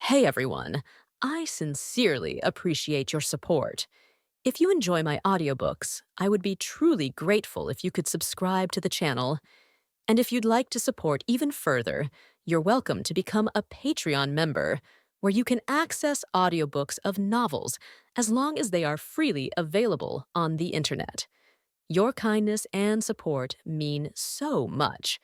Hey everyone, I sincerely appreciate your support. If you enjoy my audiobooks, I would be truly grateful if you could subscribe to the channel. And if you'd like to support even further, you're welcome to become a Patreon member, where you can access audiobooks of novels as long as they are freely available on the internet. Your kindness and support mean so much.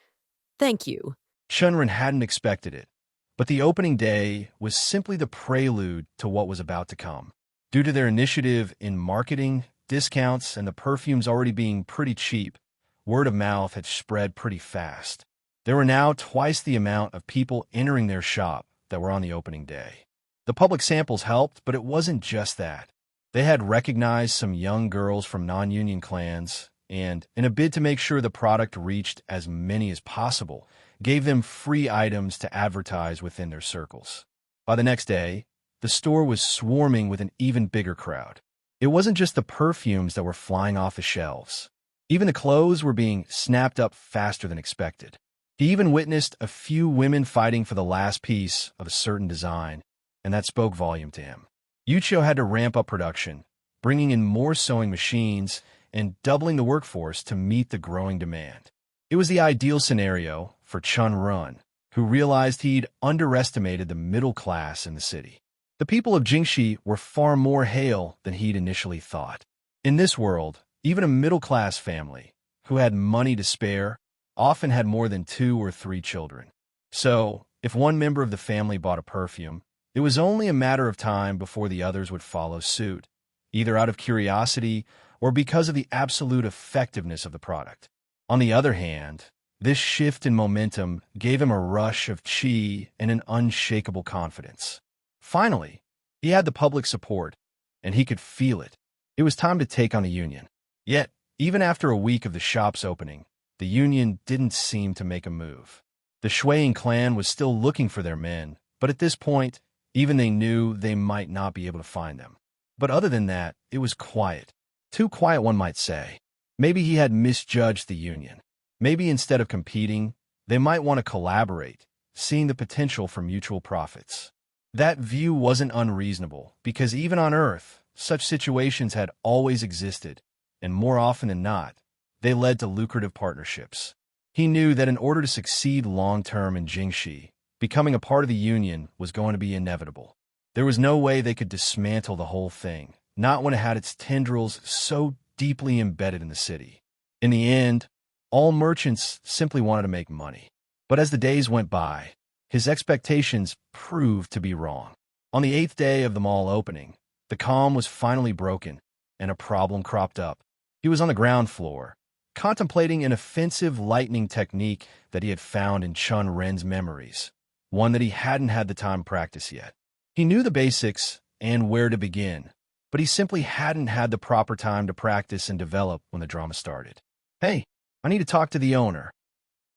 Thank you. Chen Ren hadn't expected it, but the opening day was simply the prelude to what was about to come. Due to their initiative in marketing, discounts, and the perfumes already being pretty cheap, word of mouth had spread pretty fast. There were now twice the amount of people entering their shop that were on the opening day. The public samples helped, but it wasn't just that. They had recognized some young girls from non-union clans, and, in a bid to make sure the product reached as many as possible, gave them free items to advertise within their circles. By the next day, the store was swarming with an even bigger crowd. It wasn't just the perfumes that were flying off the shelves. Even the clothes were being snapped up faster than expected. He even witnessed a few women fighting for the last piece of a certain design, and that spoke volume to him. Yuchio had to ramp up production, bringing in more sewing machines and doubling the workforce to meet the growing demand. It was the ideal scenario for Chen Ren, who realized he'd underestimated the middle class in the city. The people of Jingxi were far more hale than he'd initially thought. In this world, even a middle-class family, who had money to spare, often had more than 2 or 3 children. So, if one member of the family bought a perfume, it was only a matter of time before the others would follow suit, either out of curiosity or because of the absolute effectiveness of the product. On the other hand, this shift in momentum gave him a rush of qi and an unshakable confidence. Finally, he had the public support, and he could feel it. It was time to take on the union. Yet, even after a week of the shop's opening, the union didn't seem to make a move. The Shuiying clan was still looking for their men, but at this point, even they knew they might not be able to find them. But other than that, it was quiet. Too quiet, one might say. Maybe he had misjudged the union. Maybe instead of competing, they might want to collaborate, seeing the potential for mutual profits. That view wasn't unreasonable, because even on Earth, such situations had always existed, and more often than not, they led to lucrative partnerships. He knew that in order to succeed long-term in Jingxi, becoming a part of the union was going to be inevitable. There was no way they could dismantle the whole thing, not when it had its tendrils so deeply embedded in the city. In the end, all merchants simply wanted to make money. But as the days went by, his expectations proved to be wrong. On the 8th day of the mall opening, the calm was finally broken, and a problem cropped up. He was on the ground floor, contemplating an offensive lightning technique that he had found in Chen Ren's memories, one that he hadn't had the time to practice yet. He knew the basics and where to begin, but he simply hadn't had the proper time to practice and develop when the drama started. "Hey, I need to talk to the owner."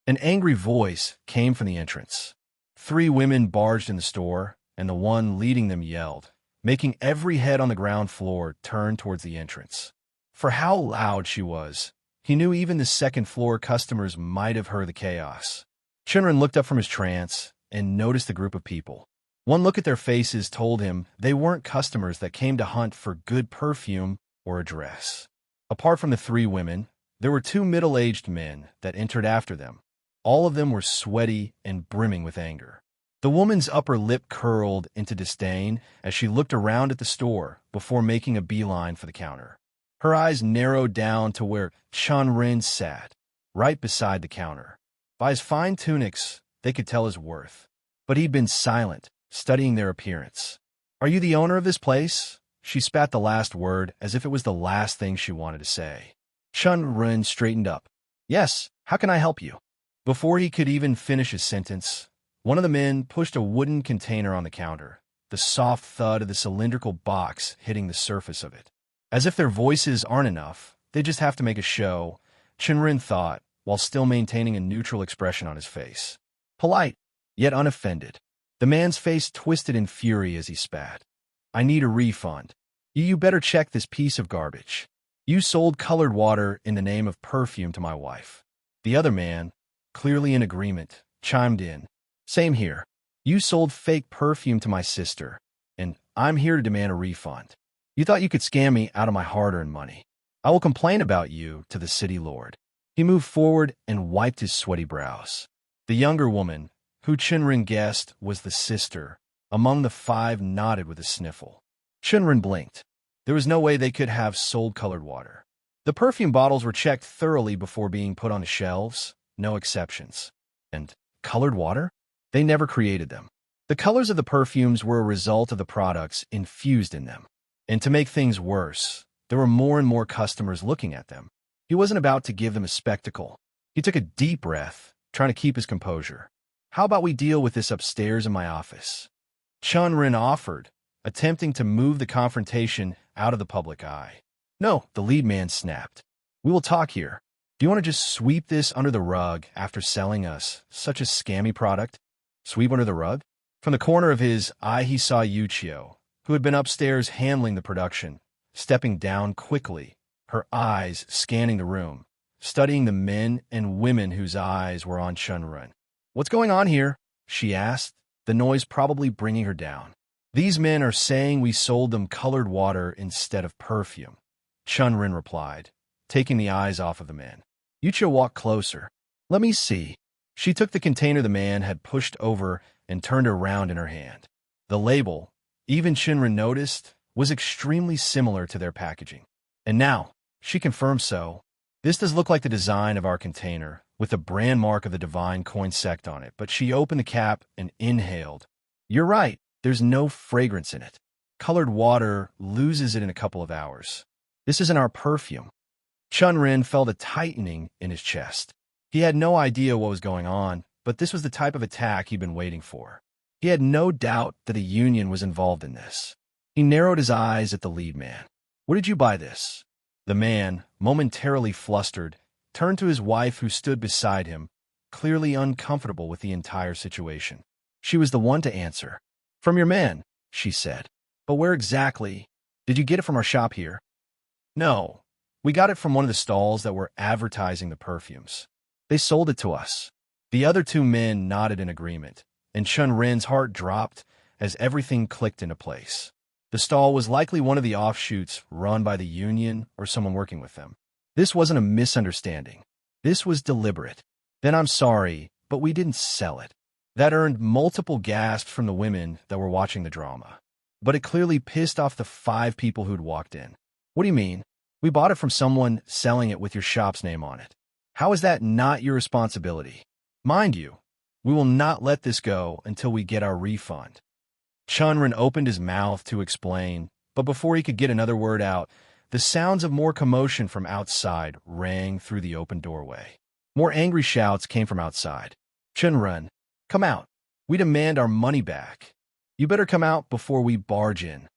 An angry voice came from the entrance. 3 women barged in the store, and the one leading them yelled, making every head on the ground floor turn towards the entrance. For how loud she was, he knew even the second-floor customers might have heard the chaos. Chen Ren looked up from his trance and noticed the group of people. One look at their faces told him they weren't customers that came to hunt for good perfume or a dress. Apart from the 3 women, there were 2 middle-aged men that entered after them. All of them were sweaty and brimming with anger. The woman's upper lip curled into disdain as she looked around at the store before making a beeline for the counter. Her eyes narrowed down to where Chen Ren sat, right beside the counter. By his fine tunics, they could tell his worth. But he'd been silent, studying their appearance. "Are you the owner of this place?" She spat the last word as if it was the last thing she wanted to say. Chen Ren straightened up. "Yes, how can I help you?" Before he could even finish his sentence, one of the men pushed a wooden container on the counter, the soft thud of the cylindrical box hitting the surface of it. As if their voices aren't enough, they just have to make a show, Chen Ren thought, while still maintaining a neutral expression on his face. Polite, yet unoffended. The man's face twisted in fury as he spat. "I need a refund. You better check this piece of garbage. You sold colored water in the name of perfume to my wife." The other man, clearly in agreement, chimed in. "Same here. You sold fake perfume to my sister, and I'm here to demand a refund. You thought you could scam me out of my hard-earned money. I will complain about you to the city lord." He moved forward and wiped his sweaty brows. The younger woman, who Chen Ren guessed was the sister, among the five nodded with a sniffle. Chen Ren blinked. There was no way they could have sold colored water. The perfume bottles were checked thoroughly before being put on the shelves, no exceptions. And colored water? They never created them. The colors of the perfumes were a result of the products infused in them. And to make things worse, there were more and more customers looking at them. He wasn't about to give them a spectacle. He took a deep breath, trying to keep his composure. "How about we deal with this upstairs in my office?" Chen Ren offered, attempting to move the confrontation out of the public eye. "No," the lead man snapped. "We will talk here. Do you want to just sweep this under the rug after selling us such a scammy product?" Sweep under the rug? From the corner of his eye he saw Yuchio, who had been upstairs handling the production, stepping down quickly, her eyes scanning the room, studying the men and women whose eyes were on Chen Ren. "What's going on here?" she asked, the noise probably bringing her down. "These men are saying we sold them colored water instead of perfume," Chen Ren replied, taking the eyes off of the man. Yuchio walked closer. "Let me see." She took the container the man had pushed over and turned around in her hand. The label, even Chen Ren noticed, was extremely similar to their packaging. "And now," she confirmed so, "this does look like the design of our container, with the brand mark of the Divine Coin sect on it," but she opened the cap and inhaled. "You're right, there's no fragrance in it. Colored water loses it in a couple of hours. This isn't our perfume." Chen Ren felt a tightening in his chest. He had no idea what was going on, but this was the type of attack he'd been waiting for. He had no doubt that a union was involved in this. He narrowed his eyes at the lead man. "Where did you buy this?" The man, momentarily flustered, turned to his wife who stood beside him, clearly uncomfortable with the entire situation. She was the one to answer. "From your man," she said. "But where exactly? Did you get it from our shop here?" "No. We got it from one of the stalls that were advertising the perfumes. They sold it to us." The other two men nodded in agreement, and Chen Ren's heart dropped as everything clicked into place. The stall was likely one of the offshoots run by the union or someone working with them. This wasn't a misunderstanding. This was deliberate. "Then I'm sorry, but we didn't sell it." That earned multiple gasps from the women that were watching the drama. But it clearly pissed off the five people who'd walked in. "What do you mean? We bought it from someone selling it with your shop's name on it. How is that not your responsibility? Mind you, we will not let this go until we get our refund." Chen Ren opened his mouth to explain, but before he could get another word out, the sounds of more commotion from outside rang through the open doorway. More angry shouts came from outside. "Chen Ren, come out. We demand our money back. You better come out before we barge in.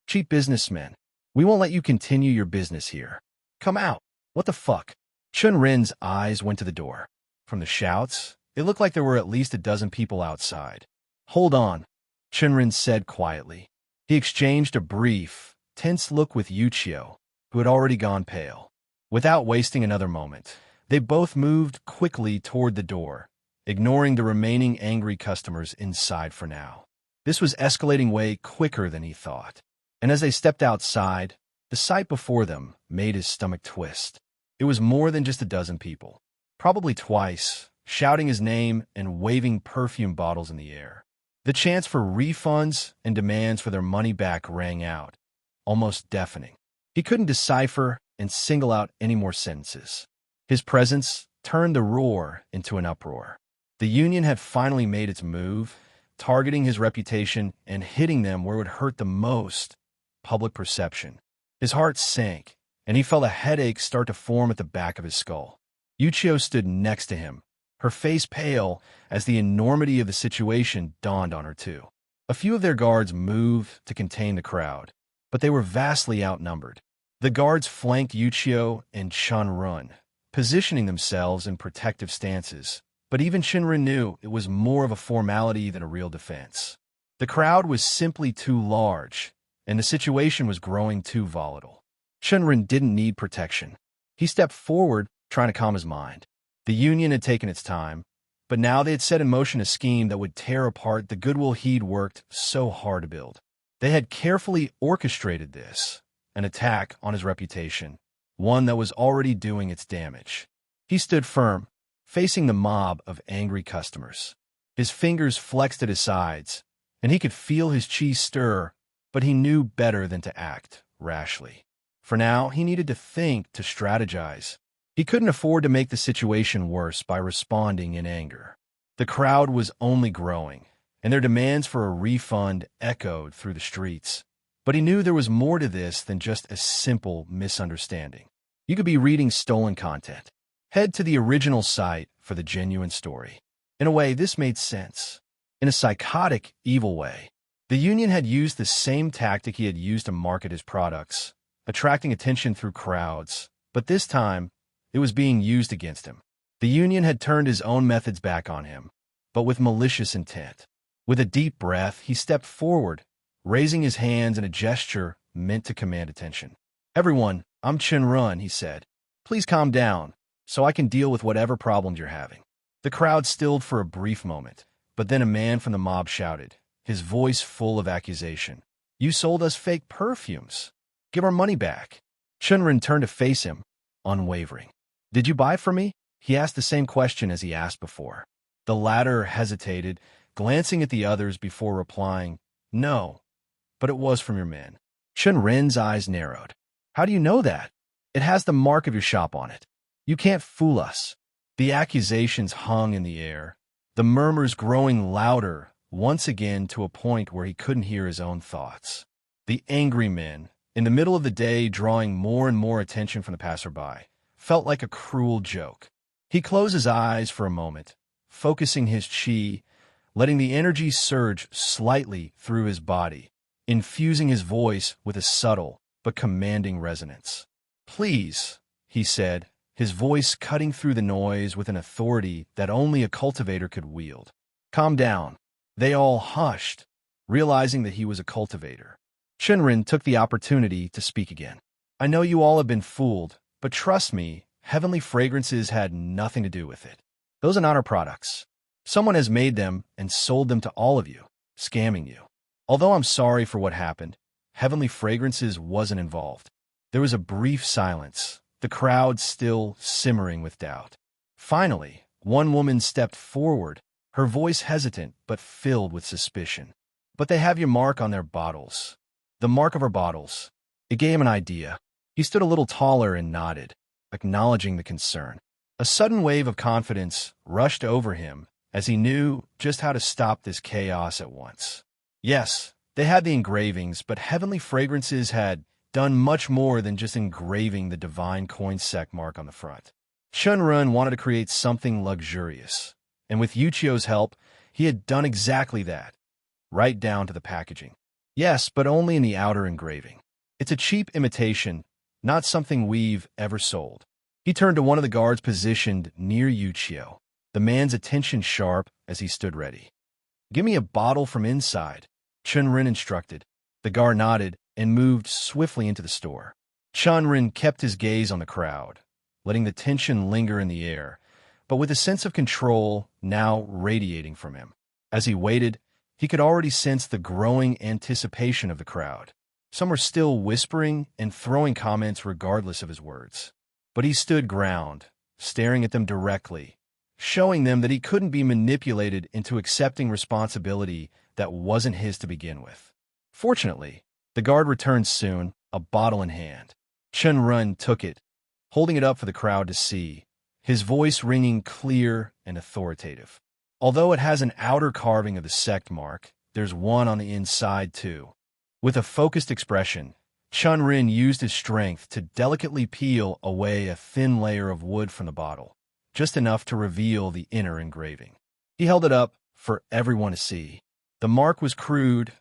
Cheap businessmen. We won't let you continue your business here. Come out. What the fuck?" Chen Ren's eyes went to the door. From the shouts, it looked like there were at least a dozen people outside. "Hold on," Chen Ren said quietly. He exchanged a brief, tense look with Yuchio, who had already gone pale. Without wasting another moment, they both moved quickly toward the door, ignoring the remaining angry customers inside for now. This was escalating way quicker than he thought. And as they stepped outside, the sight before them made his stomach twist. It was more than just a dozen people, probably twice, shouting his name and waving perfume bottles in the air. The chants for refunds and demands for their money back rang out, almost deafening. He couldn't decipher and single out any more sentences. His presence turned the roar into an uproar. The union had finally made its move, targeting his reputation and hitting them where it would hurt the most: public perception. His heart sank, and he felt a headache start to form at the back of his skull. Yuchio stood next to him, her face pale as the enormity of the situation dawned on her too. A few of their guards moved to contain the crowd, but they were vastly outnumbered. The guards flanked Yuchio and Chen Ren, positioning themselves in protective stances, but even Chen Ren knew it was more of a formality than a real defense. The crowd was simply too large, and the situation was growing too volatile. Chen Ren didn't need protection. He stepped forward, trying to calm his mind. The union had taken its time, But now they had set in motion a scheme that would tear apart the goodwill he'd worked so hard to build. They had carefully orchestrated this, an attack on his reputation, one that was already doing its damage. He stood firm, facing the mob of angry customers. His fingers flexed at his sides, and he could feel his chi stir, but he knew better than to act rashly. For now, he needed to think, to strategize. He couldn't afford to make the situation worse by responding in anger. The crowd was only growing, and their demands for a refund echoed through the streets. But he knew there was more to this than just a simple misunderstanding. You could be reading stolen content. Head to the original site for the genuine story. In a way, this made sense. In a psychotic, evil way. The union had used the same tactic he had used to market his products, attracting attention through crowds, but this time, it was being used against him. The union had turned his own methods back on him, but with malicious intent. With a deep breath, he stepped forward, raising his hands in a gesture meant to command attention. "Everyone, I'm Chen Ren," he said. "Please calm down, so I can deal with whatever problems you're having." The crowd stilled for a brief moment, but then a man from the mob shouted, his voice full of accusation. "You sold us fake perfumes. Give our money back." Chen Ren turned to face him, unwavering. "Did you buy from me?" He asked the same question as he asked before. The latter hesitated, glancing at the others before replying, "No, but it was from your men." Chen Ren's eyes narrowed. "How do you know that? It has the mark of your shop on it. You can't fool us." The accusations hung in the air, the murmurs growing louder once again to a point where he couldn't hear his own thoughts. The angry men, in the middle of the day drawing more and more attention from the passerby, felt like a cruel joke. He closed his eyes for a moment, focusing his chi, letting the energy surge slightly through his body, infusing his voice with a subtle but commanding resonance. "Please," he said, his voice cutting through the noise with an authority that only a cultivator could wield. "Calm down." They all hushed, realizing that he was a cultivator. Chen Ren took the opportunity to speak again. "I know you all have been fooled, but trust me, heavenly fragrances had nothing to do with it. Those are not our products. Someone has made them and sold them to all of you, scamming you. Although I'm sorry for what happened, heavenly fragrances wasn't involved." There was a brief silence, the crowd still simmering with doubt. Finally, one woman stepped forward, her voice hesitant but filled with suspicion. "But they have your mark on their bottles." "The mark of our bottles." It gave him an idea. He stood a little taller and nodded, acknowledging the concern. A sudden wave of confidence rushed over him as he knew just how to stop this chaos at once. Yes, they had the engravings, but heavenly fragrances had done much more than just engraving the divine coin sect mark on the front. Chen Ren wanted to create something luxurious, and with Yuchio's help, he had done exactly that, right down to the packaging. Yes, but only in the outer engraving. It's a cheap imitation, not something we've ever sold. He turned to one of the guards positioned near Yuchio, the man's attention sharp as he stood ready. "Give me a bottle from inside," Chen Ren instructed. The guard nodded and moved swiftly into the store. Chen Ren kept his gaze on the crowd, letting the tension linger in the air, but with a sense of control now radiating from him. As he waited, he could already sense the growing anticipation of the crowd. Some were still whispering and throwing comments regardless of his words. But he stood ground, staring at them directly, showing them that he couldn't be manipulated into accepting responsibility that wasn't his to begin with. Fortunately, the guard returned soon, a bottle in hand. Chen Ren took it, holding it up for the crowd to see, his voice ringing clear and authoritative. "Although it has an outer carving of the sect mark, there's one on the inside too." With a focused expression, Chen Ren used his strength to delicately peel away a thin layer of wood from the bottle, just enough to reveal the inner engraving. He held it up for everyone to see. The mark was crude,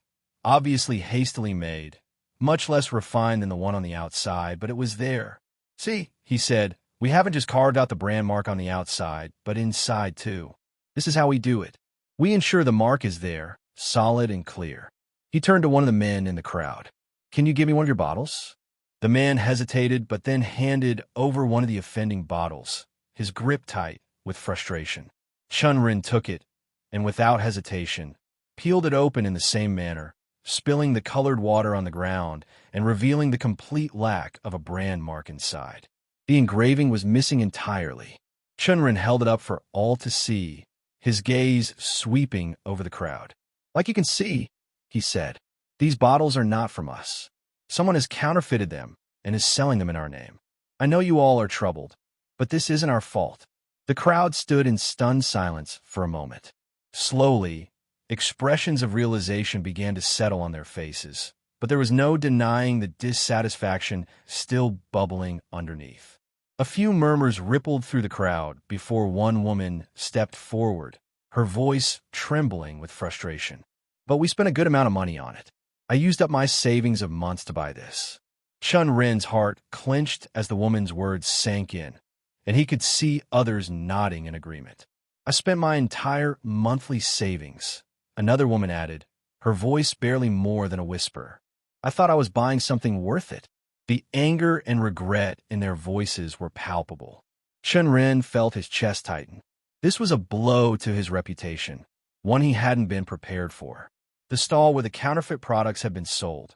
obviously hastily made, much less refined than the one on the outside, but it was there. "See," he said, "we haven't just carved out the brand mark on the outside, but inside too. This is how we do it. We ensure the mark is there, solid and clear." He turned to one of the men in the crowd. "Can you give me one of your bottles?" The man hesitated, but then handed over one of the offending bottles, his grip tight with frustration. Chen Ren took it, and without hesitation, peeled it open in the same manner, spilling the colored water on the ground and revealing the complete lack of a brand mark inside. The engraving was missing entirely. Chen Ren held it up for all to see, his gaze sweeping over the crowd. "Like you can see," he said, "these bottles are not from us. Someone has counterfeited them and is selling them in our name. I know you all are troubled, but this isn't our fault." The crowd stood in stunned silence for a moment. Slowly, expressions of realization began to settle on their faces, but there was no denying the dissatisfaction still bubbling underneath. A few murmurs rippled through the crowd before one woman stepped forward, her voice trembling with frustration. "But we spent a good amount of money on it. I used up my savings of months to buy this." Chen Ren's heart clenched as the woman's words sank in, and he could see others nodding in agreement. "I spent my entire monthly savings," another woman added, her voice barely more than a whisper. "I thought I was buying something worth it." The anger and regret in their voices were palpable. Chen Ren felt his chest tighten. This was a blow to his reputation, one he hadn't been prepared for. The stall where the counterfeit products had been sold.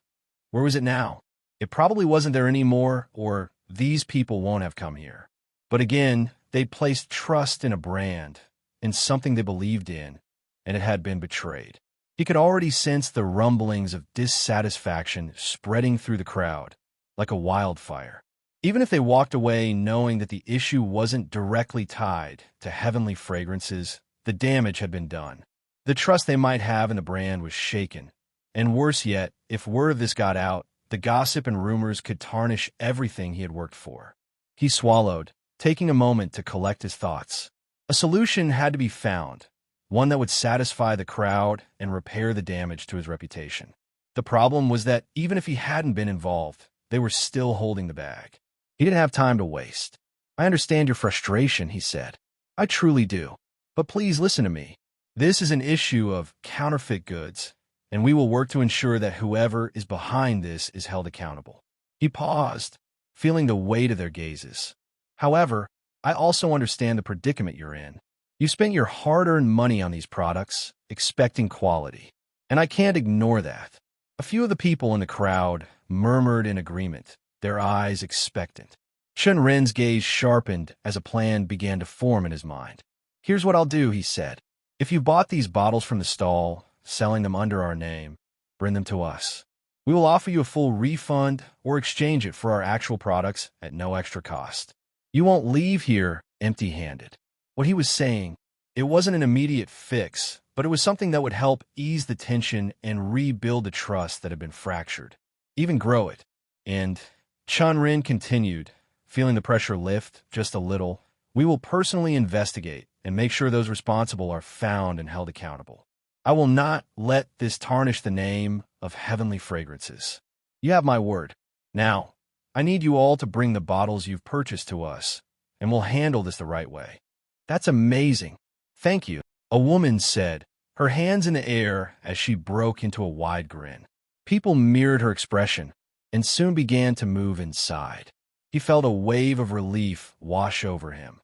Where was it now? It probably wasn't there anymore, or these people won't have come here. But again, they'd placed trust in a brand, in something they believed in, and it had been betrayed. He could already sense the rumblings of dissatisfaction spreading through the crowd, like a wildfire. Even if they walked away knowing that the issue wasn't directly tied to heavenly fragrances, the damage had been done. The trust they might have in the brand was shaken. And worse yet, if word of this got out, the gossip and rumors could tarnish everything he had worked for. He swallowed, taking a moment to collect his thoughts. A solution had to be found, one that would satisfy the crowd and repair the damage to his reputation. The problem was that even if he hadn't been involved, they were still holding the bag. He didn't have time to waste. "I understand your frustration," he said. "I truly do. But please listen to me. This is an issue of counterfeit goods, and we will work to ensure that whoever is behind this is held accountable." He paused, feeling the weight of their gazes. "However, I also understand the predicament you're in. You spent your hard-earned money on these products, expecting quality, and I can't ignore that." A few of the people in the crowd murmured in agreement, their eyes expectant. Chen Ren's gaze sharpened as a plan began to form in his mind. "Here's what I'll do," he said. "If you bought these bottles from the stall, selling them under our name, bring them to us. We will offer you a full refund or exchange it for our actual products at no extra cost. You won't leave here empty-handed." What he was saying, it wasn't an immediate fix, but it was something that would help ease the tension and rebuild the trust that had been fractured, even grow it. And Chen Ren continued, feeling the pressure lift just a little. "We will personally investigate and make sure those responsible are found and held accountable. I will not let this tarnish the name of heavenly fragrances. You have my word. Now, I need you all to bring the bottles you've purchased to us, and we'll handle this the right way." "That's amazing. Thank you," a woman said, her hands in the air as she broke into a wide grin. People mirrored her expression and soon began to move inside. He felt a wave of relief wash over him.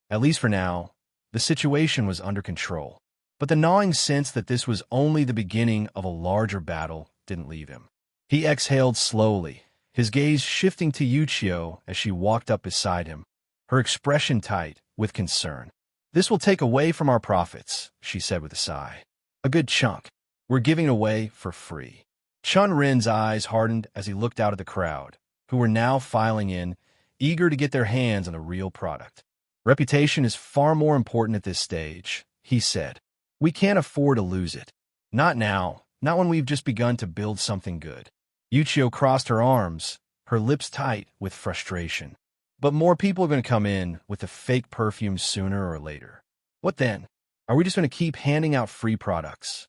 At least for now, the situation was under control. But the gnawing sense that this was only the beginning of a larger battle didn't leave him. He exhaled slowly, his gaze shifting to Yuchio as she walked up beside him, her expression tight with concern. "This will take away from our profits," she said with a sigh. "A good chunk. We're giving it away for free." Chen Ren's eyes hardened as he looked out at the crowd, who were now filing in, eager to get their hands on the real product. "Reputation is far more important at this stage," he said. "We can't afford to lose it. Not now, not when we've just begun to build something good." Yuchio crossed her arms, her lips tight with frustration. "But more people are going to come in with the fake perfume sooner or later. What then? Are we just going to keep handing out free products?"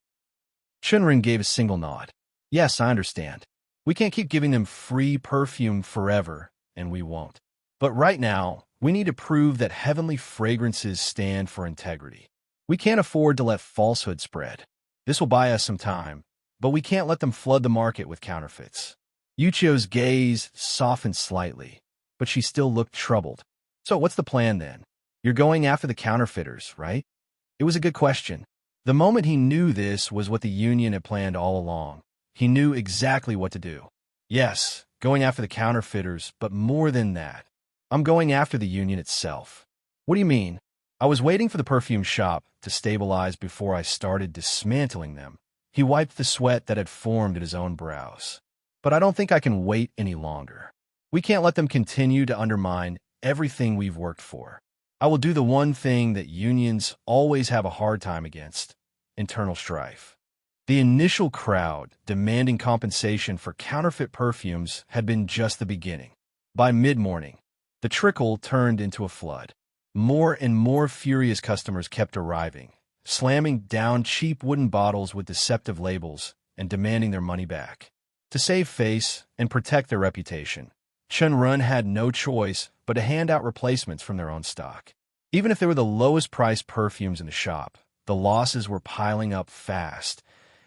Chen Ren gave a single nod. "Yes, I understand. We can't keep giving them free perfume forever, and we won't. But right now, we need to prove that heavenly fragrances stand for integrity. We can't afford to let falsehood spread. This will buy us some time, but we can't let them flood the market with counterfeits." Yuchio's gaze softened slightly, but she still looked troubled. "So what's the plan then? You're going after the counterfeiters, right?" It was a good question. The moment he knew this was what the union had planned all along, he knew exactly what to do. Yes, going after the counterfeiters, but more than that. I'm going after the union itself. What do you mean? I was waiting for the perfume shop to stabilize before I started dismantling them. He wiped the sweat that had formed at his own brows. But I don't think I can wait any longer. We can't let them continue to undermine everything we've worked for. I will do the one thing that unions always have a hard time against: internal strife. The initial crowd demanding compensation for counterfeit perfumes had been just the beginning. By mid-morning, the trickle turned into a flood. More and more furious customers kept arriving, slamming down cheap wooden bottles with deceptive labels and demanding their money back. To save face and protect their reputation, Chen Ren had no choice but to hand out replacements from their own stock. Even if they were the lowest priced perfumes in the shop, the losses were piling up fast,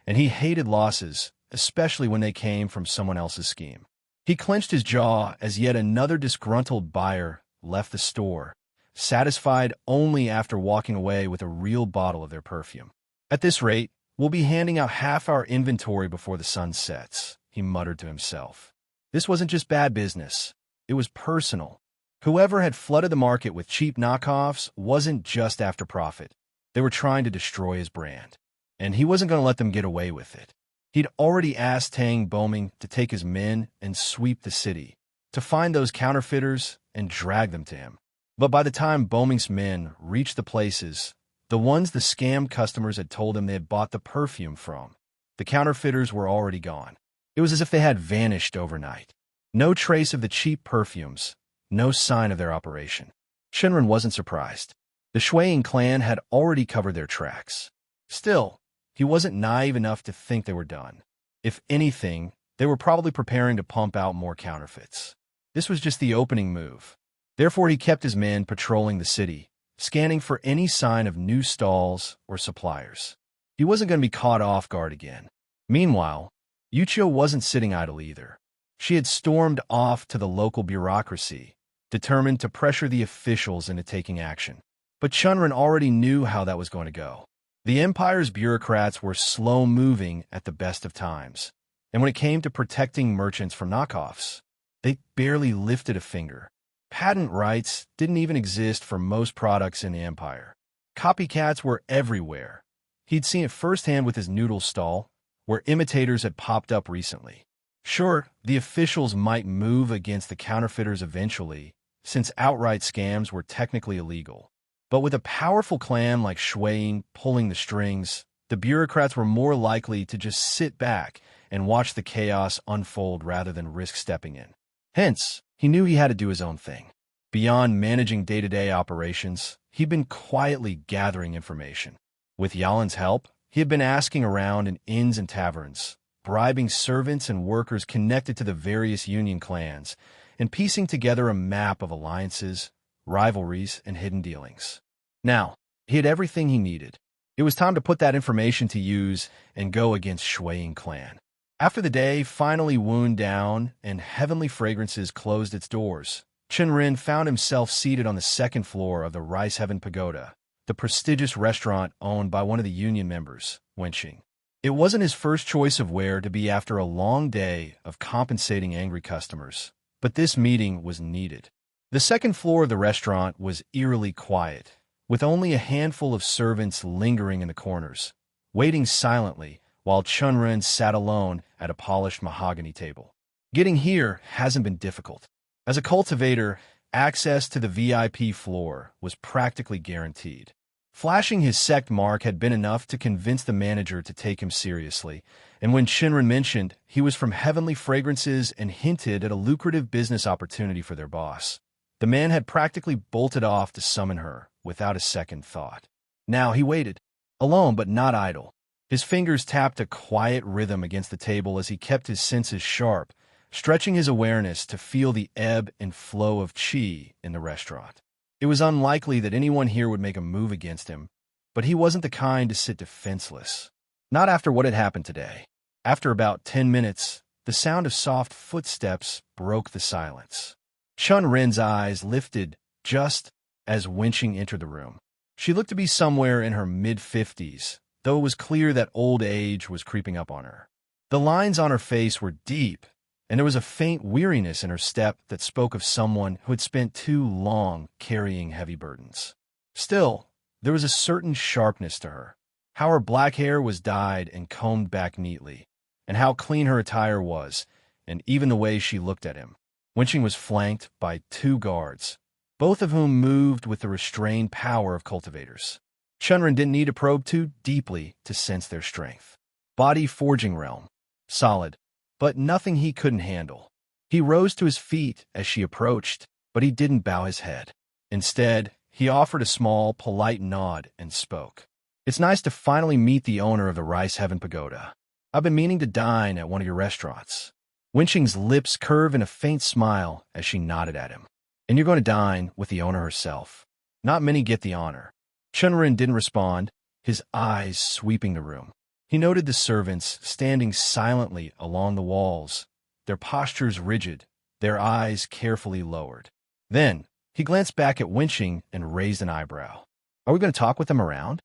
and he hated losses, especially when they came from someone else's scheme. He clenched his jaw as yet another disgruntled buyer left the store, satisfied only after walking away with a real bottle of their perfume. At this rate, we'll be handing out half our inventory before the sun sets, he muttered to himself. This wasn't just bad business. It was personal. Whoever had flooded the market with cheap knockoffs wasn't just after profit. They were trying to destroy his brand, and he wasn't going to let them get away with it. He'd already asked Tang Boming to take his men and sweep the city, to find those counterfeiters and drag them to him. But by the time Boming's men reached the places, the ones the scam customers had told him they had bought the perfume from, the counterfeiters were already gone. It was as if they had vanished overnight. No trace of the cheap perfumes, no sign of their operation. Chen Ren wasn't surprised. The Shuiying clan had already covered their tracks. Still, he wasn't naive enough to think they were done. If anything, they were probably preparing to pump out more counterfeits. This was just the opening move. Therefore, he kept his men patrolling the city, scanning for any sign of new stalls or suppliers. He wasn't going to be caught off guard again. Meanwhile, Yuchio wasn't sitting idle either. She had stormed off to the local bureaucracy, determined to pressure the officials into taking action. But Chen Ren already knew how that was going to go. The Empire's bureaucrats were slow-moving at the best of times, and when it came to protecting merchants from knockoffs, they barely lifted a finger. Patent rights didn't even exist for most products in the Empire. Copycats were everywhere. He'd seen it firsthand with his noodle stall, where imitators had popped up recently. Sure, the officials might move against the counterfeiters eventually, since outright scams were technically illegal. But with a powerful clan like Shuiying pulling the strings, the bureaucrats were more likely to just sit back and watch the chaos unfold rather than risk stepping in. Hence, he knew he had to do his own thing. Beyond managing day-to-day operations, he'd been quietly gathering information. With Yalin's help, he had been asking around in inns and taverns, bribing servants and workers connected to the various union clans, and piecing together a map of alliances, rivalries, and hidden dealings. Now, he had everything he needed. It was time to put that information to use and go against Shuiying clan. After the day finally wound down and Heavenly Fragrances closed its doors, Chen Ren found himself seated on the second floor of the Rice Heaven Pagoda, the prestigious restaurant owned by one of the union members, Wenqing. It wasn't his first choice of where to be after a long day of compensating angry customers, but this meeting was needed. The second floor of the restaurant was eerily quiet, with only a handful of servants lingering in the corners, waiting silently while Chen Ren sat alone at a polished mahogany table. Getting here hasn't been difficult. As a cultivator, access to the VIP floor was practically guaranteed. Flashing his sect mark had been enough to convince the manager to take him seriously, and when Chen Ren mentioned he was from Heavenly Fragrances and hinted at a lucrative business opportunity for their boss, the man had practically bolted off to summon her without a second thought. Now he waited, alone but not idle. His fingers tapped a quiet rhythm against the table as he kept his senses sharp, stretching his awareness to feel the ebb and flow of qi in the restaurant. It was unlikely that anyone here would make a move against him, but he wasn't the kind to sit defenseless. Not after what had happened today. After about 10 minutes, the sound of soft footsteps broke the silence. Chen Ren's eyes lifted just as Wenqing entered the room. She looked to be somewhere in her mid-50s, though it was clear that old age was creeping up on her. The lines on her face were deep, and there was a faint weariness in her step that spoke of someone who had spent too long carrying heavy burdens. Still, there was a certain sharpness to her, how her black hair was dyed and combed back neatly, and how clean her attire was, and even the way she looked at him. Winching was flanked by 2 guards, both of whom moved with the restrained power of cultivators. Chen Ren didn't need to probe too deeply to sense their strength. Body forging realm. Solid, but nothing he couldn't handle. He rose to his feet as she approached, but he didn't bow his head. Instead, he offered a small, polite nod and spoke. "It's nice to finally meet the owner of the Rice Heaven Pagoda. I've been meaning to dine at one of your restaurants." Winching's lips curved in a faint smile as she nodded at him. "And you're going to dine with the owner herself. Not many get the honor." Chen Ren didn't respond, his eyes sweeping the room. He noted the servants standing silently along the walls, their postures rigid, their eyes carefully lowered. Then, he glanced back at Winching and raised an eyebrow. "Are we going to talk with them around?"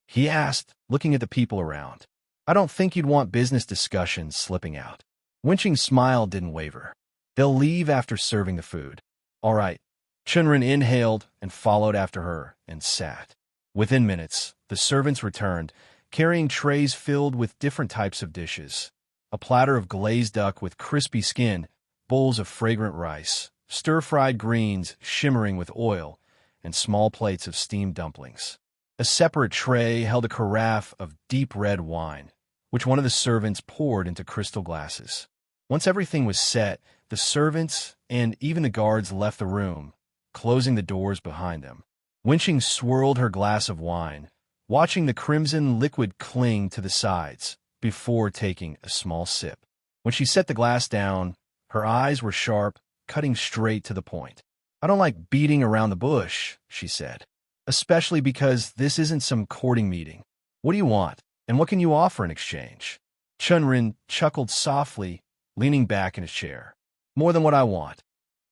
he asked, looking at the people around. "I don't think you'd want business discussions slipping out." Winching's smile didn't waver. "They'll leave after serving the food." "All right." Chen Ren inhaled and followed after her and sat. Within minutes, the servants returned, carrying trays filled with different types of dishes. A platter of glazed duck with crispy skin, bowls of fragrant rice, stir-fried greens shimmering with oil, and small plates of steamed dumplings. A separate tray held a carafe of deep red wine, which one of the servants poured into crystal glasses. Once everything was set, the servants and even the guards left the room, closing the doors behind them. Winching swirled her glass of wine, watching the crimson liquid cling to the sides before taking a small sip. When she set the glass down, her eyes were sharp, cutting straight to the point. "I don't like beating around the bush," she said, "especially because this isn't some courting meeting. What do you want, and what can you offer in exchange?" Chen Ren chuckled softly, leaning back in his chair. "More than what I want.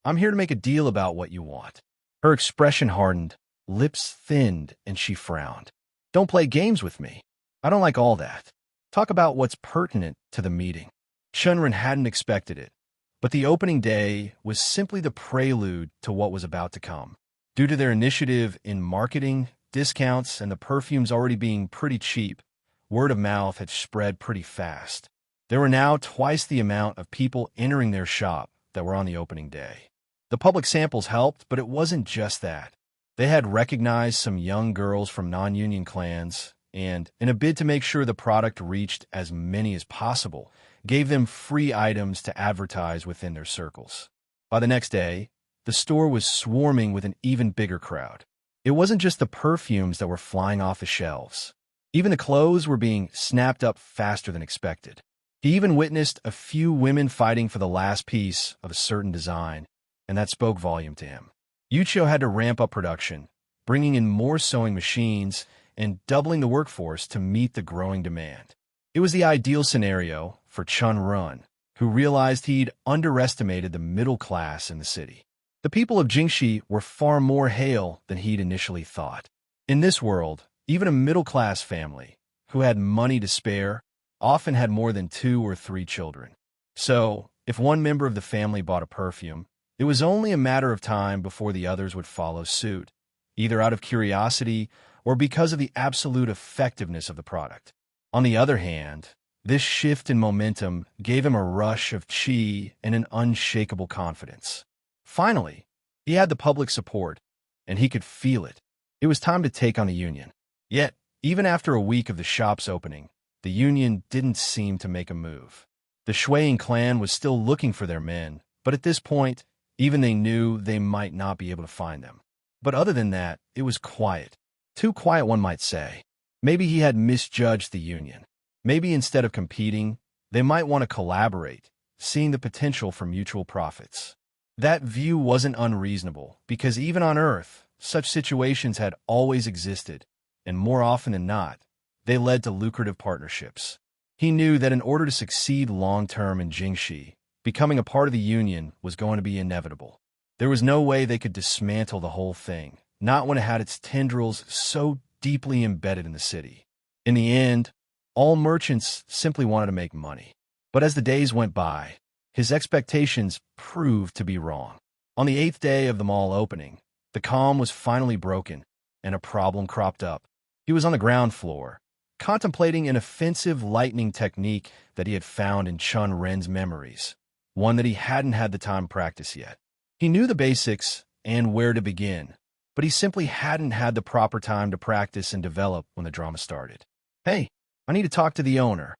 I'm here to make a deal about what you want." Her expression hardened, lips thinned, and she frowned. "Don't play games with me. I don't like all that. Talk about what's pertinent to the meeting." Chen Ren hadn't expected it, but the opening day was simply the prelude to what was about to come. Due to their initiative in marketing, discounts, and the perfumes already being pretty cheap, word of mouth had spread pretty fast. There were now twice the amount of people entering their shop that were on the opening day. The public samples helped, but it wasn't just that. They had recognized some young girls from non-union clans, and, in a bid to make sure the product reached as many as possible, gave them free items to advertise within their circles. By the next day, the store was swarming with an even bigger crowd. It wasn't just the perfumes that were flying off the shelves. Even the clothes were being snapped up faster than expected. He even witnessed a few women fighting for the last piece of a certain design, and that spoke volume to him. Yuchio had to ramp up production, bringing in more sewing machines and doubling the workforce to meet the growing demand. It was the ideal scenario for Chen Ren, who realized he'd underestimated the middle class in the city. The people of Jingxi were far more hale than he'd initially thought. In this world, even a middle-class family, who had money to spare, often had more than 2 or 3 children. So, if one member of the family bought a perfume, it was only a matter of time before the others would follow suit, either out of curiosity or because of the absolute effectiveness of the product. On the other hand, this shift in momentum gave him a rush of qi and an unshakable confidence. Finally, he had the public support, and he could feel it. It was time to take on the union. Yet, even after a week of the shop's opening, the union didn't seem to make a move. The Shuiying clan was still looking for their men, but at this point, even they knew they might not be able to find them. But other than that, it was quiet. Too quiet, one might say. Maybe he had misjudged the union. Maybe instead of competing, they might want to collaborate, seeing the potential for mutual profits. That view wasn't unreasonable, because even on Earth, such situations had always existed, and more often than not, they led to lucrative partnerships. He knew that in order to succeed long-term in Jingxi, becoming a part of the union was going to be inevitable. There was no way they could dismantle the whole thing, not when it had its tendrils so deeply embedded in the city. In the end, all merchants simply wanted to make money. But as the days went by, his expectations proved to be wrong. On the 8th day of the mall opening, the calm was finally broken, and a problem cropped up. He was on the ground floor, contemplating an offensive lightning technique that he had found in Chen Ren's memories, one that he hadn't had the time to practice yet. He knew the basics and where to begin, but he simply hadn't had the proper time to practice and develop when the drama started. "Hey, I need to talk to the owner."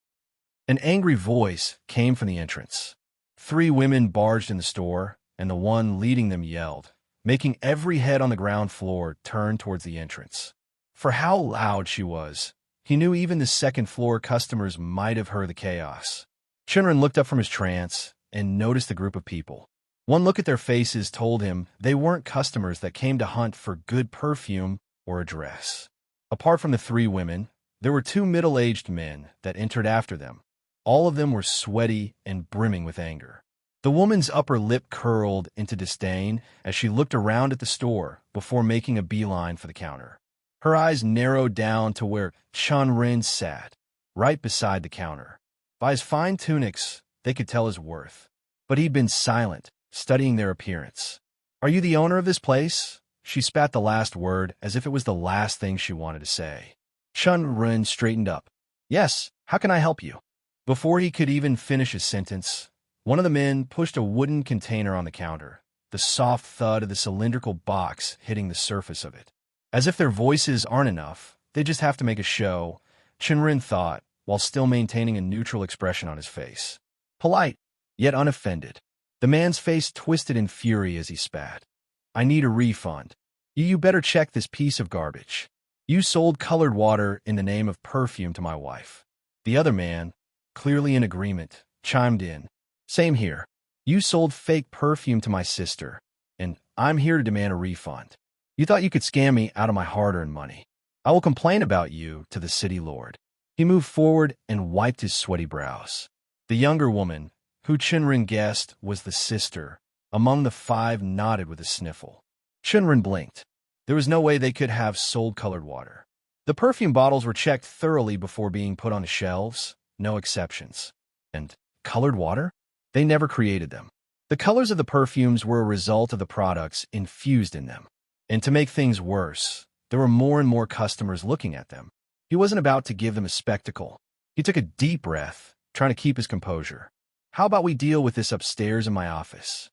An angry voice came from the entrance. 3 women barged in the store, and the one leading them yelled, making every head on the ground floor turn towards the entrance. For how loud she was, he knew even the second-floor customers might have heard the chaos. Chen Ren looked up from his trance and noticed the group of people. One look at their faces told him they weren't customers that came to hunt for good perfume or a dress. Apart from the 3 women, there were 2 middle-aged men that entered after them. All of them were sweaty and brimming with anger. The woman's upper lip curled into disdain as she looked around at the store before making a beeline for the counter. Her eyes narrowed down to where Chen Ren sat, right beside the counter. By his fine tunics, they could tell his worth. But he'd been silent, studying their appearance. "Are you the owner of this place?" She spat the last word as if it was the last thing she wanted to say. Chen Ren straightened up. "Yes, how can I help you?" Before he could even finish his sentence, one of the men pushed a wooden container on the counter, the soft thud of the cylindrical box hitting the surface of it. As if their voices aren't enough, they just have to make a show, Chen Ren thought, while still maintaining a neutral expression on his face. Polite, yet unoffended. The man's face twisted in fury as he spat. "I need a refund. You better check this piece of garbage. You sold colored water in the name of perfume to my wife." The other man, clearly in agreement, chimed in. "Same here. You sold fake perfume to my sister, and I'm here to demand a refund. You thought you could scam me out of my hard-earned money. I will complain about you to the city lord." He moved forward and wiped his sweaty brows. The younger woman, who Chen Ren guessed was the sister, among the 5 nodded with a sniffle. Chen Ren blinked. There was no way they could have sold colored water. The perfume bottles were checked thoroughly before being put on the shelves, no exceptions. And colored water? They never created them. The colors of the perfumes were a result of the products infused in them. And to make things worse, there were more and more customers looking at them. He wasn't about to give them a spectacle. He took a deep breath, trying to keep his composure. "How about we deal with this upstairs in my office?"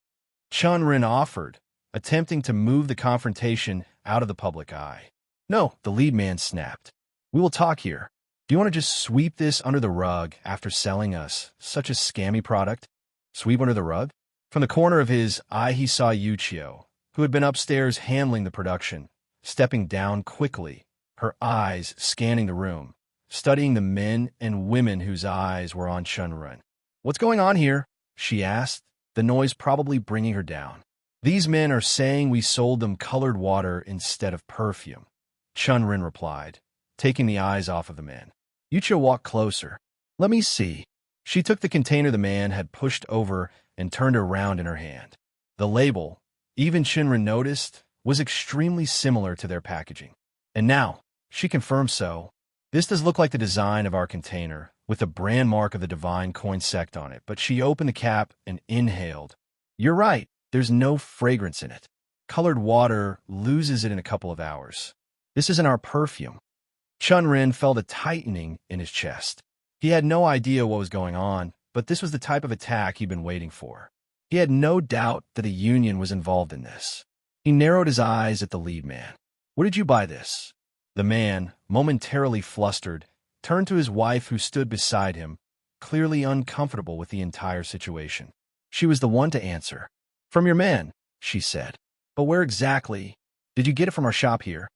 Chen Ren offered, attempting to move the confrontation out of the public eye. "No," the lead man snapped. "We will talk here. Do you want to just sweep this under the rug after selling us such a scammy product?" Sweep under the rug? From the corner of his eye he saw Yuchio, who had been upstairs handling the production, stepping down quickly, her eyes scanning the room, studying the men and women whose eyes were on Chen Ren. "What's going on here?" she asked, the noise probably bringing her down. "These men are saying we sold them colored water instead of perfume," Chen Ren replied, taking the eyes off of the man. Yuchio walked closer. "Let me see." She took the container the man had pushed over and turned around in her hand. The label, even Chen Ren noticed, was extremely similar to their packaging. "And now," she confirmed so, "this does look like the design of our container, with the brand mark of the Divine Coin sect on it," but she opened the cap and inhaled. "You're right, there's no fragrance in it. Colored water loses it in a couple of hours. This isn't our perfume." Chen Ren felt a tightening in his chest. He had no idea what was going on, but this was the type of attack he'd been waiting for. He had no doubt that a union was involved in this. He narrowed his eyes at the lead man. "Where did you buy this?" The man, momentarily flustered, turned to his wife who stood beside him, clearly uncomfortable with the entire situation. She was the one to answer. "From your man," she said. "But where exactly? Did you get it from our shop here?"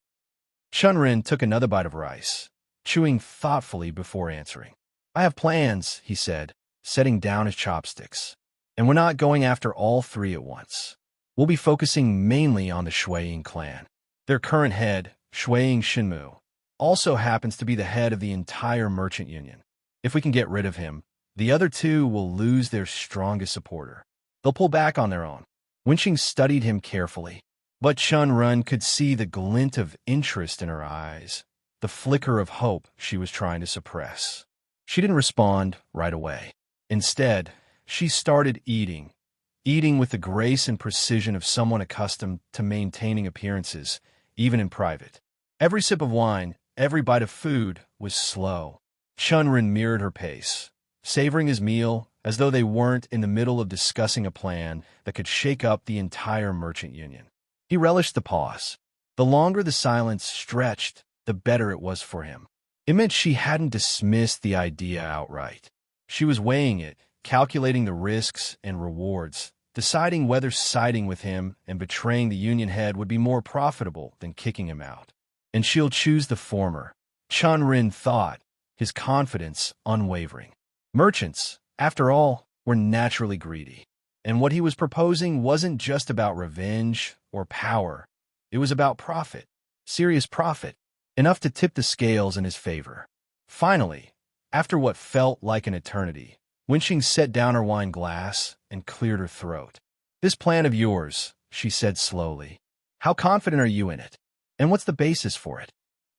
Chen Ren took another bite of rice, chewing thoughtfully before answering. "I have plans," he said, setting down his chopsticks. "And we're not going after all 3 at once. We'll be focusing mainly on the Shuiying clan. Their current head, Shuiying Shinmu, also happens to be the head of the entire merchant union. If we can get rid of him, the other 2 will lose their strongest supporter. They'll pull back on their own." Wenqing studied him carefully. But Chen Ren could see the glint of interest in her eyes, the flicker of hope she was trying to suppress. She didn't respond right away. Instead, she started eating with the grace and precision of someone accustomed to maintaining appearances, even in private. Every sip of wine, every bite of food was slow. Chen Ren mirrored her pace, savoring his meal as though they weren't in the middle of discussing a plan that could shake up the entire merchant union. He relished the pause. The longer the silence stretched, the better it was for him. It meant she hadn't dismissed the idea outright. She was weighing it, calculating the risks and rewards, deciding whether siding with him and betraying the union head would be more profitable than kicking him out. And she'll choose the former, Chen Ren thought, his confidence unwavering. Merchants, after all, were naturally greedy. And what he was proposing wasn't just about revenge or power. It was about profit, serious profit, enough to tip the scales in his favor. Finally, after what felt like an eternity, Wenqing set down her wine glass and cleared her throat. "This plan of yours," she said slowly. "How confident are you in it? And what's the basis for it?"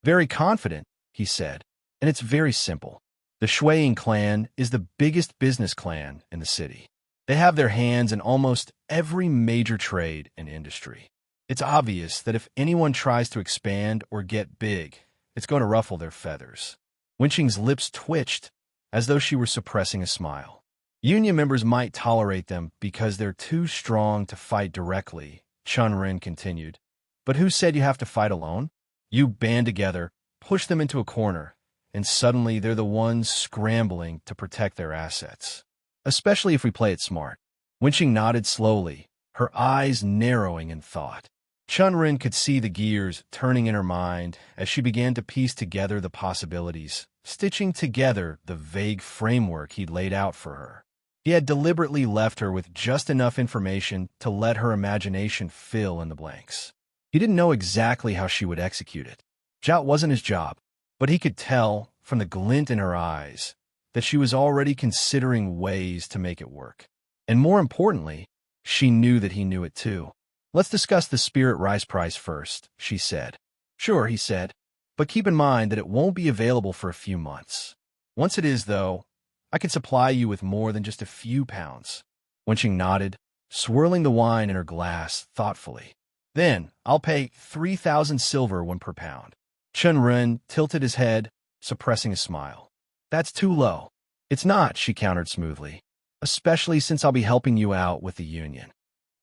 "Very confident," he said, "and it's very simple. The Shuiying clan is the biggest business clan in the city. They have their hands in almost every major trade and industry. It's obvious that if anyone tries to expand or get big, it's going to ruffle their feathers." Wenqing's lips twitched, as though she were suppressing a smile. "Union members might tolerate them because they're too strong to fight directly," Chen Ren continued. "But who said you have to fight alone? You band together, push them into a corner, and suddenly they're the ones scrambling to protect their assets. Especially if we play it smart." Wenqing nodded slowly, her eyes narrowing in thought. Chen Ren could see the gears turning in her mind as she began to piece together the possibilities, stitching together the vague framework he'd laid out for her. He had deliberately left her with just enough information to let her imagination fill in the blanks. He didn't know exactly how she would execute it. That wasn't his job, but he could tell, from the glint in her eyes, that she was already considering ways to make it work. And more importantly, she knew that he knew it too. "Let's discuss the spirit rice price first," she said. "Sure," he said, "but keep in mind that it won't be available for a few months. Once it is, though, I can supply you with more than just a few pounds." Wenqing nodded, swirling the wine in her glass thoughtfully. "Then I'll pay 3,000 silver won per pound." Chen Ren tilted his head, suppressing a smile. "That's too low." "It's not," she countered smoothly, "especially since I'll be helping you out with the union."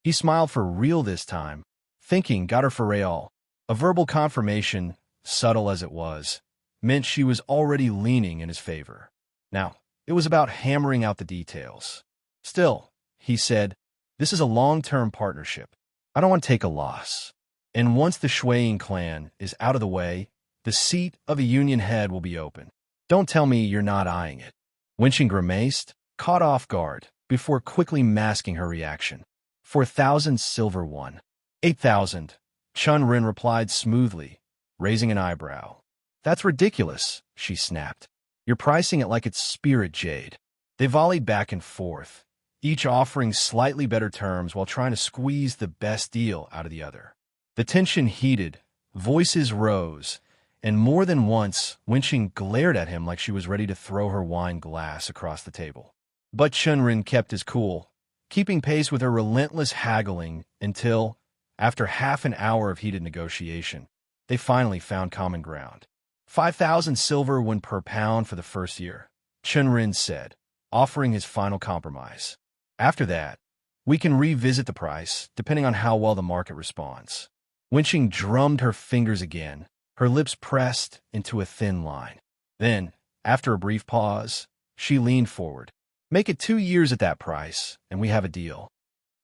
He smiled for real this time, thinking got her for real. A verbal confirmation, subtle as it was, meant she was already leaning in his favor. Now, it was about hammering out the details. "Still," he said, "this is a long-term partnership. I don't want to take a loss. And once the Shuiying clan is out of the way, the seat of a union head will be open. Don't tell me you're not eyeing it." Wenqing grimaced, caught off guard, before quickly masking her reaction. "4,000 silver won." 8,000, Chen Ren replied smoothly, raising an eyebrow. "That's ridiculous," she snapped. "You're pricing it like it's spirit jade." They volleyed back and forth, each offering slightly better terms while trying to squeeze the best deal out of the other. The tension heated, voices rose, and more than once, Wenqing glared at him like she was ready to throw her wine glass across the table. But Chen Ren kept his cool, keeping pace with her relentless haggling until, after half an hour of heated negotiation, they finally found common ground. 5,000 silver won per pound for the first year, Chen Ren said, offering his final compromise. "After that, we can revisit the price, depending on how well the market responds." Wenqing drummed her fingers again, her lips pressed into a thin line. Then, after a brief pause, she leaned forward. "Make it 2 years at that price, and we have a deal."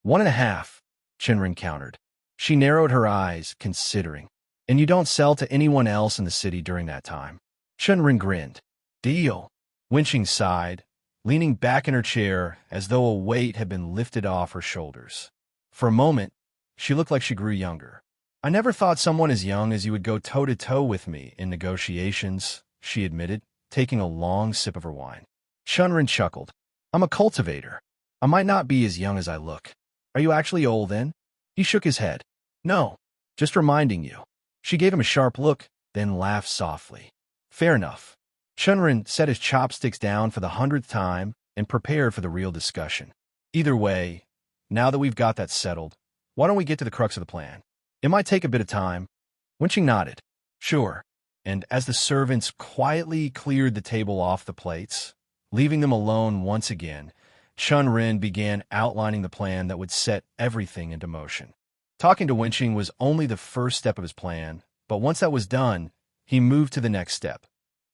1.5, Chen Ren countered. She narrowed her eyes, considering. "And you don't sell to anyone else in the city during that time?" Chen Ren grinned. "Deal." Wenqing sighed, leaning back in her chair as though a weight had been lifted off her shoulders. For a moment, she looked like she grew younger. "I never thought someone as young as you would go toe-to-toe with me in negotiations," she admitted, taking a long sip of her wine. Chen Ren chuckled. "I'm a cultivator. I might not be as young as I look." "Are you actually old then?" He shook his head. "No, Just reminding you. She gave him a sharp look, then laughed softly. Fair enough. Chen Ren set his chopsticks down for the 100th time and prepared for the real discussion. Either way, now that we've got that settled, why don't we get to the crux of the plan? It might take a bit of time. Wenqing nodded. Sure. And as the servants quietly cleared the table off the plates, leaving them alone once again, Chen Ren began outlining the plan that would set everything into motion. Talking to Wenqing was only the first step of his plan, but once that was done, he moved to the next step,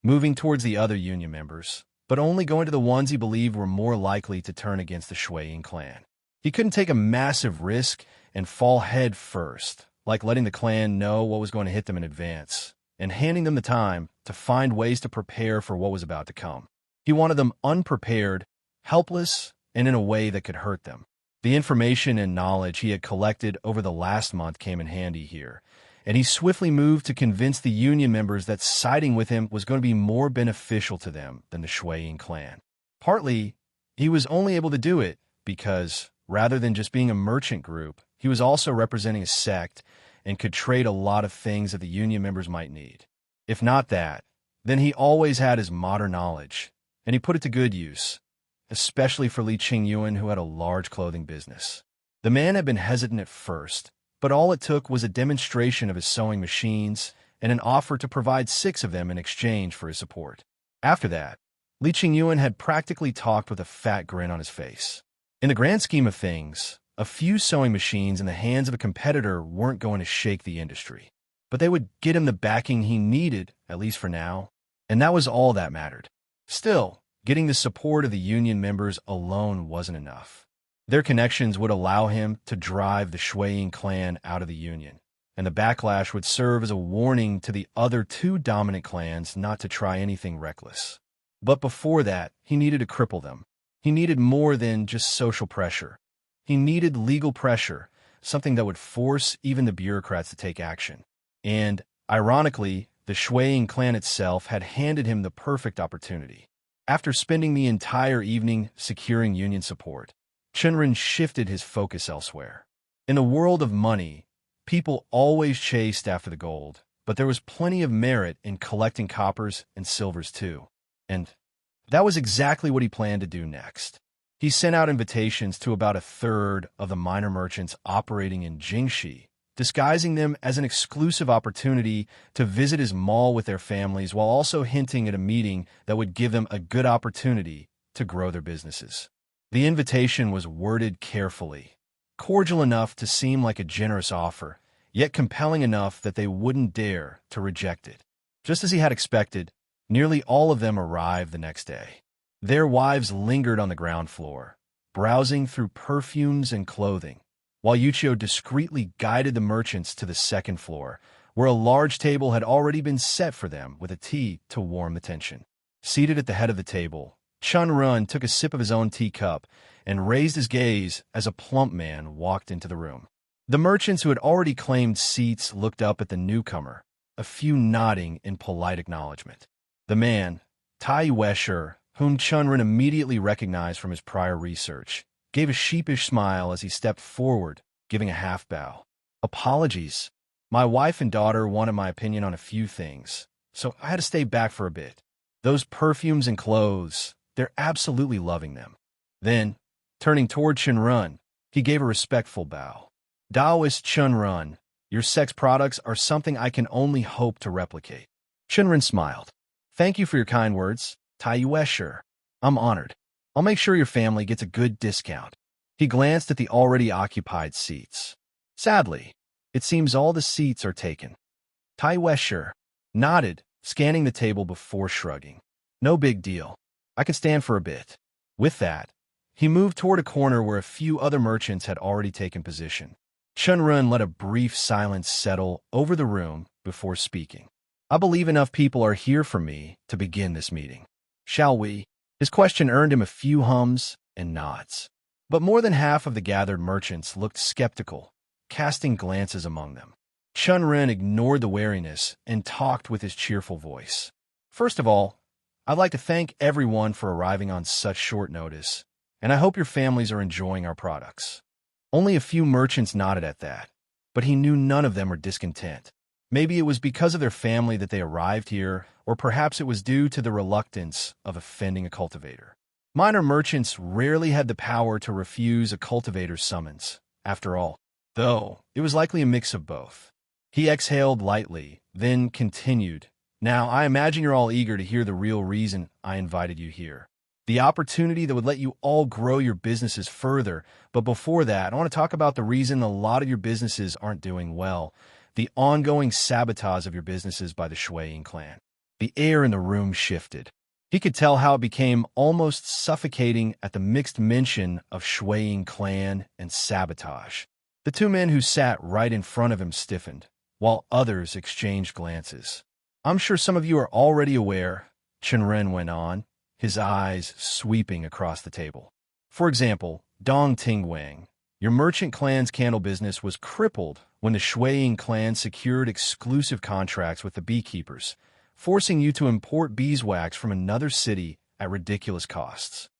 moving towards the other union members, but only going to the ones he believed were more likely to turn against the Shui clan. He couldn't take a massive risk and fall head first, like letting the clan know what was going to hit them in advance, and handing them the time to find ways to prepare for what was about to come. He wanted them unprepared, helpless, and in a way that could hurt them. The information and knowledge he had collected over the last month came in handy here, and he swiftly moved to convince the union members that siding with him was going to be more beneficial to them than the Shui clan. Partly, he was only able to do it because, rather than just being a merchant group, he was also representing a sect and could trade a lot of things that the union members might need. If not that, then he always had his modern knowledge, and he put it to good use, especially for Li Qingyuan, who had a large clothing business. The man had been hesitant at first, but all it took was a demonstration of his sewing machines and an offer to provide 6 of them in exchange for his support. After that, Li Qingyuan had practically talked with a fat grin on his face. In the grand scheme of things, a few sewing machines in the hands of a competitor weren't going to shake the industry, but they would get him the backing he needed, at least for now, and that was all that mattered. Still, getting the support of the union members alone wasn't enough. Their connections would allow him to drive the Shui clan out of the union, and the backlash would serve as a warning to the other 2 dominant clans not to try anything reckless. But before that, he needed to cripple them. He needed more than just social pressure. He needed legal pressure, something that would force even the bureaucrats to take action. And, ironically, the Shui clan itself had handed him the perfect opportunity. After spending the entire evening securing union support, Chen Ren shifted his focus elsewhere. In a world of money, people always chased after the gold, but there was plenty of merit in collecting coppers and silvers too. And that was exactly what he planned to do next. He sent out invitations to about 1/3 of the minor merchants operating in Jingxi, disguising them as an exclusive opportunity to visit his mall with their families while also hinting at a meeting that would give them a good opportunity to grow their businesses. The invitation was worded carefully, cordial enough to seem like a generous offer, yet compelling enough that they wouldn't dare to reject it. Just as he had expected, nearly all of them arrived the next day. Their wives lingered on the ground floor, browsing through perfumes and clothing, while Yuchio discreetly guided the merchants to the 2nd floor, where a large table had already been set for them with a tea to warm the tension. Seated at the head of the table, Chen Ren took a sip of his own teacup and raised his gaze as a plump man walked into the room. The merchants who had already claimed seats looked up at the newcomer, a few nodding in polite acknowledgement. The man, Tai Wesher, whom Chen Ren immediately recognized from his prior research, gave a sheepish smile as he stepped forward, giving a half bow. Apologies. My wife and daughter wanted my opinion on a few things, so I had to stay back for a bit. Those perfumes and clothes, they're absolutely loving them. Then, turning toward Chen Ren, he gave a respectful bow. Daoist Chen Ren, your sex products are something I can only hope to replicate. Chen Ren smiled. Thank you for your kind words, Tai Wesher. I'm honored. I'll make sure your family gets a good discount. He glanced at the already occupied seats. Sadly, it seems all the seats are taken. Tai Wesher nodded, scanning the table before shrugging. No big deal. I can stand for a bit. With that, he moved toward a corner where a few other merchants had already taken position. Chen Ren let a brief silence settle over the room before speaking. I believe enough people are here for me to begin this meeting. Shall we? His question earned him a few hums and nods. But more than half of the gathered merchants looked skeptical, casting glances among them. Chen Ren ignored the wariness and talked with his cheerful voice. First of all, I'd like to thank everyone for arriving on such short notice, and I hope your families are enjoying our products. Only a few merchants nodded at that, but he knew none of them were discontent. Maybe it was because of their family that they arrived here, or perhaps it was due to the reluctance of offending a cultivator. Minor merchants rarely had the power to refuse a cultivator's summons, after all, though it was likely a mix of both. He exhaled lightly, then continued. Now, I imagine you're all eager to hear the real reason I invited you here. The opportunity that would let you all grow your businesses further. But before that, I want to talk about the reason a lot of your businesses aren't doing well. The ongoing sabotage of your businesses by the Shui clan. The air in the room shifted. He could tell how it became almost suffocating at the mixed mention of Shui clan and sabotage. The two men who sat right in front of him stiffened, while others exchanged glances. I'm sure some of you are already aware, Chen Ren went on, his eyes sweeping across the table. For example, Dong Tingwang, your merchant clan's candle business was crippled when the Shui clan secured exclusive contracts with the beekeepers, forcing you to import beeswax from another city at ridiculous costs.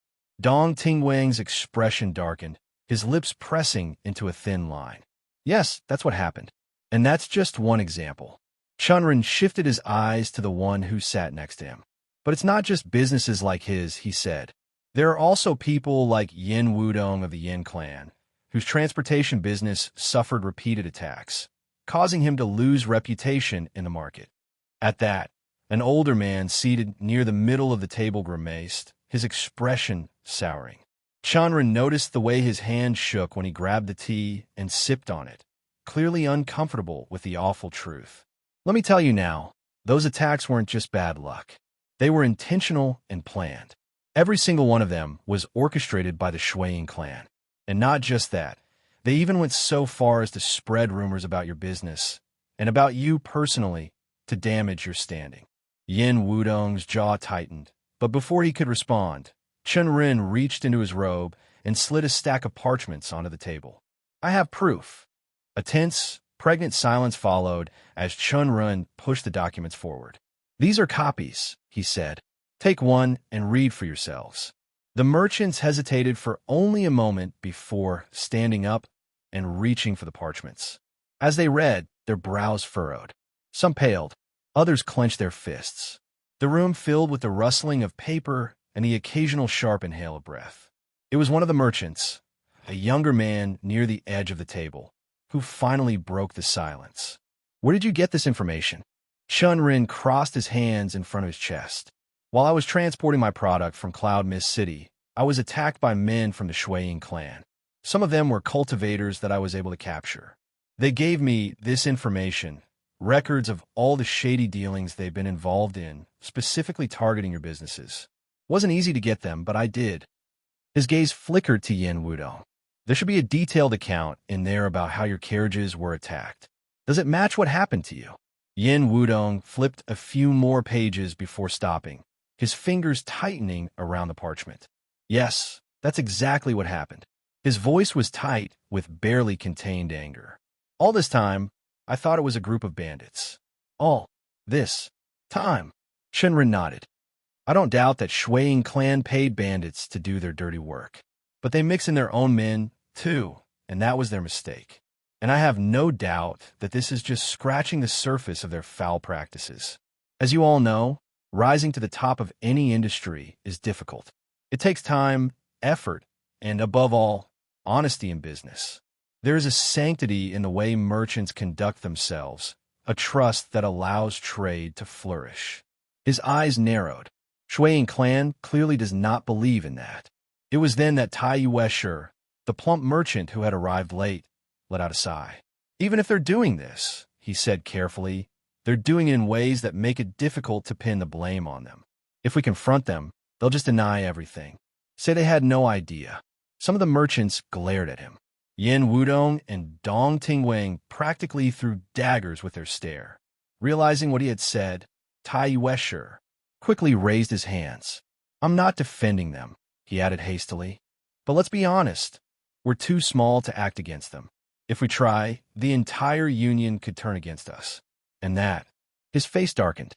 Dong Tingwang's expression darkened, his lips pressing into a thin line. Yes, that's what happened. And that's just one example. Chen Ren shifted his eyes to the one who sat next to him. But it's not just businesses like his, he said. There are also people like Yin Wudong of the Yin clan, whose transportation business suffered repeated attacks, causing him to lose reputation in the market. At that, an older man seated near the middle of the table grimaced, his expression souring. Chen Ren noticed the way his hand shook when he grabbed the tea and sipped on it, clearly uncomfortable with the awful truth. Let me tell you now, those attacks weren't just bad luck. They were intentional and planned. Every single one of them was orchestrated by the Shui clan. And not just that, they even went so far as to spread rumors about your business, and about you personally, to damage your standing. Yin Wudong's jaw tightened, but before he could respond, Chen Ren reached into his robe and slid a stack of parchments onto the table. I have proof. A tense, pregnant silence followed as Chen Ren pushed the documents forward. These are copies, he said. Take one and read for yourselves. The merchants hesitated for only a moment before standing up and reaching for the parchments. As they read, their brows furrowed. Some paled, others clenched their fists. The room filled with the rustling of paper and the occasional sharp inhale of breath. It was one of the merchants, a younger man near the edge of the table, who finally broke the silence. Where did you get this information? Chen Ren crossed his hands in front of his chest. While I was transporting my product from Cloud Mist City, I was attacked by men from the Shui clan. Some of them were cultivators that I was able to capture. They gave me this information, records of all the shady dealings they've been involved in, specifically targeting your businesses. Wasn't easy to get them, but I did. His gaze flickered to Yin Wudong. There should be a detailed account in there about how your carriages were attacked. Does it match what happened to you? Yin Wudong flipped a few more pages before stopping, his fingers tightening around the parchment. Yes, that's exactly what happened. His voice was tight with barely contained anger. All this time, I thought it was a group of bandits. All this time. Chen Ren nodded. I don't doubt that Shui clan paid bandits to do their dirty work. But they mix in their own men, too, and that was their mistake. And I have no doubt that this is just scratching the surface of their foul practices. As you all know, rising to the top of any industry is difficult. It takes time, effort, and above all, honesty in business. There is a sanctity in the way merchants conduct themselves, a trust that allows trade to flourish. His eyes narrowed. Shui clan clearly does not believe in that. It was then that Tai Yuesher, the plump merchant who had arrived late, let out a sigh. Even if they're doing this, he said carefully, they're doing it in ways that make it difficult to pin the blame on them. If we confront them, they'll just deny everything. Say they had no idea. Some of the merchants glared at him. Yin Wudong and Dong Tingwang practically threw daggers with their stare. Realizing what he had said, Tai Yuesher quickly raised his hands. I'm not defending them, he added hastily. But let's be honest, we're too small to act against them. If we try, the entire union could turn against us. And that, his face darkened.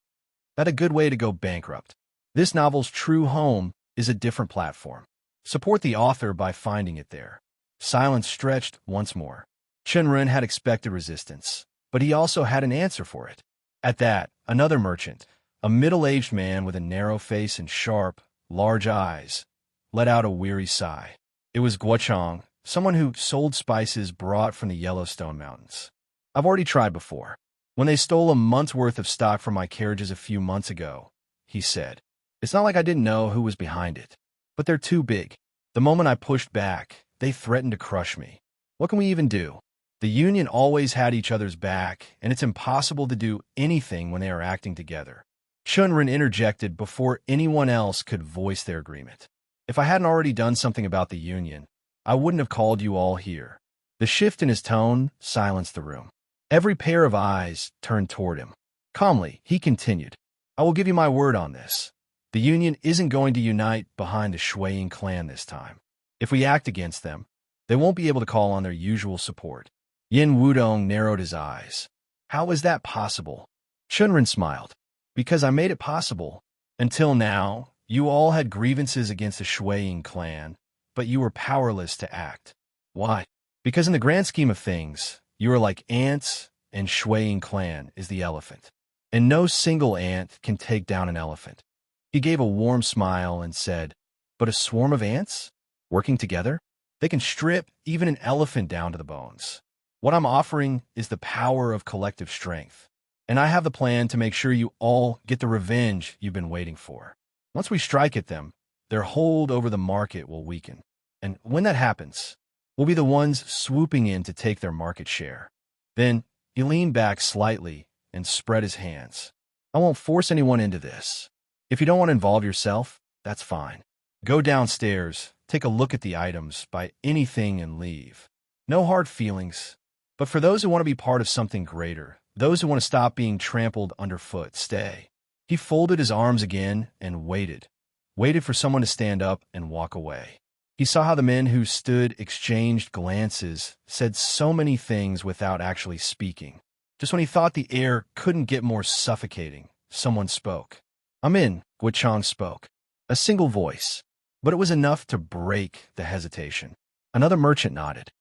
That's a good way to go bankrupt. This novel's true home is a different platform. Support the author by finding it there. Silence stretched once more. Chen Ren had expected resistance, but he also had an answer for it. At that, another merchant, a middle-aged man with a narrow face and sharp, large eyes, let out a weary sigh. It was Guochang, someone who sold spices brought from the Yellowstone Mountains. I've already tried before. When they stole a month's worth of stock from my carriages a few months ago, he said. It's not like I didn't know who was behind it. But they're too big. The moment I pushed back, they threatened to crush me. What can we even do? The union always had each other's back, and it's impossible to do anything when they are acting together. Chen Ren interjected before anyone else could voice their agreement. If I hadn't already done something about the union, I wouldn't have called you all here. The shift in his tone silenced the room. Every pair of eyes turned toward him. Calmly, he continued, I will give you my word on this. The union isn't going to unite behind the Shuiying clan this time. If we act against them, they won't be able to call on their usual support. Yin Wudong narrowed his eyes. How is that possible? Chen Ren smiled. Because I made it possible. Until now, you all had grievances against the Shuiying clan, but you were powerless to act. Why? Because in the grand scheme of things, you are like ants, and Shuiying clan is the elephant. And no single ant can take down an elephant. He gave a warm smile and said, but a swarm of ants? Working together? They can strip even an elephant down to the bones. What I'm offering is the power of collective strength. And I have the plan to make sure you all get the revenge you've been waiting for. Once we strike at them, their hold over the market will weaken. And when that happens, we'll be the ones swooping in to take their market share. Then he leaned back slightly and spread his hands. I won't force anyone into this. If you don't want to involve yourself, that's fine. Go downstairs, take a look at the items, buy anything and leave. No hard feelings. But for those who want to be part of something greater, those who want to stop being trampled underfoot, stay. He folded his arms again and waited for someone to stand up and walk away. He saw how the men who stood exchanged glances, said so many things without actually speaking. Just when he thought the air couldn't get more suffocating, someone spoke. I'm in, Guochang spoke. A single voice, but it was enough to break the hesitation. Another merchant nodded.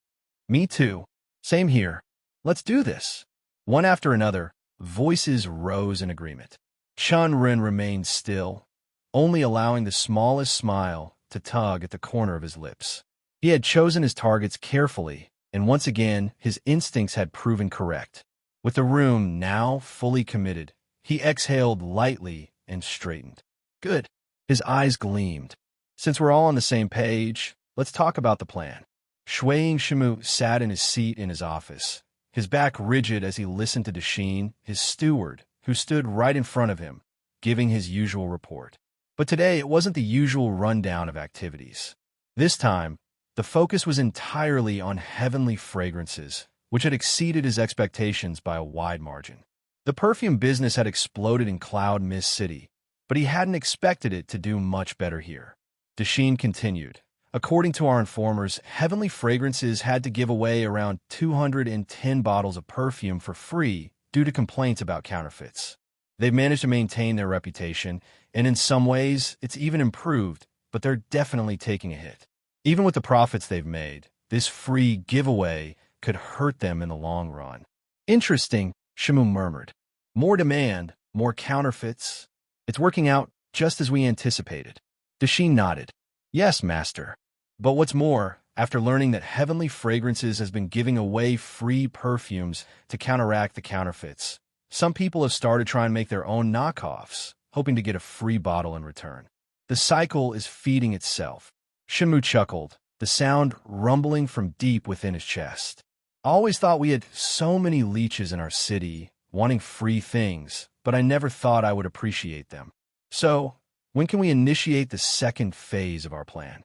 Me too. Same here. Let's do this. One after another, voices rose in agreement. Chen Ren remained still, only allowing the smallest smile to tug at the corner of his lips. He had chosen his targets carefully, and once again, his instincts had proven correct. With the room now fully committed, he exhaled lightly and straightened. Good. His eyes gleamed. Since we're all on the same page, let's talk about the plan. Shuiying Shimu sat in his seat in his office, his back rigid as he listened to Dasheen, his steward, who stood right in front of him, giving his usual report. But today it wasn't the usual rundown of activities. This time, the focus was entirely on heavenly fragrances, which had exceeded his expectations by a wide margin. The perfume business had exploded in Cloud Mist City, but he hadn't expected it to do much better here. Dasheen continued. According to our informers, heavenly fragrances had to give away around 210 bottles of perfume for free due to complaints about counterfeits. They've managed to maintain their reputation, and in some ways, it's even improved, but they're definitely taking a hit. Even with the profits they've made, this free giveaway could hurt them in the long run. Interesting, Shimu murmured. More demand, more counterfeits. It's working out just as we anticipated. Dasheen nodded. Yes, master. But what's more, after learning that Heavenly Fragrances has been giving away free perfumes to counteract the counterfeits, some people have started trying to make their own knockoffs, hoping to get a free bottle in return. The cycle is feeding itself. Shimu chuckled, the sound rumbling from deep within his chest. I always thought we had so many leeches in our city, wanting free things, but I never thought I would appreciate them. So, when can we initiate the second phase of our plan?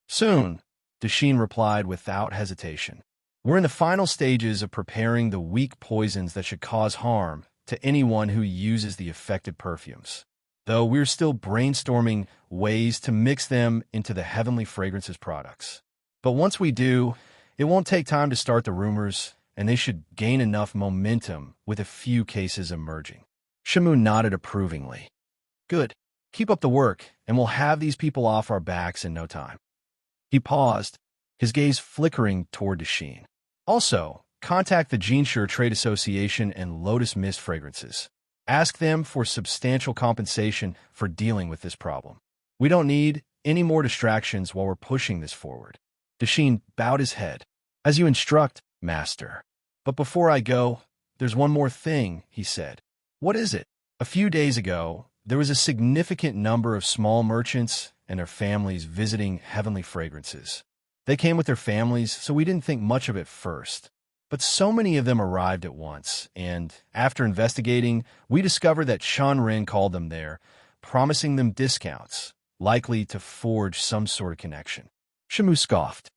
Soon, Dasheen replied without hesitation. We're in the final stages of preparing the weak poisons that should cause harm to anyone who uses the affected perfumes, though we're still brainstorming ways to mix them into the Heavenly Fragrances products. But once we do, it won't take time to start the rumors, and they should gain enough momentum with a few cases emerging. Shimu nodded approvingly. Good. Keep up the work, and we'll have these people off our backs in no time. He paused, his gaze flickering toward Dasheen. Also, contact the Jinsure Trade Association and Lotus Mist Fragrances. Ask them for substantial compensation for dealing with this problem. We don't need any more distractions while we're pushing this forward. Dashin bowed his head. As you instruct, Master. But before I go, there's one more thing, he said. What is it? A few days ago, there was a significant number of small merchants and their families visiting Heavenly Fragrances. They came with their families, so we didn't think much of it first. But so many of them arrived at once, and after investigating, we discovered that Chen Ren called them there, promising them discounts, likely to forge some sort of connection. Shimu scoffed.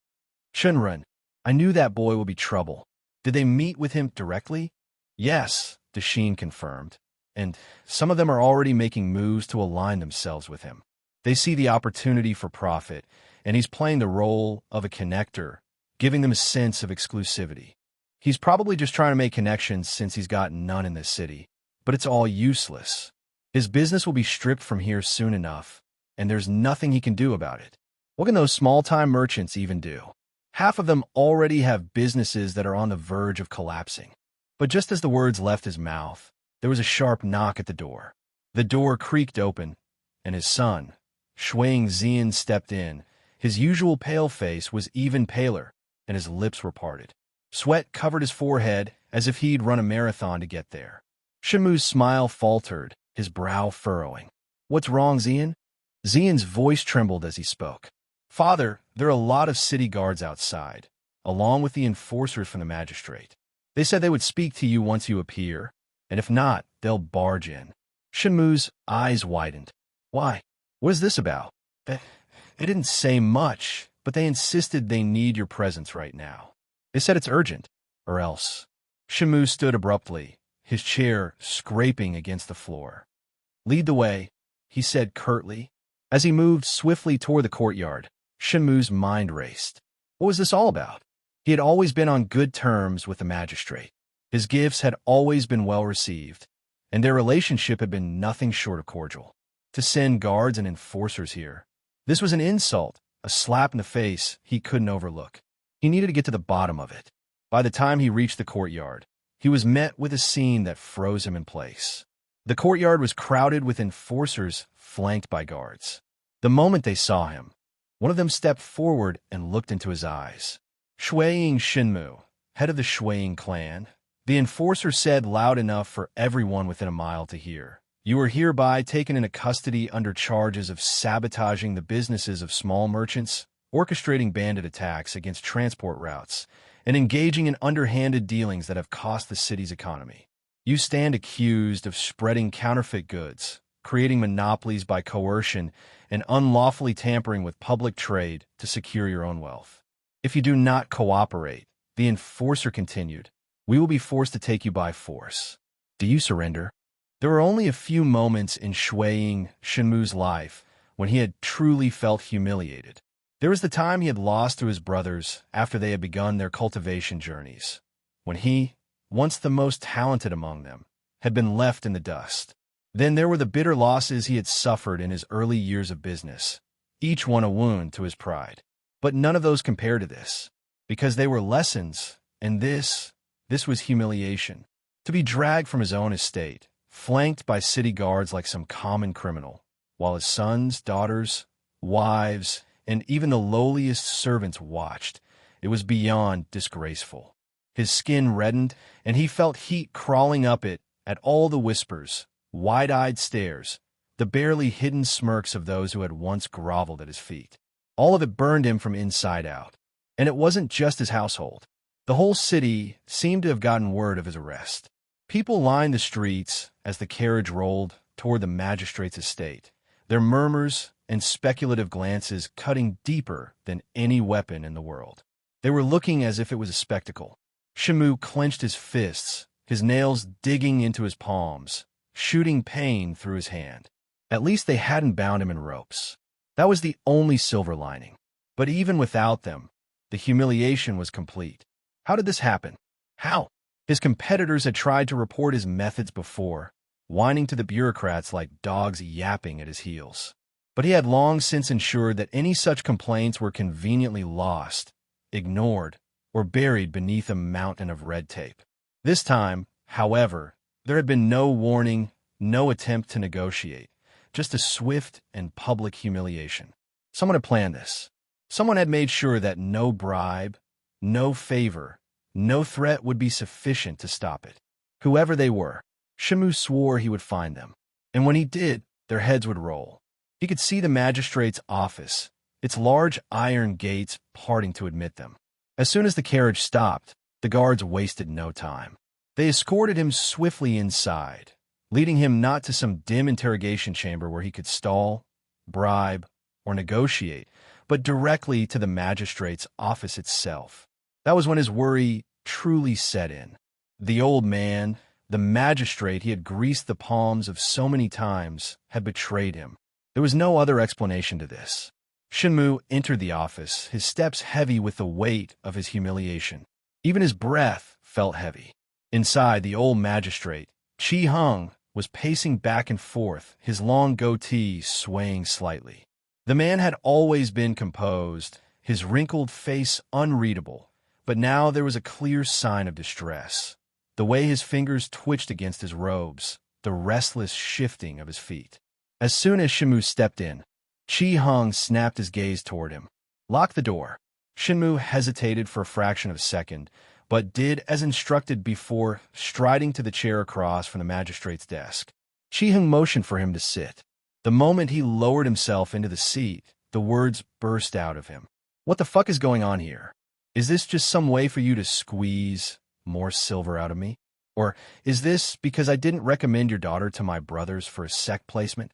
Chen Ren, I knew that boy would be trouble. Did they meet with him directly? Yes, Dashin confirmed, and some of them are already making moves to align themselves with him. They see the opportunity for profit, and he's playing the role of a connector, giving them a sense of exclusivity. He's probably just trying to make connections since he's got none in this city, but it's all useless. His business will be stripped from here soon enough, and there's nothing he can do about it. What can those small-time merchants even do? Half of them already have businesses that are on the verge of collapsing. But just as the words left his mouth, there was a sharp knock at the door. The door creaked open, and his son, Shuang Zian, stepped in. His usual pale face was even paler, and his lips were parted. Sweat covered his forehead as if he'd run a marathon to get there. Shimu's smile faltered, his brow furrowing. What's wrong, Zian? Zian's voice trembled as he spoke. Father, there are a lot of city guards outside, along with the enforcers from the magistrate. They said they would speak to you once you appear, and if not, they'll barge in. Shimu's eyes widened. Why? What is this about? They didn't say much, but they insisted they need your presence right now. They said it's urgent, or else. Shimu stood abruptly, his chair scraping against the floor. Lead the way, he said curtly. As he moved swiftly toward the courtyard, Shimu's mind raced. What was this all about? He had always been on good terms with the magistrate. His gifts had always been well received, and their relationship had been nothing short of cordial. To send guards and enforcers here, this was an insult, a slap in the face he couldn't overlook. He needed to get to the bottom of it. By the time he reached the courtyard, he was met with a scene that froze him in place. The courtyard was crowded with enforcers flanked by guards. The moment they saw him, one of them stepped forward and looked into his eyes. Shuang Shinmu, head of the Shuang clan, the enforcer said loud enough for everyone within a mile to hear. You are hereby taken into custody under charges of sabotaging the businesses of small merchants, orchestrating bandit attacks against transport routes, and engaging in underhanded dealings that have cost the city's economy. You stand accused of spreading counterfeit goods, creating monopolies by coercion, and unlawfully tampering with public trade to secure your own wealth. If you do not cooperate, the enforcer continued, we will be forced to take you by force. Do you surrender? There were only a few moments in Shuang Shinmu's life when he had truly felt humiliated. There was the time he had lost to his brothers after they had begun their cultivation journeys, when he, once the most talented among them, had been left in the dust. Then there were the bitter losses he had suffered in his early years of business, each one a wound to his pride. But none of those compared to this, because they were lessons, and this was humiliation. To be dragged from his own estate, flanked by city guards like some common criminal, while his sons, daughters, wives, and even the lowliest servants watched, it was beyond disgraceful. His skin reddened, and he felt heat crawling up it at all the whispers, wide-eyed stares, the barely hidden smirks of those who had once groveled at his feet. All of it burned him from inside out. And it wasn't just his household. The whole city seemed to have gotten word of his arrest. People lined the streets as the carriage rolled toward the magistrate's estate, their murmurs and speculative glances cutting deeper than any weapon in the world. They were looking as if it was a spectacle. Shimu clenched his fists, his nails digging into his palms, shooting pain through his hand. At least they hadn't bound him in ropes. That was the only silver lining. But even without them, the humiliation was complete. How did this happen? How? His competitors had tried to report his methods before, whining to the bureaucrats like dogs yapping at his heels. But he had long since ensured that any such complaints were conveniently lost, ignored, or buried beneath a mountain of red tape. This time, however, there had been no warning, no attempt to negotiate, just a swift and public humiliation. Someone had planned this. Someone had made sure that no bribe, no favor, no threat would be sufficient to stop it. Whoever they were, Shimu swore he would find them. And when he did, their heads would roll. He could see the magistrate's office, its large iron gates parting to admit them. As soon as the carriage stopped, the guards wasted no time. They escorted him swiftly inside, leading him not to some dim interrogation chamber where he could stall, bribe, or negotiate, but directly to the magistrate's office itself. That was when his worry truly set in. The old man, the magistrate he had greased the palms of so many times, had betrayed him. There was no other explanation to this. Shinmu entered the office, his steps heavy with the weight of his humiliation. Even his breath felt heavy. Inside, the old magistrate, Chi Hung, was pacing back and forth, his long goatee swaying slightly. The man had always been composed, his wrinkled face unreadable, but now there was a clear sign of distress. The way his fingers twitched against his robes, the restless shifting of his feet. As soon as Shinmu stepped in, Chi Hung snapped his gaze toward him. Lock the door. Shinmu hesitated for a fraction of a second, but did as instructed before striding to the chair across from the magistrate's desk. Chi Hung motioned for him to sit. The moment he lowered himself into the seat, the words burst out of him. What the fuck is going on here? Is this just some way for you to squeeze more silver out of me? Or is this because I didn't recommend your daughter to my brothers for a sect placement?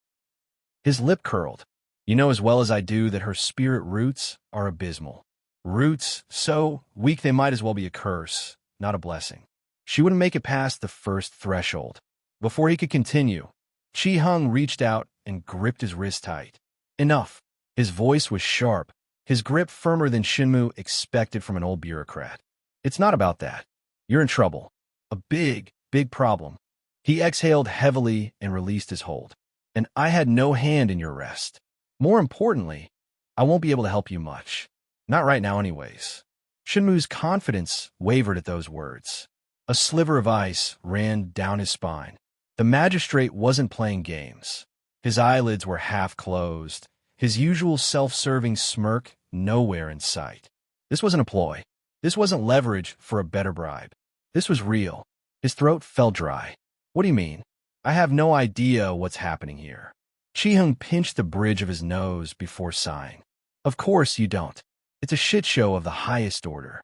His lip curled. You know as well as I do that her spirit roots are abysmal. Roots so weak they might as well be a curse, not a blessing. She wouldn't make it past the first threshold. Before he could continue, Chi Hung reached out and gripped his wrist tight. Enough. His voice was sharp, his grip firmer than Shinmu expected from an old bureaucrat. It's not about that. You're in trouble. A big, big problem. He exhaled heavily and released his hold. And I had no hand in your arrest. More importantly, I won't be able to help you much. Not right now anyways. Shinmu's confidence wavered at those words. A sliver of ice ran down his spine. The magistrate wasn't playing games. His eyelids were half closed, his usual self-serving smirk nowhere in sight. This wasn't a ploy. This wasn't leverage for a better bribe. This was real. His throat felt dry. What do you mean? I have no idea what's happening here. Chi Hung pinched the bridge of his nose before sighing. Of course you don't. It's a shit show of the highest order.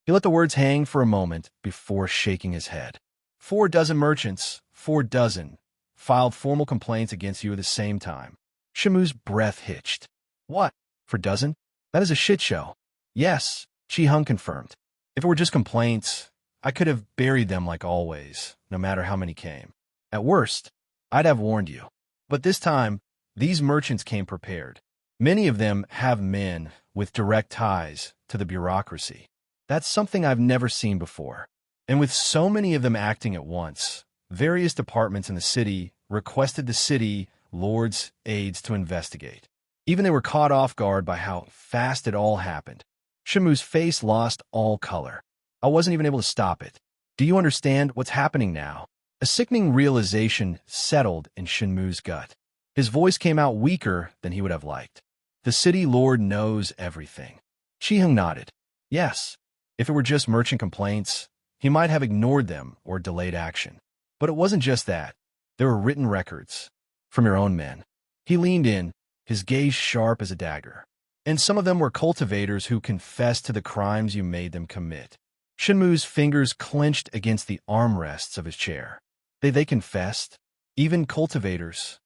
He let the words hang for a moment before shaking his head. 4 dozen merchants, 4 dozen, filed formal complaints against you at the same time. Shimu's breath hitched. What? For dozen? That is a shit show. Yes, Chi Hung confirmed. If it were just complaints, I could have buried them like always, no matter how many came. At worst, I'd have warned you. But this time, these merchants came prepared. Many of them have men with direct ties to the bureaucracy. That's something I've never seen before. And with so many of them acting at once, various departments in the city requested the city lord's aides to investigate. Even they were caught off guard by how fast it all happened. Shimu's face lost all color. I wasn't even able to stop it. Do you understand what's happening now? A sickening realization settled in Shinmu's gut. His voice came out weaker than he would have liked. The city lord knows everything. Chi Hung nodded. Yes, if it were just merchant complaints, he might have ignored them or delayed action. But it wasn't just that. There were written records. From your own men. He leaned in, his gaze sharp as a dagger. And some of them were cultivators who confessed to the crimes you made them commit. Shinmu's fingers clenched against the armrests of his chair. They confessed? Even cultivators?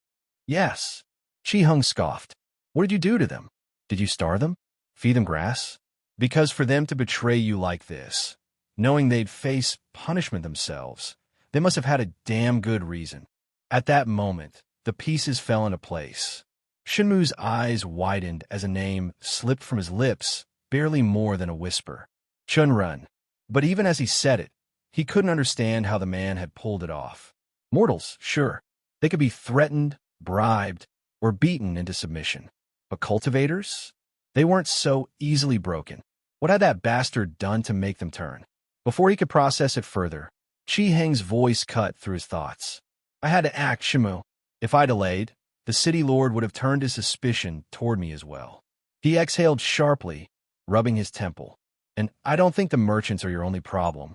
Yes. Chi Hung scoffed. What did you do to them? Did you starve them? Feed them grass? Because for them to betray you like this, knowing they'd face punishment themselves, they must have had a damn good reason. At that moment, the pieces fell into place. Shinmu's eyes widened as a name slipped from his lips, barely more than a whisper. Chen Ren. But even as he said it, he couldn't understand how the man had pulled it off. Mortals, sure. They could be threatened, bribed, or beaten into submission. But cultivators? They weren't so easily broken. What had that bastard done to make them turn? Before he could process it further, Chi Heng's voice cut through his thoughts. I had to act, Shimu. If I delayed, the city lord would have turned his suspicion toward me as well. He exhaled sharply, rubbing his temple. And I don't think the merchants are your only problem.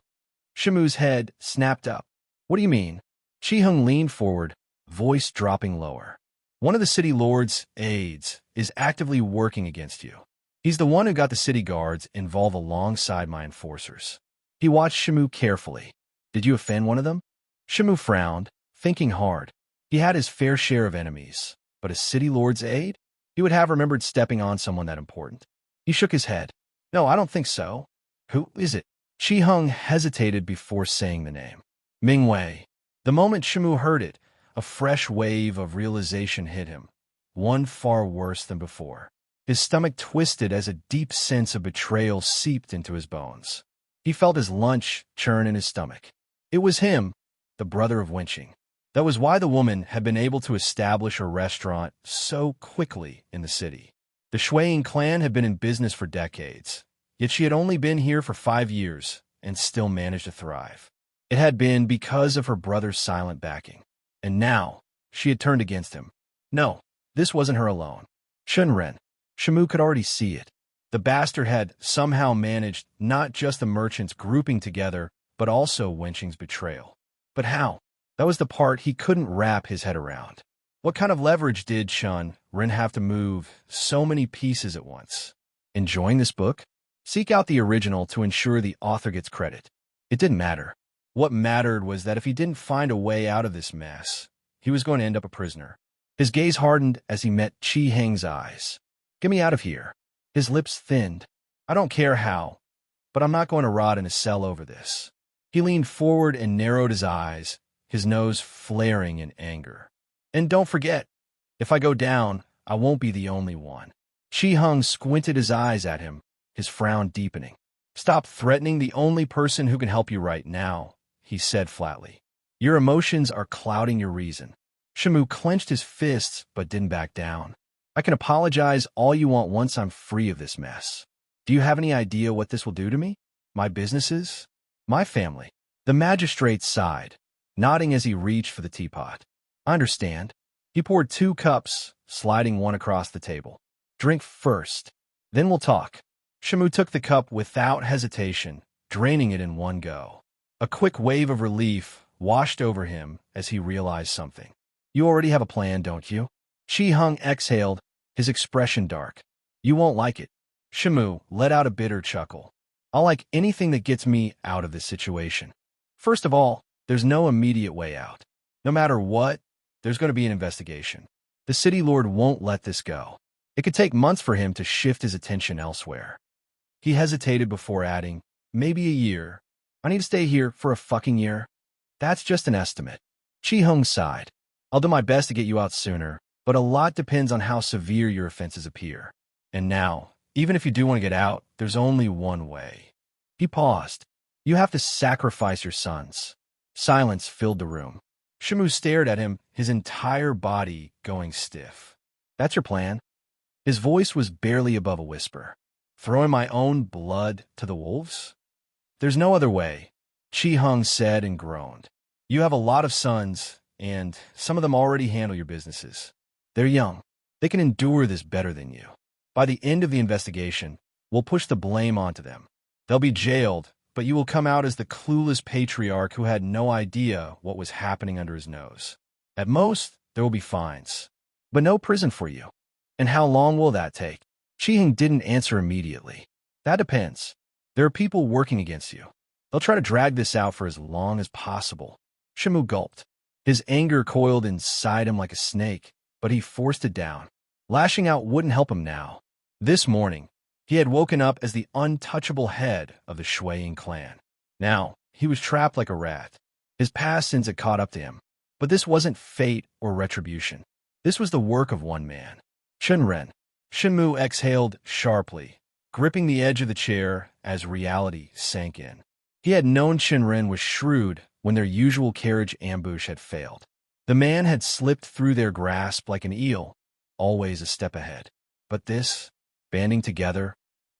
Shimu's head snapped up. What do you mean? Chi Heng leaned forward, voice dropping lower. One of the city lord's aides is actively working against you. He's the one who got the city guards involved alongside my enforcers. He watched Shimu carefully. Did you offend one of them? Shimu frowned, thinking hard. He had his fair share of enemies, but a city lord's aide? He would have remembered stepping on someone that important. He shook his head. No, I don't think so. Who is it? Chi Heng hesitated before saying the name. Ming Wei. The moment Shimu heard it, a fresh wave of realization hit him, one far worse than before. His stomach twisted as a deep sense of betrayal seeped into his bones. He felt his lunch churn in his stomach. It was him, the brother of Wenqing. That was why the woman had been able to establish a restaurant so quickly in the city. The Shuiying clan had been in business for decades, yet she had only been here for 5 years and still managed to thrive. It had been because of her brother's silent backing. And now, she had turned against him. No, this wasn't her alone. Chen Ren. Shimu could already see it. The bastard had somehow managed not just the merchants grouping together, but also Wenqing's betrayal. But how? That was the part he couldn't wrap his head around. What kind of leverage did Chen Ren have to move so many pieces at once? Enjoying this book? Seek out the original to ensure the author gets credit. It didn't matter. What mattered was that if he didn't find a way out of this mess, he was going to end up a prisoner. His gaze hardened as he met Chi Heng's eyes. Get me out of here. His lips thinned. I don't care how, but I'm not going to rot in a cell over this. He leaned forward and narrowed his eyes, his nose flaring in anger. And don't forget, if I go down, I won't be the only one. Chi Heng squinted his eyes at him, his frown deepening. Stop threatening the only person who can help you right now, he said flatly. Your emotions are clouding your reason. Shimu clenched his fists but didn't back down. I can apologize all you want once I'm free of this mess. Do you have any idea what this will do to me? My businesses? My family? The magistrate sighed, nodding as he reached for the teapot. I understand. He poured 2 cups, sliding one across the table. Drink first, then we'll talk. Shimu took the cup without hesitation, draining it in one go. A quick wave of relief washed over him as he realized something. You already have a plan, don't you? Chi Heng exhaled, his expression dark. You won't like it. Shimu let out a bitter chuckle. I'll like anything that gets me out of this situation. First of all, there's no immediate way out. No matter what, there's going to be an investigation. The city lord won't let this go. It could take months for him to shift his attention elsewhere. He hesitated before adding, maybe a year. I need to stay here for a fucking year. That's just an estimate. Chi Heng sighed. I'll do my best to get you out sooner, but a lot depends on how severe your offenses appear. And now, even if you do want to get out, there's only one way. He paused. You have to sacrifice your sons. Silence filled the room. Shimu stared at him, his entire body going stiff. That's your plan? His voice was barely above a whisper. Throwing my own blood to the wolves? There's no other way, Chi Heng said and groaned. You have a lot of sons, and some of them already handle your businesses. They're young. They can endure this better than you. By the end of the investigation, we'll push the blame onto them. They'll be jailed, but you will come out as the clueless patriarch who had no idea what was happening under his nose. At most, there will be fines, but no prison for you. And how long will that take? Chi Heng didn't answer immediately. That depends. There are people working against you. They'll try to drag this out for as long as possible. Shimu gulped. His anger coiled inside him like a snake, but he forced it down. Lashing out wouldn't help him now. This morning, he had woken up as the untouchable head of the Shuiying clan. Now, he was trapped like a rat. His past sins had caught up to him. But this wasn't fate or retribution. This was the work of one man. Chen Ren. Shimu exhaled sharply, gripping the edge of the chair as reality sank in. He had known Chen Ren was shrewd when their usual carriage ambush had failed. The man had slipped through their grasp like an eel, always a step ahead. But this, banding together,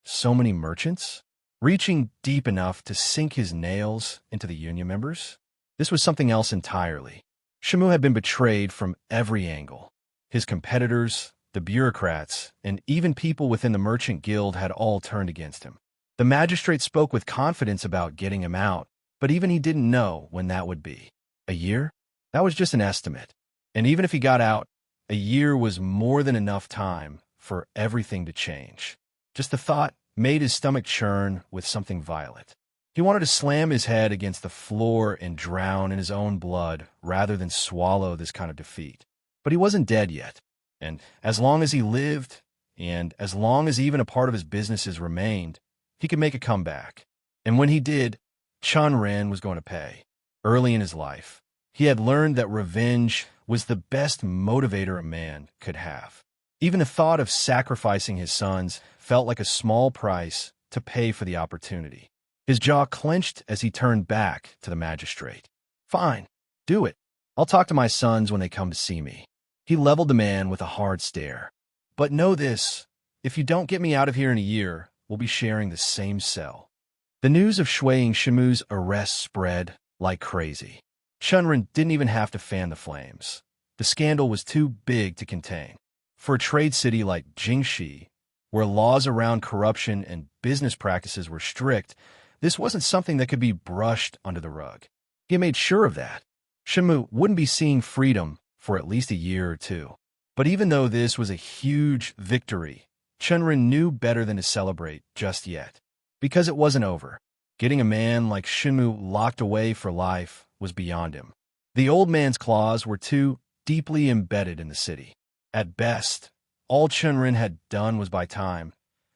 so many merchants, reaching deep enough to sink his nails into the union members. This was something else entirely. Shamu had been betrayed from every angle. His competitors, the bureaucrats, and even people within the merchant guild had all turned against him. The magistrate spoke with confidence about getting him out, but even he didn't know when that would be. A year? That was just an estimate. And even if he got out, a year was more than enough time for everything to change. Just the thought made his stomach churn with something violent. He wanted to slam his head against the floor and drown in his own blood rather than swallow this kind of defeat. But he wasn't dead yet. And as long as he lived, and as long as even a part of his businesses remained, he could make a comeback. And when he did, Chen Ren was going to pay. Early in his life, he had learned that revenge was the best motivator a man could have. Even the thought of sacrificing his sons felt like a small price to pay for the opportunity. His jaw clenched as he turned back to the magistrate. "Fine, do it. I'll talk to my sons when they come to see me." He leveled the man with a hard stare. "But know this, if you don't get me out of here in a year, we'll be sharing the same cell." The news of Shui Shimu's arrest spread like crazy. Chen Ren didn't even have to fan the flames. The scandal was too big to contain. For a trade city like Jingxi, where laws around corruption and business practices were strict, this wasn't something that could be brushed under the rug. He made sure of that. Shimu wouldn't be seeing freedom for at least a year or two. But even though this was a huge victory, Chen Ren knew better than to celebrate just yet. Because it wasn't over. Getting a man like Shimu locked away for life was beyond him. The old man's claws were too deeply embedded in the city. At best, all Chen Ren had done was buy time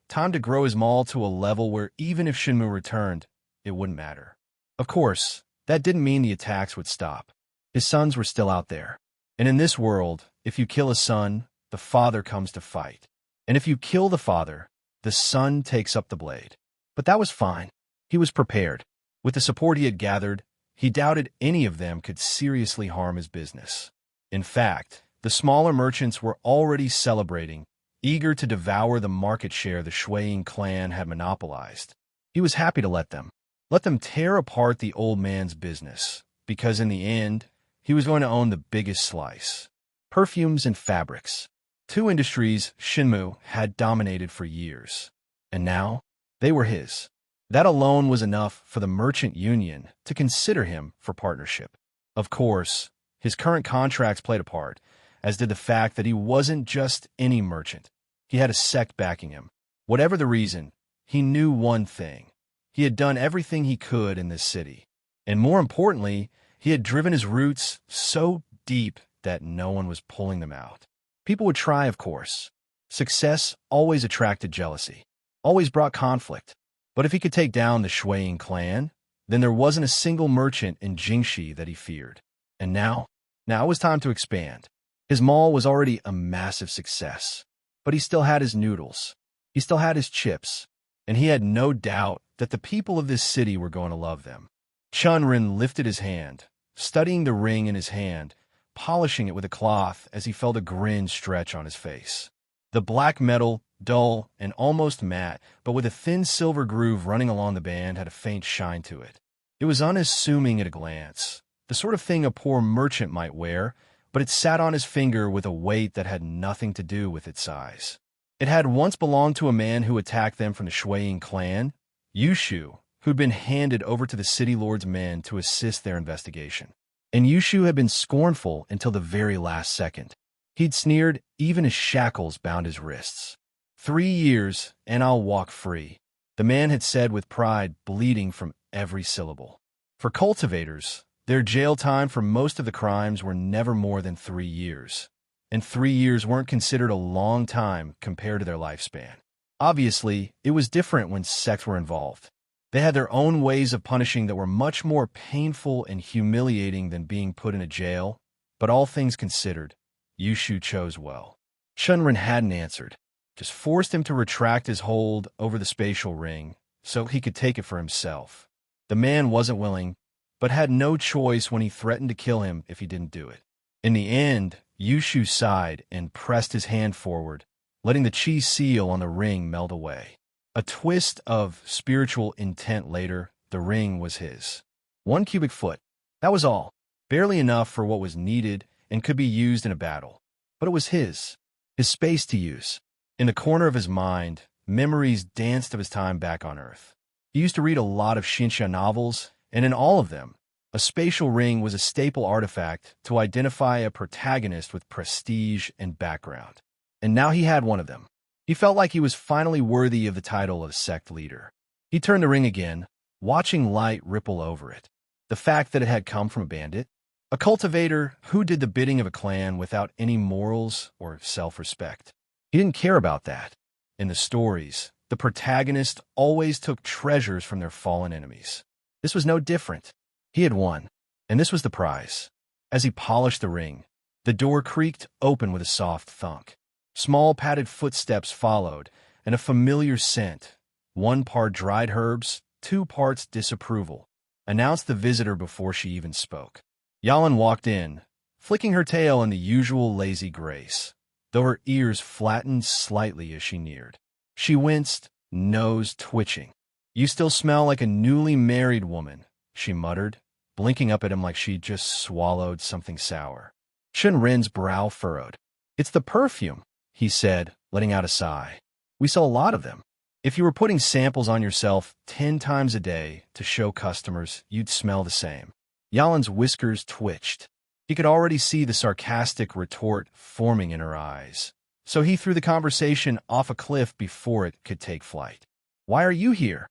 to grow his mall to a level where even if Shinmu returned, it wouldn't matter. Of course, that didn't mean the attacks would stop. His sons were still out there. And in this world, if you kill a son, the father comes to fight. And if you kill the father, the son takes up the blade. But that was fine. He was prepared. With the support he had gathered, he doubted any of them could seriously harm his business. In fact, the smaller merchants were already celebrating, eager to devour the market share the Shui clan had monopolized. He was happy to let them tear apart the old man's business, because in the end, he was going to own the biggest slice. Perfumes and fabrics. Two industries Shinmu had dominated for years. And now, they were his. That alone was enough for the merchant union to consider him for partnership. Of course, his current contracts played a part, as did the fact that he wasn't just any merchant. He had a sect backing him. Whatever the reason, he knew one thing. He had done everything he could in this city. And more importantly, he had driven his roots so deep that no one was pulling them out. People would try, of course. Success always attracted jealousy, always brought conflict. But if he could take down the Shui clan, then there wasn't a single merchant in Jingxi that he feared. And now it was time to expand. His mall was already a massive success, but he still had his noodles. He still had his chips, and he had no doubt that the people of this city were going to love them. Chen Ren lifted his hand, studying the ring in his hand, polishing it with a cloth as he felt a grin stretch on his face. The black metal, dull and almost matte, but with a thin silver groove running along the band, had a faint shine to it. It was unassuming at a glance, the sort of thing a poor merchant might wear, but it sat on his finger with a weight that had nothing to do with its size. It had once belonged to a man who attacked them from the Shui clan, Yushu, who'd been handed over to the city lord's men to assist their investigation. And Yushu had been scornful until the very last second. He'd sneered even as shackles bound his wrists. 3 years, and I'll walk free, the man had said with pride bleeding from every syllable. For cultivators, their jail time for most of the crimes were never more than 3 years. And 3 years weren't considered a long time compared to their lifespan. Obviously, it was different when sects were involved. They had their own ways of punishing that were much more painful and humiliating than being put in a jail, but all things considered, Yushu chose well. Chen Ren hadn't answered, just forced him to retract his hold over the spatial ring so he could take it for himself. The man wasn't willing, but had no choice when he threatened to kill him if he didn't do it. In the end, Yushu sighed and pressed his hand forward, letting the chi seal on the ring melt away. A twist of spiritual intent later, the ring was his. 1 cubic foot. That was all. Barely enough for what was needed and could be used in a battle. But it was his. His space to use. In the corner of his mind, memories danced of his time back on Earth. He used to read a lot of Xinxia novels, and in all of them, a spatial ring was a staple artifact to identify a protagonist with prestige and background. And now he had one of them. He felt like he was finally worthy of the title of sect leader. He turned the ring again, watching light ripple over it. The fact that it had come from a bandit, a cultivator who did the bidding of a clan without any morals or self-respect. He didn't care about that. In the stories, the protagonist always took treasures from their fallen enemies. This was no different. He had won, and this was the prize. As he polished the ring, the door creaked open with a soft thunk. Small padded footsteps followed, and a familiar scent, 1 part dried herbs, 2 parts disapproval, announced the visitor before she even spoke. Yalan walked in, flicking her tail in the usual lazy grace, though her ears flattened slightly as she neared. She winced, nose twitching. "You still smell like a newly married woman," she muttered, blinking up at him like she'd just swallowed something sour. Chen Ren's brow furrowed. "It's the perfume," he said, letting out a sigh. "We sell a lot of them. If you were putting samples on yourself 10 times a day to show customers, you'd smell the same." Yalan's whiskers twitched. He could already see the sarcastic retort forming in her eyes. So he threw the conversation off a cliff before it could take flight. "Why are you here?"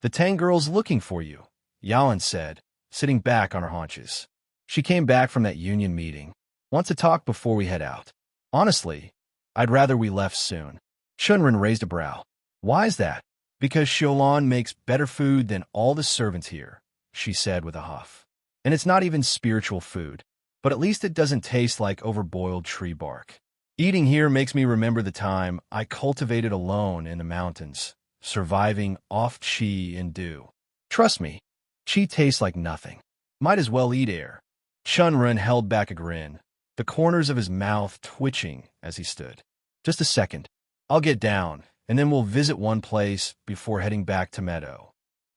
"The Tang girl's looking for you," Yalan said, sitting back on her haunches. "She came back from that union meeting. Wants to talk before we head out. Honestly, I'd rather we left soon." Chen Ren raised a brow. "Why is that?" "Because Xiaolan makes better food than all the servants here," she said with a huff. "And it's not even spiritual food, but at least it doesn't taste like overboiled tree bark. Eating here makes me remember the time I cultivated alone in the mountains, surviving off qi and dew. Trust me, qi tastes like nothing. Might as well eat air." Chen Ren held back a grin, the corners of his mouth twitching as he stood. "Just a second. I'll get down, and then we'll visit one place before heading back to Meadow."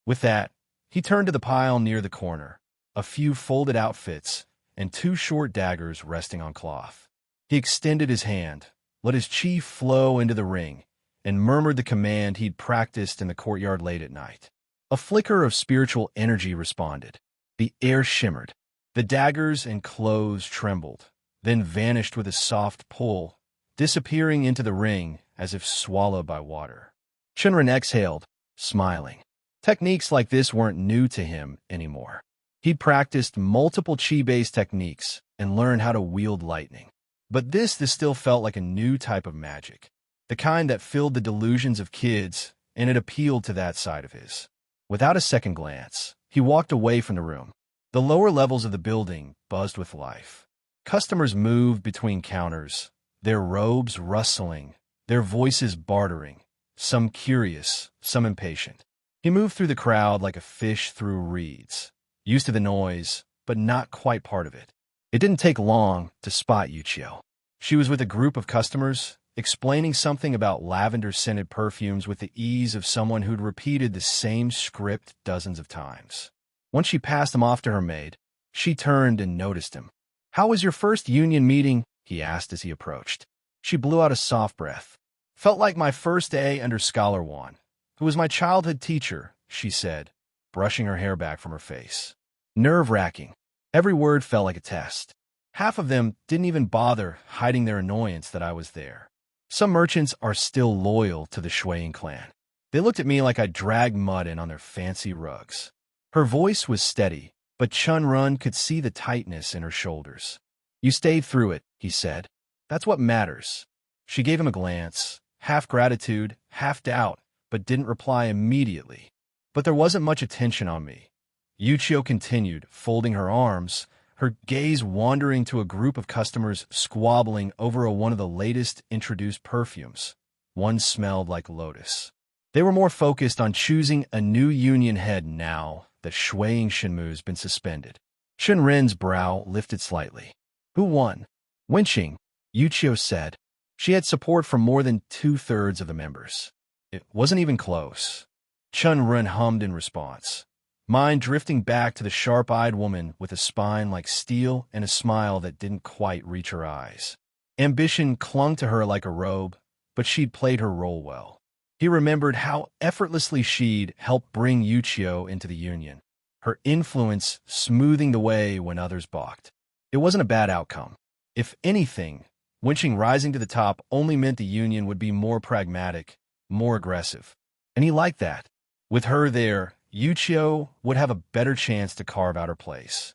With that, he turned to the pile near the corner, a few folded outfits, and 2 short daggers resting on cloth. He extended his hand, let his chi flow into the ring, and murmured the command he'd practiced in the courtyard late at night. A flicker of spiritual energy responded. The air shimmered. The daggers and clothes trembled, then vanished with a soft pull, disappearing into the ring as if swallowed by water. Chen Ren exhaled, smiling. Techniques like this weren't new to him anymore. He'd practiced multiple chi-based techniques and learned how to wield lightning. But this still felt like a new type of magic, the kind that filled the delusions of kids, and it appealed to that side of his. Without a second glance, he walked away from the room. The lower levels of the building buzzed with life. Customers moved between counters, their robes rustling, their voices bartering, some curious, some impatient. He moved through the crowd like a fish through reeds, used to the noise, but not quite part of it. It didn't take long to spot Yuchio. She was with a group of customers, explaining something about lavender-scented perfumes with the ease of someone who'd repeated the same script dozens of times. Once she passed him off to her maid, she turned and noticed him. "How was your first union meeting?" he asked as he approached. She blew out a soft breath. "Felt like my first day under Scholar Wan, who was my childhood teacher," she said, brushing her hair back from her face. Nerve-wracking. Every word felt like a test. Half of them didn't even bother hiding their annoyance that I was there. Some merchants are still loyal to the Shuiying clan. They looked at me like I dragged mud in on their fancy rugs. Her voice was steady, but Chen Ren could see the tightness in her shoulders. "You stayed through it," he said. "That's what matters." She gave him a glance, half gratitude, half doubt, but didn't reply immediately. "But there wasn't much attention on me." Yuchio continued, folding her arms, her gaze wandering to a group of customers squabbling over one of the latest introduced perfumes. One smelled like lotus. They were more focused on choosing a new union head now that Shuiying Shenmu's been suspended. Chen Ren's brow lifted slightly. "Who won?" "Wenqing," Yuchio said. She had support from more than 2/3 of the members. It wasn't even close. Chen Ren hummed in response, mind drifting back to the sharp-eyed woman with a spine like steel and a smile that didn't quite reach her eyes. Ambition clung to her like a robe, but she'd played her role well. He remembered how effortlessly she'd helped bring Yuchio into the union, her influence smoothing the way when others balked. It wasn't a bad outcome. If anything, Winching rising to the top only meant the union would be more pragmatic, more aggressive. And he liked that. With her there, Yuchio would have a better chance to carve out her place.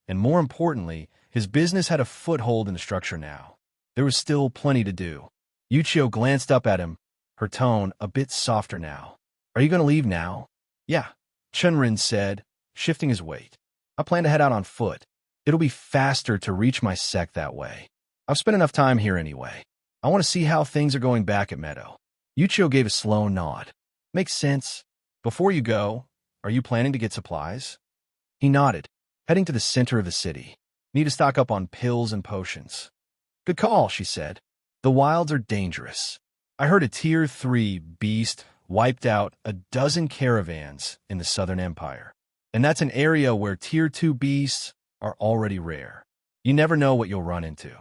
And more importantly, his business had a foothold in the structure now. There was still plenty to do. Yuchio glanced up at him, her tone a bit softer now. Are you going to leave now? Yeah, Chen Ren said, shifting his weight. I plan to head out on foot. It'll be faster to reach my sect that way. I've spent enough time here anyway. I want to see how things are going back at Meadow. Yuchio gave a slow nod. Makes sense. Before you go, are you planning to get supplies? He nodded, heading to the center of the city. Need to stock up on pills and potions. Good call, she said. The wilds are dangerous. I heard a Tier 3 beast wiped out a dozen caravans in the Southern Empire. And that's an area where Tier 2 beasts are already rare. You never know what you'll run into.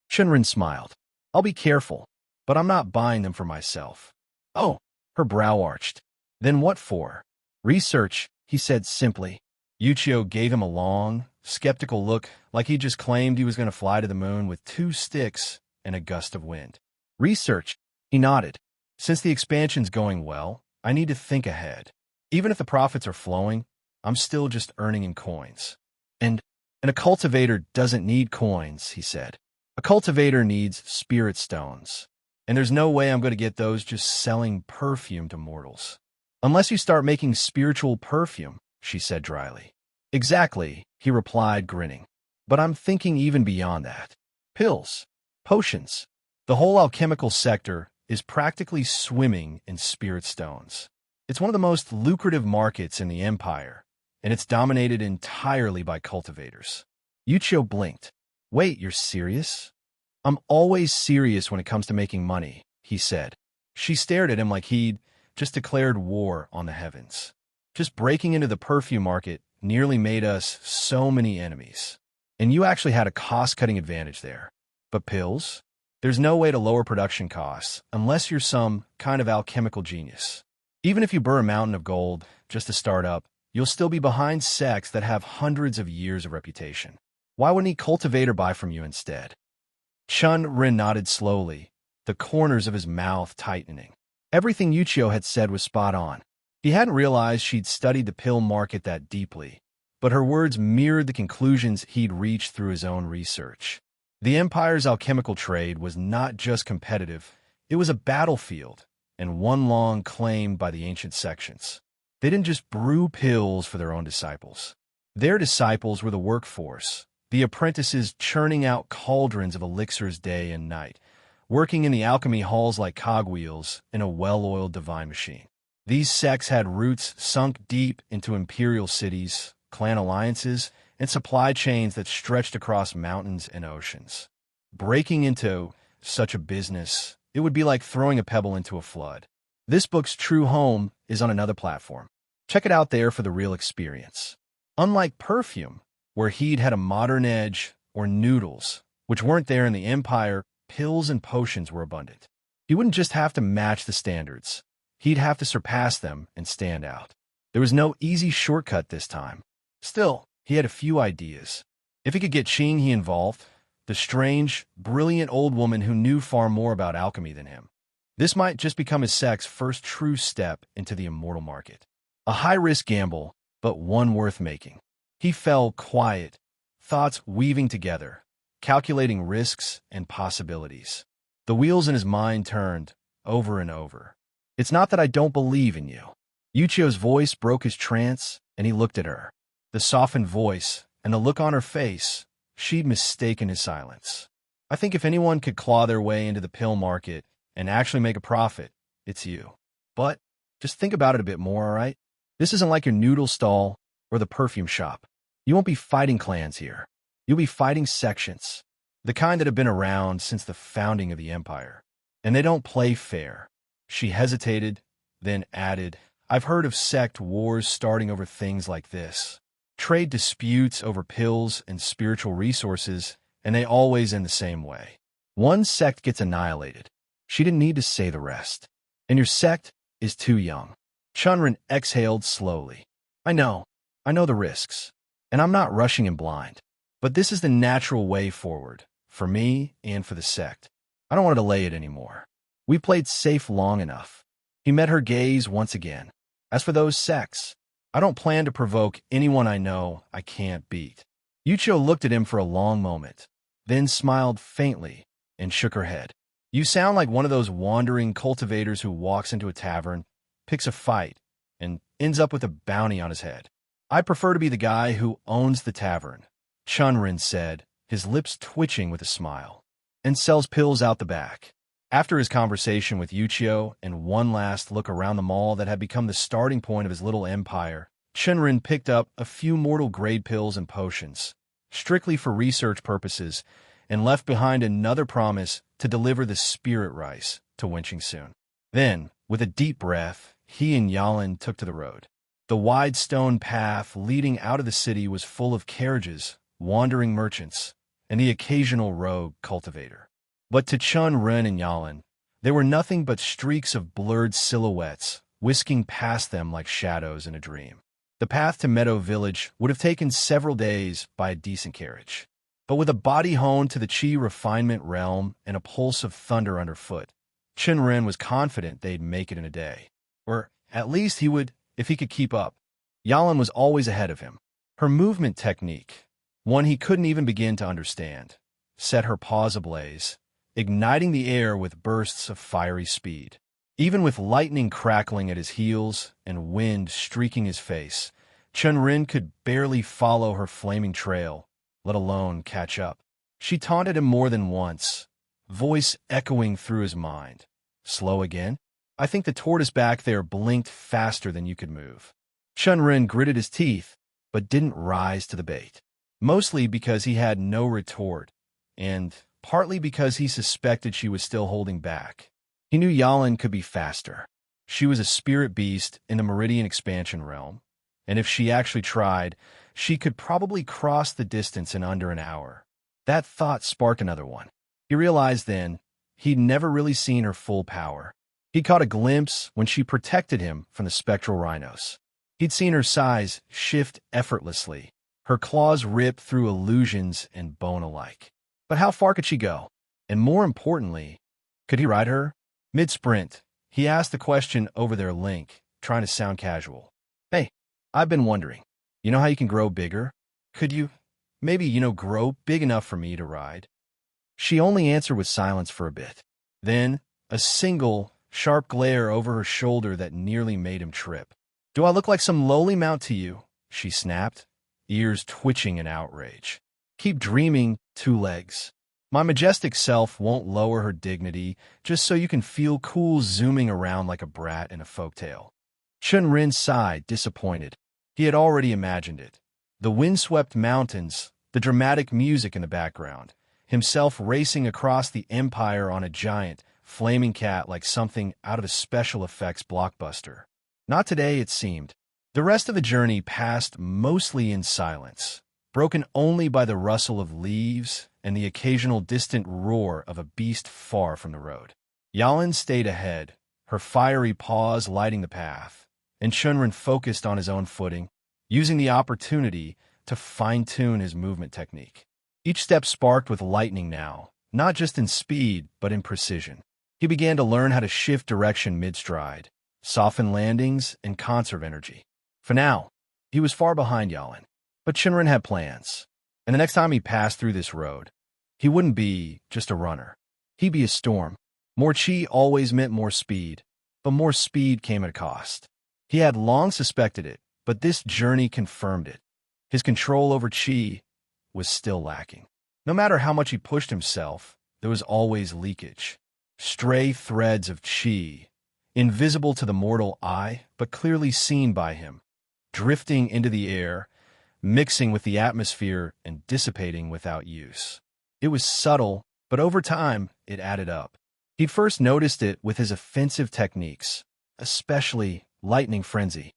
Chen Ren smiled. I'll be careful, but I'm not buying them for myself. Oh, her brow arched. Then what for? Research, he said simply. Yuchio gave him a long, skeptical look like he just claimed he was going to fly to the moon with 2 sticks and a gust of wind. Research, he nodded. Since the expansion's going well, I need to think ahead. Even if the profits are flowing, I'm still just earning in coins. And a cultivator doesn't need coins, he said. A cultivator needs spirit stones. And there's no way I'm going to get those just selling perfume to mortals. Unless you start making spiritual perfume, she said dryly. Exactly, he replied, grinning. But I'm thinking even beyond that. Pills, potions. The whole alchemical sector is practically swimming in spirit stones. It's one of the most lucrative markets in the empire, and it's dominated entirely by cultivators. Yuchio blinked. Wait, you're serious? I'm always serious when it comes to making money, he said. She stared at him like he'd just declared war on the heavens. Just breaking into the perfume market nearly made us so many enemies. And you actually had a cost-cutting advantage there. But pills? There's no way to lower production costs unless you're some kind of alchemical genius. Even if you burn a mountain of gold just to start up, you'll still be behind sects that have hundreds of years of reputation. Why wouldn't a cultivator buy from you instead? Chen Ren nodded slowly, the corners of his mouth tightening. Everything Yuchio had said was spot on. He hadn't realized she'd studied the pill market that deeply, but her words mirrored the conclusions he'd reached through his own research. The Empire's alchemical trade was not just competitive, it was a battlefield, and one long claimed by the ancient sections. They didn't just brew pills for their own disciples. Their disciples were the workforce, the apprentices churning out cauldrons of elixirs day and night, working in the alchemy halls like cogwheels in a well-oiled divine machine. These sects had roots sunk deep into imperial cities, clan alliances, and supply chains that stretched across mountains and oceans. Breaking into such a business, it would be like throwing a pebble into a flood. This book's true home is on another platform. Check it out there for the real experience. Unlike perfume, where he'd had a modern edge, or noodles, which weren't there in the Empire, pills and potions were abundant. He wouldn't just have to match the standards. He'd have to surpass them and stand out. There was no easy shortcut this time. Still, he had a few ideas. If he could get Qinghe involved, the strange, brilliant old woman who knew far more about alchemy than him, this might just become his sect's first true step into the immortal market. A high-risk gamble, but one worth making. He fell quiet, thoughts weaving together, calculating risks and possibilities. The wheels in his mind turned over and over. It's not that I don't believe in you. Yuchio's voice broke his trance, and he looked at her. The softened voice and the look on her face, she'd mistaken his silence. I think if anyone could claw their way into the pill market and actually make a profit, it's you. But just think about it a bit more, all right? This isn't like your noodle stall or the perfume shop. You won't be fighting clans here. You'll be fighting sections, the kind that have been around since the founding of the Empire. And they don't play fair. She hesitated, then added, I've heard of sect wars starting over things like this. Trade disputes over pills and spiritual resources, and they always end the same way. One sect gets annihilated. She didn't need to say the rest. And your sect is too young. Chen Ren exhaled slowly. I know the risks, and I'm not rushing in blind. But this is the natural way forward, for me and for the sect. I don't want to delay it anymore. We played safe long enough. He met her gaze once again. As for those sects, I don't plan to provoke anyone I know I can't beat. Yuchio looked at him for a long moment, then smiled faintly and shook her head. You sound like one of those wandering cultivators who walks into a tavern, picks a fight, and ends up with a bounty on his head. I prefer to be the guy who owns the tavern, Chen Ren said, his lips twitching with a smile, and sells pills out the back. After his conversation with Yuchio and one last look around the mall that had become the starting point of his little empire, Chen Ren picked up a few mortal-grade pills and potions, strictly for research purposes, and left behind another promise to deliver the spirit rice to Wenqing soon. Then, with a deep breath, he and Yalan took to the road. The wide stone path leading out of the city was full of carriages, wandering merchants, and the occasional rogue cultivator. But to Chen Ren and Yalan, they were nothing but streaks of blurred silhouettes, whisking past them like shadows in a dream. The path to Meadow Village would have taken several days by a decent carriage. But with a body honed to the Qi refinement realm and a pulse of thunder underfoot, Chen Ren was confident they'd make it in a day. Or at least he would, if he could keep up. Yalan was always ahead of him. Her movement technique, one he couldn't even begin to understand, set her paws ablaze, igniting the air with bursts of fiery speed. Even with lightning crackling at his heels and wind streaking his face, Chen Ren could barely follow her flaming trail, let alone catch up. She taunted him more than once, voice echoing through his mind. Slow again? I think the tortoise back there blinked faster than you could move. Chen Ren gritted his teeth, but didn't rise to the bait. Mostly because he had no retort, and partly because he suspected she was still holding back. He knew Yalan could be faster. She was a spirit beast in the Meridian expansion realm, and if she actually tried, she could probably cross the distance in under an hour. That thought sparked another one. He realized then he'd never really seen her full power. He caught a glimpse when she protected him from the spectral rhinos. He'd seen her size shift effortlessly, her claws rip through illusions and bone alike. But how far could she go? And more importantly, could he ride her? Mid-sprint, he asked the question over their link, trying to sound casual. Hey, I've been wondering, you know how you can grow bigger? Could you, maybe, grow big enough for me to ride? She only answered with silence for a bit. Then, a single, sharp glare over her shoulder that nearly made him trip. Do I look like some lowly mount to you? She snapped, ears twitching in outrage. Keep dreaming, two legs. My majestic self won't lower her dignity just so you can feel cool zooming around like a brat in a folktale. Chen Ren sighed, disappointed. He had already imagined it. The windswept mountains, the dramatic music in the background, himself racing across the empire on a giant, flaming cat like something out of a special effects blockbuster. Not today, it seemed. The rest of the journey passed mostly in silence, broken only by the rustle of leaves and the occasional distant roar of a beast far from the road. Yalan stayed ahead, her fiery paws lighting the path, and Chen Ren focused on his own footing, using the opportunity to fine-tune his movement technique. Each step sparked with lightning now, not just in speed, but in precision. He began to learn how to shift direction mid-stride, soften landings, and conserve energy. For now, he was far behind Yalan, but Chen Ren had plans, and the next time he passed through this road, he wouldn't be just a runner. He'd be a storm. More chi always meant more speed, but more speed came at a cost. He had long suspected it, but this journey confirmed it. His control over chi was still lacking. No matter how much he pushed himself, there was always leakage. Stray threads of chi, invisible to the mortal eye, but clearly seen by him, drifting into the air, mixing with the atmosphere and dissipating without use. It was subtle, but over time, it added up. He'd first noticed it with his offensive techniques, especially lightning frenzy.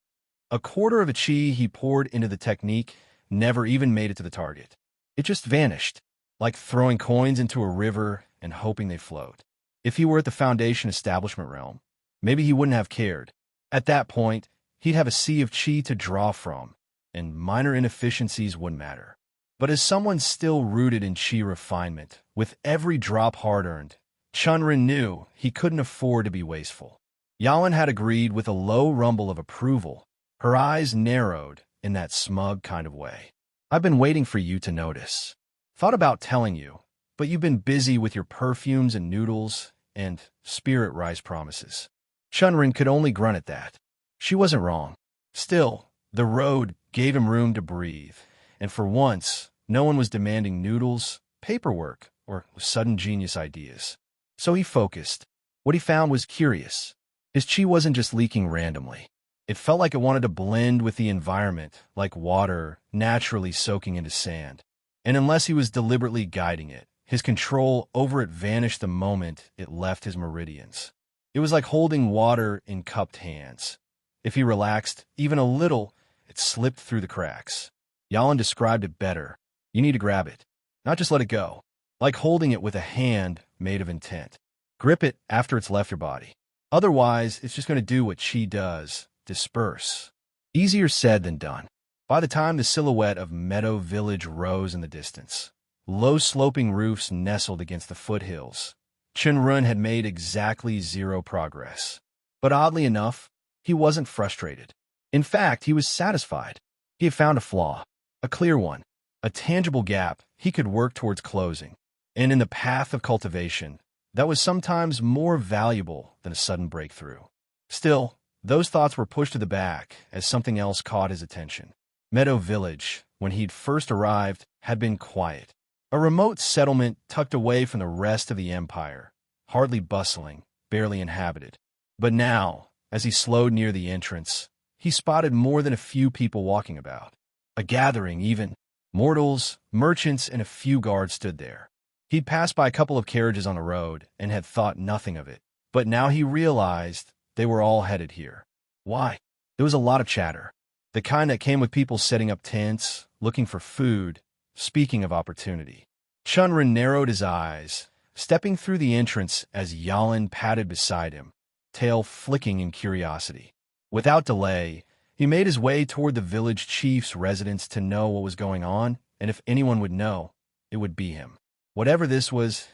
A quarter of a chi he poured into the technique never even made it to the target. It just vanished, like throwing coins into a river and hoping they float. If he were at the Foundation establishment realm, maybe he wouldn't have cared. At that point, he'd have a sea of chi to draw from, and minor inefficiencies wouldn't matter. But as someone still rooted in chi refinement, with every drop hard-earned, Chen Ren knew he couldn't afford to be wasteful. Yalan had agreed with a low rumble of approval. Her eyes narrowed in that smug kind of way. I've been waiting for you to notice. Thought about telling you, but you've been busy with your perfumes and noodles and spirit rice promises. Chen Ren could only grunt at that. She wasn't wrong. Still, the road gave him room to breathe, and for once, no one was demanding noodles, paperwork, or sudden genius ideas. So he focused. What he found was curious. His chi wasn't just leaking randomly. It felt like it wanted to blend with the environment, like water naturally soaking into sand. And unless he was deliberately guiding it, his control over it vanished the moment it left his meridians. It was like holding water in cupped hands. If he relaxed even a little, it slipped through the cracks. Yalan described it better. You need to grab it, not just let it go. Like holding it with a hand made of intent. Grip it after it's left your body. Otherwise, it's just going to do what chi does, disperse. Easier said than done. By the time the silhouette of Meadow Village rose in the distance, low sloping roofs nestled against the foothills, Chen Ren had made exactly zero progress. But oddly enough, he wasn't frustrated. In fact, he was satisfied. He had found a flaw, a clear one, a tangible gap he could work towards closing. And in the path of cultivation, that was sometimes more valuable than a sudden breakthrough. Still, those thoughts were pushed to the back as something else caught his attention. Meadow Village, when he'd first arrived, had been quiet. A remote settlement tucked away from the rest of the empire, hardly bustling, barely inhabited. But now, as he slowed near the entrance, he spotted more than a few people walking about. A gathering, even. Mortals, merchants, and a few guards stood there. He'd passed by a couple of carriages on the road and had thought nothing of it. But now he realized they were all headed here. Why? There was a lot of chatter. The kind that came with people setting up tents, looking for food, speaking of opportunity. Chen Ren narrowed his eyes, stepping through the entrance as Yalan padded beside him, tail flicking in curiosity. Without delay, he made his way toward the village chief's residence to know what was going on, and if anyone would know, it would be him. Whatever this was,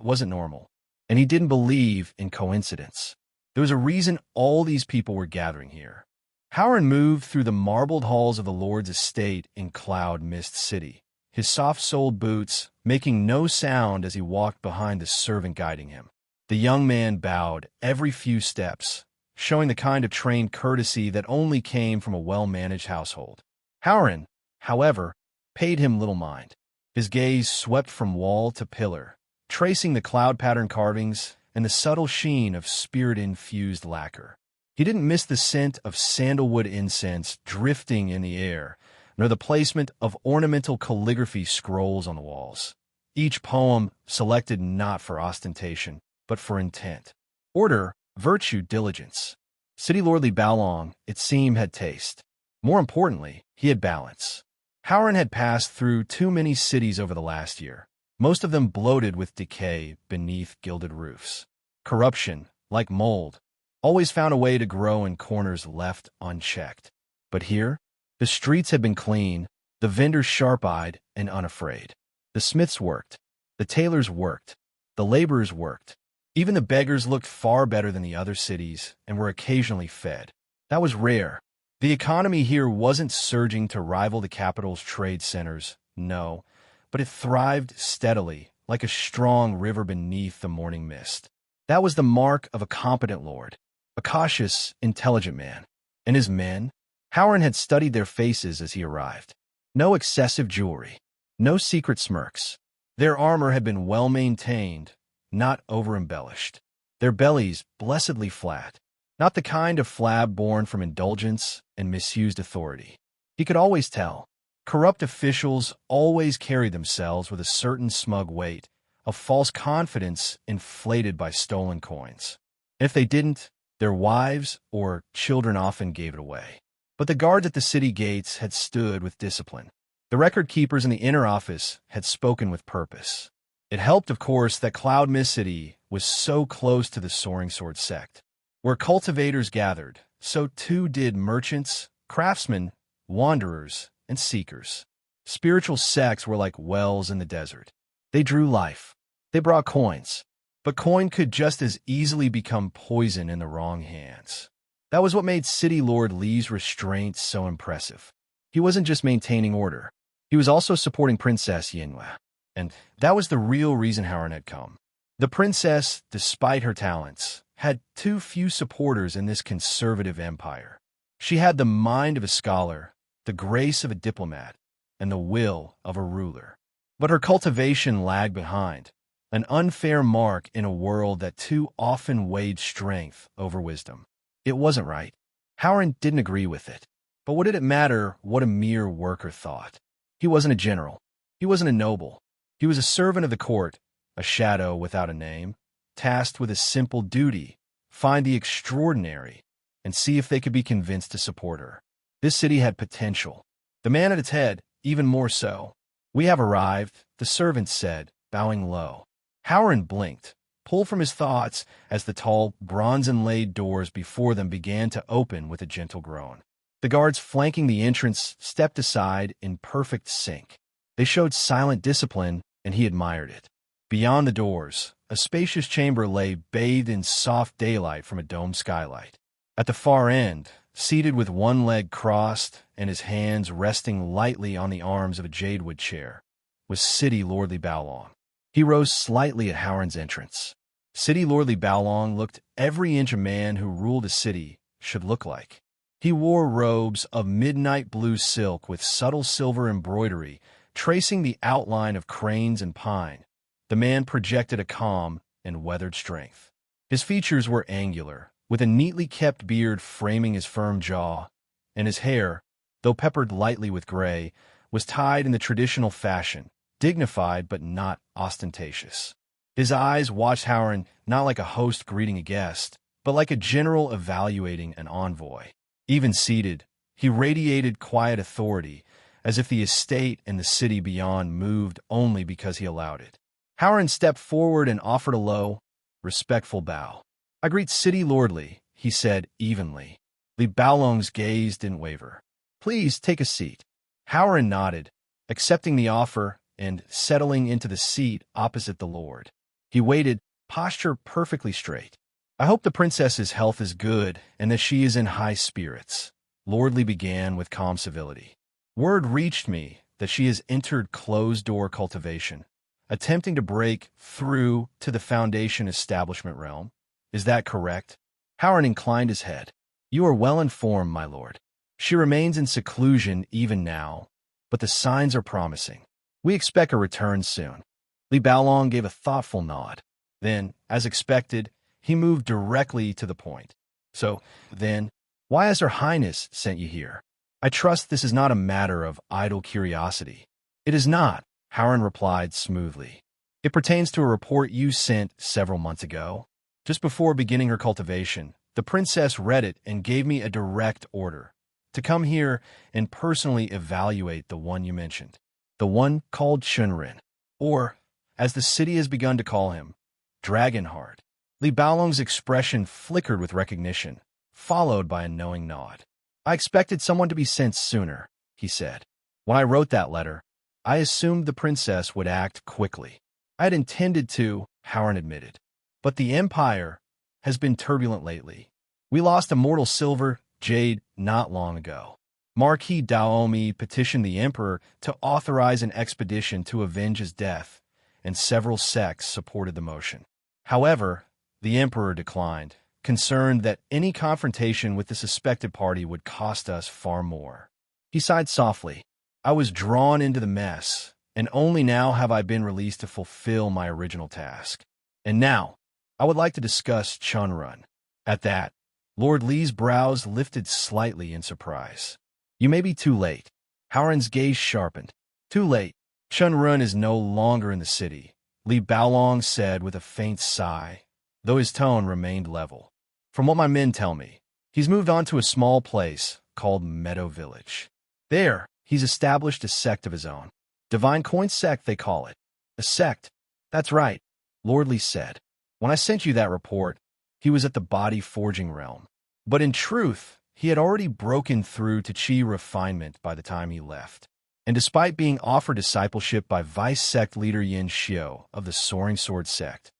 it wasn't normal, and he didn't believe in coincidence. There was a reason all these people were gathering here. Howard moved through the marbled halls of the Lord's estate in Cloud Mist City, his soft-soled boots making no sound as he walked behind the servant guiding him. The young man bowed every few steps, showing the kind of trained courtesy that only came from a well-managed household. Howard, however, paid him little mind. His gaze swept from wall to pillar, tracing the cloud-pattern carvings and the subtle sheen of spirit-infused lacquer. He didn't miss the scent of sandalwood incense drifting in the air, nor the placement of ornamental calligraphy scrolls on the walls. Each poem selected not for ostentation, but for intent. Order, virtue, diligence. City Lordly Baolong, it seemed, had taste. More importantly, he had balance. Howard had passed through too many cities over the last year, most of them bloated with decay beneath gilded roofs. Corruption, like mold, always found a way to grow in corners left unchecked. But here, the streets had been clean, the vendors sharp-eyed and unafraid. The smiths worked, the tailors worked, the laborers worked. Even the beggars looked far better than the other cities and were occasionally fed. That was rare. The economy here wasn't surging to rival the capital's trade centers, no, but it thrived steadily, like a strong river beneath the morning mist. That was the mark of a competent lord, a cautious, intelligent man. And his men? Howard had studied their faces as he arrived. No excessive jewelry, no secret smirks. Their armor had been well-maintained, not over-embellished. Their bellies blessedly flat, not the kind of flab born from indulgence and misused authority. He could always tell. Corrupt officials always carried themselves with a certain smug weight, of false confidence inflated by stolen coins. If they didn't, Their wives or children often gave it away. But the guards at the city gates had stood with discipline. The record keepers in the inner office had spoken with purpose. It helped, of course, that Cloud Mist City was so close to the Soaring Sword sect. Where cultivators gathered, so too did merchants, craftsmen, wanderers, and seekers. Spiritual sects were like wells in the desert. They drew life. They brought coins. But coin could just as easily become poison in the wrong hands. That was what made City Lord Li's restraint so impressive. He wasn't just maintaining order. He was also supporting Princess Yinhua. And that was the real reason Howard had come. The princess, despite her talents, had too few supporters in this conservative empire. She had the mind of a scholar, the grace of a diplomat, and the will of a ruler. But her cultivation lagged behind, an unfair mark in a world that too often weighed strength over wisdom. It wasn't right. Howard didn't agree with it. But what did it matter what a mere worker thought? He wasn't a general. He wasn't a noble. He was a servant of the court, a shadow without a name, tasked with a simple duty: find the extraordinary and see if they could be convinced to support her. This city had potential. The man at its head, even more so. "We have arrived," the servant said, bowing low. Howard blinked, pulled from his thoughts as the tall, bronze-inlaid doors before them began to open with a gentle groan. The guards flanking the entrance stepped aside in perfect sync. They showed silent discipline, and he admired it. Beyond the doors, a spacious chamber lay bathed in soft daylight from a domed skylight. At the far end, seated with one leg crossed and his hands resting lightly on the arms of a jadewood chair, was City Lordly Baolong. He rose slightly at Howard's entrance. City Lordly Baolong looked every inch a man who ruled a city should look like. He wore robes of midnight blue silk with subtle silver embroidery, tracing the outline of cranes and pine. The man projected a calm and weathered strength. His features were angular, with a neatly kept beard framing his firm jaw, and his hair, though peppered lightly with gray, was tied in the traditional fashion, dignified but not ostentatious. His eyes watched Howard not like a host greeting a guest, but like a general evaluating an envoy. Even seated, he radiated quiet authority, as if the estate and the city beyond moved only because he allowed it. Howard stepped forward and offered a low, respectful bow. "I greet City Lordly," he said evenly. Li Baolong's gaze didn't waver. "Please take a seat." Howard nodded, accepting the offer and settling into the seat opposite the Lord. He waited, posture perfectly straight. "I hope the princess's health is good and that she is in high spirits," Lordly began with calm civility. "Word reached me that she has entered closed-door cultivation, attempting to break through to the Foundation establishment realm. Is that correct?" Howard inclined his head. "You are well informed, my lord. She remains in seclusion even now, but the signs are promising. We expect a return soon." Li Baolong gave a thoughtful nod. Then, as expected, he moved directly to the point. "So, then, why has Her Highness sent you here? I trust this is not a matter of idle curiosity." "It is not," Howard replied smoothly. "It pertains to a report you sent several months ago. Just before beginning her cultivation, the princess read it and gave me a direct order to come here and personally evaluate the one you mentioned, the one called Chen Ren, or, as the city has begun to call him, Dragonheart." Li Baolong's expression flickered with recognition, followed by a knowing nod. "I expected someone to be sent sooner," he said. "When I wrote that letter, I assumed the princess would act quickly. I had intended to," Howard admitted. "But the Empire has been turbulent lately. We lost immortal silver jade not long ago. Marquis Daomi petitioned the Emperor to authorize an expedition to avenge his death, and several sects supported the motion. However, the Emperor declined, concerned that any confrontation with the suspected party would cost us far more." He sighed softly. "I was drawn into the mess, and only now have I been released to fulfill my original task. And now, I would like to discuss Chen Ren." At that, Lord Li's brows lifted slightly in surprise. "You may be too late." Howard's gaze sharpened. "Too late. Chen Ren is no longer in the city," Li Baolong said with a faint sigh, though his tone remained level. From what my men tell me, he's moved on to a small place called Meadow Village. There, he's established a sect of his own. Divine Coin Sect, they call it. A sect? That's right, Lordly said. When I sent you that report, he was at the body forging realm. But in truth, he had already broken through to chi refinement by the time he left. And despite being offered discipleship by vice sect leader Yin Xiao of the Soaring Sword sect,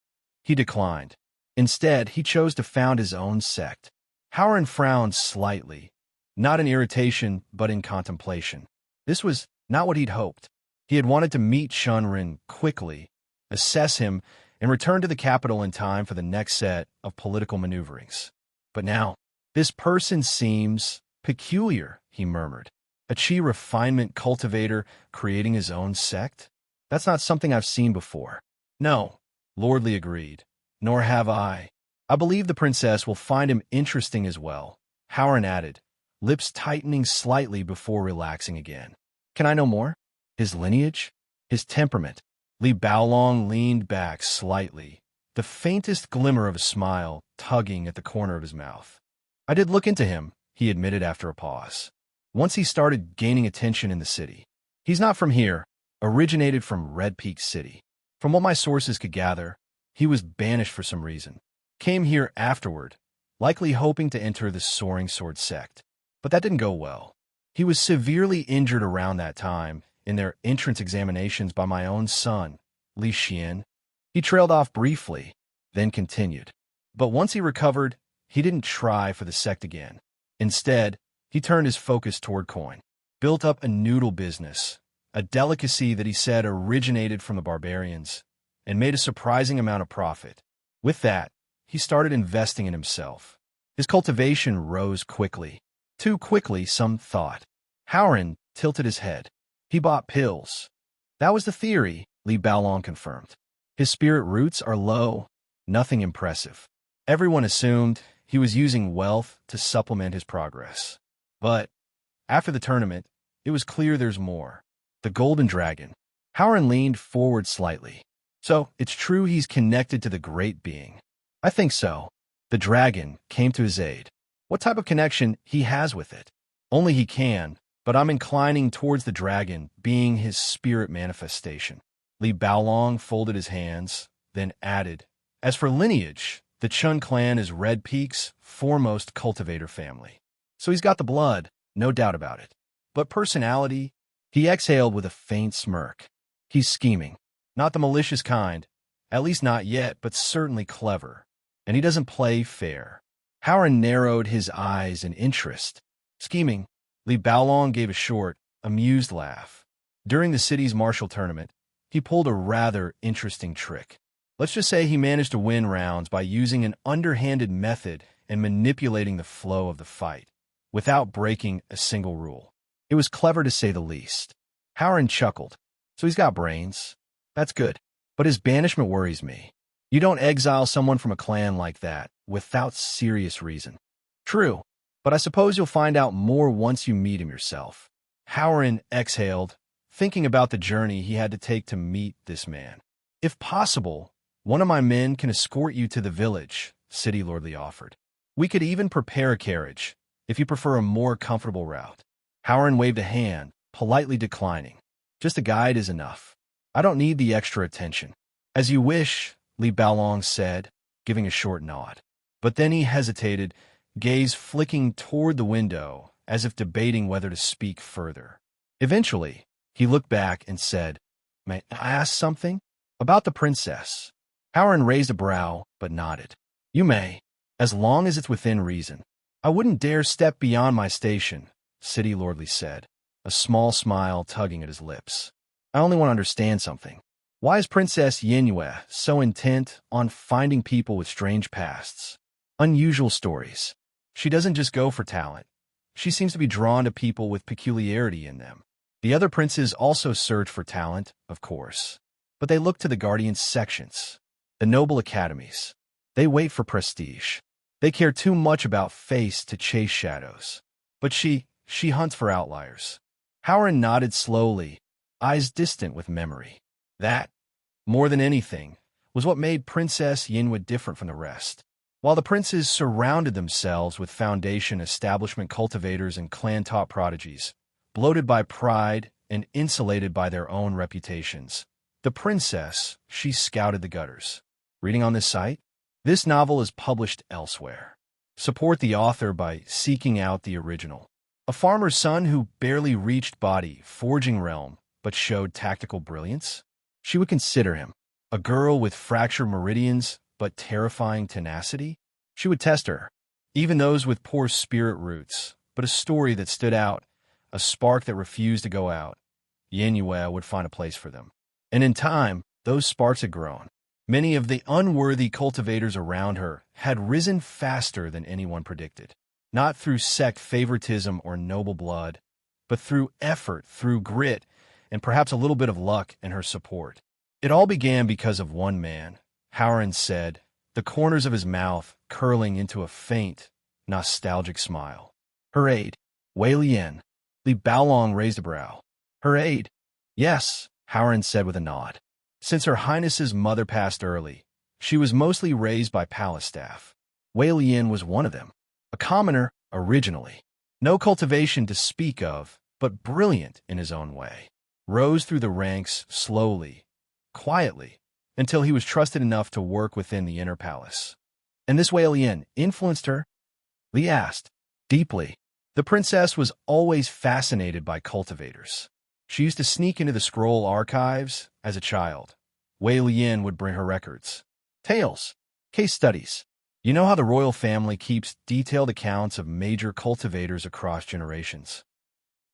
he declined. Instead, he chose to found his own sect. Howren frowned slightly, not in irritation, but in contemplation. This was not what he'd hoped. He had wanted to meet Chen Ren quickly, assess him, and return to the capital in time for the next set of political maneuverings. But now, this person seems peculiar, he murmured. A chi refinement cultivator creating his own sect? That's not something I've seen before. No, Lordly agreed. Nor have I. I believe the princess will find him interesting as well, Howren added, lips tightening slightly before relaxing again. Can I know more? His lineage? His temperament? Li Baolong leaned back slightly, the faintest glimmer of a smile tugging at the corner of his mouth. I did look into him, he admitted after a pause. Once he started gaining attention in the city. He's not from here, originated from Red Peak City. From what my sources could gather, he was banished for some reason. Came here afterward, likely hoping to enter the Soaring Sword sect. But that didn't go well. He was severely injured around that time in their entrance examinations by my own son, Li Xian. He trailed off briefly, then continued. But once he recovered, he didn't try for the sect again. Instead, he turned his focus toward coin. Built up a noodle business, a delicacy that he said originated from the barbarians, and made a surprising amount of profit. With that, he started investing in himself. His cultivation rose quickly. Too quickly, some thought. Howren tilted his head. He bought pills. That was the theory, Li Baolong confirmed. His spirit roots are low, nothing impressive. Everyone assumed he was using wealth to supplement his progress. But after the tournament, it was clear there's more. The Golden Dragon. Howren leaned forward slightly. So, it's true he's connected to the Great Being. I think so. The dragon came to his aid. What type of connection he has with it? Only he can, but I'm inclining towards the dragon being his spirit manifestation. Li Baolong folded his hands, then added, as for lineage, the Chun clan is Red Peak's foremost cultivator family. So he's got the blood, no doubt about it. But personality? He exhaled with a faint smirk. He's scheming. Not the malicious kind, at least not yet, but certainly clever. And he doesn't play fair. Howren narrowed his eyes in interest. Scheming, Li Baolong gave a short, amused laugh. During the city's martial tournament, he pulled a rather interesting trick. Let's just say he managed to win rounds by using an underhanded method and manipulating the flow of the fight, without breaking a single rule. It was clever to say the least. Howren chuckled. So he's got brains. That's good. But his banishment worries me. You don't exile someone from a clan like that without serious reason. True, but I suppose you'll find out more once you meet him yourself. Howren exhaled, thinking about the journey he had to take to meet this man. If possible, one of my men can escort you to the village, City Lordly offered. We could even prepare a carriage, if you prefer a more comfortable route. Howren waved a hand, politely declining. Just a guide is enough. I don't need the extra attention. As you wish, Li Baolong said, giving a short nod. But then he hesitated, gaze flicking toward the window, as if debating whether to speak further. Eventually, he looked back and said, May I ask something? About the princess. Howren raised a brow, but nodded. You may, as long as it's within reason. I wouldn't dare step beyond my station, City Lordly said, a small smile tugging at his lips. I only want to understand something. Why is Princess Yinyue so intent on finding people with strange pasts? Unusual stories. She doesn't just go for talent. She seems to be drawn to people with peculiarity in them. The other princes also search for talent, of course. But they look to the guardian sections, the noble academies. They wait for prestige. They care too much about face to chase shadows. But she hunts for outliers. Howren nodded slowly, eyes distant with memory. That, more than anything, was what made Princess Yinyue different from the rest. while the princes surrounded themselves with foundation establishment cultivators and clan-top prodigies, bloated by pride and insulated by their own reputations. The princess, she scouted the gutters. Reading on this site? This novel is published elsewhere. Support the author by seeking out the original. A farmer's son who barely reached body, forging realm, but showed tactical brilliance? She would consider him. A girl with fractured meridians, but terrifying tenacity? She would test her. Even those with poor spirit roots, but a story that stood out, a spark that refused to go out. Yenue would find a place for them. And in time, those sparks had grown. Many of the unworthy cultivators around her had risen faster than anyone predicted. Not through sect favoritism or noble blood, but through effort, through grit, and perhaps a little bit of luck and her support. It all began because of one man, Chen said, the corners of his mouth curling into a faint, nostalgic smile. Her aide, Wei Lian. Li Baolong raised a brow. Her aide? Yes, Chen said with a nod. Since Her Highness's mother passed early, she was mostly raised by palace staff. Wei Lian was one of them. A commoner, originally. No cultivation to speak of, but brilliant in his own way. Rose through the ranks slowly, quietly, until he was trusted enough to work within the inner palace. And this Wei Lian influenced her? Li asked. Deeply. The princess was always fascinated by cultivators. She used to sneak into the scroll archives as a child. Wei Lian would bring her records. Tales. Case studies. You know how the royal family keeps detailed accounts of major cultivators across generations?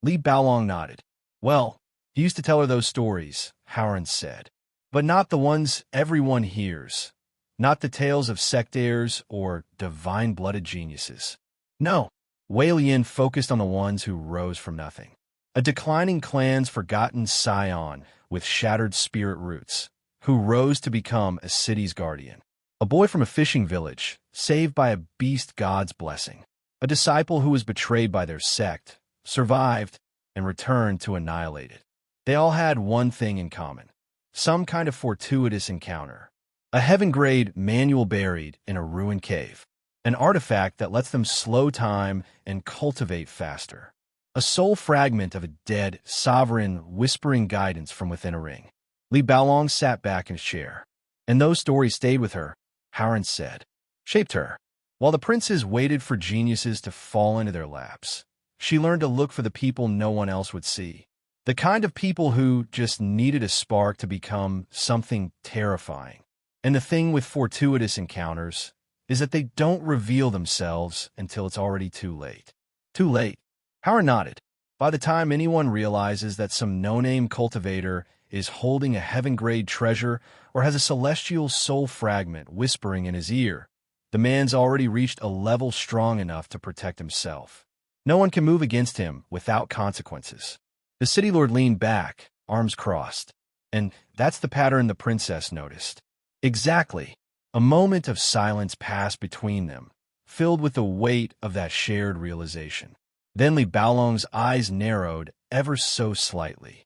Li Baolong nodded. Well, he used to tell her those stories, Chen said. But not the ones everyone hears. Not the tales of sectaires or divine-blooded geniuses. No, Wei Lian focused on the ones who rose from nothing. A declining clan's forgotten scion with shattered spirit roots, who rose to become a city's guardian. A boy from a fishing village, saved by a beast god's blessing. A disciple who was betrayed by their sect, survived, and returned to annihilate it. They all had one thing in common. Some kind of fortuitous encounter. A heaven-grade manual buried in a ruined cave. An artifact that lets them slow time and cultivate faster. A soul fragment of a dead, sovereign, whispering guidance from within a ring. Li Baolong sat back in his chair. And those stories stayed with her, Chen said. Shaped her. While the princes waited for geniuses to fall into their laps, she learned to look for the people no one else would see. The kind of people who just needed a spark to become something terrifying. And the thing with fortuitous encounters is that they don't reveal themselves until it's already too late. Too late. Chen nodded. By the time anyone realizes that some no-name cultivator is holding a heaven-grade treasure or has a celestial soul fragment whispering in his ear, the man's already reached a level strong enough to protect himself. No one can move against him without consequences. The city lord leaned back, arms crossed. And that's the pattern the princess noticed. Exactly. A moment of silence passed between them, filled with the weight of that shared realization. Then Li Baolong's eyes narrowed ever so slightly.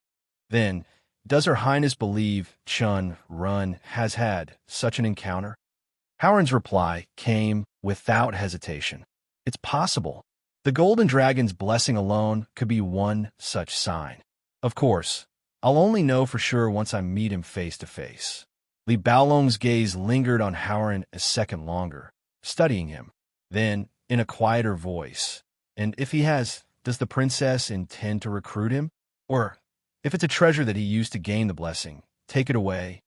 Then, does Her Highness believe Chen Ren has had such an encounter? Howard's reply came without hesitation. It's possible. The Golden Dragon's blessing alone could be one such sign. Of course, I'll only know for sure once I meet him face to face. Li Baolong's gaze lingered on Howard a second longer, studying him. Then, in a quieter voice, and if he has, does the princess intend to recruit him? Or, if it's a treasure that he used to gain the blessing, take it away?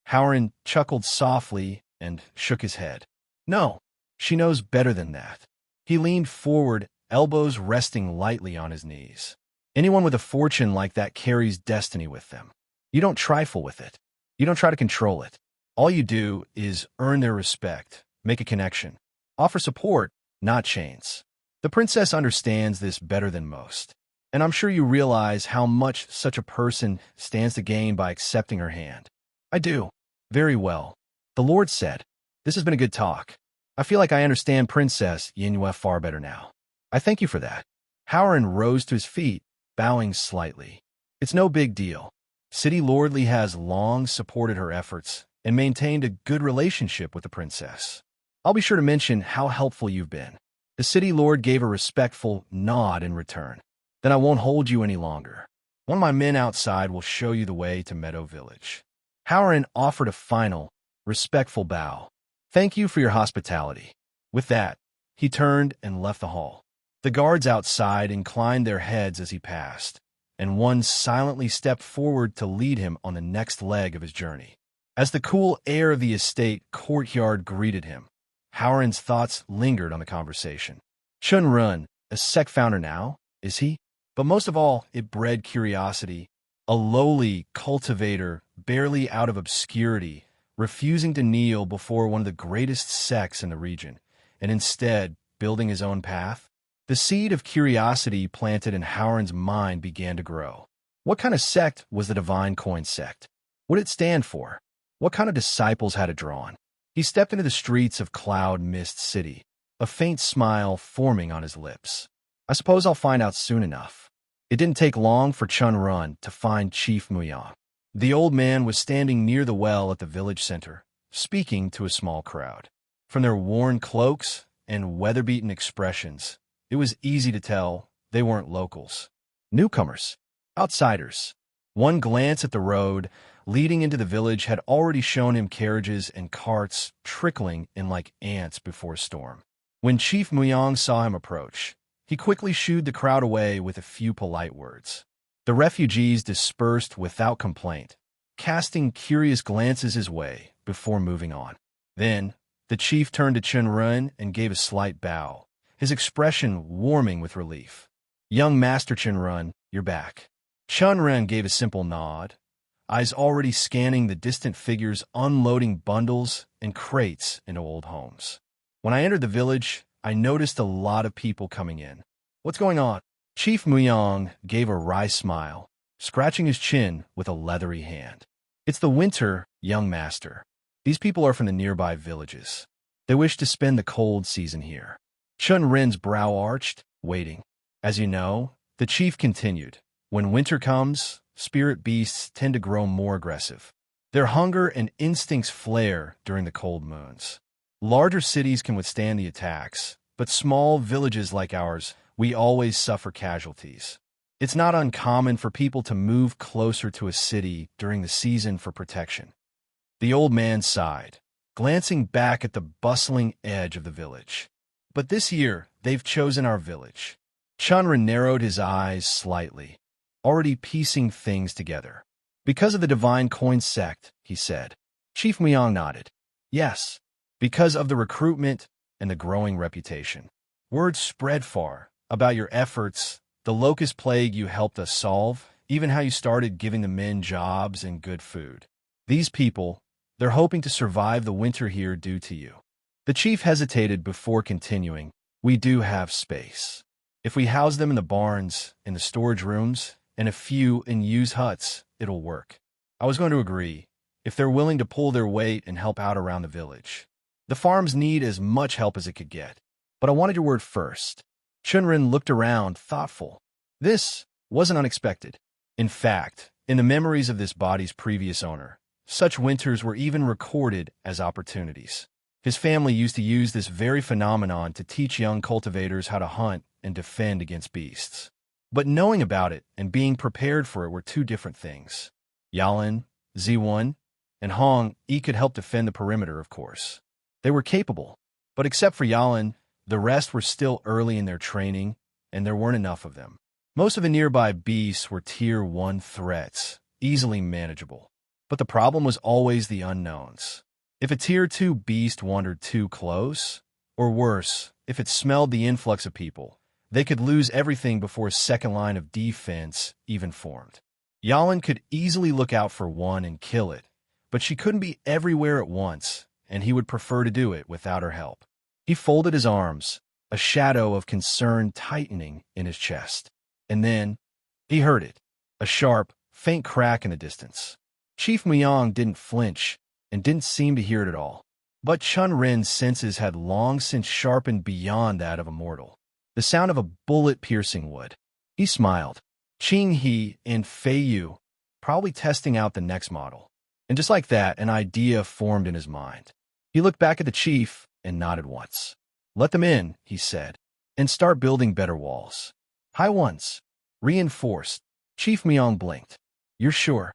Howard chuckled softly and shook his head. No, she knows better than that. He leaned forward, elbows resting lightly on his knees. Anyone with a fortune like that carries destiny with them. You don't trifle with it. You don't try to control it. All you do is earn their respect, make a connection, offer support, not chains. The princess understands this better than most, and I'm sure you realize how much such a person stands to gain by accepting her hand. I do. Very well. The Lord said, this has been a good talk. I feel like I understand Princess Yenue far better now. I thank you for that. Howard rose to his feet, bowing slightly. It's no big deal. City Lord Li has long supported her efforts and maintained a good relationship with the princess. I'll be sure to mention how helpful you've been." The city lord gave a respectful nod in return. "Then I won't hold you any longer. One of my men outside will show you the way to Meadow Village." Howren offered a final, respectful bow. "Thank you for your hospitality." With that, he turned and left the hall. The guards outside inclined their heads as he passed, and one silently stepped forward to lead him on the next leg of his journey. As the cool air of the estate courtyard greeted him, Howren's thoughts lingered on the conversation. Chen Ren, a sect founder now, is he? But most of all, it bred curiosity. A lowly cultivator, barely out of obscurity, refusing to kneel before one of the greatest sects in the region, and instead building his own path. The seed of curiosity planted in Howren's mind began to grow. What kind of sect was the Divine Coin sect? What did it stand for? What kind of disciples had it drawn? He stepped into the streets of Cloud Mist City, a faint smile forming on his lips. I suppose I'll find out soon enough. It didn't take long for Chen Ren to find Chief Muyang. The old man was standing near the well at the village center, speaking to a small crowd. From their worn cloaks and weather-beaten expressions, it was easy to tell they weren't locals. Newcomers, outsiders. One glance at the road leading into the village had already shown him carriages and carts trickling in like ants before a storm. When Chief Muyang saw him approach, he quickly shooed the crowd away with a few polite words. The refugees dispersed without complaint, casting curious glances his way before moving on. Then, the chief turned to Chen Ren and gave a slight bow, his expression warming with relief. "Young Master Chen Ren, you're back." Chen Ren gave a simple nod, eyes already scanning the distant figures unloading bundles and crates into old homes. "When I entered the village, I noticed a lot of people coming in. What's going on?" Chief Muyang gave a wry smile, scratching his chin with a leathery hand. "It's the winter, young master. These people are from the nearby villages. They wish to spend the cold season here." Chen Ren's brow arched, waiting. "As you know," the chief continued, "when winter comes, spirit beasts tend to grow more aggressive. Their hunger and instincts flare during the cold moons. Larger cities can withstand the attacks, but small villages like ours, we always suffer casualties. It's not uncommon for people to move closer to a city during the season for protection." The old man sighed, glancing back at the bustling edge of the village. "But this year, they've chosen our village." Chen Ren narrowed his eyes slightly, already piecing things together. "Because of the Divine Coin sect," he said. Chief Muyang nodded. "Yes, because of the recruitment and the growing reputation. Word spread far about your efforts, the locust plague you helped us solve, even how you started giving the men jobs and good food. These people, they're hoping to survive the winter here due to you." The chief hesitated before continuing. "We do have space. If we house them in the barns, in the storage rooms, and a few in used huts, it'll work." I was going to agree, if they're willing to pull their weight and help out around the village. The farms need as much help as it could get. But I wanted your word first. Chen Ren looked around, thoughtful. This wasn't unexpected. In fact, in the memories of this body's previous owner, such winters were even recorded as opportunities. His family used to use this very phenomenon to teach young cultivators how to hunt and defend against beasts. But knowing about it and being prepared for it were two different things. Yalan, Z1, and Hong could help defend the perimeter, of course. They were capable, but except for Yalan, the rest were still early in their training, and there weren't enough of them. Most of the nearby beasts were Tier 1 threats, easily manageable. But the problem was always the unknowns. If a Tier 2 beast wandered too close, or worse, if it smelled the influx of people, they could lose everything before a second line of defense even formed. Yalan could easily look out for one and kill it, but she couldn't be everywhere at once, and he would prefer to do it without her help. He folded his arms, a shadow of concern tightening in his chest. And then, he heard it, a sharp, faint crack in the distance. Chief Muyang didn't flinch, and didn't seem to hear it at all. But Chen Ren's senses had long since sharpened beyond that of a mortal. The sound of a bullet piercing wood. He smiled. Qing He and Fei Yu, probably testing out the next model. And just like that, an idea formed in his mind. He looked back at the chief, and nodded once. Let them in, he said, and start building better walls. High ones. Reinforced. Chief Myong blinked. You're sure?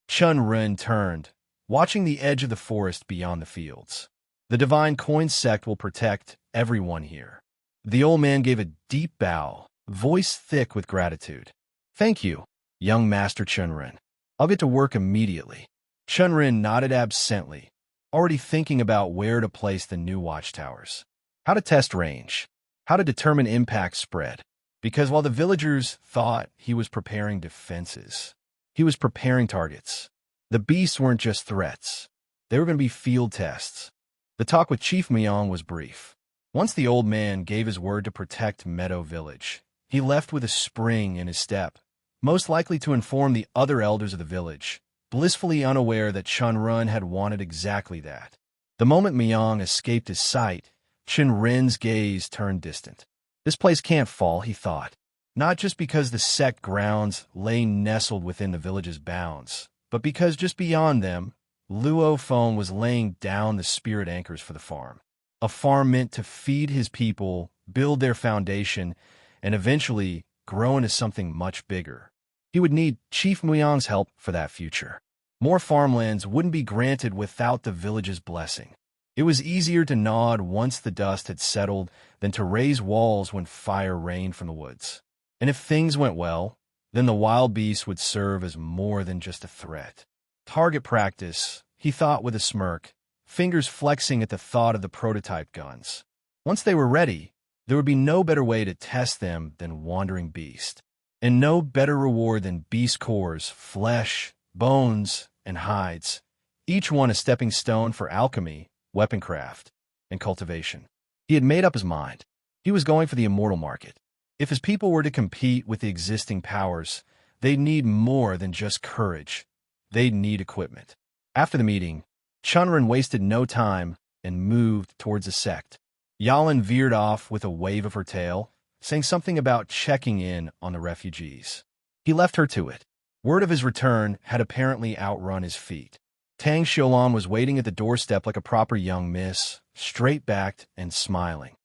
Chen Ren turned, watching the edge of the forest beyond the fields. The Divine Coin sect will protect everyone here. The old man gave a deep bow, voice thick with gratitude. Thank you, young Master Chen Ren. I'll get to work immediately. Chen Ren nodded absently, already thinking about where to place the new watchtowers. How to test range. How to determine impact spread. Because while the villagers thought he was preparing defenses, he was preparing targets. The beasts weren't just threats. They were going to be field tests. The talk with Chief Myong was brief. Once the old man gave his word to protect Meadow Village, he left with a spring in his step, most likely to inform the other elders of the village, blissfully unaware that Chen Ren had wanted exactly that. The moment Myong escaped his sight, Chen Ren's gaze turned distant. This place can't fall, he thought. Not just because the sect grounds lay nestled within the village's bounds, but because just beyond them, Luo Feng was laying down the spirit anchors for the farm. A farm meant to feed his people, build their foundation, and eventually grow into something much bigger. He would need Chief Myong's help for that future. More farmlands wouldn't be granted without the village's blessing. It was easier to nod once the dust had settled than to raise walls when fire rained from the woods. And if things went well, then the wild beasts would serve as more than just a threat. Target practice, he thought with a smirk, fingers flexing at the thought of the prototype guns. Once they were ready, there would be no better way to test them than wandering beast. And no better reward than beast cores, flesh, bones, and hides, each one a stepping stone for alchemy, weaponcraft, and cultivation. He had made up his mind. He was going for the immortal market. If his people were to compete with the existing powers, they'd need more than just courage. They'd need equipment. After the meeting, Chen Ren wasted no time and moved towards the sect. Yalin veered off with a wave of her tail, saying something about checking in on the refugees. He left her to it. Word of his return had apparently outrun his feet. Tang Xiaolan was waiting at the doorstep like a proper young miss, straight-backed and smiling,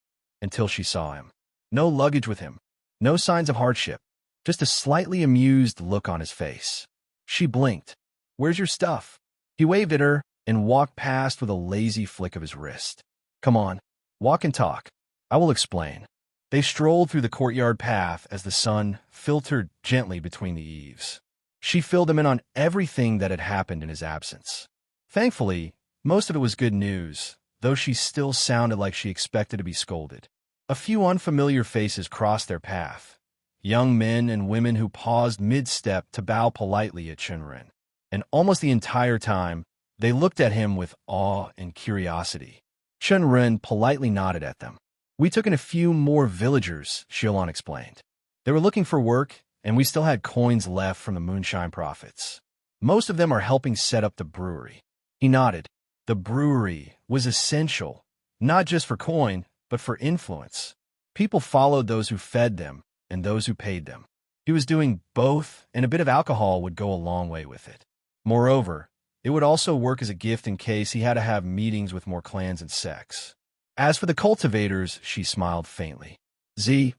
until she saw him. No luggage with him, no signs of hardship, just a slightly amused look on his face. She blinked. Where's your stuff? He waved at her and walked past with a lazy flick of his wrist. Come on, walk and talk. I will explain. They strolled through the courtyard path as the sun filtered gently between the eaves. She filled him in on everything that had happened in his absence. Thankfully, most of it was good news, though she still sounded like she expected to be scolded. A few unfamiliar faces crossed their path, young men and women who paused mid-step to bow politely at Chen Ren. And almost the entire time, they looked at him with awe and curiosity. Chen Ren politely nodded at them. We took in a few more villagers, Xiaolan explained. They were looking for work, and we still had coins left from the moonshine profits. Most of them are helping set up the brewery. He nodded. The brewery was essential, not just for coin, but for influence. People followed those who fed them and those who paid them. He was doing both, and a bit of alcohol would go a long way with it. Moreover, it would also work as a gift in case he had to have meetings with more clans and sects. As for the cultivators, she smiled faintly.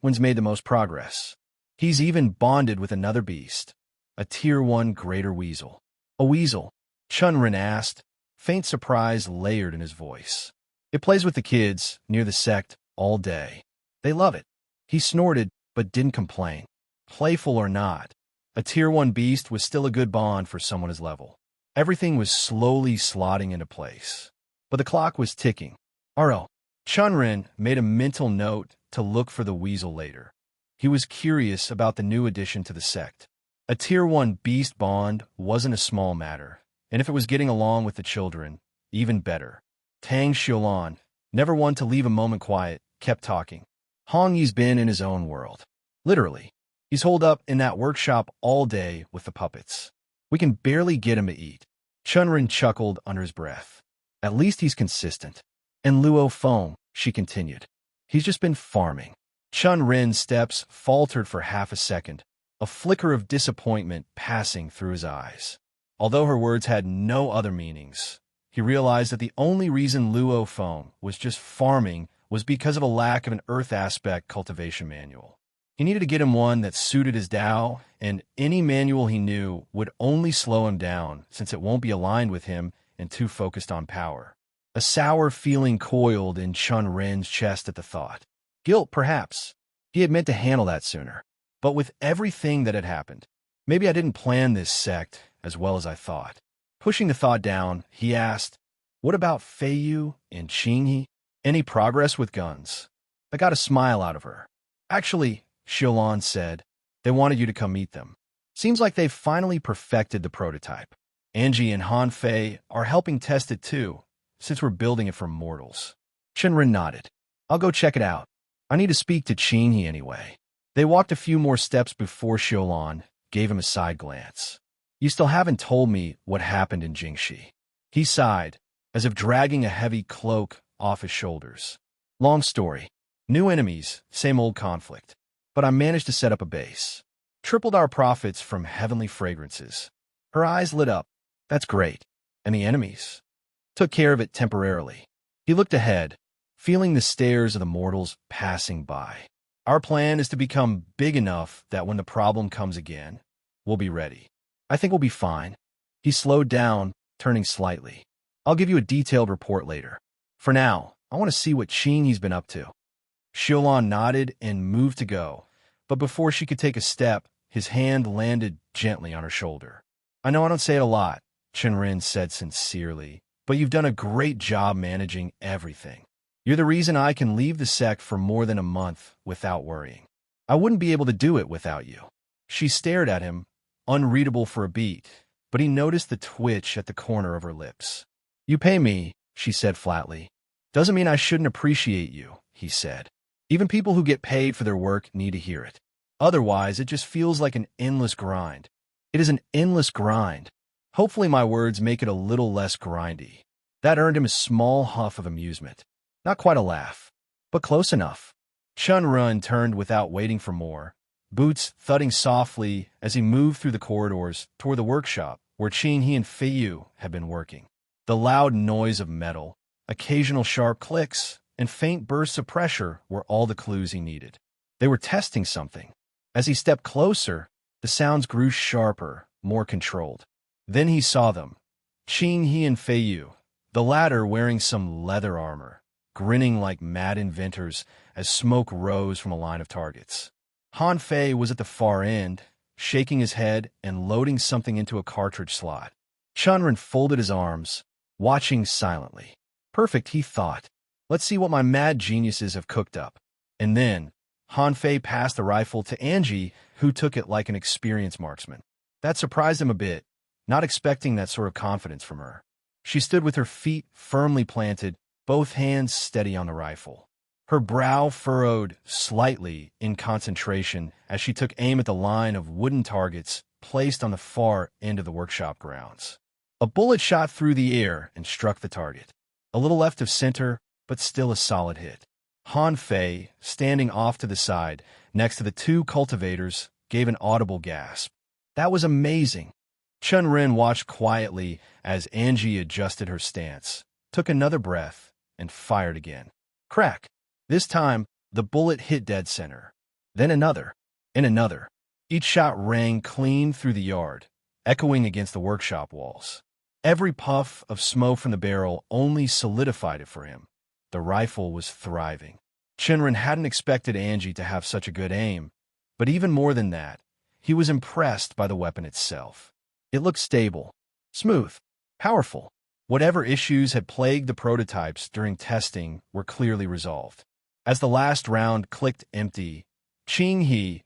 When's made the most progress. He's even bonded with another beast, a Tier 1 greater weasel. A weasel? Chen Ren asked, faint surprise layered in his voice. It plays with the kids, near the sect, all day. They love it. He snorted, but didn't complain. Playful or not, a Tier 1 beast was still a good bond for someone his level. Everything was slowly slotting into place. But the clock was ticking. Aro. Chen Ren made a mental note to look for the weasel later. He was curious about the new addition to the sect. A Tier 1 beast bond wasn't a small matter, and if it was getting along with the children, even better. Tang Xiaolan, never one to leave a moment quiet, kept talking. Hong Yi's been in his own world. Literally. He's holed up in that workshop all day with the puppets. We can barely get him to eat. Chen Ren chuckled under his breath. At least he's consistent. And Luo Feng, she continued. He's just been farming. Chen Ren's steps faltered for half a second, a flicker of disappointment passing through his eyes. Although her words had no other meanings, he realized that the only reason Luo Feng was just farming was because of a lack of an Earth aspect cultivation manual. He needed to get him one that suited his Dao, and any manual he knew would only slow him down since it won't be aligned with him and too focused on power. A sour feeling coiled in Chen Ren's chest at the thought. Guilt, perhaps. He had meant to handle that sooner. But with everything that had happened, maybe I didn't plan this sect as well as I thought. Pushing the thought down, he asked, "What about Feiyu and Qinghe? Any progress with guns?" I got a smile out of her. "Actually," Xiaolan said, "they wanted you to come meet them. Seems like they've finally perfected the prototype. Angie and Han Fei are helping test it too, since we're building it for mortals." Chen Ren nodded. "I'll go check it out. I need to speak to Qinghe anyway." They walked a few more steps before Xiaolan gave him a side glance. "You still haven't told me what happened in Jingxi." He sighed, as if dragging a heavy cloak off his shoulders. "Long story. New enemies, same old conflict. But I managed to set up a base. Tripled our profits from heavenly fragrances." Her eyes lit up. "That's great. And the enemies?" "Took care of it temporarily." He looked ahead, feeling the stares of the mortals passing by. "Our plan is to become big enough that when the problem comes again, we'll be ready. I think we'll be fine." He slowed down, turning slightly. "I'll give you a detailed report later. For now, I want to see what Qinghe's been up to." Xiaolan nodded and moved to go, but before she could take a step, his hand landed gently on her shoulder. "I know I don't say it a lot," Chen Ren said sincerely, "but you've done a great job managing everything. You're the reason I can leave the sect for more than a month without worrying. I wouldn't be able to do it without you." She stared at him, unreadable for a beat, but he noticed the twitch at the corner of her lips. "You pay me," she said flatly. "Doesn't mean I shouldn't appreciate you," he said. "Even people who get paid for their work need to hear it. Otherwise, it just feels like an endless grind." "It is an endless grind. Hopefully my words make it a little less grindy." That earned him a small huff of amusement. Not quite a laugh, but close enough. Chen Ren turned without waiting for more, boots thudding softly as he moved through the corridors toward the workshop where Qinghe and Feiyu had been working. The loud noise of metal, occasional sharp clicks, and faint bursts of pressure were all the clues he needed. They were testing something. As he stepped closer, the sounds grew sharper, more controlled. Then he saw them, Qinghe and Feiyu, the latter wearing some leather armor, grinning like mad inventors as smoke rose from a line of targets. Han Fei was at the far end, shaking his head and loading something into a cartridge slot. Chen Ren folded his arms, watching silently. Perfect, he thought. Let's see what my mad geniuses have cooked up. And then, Han Fei passed the rifle to Angie, who took it like an experienced marksman. That surprised him a bit, not expecting that sort of confidence from her. She stood with her feet firmly planted, both hands steady on the rifle. Her brow furrowed slightly in concentration as she took aim at the line of wooden targets placed on the far end of the workshop grounds. A bullet shot through the air and struck the target. A little left of center, but still a solid hit. Han Fei, standing off to the side, next to the two cultivators, gave an audible gasp. That was amazing. Chen Ren watched quietly as Angie adjusted her stance, took another breath, and fired again. Crack! This time, the bullet hit dead center. Then another, and another. Each shot rang clean through the yard, echoing against the workshop walls. Every puff of smoke from the barrel only solidified it for him. The rifle was thriving. Chen Ren hadn't expected Angie to have such a good aim, but even more than that, he was impressed by the weapon itself. It looked stable, smooth, powerful. Whatever issues had plagued the prototypes during testing were clearly resolved. As the last round clicked empty, Qinghe,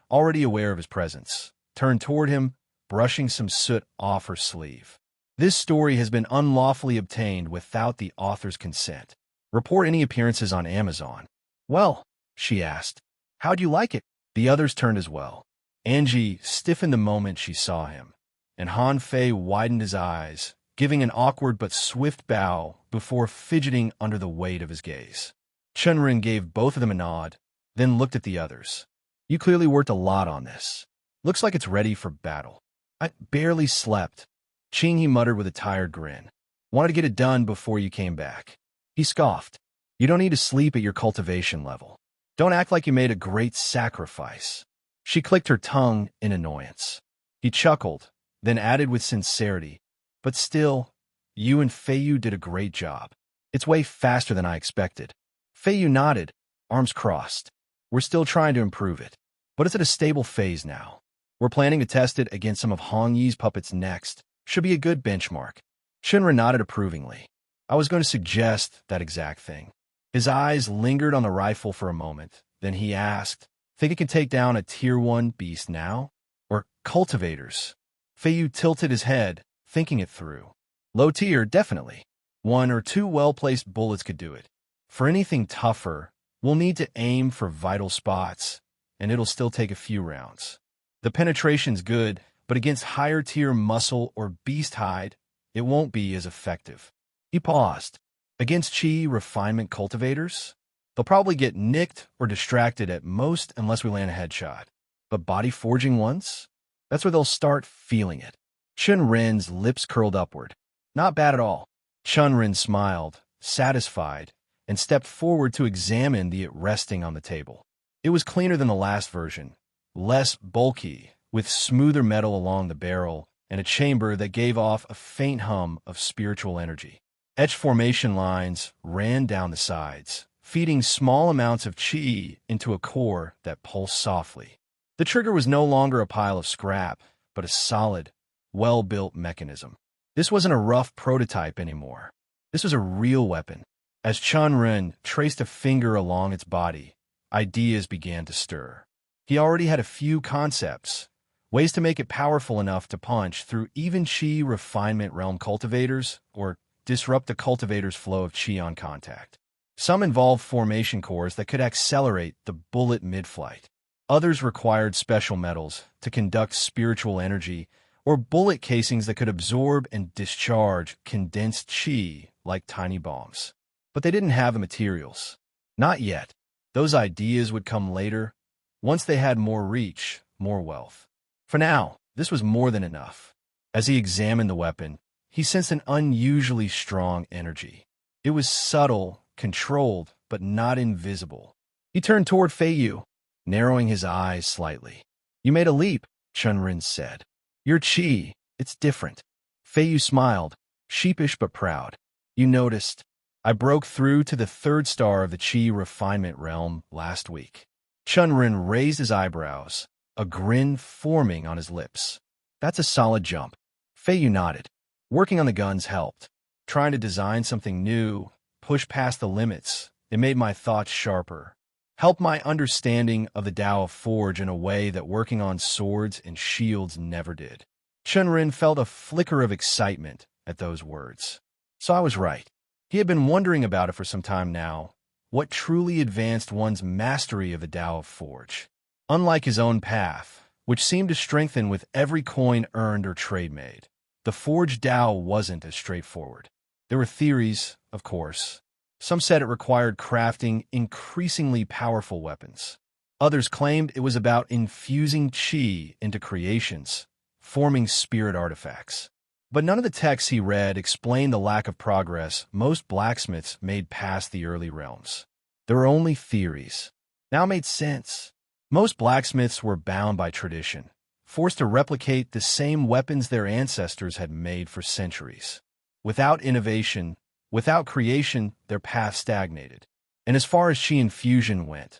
already aware of his presence, turned toward him, brushing some soot off her sleeve. This story has been unlawfully obtained without the author's consent. Report any appearances on Amazon. Well, she asked, how'd you like it? The others turned as well. Angie stiffened the moment she saw him, and Han Fei widened his eyes, giving an awkward but swift bow before fidgeting under the weight of his gaze. Chen Ren gave both of them a nod, then looked at the others. You clearly worked a lot on this. Looks like it's ready for battle. I barely slept, Qinghe muttered with a tired grin. Wanted to get it done before you came back. He scoffed. You don't need to sleep at your cultivation level. Don't act like you made a great sacrifice. She clicked her tongue in annoyance. He chuckled, then added with sincerity, but still, you and Feiyu did a great job. It's way faster than I expected. Feiyu nodded, arms crossed. We're still trying to improve it, but it's at a stable phase now. We're planning to test it against some of Hong Yi's puppets next. Should be a good benchmark. Chen Ren nodded approvingly. I was going to suggest that exact thing. His eyes lingered on the rifle for a moment. Then he asked, think it can take down a Tier 1 beast now? Or cultivators? Feiyu tilted his head, thinking it through. Low tier, definitely. 1 or 2 well-placed bullets could do it. For anything tougher, we'll need to aim for vital spots, and it'll still take a few rounds. The penetration's good, but against higher-tier muscle or beast hide, it won't be as effective. He paused. Against chi refinement cultivators? They'll probably get nicked or distracted at most unless we land a headshot. But body forging ones? That's where they'll start feeling it. Chen Ren's lips curled upward. Not bad at all. Chen Ren smiled, satisfied, and stepped forward to examine the it resting on the table. It was cleaner than the last version, less bulky, with smoother metal along the barrel and a chamber that gave off a faint hum of spiritual energy. Etched formation lines ran down the sides, feeding small amounts of chi into a core that pulsed softly. The trigger was no longer a pile of scrap, but a solid, well-built mechanism. This wasn't a rough prototype anymore. This was a real weapon. As Chen Ren traced a finger along its body, ideas began to stir. He already had a few concepts, ways to make it powerful enough to punch through even chi refinement realm cultivators or disrupt the cultivator's flow of chi on contact. Some involved formation cores that could accelerate the bullet mid-flight. Others required special metals to conduct spiritual energy or bullet casings that could absorb and discharge condensed chi like tiny bombs. But they didn't have the materials. Not yet. Those ideas would come later, once they had more reach, more wealth. For now, this was more than enough. As he examined the weapon, he sensed an unusually strong energy. It was subtle, controlled, but not invisible. He turned toward Feiyu, narrowing his eyes slightly. You made a leap, Chen Ren said. Your chi, it's different. Feiyu smiled, sheepish but proud. You noticed. I broke through to the 3rd star of the chi refinement realm last week. Chen Ren raised his eyebrows, a grin forming on his lips. That's a solid jump. Feiyu nodded. Working on the guns helped. Trying to design something new, push past the limits, it made my thoughts sharper. Helped my understanding of the Dao of Forge in a way that working on swords and shields never did. Chen Ren felt a flicker of excitement at those words. So I was right. He had been wondering about it for some time now, what truly advanced one's mastery of the Dao of Forge. Unlike his own path, which seemed to strengthen with every coin earned or trade made, the Forge Dao wasn't as straightforward. There were theories, of course. Some said it required crafting increasingly powerful weapons. Others claimed it was about infusing chi into creations, forming spirit artifacts. But none of the texts he read explained the lack of progress most blacksmiths made past the early realms. There were only theories. Now it made sense. Most blacksmiths were bound by tradition, forced to replicate the same weapons their ancestors had made for centuries. Without innovation, without creation, their path stagnated. And as far as chi infusion went,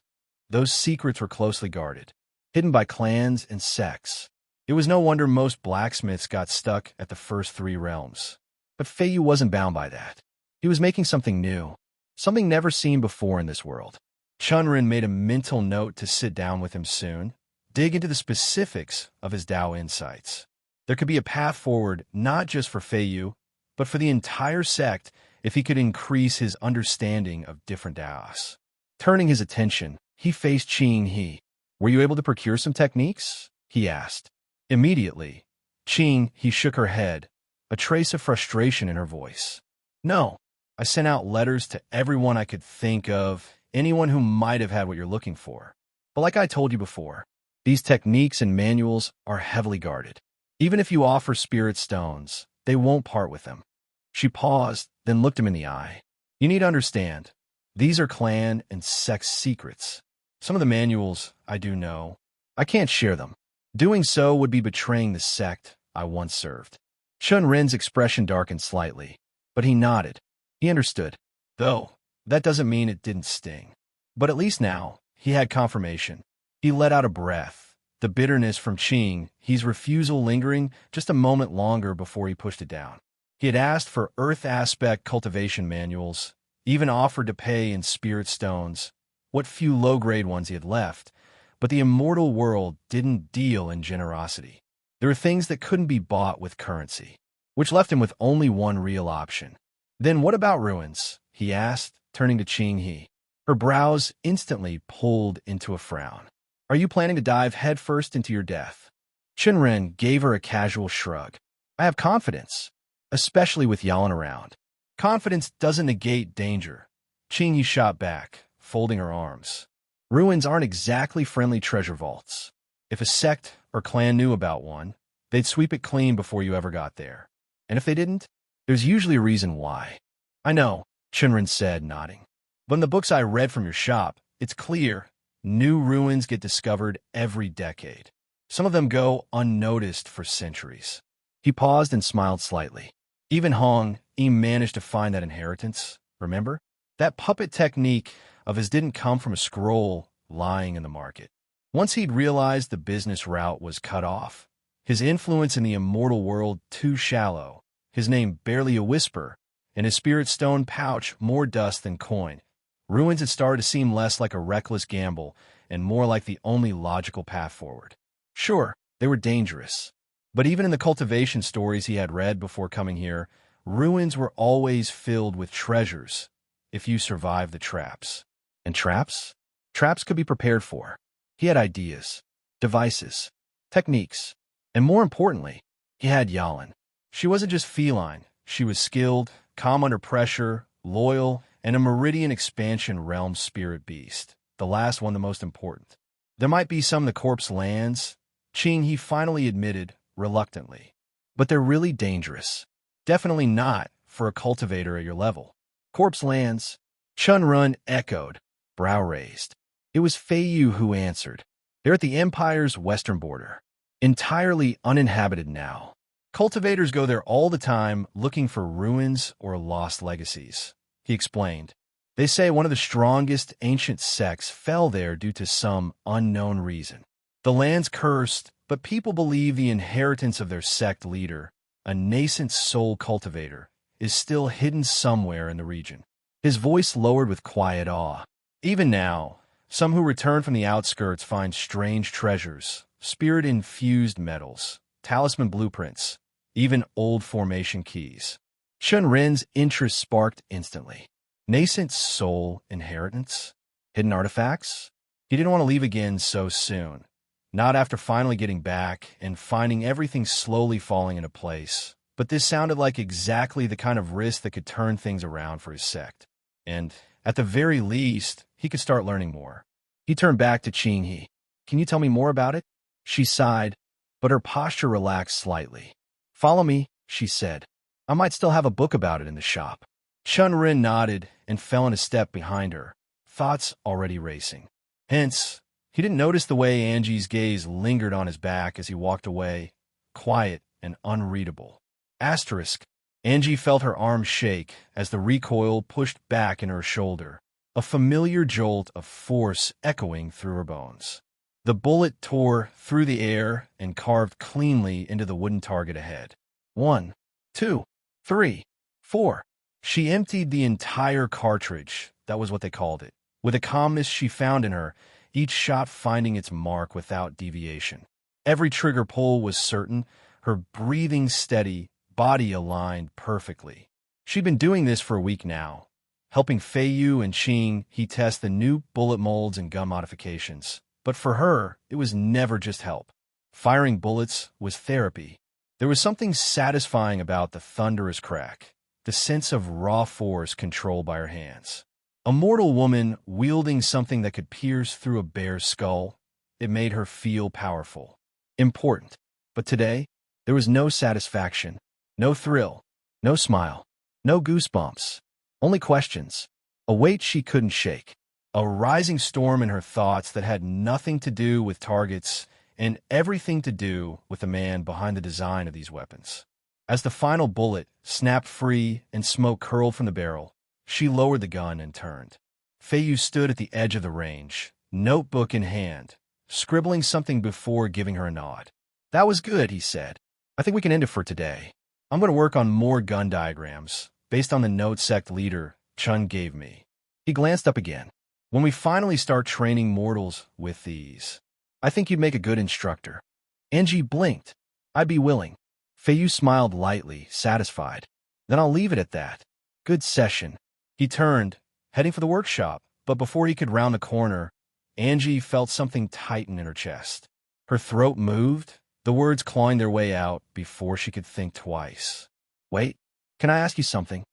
those secrets were closely guarded, hidden by clans and sects. It was no wonder most blacksmiths got stuck at the first 3 realms. But Feiyu wasn't bound by that. He was making something new, something never seen before in this world. Chen Ren made a mental note to sit down with him soon, dig into the specifics of his Dao insights. There could be a path forward not just for Feiyu, but for the entire sect if he could increase his understanding of different daos. Turning his attention, he faced Qing He. Were you able to procure some techniques? He asked. Immediately, Qing He shook her head, a trace of frustration in her voice. No, I sent out letters to everyone I could think of, anyone who might have had what you're looking for. But like I told you before, these techniques and manuals are heavily guarded. Even if you offer spirit stones, they won't part with them. She paused, then looked him in the eye. You need to understand, these are clan and sect secrets. Some of the manuals I do know. I can't share them. Doing so would be betraying the sect I once served. Chen Ren's expression darkened slightly, but he nodded. He understood. Though, that doesn't mean it didn't sting. But at least now, he had confirmation. He let out a breath, the bitterness from Qing, his refusal lingering just a moment longer before he pushed it down. He had asked for Earth aspect cultivation manuals, even offered to pay in spirit stones, what few low-grade ones he had left, but the immortal world didn't deal in generosity. There were things that couldn't be bought with currency, which left him with only one real option. Then what about ruins? He asked, turning to Qing He. Her brows instantly pulled into a frown. Are you planning to dive headfirst into your death? Chen Ren gave her a casual shrug. I have confidence, especially with Yalan around. Confidence doesn't negate danger. Qing He shot back, folding her arms. Ruins aren't exactly friendly treasure vaults. If a sect or clan knew about one, they'd sweep it clean before you ever got there. And if they didn't, there's usually a reason why. I know, Chen Ren said, nodding. But in the books I read from your shop, it's clear new ruins get discovered every decade. Some of them go unnoticed for centuries. He paused and smiled slightly. Even Hong, he managed to find that inheritance, remember? That puppet technique of his didn't come from a scroll lying in the market. Once he'd realized the business route was cut off, his influence in the immortal world too shallow, his name barely a whisper, and his spirit stone pouch more dust than coin, ruins had started to seem less like a reckless gamble and more like the only logical path forward. Sure, they were dangerous, but even in the cultivation stories he had read before coming here, ruins were always filled with treasures if you survived the traps. And traps? Traps could be prepared for. He had ideas, devices, techniques, and more importantly, he had Yalan. She wasn't just feline, she was skilled, calm under pressure, loyal, and a meridian expansion realm spirit beast, the last one the most important. There might be some in the corpse lands, Qing he finally admitted, reluctantly. But they're really dangerous. Definitely not for a cultivator at your level. Corpse lands, Chen Ren echoed, brow raised. It was Fei Yu who answered. They're at the Empire's western border, entirely uninhabited now. Cultivators go there all the time looking for ruins or lost legacies, he explained. They say one of the strongest ancient sects fell there due to some unknown reason. The land's cursed, but people believe the inheritance of their sect leader, a nascent soul cultivator, is still hidden somewhere in the region. His voice lowered with quiet awe. Even now, some who return from the outskirts find strange treasures, spirit-infused metals, talisman blueprints, even old formation keys. Chen Ren's interest sparked instantly. Nascent soul inheritance? Hidden artifacts? He didn't want to leave again so soon. Not after finally getting back and finding everything slowly falling into place. But this sounded like exactly the kind of risk that could turn things around for his sect. And, at the very least, he could start learning more. He turned back to Qing He. Can you tell me more about it? She sighed, but her posture relaxed slightly. Follow me, she said. I might still have a book about it in the shop. Chen Ren nodded and fell in a step behind her, thoughts already racing. Hence, he didn't notice the way Angie's gaze lingered on his back as he walked away, quiet and unreadable. Asterisk. Angie felt her arm shake as the recoil pushed back in her shoulder, a familiar jolt of force echoing through her bones. The bullet tore through the air and carved cleanly into the wooden target ahead. 1, 2, 3, 4. She emptied the entire cartridge, that was what they called it, with a calmness she found in her, each shot finding its mark without deviation. Every trigger pull was certain, her breathing steady, body aligned perfectly. She'd been doing this for a week now, helping Fei Yu and Qing he test the new bullet molds and gun modifications. But for her, it was never just help. Firing bullets was therapy. There was something satisfying about the thunderous crack, the sense of raw force controlled by her hands. A mortal woman wielding something that could pierce through a bear's skull, it made her feel powerful, important. But today, there was no satisfaction, no thrill, no smile. No goosebumps. Only questions. A weight she couldn't shake. A rising storm in her thoughts that had nothing to do with targets and everything to do with the man behind the design of these weapons. As the final bullet snapped free and smoke curled from the barrel, she lowered the gun and turned. Feiyu stood at the edge of the range, notebook in hand, scribbling something before giving her a nod. "That was good," he said. "I think we can end it for today. I'm going to work on more gun diagrams, based on the note sect leader Chen gave me." He glanced up again. "When we finally start training mortals with these, I think you'd make a good instructor." Angie blinked. "I'd be willing." Feiyu smiled lightly, satisfied. "Then I'll leave it at that. Good session." He turned, heading for the workshop, but before he could round the corner, Angie felt something tighten in her chest. Her throat moved, the words clawing their way out before she could think twice. "Wait, can I ask you something?"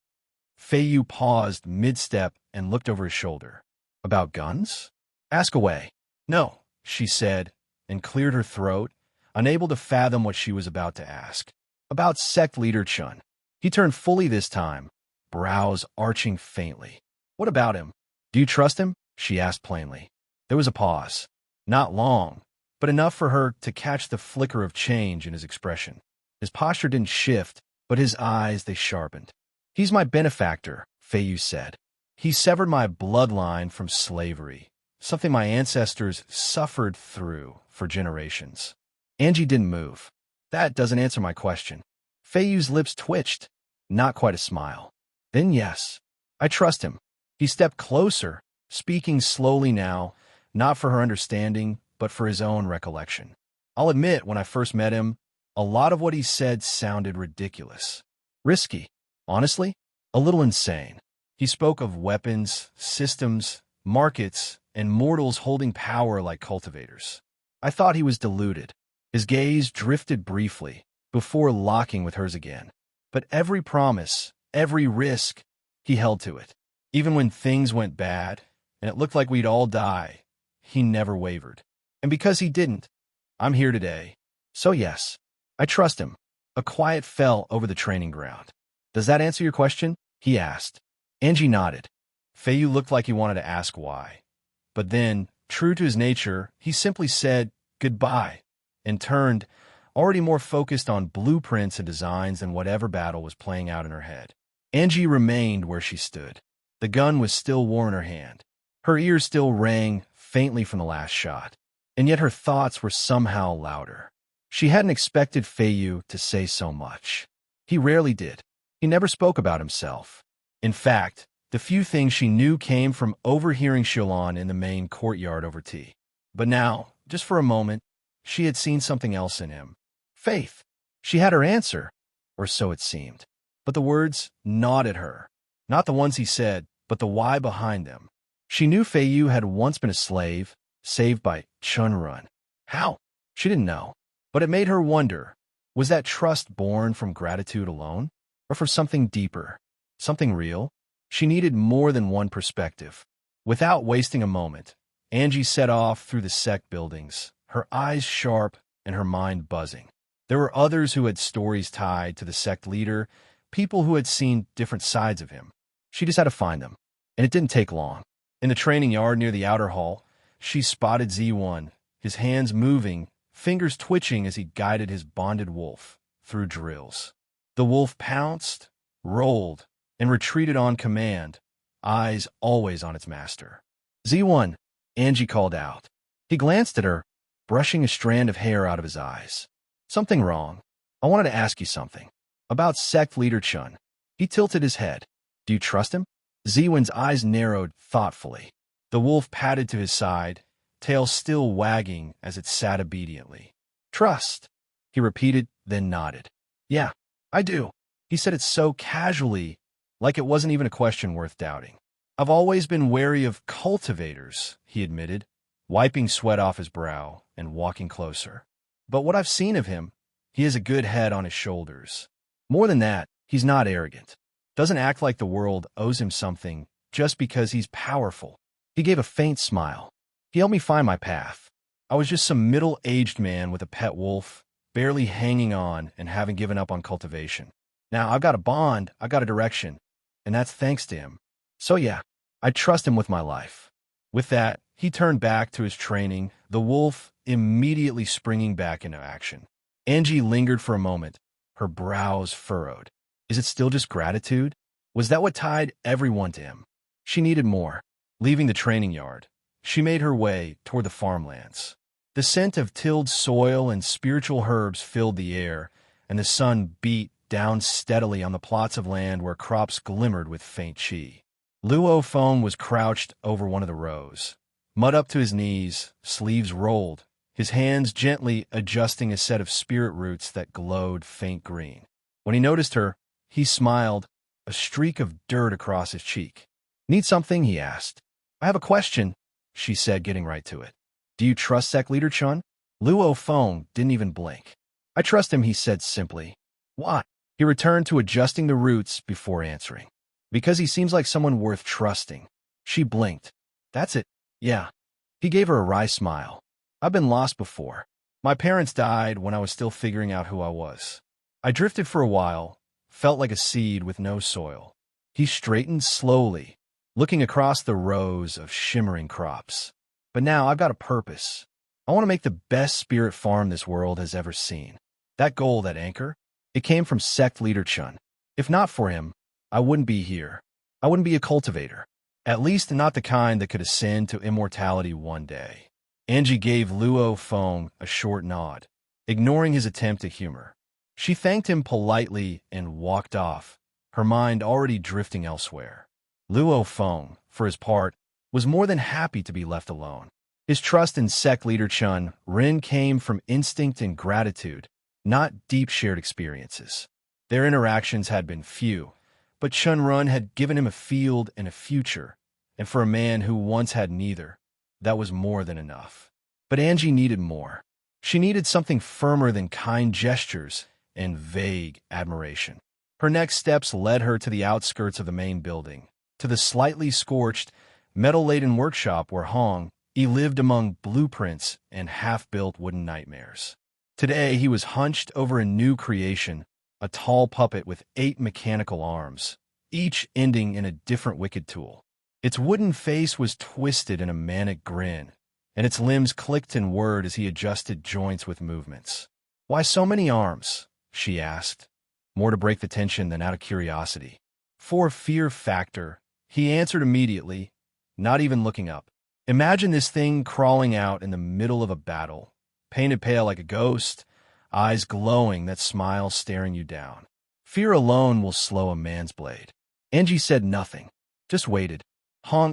Feiyu paused mid-step and looked over his shoulder. "About guns?" "Ask away." "No," she said, and cleared her throat, unable to fathom what she was about to ask. "About sect leader Chen." He turned fully this time, brows arching faintly. "What about him? Do you trust him?" she asked plainly. There was a pause. Not long, but enough for her to catch the flicker of change in his expression. His posture didn't shift, but his eyes, they sharpened. "He's my benefactor," Feiyu said. "He severed my bloodline from slavery, something my ancestors suffered through for generations." Angie didn't move. "That doesn't answer my question." Feiyu's lips twitched, not quite a smile. "Then yes, I trust him." He stepped closer, speaking slowly now, not for her understanding, but for his own recollection. "I'll admit, when I first met him, a lot of what he said sounded ridiculous. Risky. Honestly, a little insane. He spoke of weapons, systems, markets, and mortals holding power like cultivators. I thought he was deluded." His gaze drifted briefly, before locking with hers again. But every promise, every risk, he held to it. Even when things went bad, and it looked like we'd all die, he never wavered. And because he didn't, I'm here today. So yes, I trust him. A quiet fell over the training ground. "Does that answer your question?" he asked. Angie nodded. Feiyu looked like he wanted to ask why. But then, true to his nature, he simply said, "Goodbye," and turned, already more focused on blueprints and designs than whatever battle was playing out in her head. Angie remained where she stood. The gun was still warm in her hand. Her ears still rang faintly from the last shot, and yet her thoughts were somehow louder. She hadn't expected Feiyu to say so much. He rarely did. He never spoke about himself. In fact, the few things she knew came from overhearing Xiaolan in the main courtyard over tea. But now, just for a moment, she had seen something else in him. Faith. She had her answer, or so it seemed. But the words gnawed at her. Not the ones he said, but the why behind them. She knew Feiyu had once been a slave, saved by Chen Ren. How? She didn't know. But it made her wonder, was that trust born from gratitude alone? Or for something deeper? Something real? She needed more than one perspective. Without wasting a moment, Angie set off through the sect buildings, her eyes sharp and her mind buzzing. There were others who had stories tied to the sect leader, people who had seen different sides of him. She just had to find them, and it didn't take long. In the training yard near the outer hall, she spotted Z1, his hands moving, fingers twitching as he guided his bonded wolf through drills. The wolf pounced, rolled, and retreated on command, eyes always on its master. "Z1," Angie called out. He glanced at her, brushing a strand of hair out of his eyes. "Something wrong. I wanted to ask you something. About sect leader Chen." He tilted his head. "Do you trust him?" Z1's eyes narrowed thoughtfully. The wolf padded to his side, tail still wagging as it sat obediently. "Trust," he repeated, then nodded. "Yeah, I do." He said it so casually, like it wasn't even a question worth doubting. "I've always been wary of cultivators," he admitted, wiping sweat off his brow and walking closer. "But what I've seen of him, he has a good head on his shoulders. More than that, he's not arrogant. Doesn't act like the world owes him something just because he's powerful." He gave a faint smile. "He helped me find my path. I was just some middle-aged man with a pet wolf, barely hanging on and having given up on cultivation. Now I've got a bond, I've got a direction, and that's thanks to him. So yeah, I trust him with my life. With that, he turned back to his training, the wolf immediately springing back into action. Angie lingered for a moment, her brows furrowed. Is it still just gratitude? Was that what tied everyone to him? She needed more. Leaving the training yard, she made her way toward the farmlands. The scent of tilled soil and spiritual herbs filled the air, and the sun beat down steadily on the plots of land where crops glimmered with faint chi. Luo Feng was crouched over one of the rows, mud up to his knees, sleeves rolled, his hands gently adjusting a set of spirit roots that glowed faint green. When he noticed her, he smiled, a streak of dirt across his cheek. Need something? He asked. I have a question, she said, getting right to it. Do you trust sect leader Chen? Luo Feng didn't even blink. I trust him, he said simply. Why? He returned to adjusting the roots before answering. Because he seems like someone worth trusting. She blinked. That's it. Yeah. He gave her a wry smile. I've been lost before. My parents died when I was still figuring out who I was. I drifted for a while, felt like a seed with no soil. He straightened slowly, looking across the rows of shimmering crops. But now I've got a purpose. I want to make the best spirit farm this world has ever seen. That goal, that anchor, it came from sect leader Chen. If not for him, I wouldn't be here. I wouldn't be a cultivator. At least not the kind that could ascend to immortality one day. Angie gave Luo Feng a short nod, ignoring his attempt at humor. She thanked him politely and walked off, her mind already drifting elsewhere. Luo Feng, for his part, was more than happy to be left alone. His trust in sect leader Chen Ren came from instinct and gratitude, not deep shared experiences. Their interactions had been few, but Chen Ren had given him a field and a future, and for a man who once had neither, that was more than enough. But Angie needed more. She needed something firmer than kind gestures and vague admiration. Her next steps led her to the outskirts of the main building, to the slightly scorched, metal-laden workshop where he lived among blueprints and half-built wooden nightmares. Today, he was hunched over a new creation, a tall puppet with 8 mechanical arms, each ending in a different wicked tool. Its wooden face was twisted in a manic grin, and its limbs clicked and whirred as he adjusted joints with movements. Why so many arms? She asked, more to break the tension than out of curiosity. For fear factor, he answered immediately, not even looking up. Imagine this thing crawling out in the middle of a battle, painted pale like a ghost, eyes glowing, that smile staring you down. Fear alone will slow a man's blade. Angie said nothing, just waited.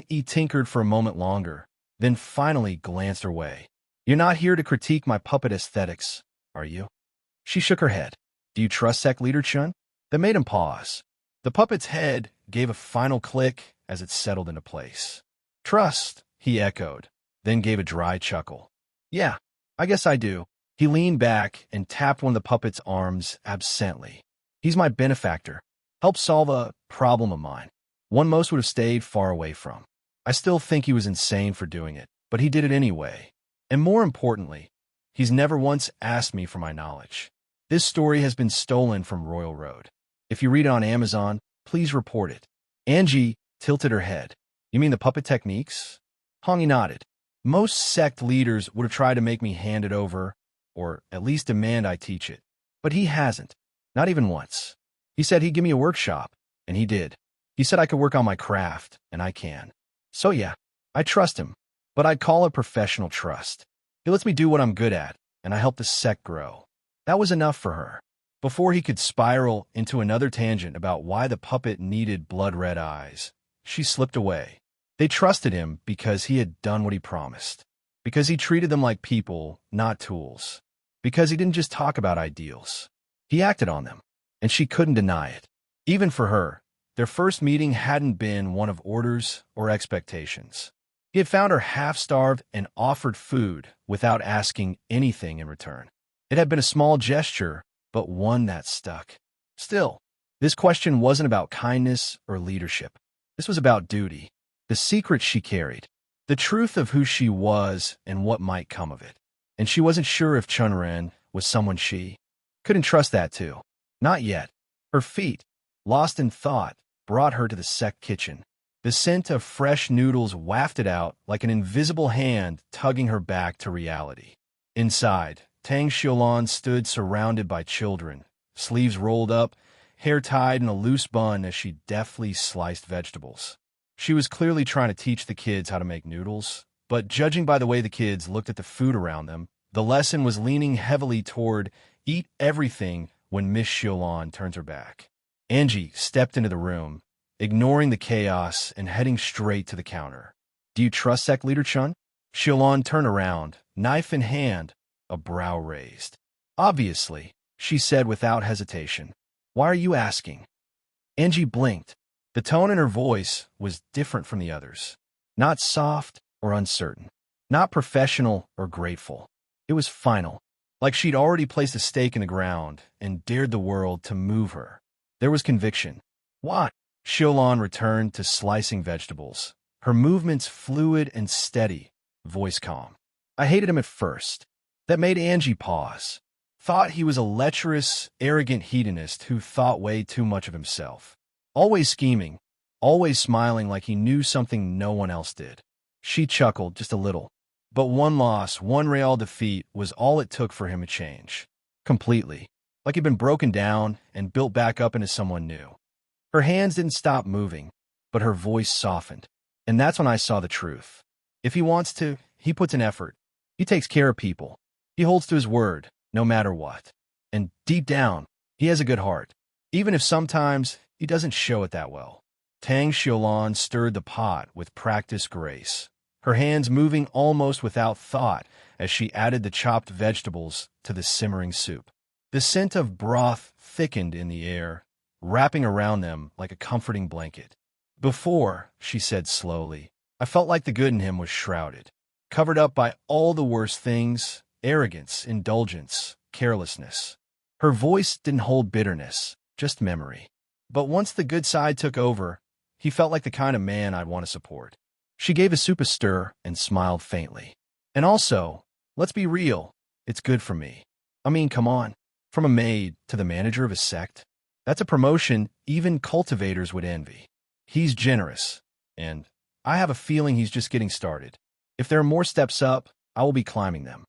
He tinkered for a moment longer, then finally glanced her way. You're not here to critique my puppet aesthetics, are you? She shook her head. Do you trust sect leader Chen? That made him pause. The puppet's head gave a final click as it settled into place. Trust, he echoed, then gave a dry chuckle. Yeah, I guess I do. He leaned back and tapped one of the puppet's arms absently. He's my benefactor. Helped solve a problem of mine. One most would have stayed far away from. I still think he was insane for doing it, but he did it anyway. And more importantly, he's never once asked me for my knowledge. This story has been stolen from Royal Road. If you read it on Amazon, please report it. Angie tilted her head. You mean the puppet techniques? Hongi nodded. Most sect leaders would have tried to make me hand it over, or at least demand I teach it. But he hasn't. Not even once. He said he'd give me a workshop, and he did. He said I could work on my craft, and I can. So yeah, I trust him, but I'd call it professional trust. He lets me do what I'm good at, and I help the sect grow. That was enough for her. Before he could spiral into another tangent about why the puppet needed blood-red eyes, she slipped away. They trusted him because he had done what he promised. Because he treated them like people, not tools. Because he didn't just talk about ideals. He acted on them, and she couldn't deny it. Even for her, their first meeting hadn't been one of orders or expectations. He had found her half-starved and offered food without asking anything in return. It had been a small gesture, but one that stuck. Still, this question wasn't about kindness or leadership. This was about duty, the secret she carried, the truth of who she was and what might come of it. And she wasn't sure if Chen Ren was someone she couldn't trust that too. Not yet. Her feet, lost in thought, brought her to the sect kitchen. The scent of fresh noodles wafted out like an invisible hand tugging her back to reality. Inside, Tang Xiaolan stood surrounded by children, sleeves rolled up, hair tied in a loose bun as she deftly sliced vegetables. She was clearly trying to teach the kids how to make noodles, but judging by the way the kids looked at the food around them, the lesson was leaning heavily toward eat everything when Miss Xiaolan turns her back. Angie stepped into the room, ignoring the chaos and heading straight to the counter. Do you trust sect leader Chen? Xiaolan turned around, knife in hand, a brow raised. Obviously, she said without hesitation. Why are you asking? Angie blinked. The tone in her voice was different from the others. Not soft or uncertain. Not professional or grateful. It was final. Like she'd already placed a stake in the ground and dared the world to move her. There was conviction. What? Xiaolan returned to slicing vegetables. Her movements fluid and steady, voice calm. I hated him at first. That made Angie pause. Thought he was a lecherous, arrogant hedonist who thought way too much of himself. Always scheming, always smiling like he knew something no one else did. She chuckled just a little. But one loss, one real defeat was all it took for him to change. Completely. Like he'd been broken down and built back up into someone new. Her hands didn't stop moving, but her voice softened. And that's when I saw the truth. If he wants to, he puts in effort. He takes care of people. He holds to his word, no matter what. And deep down, he has a good heart. Even if sometimes he doesn't show it that well. Tang Xiaolan stirred the pot with practiced grace, her hands moving almost without thought as she added the chopped vegetables to the simmering soup. The scent of broth thickened in the air, wrapping around them like a comforting blanket. Before, she said slowly, I felt like the good in him was shrouded, covered up by all the worst things, arrogance, indulgence, carelessness. Her voice didn't hold bitterness, just memory. But once the good side took over, he felt like the kind of man I'd want to support. She gave his soup a stir and smiled faintly. And also, let's be real, it's good for me. I mean, come on, from a maid to the manager of a sect. That's a promotion even cultivators would envy. He's generous, and I have a feeling he's just getting started. If there are more steps up, I will be climbing them.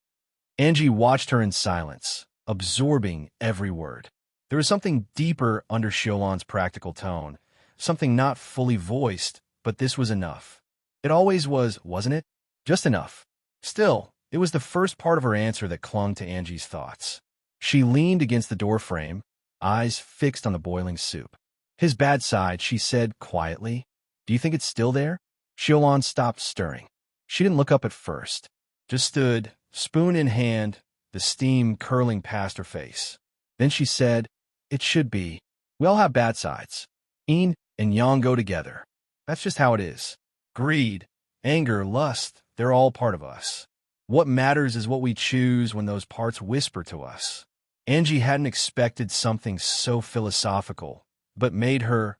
Angie watched her in silence, absorbing every word. There was something deeper under Xiaolan's practical tone, something not fully voiced, but this was enough. It always was, wasn't it? Just enough. Still, it was the first part of her answer that clung to Angie's thoughts. She leaned against the doorframe, eyes fixed on the boiling soup. His bad side, she said quietly. Do you think it's still there? Xiaolan stopped stirring. She didn't look up at first, just stood, spoon in hand, the steam curling past her face. Then she said, it should be. We all have bad sides. Yin and yang go together. That's just how it is. Greed, anger, lust, they're all part of us. What matters is what we choose when those parts whisper to us. Angie hadn't expected something so philosophical, but made her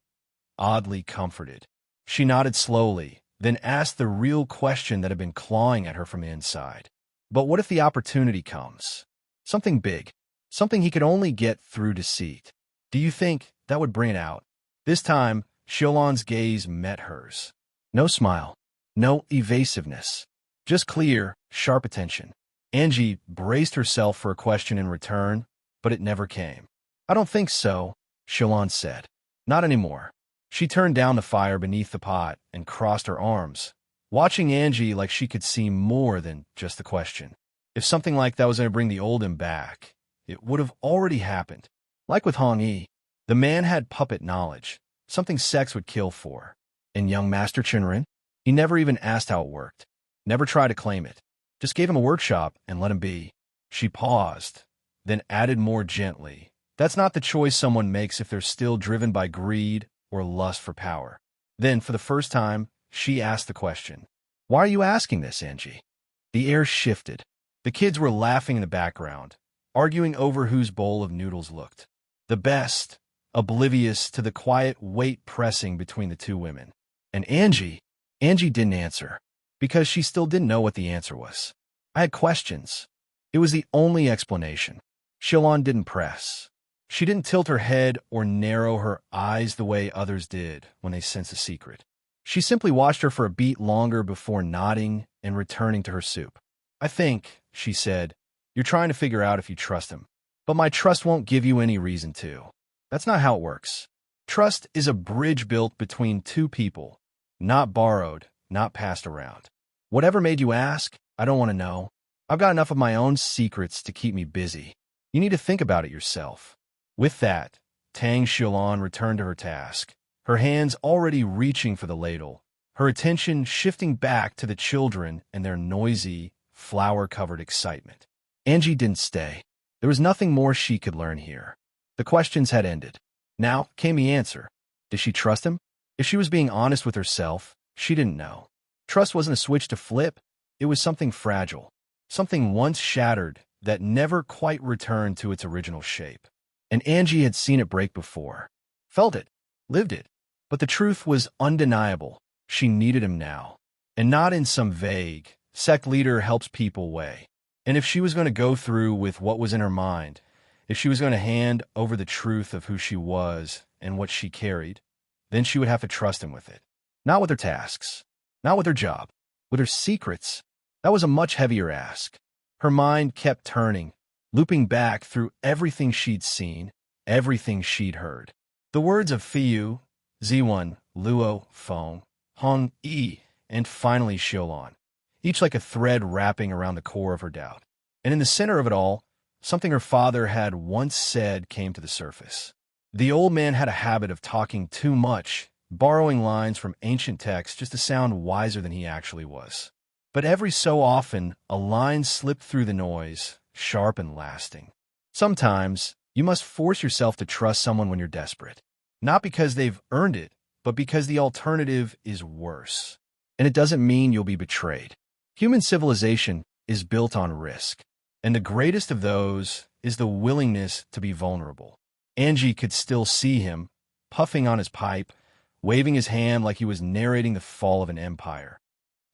oddly comforted. She nodded slowly, then asked the real question that had been clawing at her from the inside. But what if the opportunity comes? Something big. Something he could only get through deceit. Do you think that would bring it out? This time, Xiaolan's gaze met hers. No smile. No evasiveness. Just clear, sharp attention. Angie braced herself for a question in return, but it never came. I don't think so, Xiaolan said. Not anymore. She turned down the fire beneath the pot and crossed her arms, watching Angie like she could see more than just the question. If something like that was going to bring the old him back, it would have already happened. Like with Hong Yi, the man had puppet knowledge, something sects would kill for. And young Master Chen Ren, he never even asked how it worked, never tried to claim it, just gave him a workshop and let him be. She paused, then added more gently, that's not the choice someone makes if they're still driven by greed or lust for power. Then, for the first time, she asked the question, why are you asking this, Angie? The air shifted. The kids were laughing in the background, arguing over whose bowl of noodles looked the best, oblivious to the quiet weight pressing between the two women. And Angie didn't answer, because she still didn't know what the answer was. I had questions. It was the only explanation. Xiaolan didn't press. She didn't tilt her head or narrow her eyes the way others did when they sense a secret. She simply watched her for a beat longer before nodding and returning to her soup. "I think," she said, "you're trying to figure out if you trust him. But my trust won't give you any reason to. That's not how it works. Trust is a bridge built between two people, not borrowed, not passed around. Whatever made you ask, I don't want to know. I've got enough of my own secrets to keep me busy. You need to think about it yourself." With that, Tang Xiaolan returned to her task, her hands already reaching for the ladle, her attention shifting back to the children and their noisy, flower-covered excitement. Angie didn't stay. There was nothing more she could learn here. The questions had ended. Now came the answer. Did she trust him? If she was being honest with herself, she didn't know. Trust wasn't a switch to flip. It was something fragile, something once shattered that never quite returned to its original shape. And Angie had seen it break before, felt it, lived it. But the truth was undeniable. She needed him now, and not in some vague, sect leader helps people way. And if she was going to go through with what was in her mind, if she was going to hand over the truth of who she was and what she carried, then she would have to trust him with it. Not with her tasks, not with her job, with her secrets. That was a much heavier ask. Her mind kept turning, looping back through everything she'd seen, everything she'd heard. The words of Fiyu, Ziwan, Luo, Feng, Hong Yi, and finally Xiaolan, each like a thread wrapping around the core of her doubt. And in the center of it all, something her father had once said came to the surface. The old man had a habit of talking too much, borrowing lines from ancient texts just to sound wiser than he actually was. But every so often, a line slipped through the noise, sharp and lasting. Sometimes, you must force yourself to trust someone when you're desperate. Not because they've earned it, but because the alternative is worse. And it doesn't mean you'll be betrayed. Human civilization is built on risk. And the greatest of those is the willingness to be vulnerable. Angie could still see him, puffing on his pipe, waving his hand like he was narrating the fall of an empire,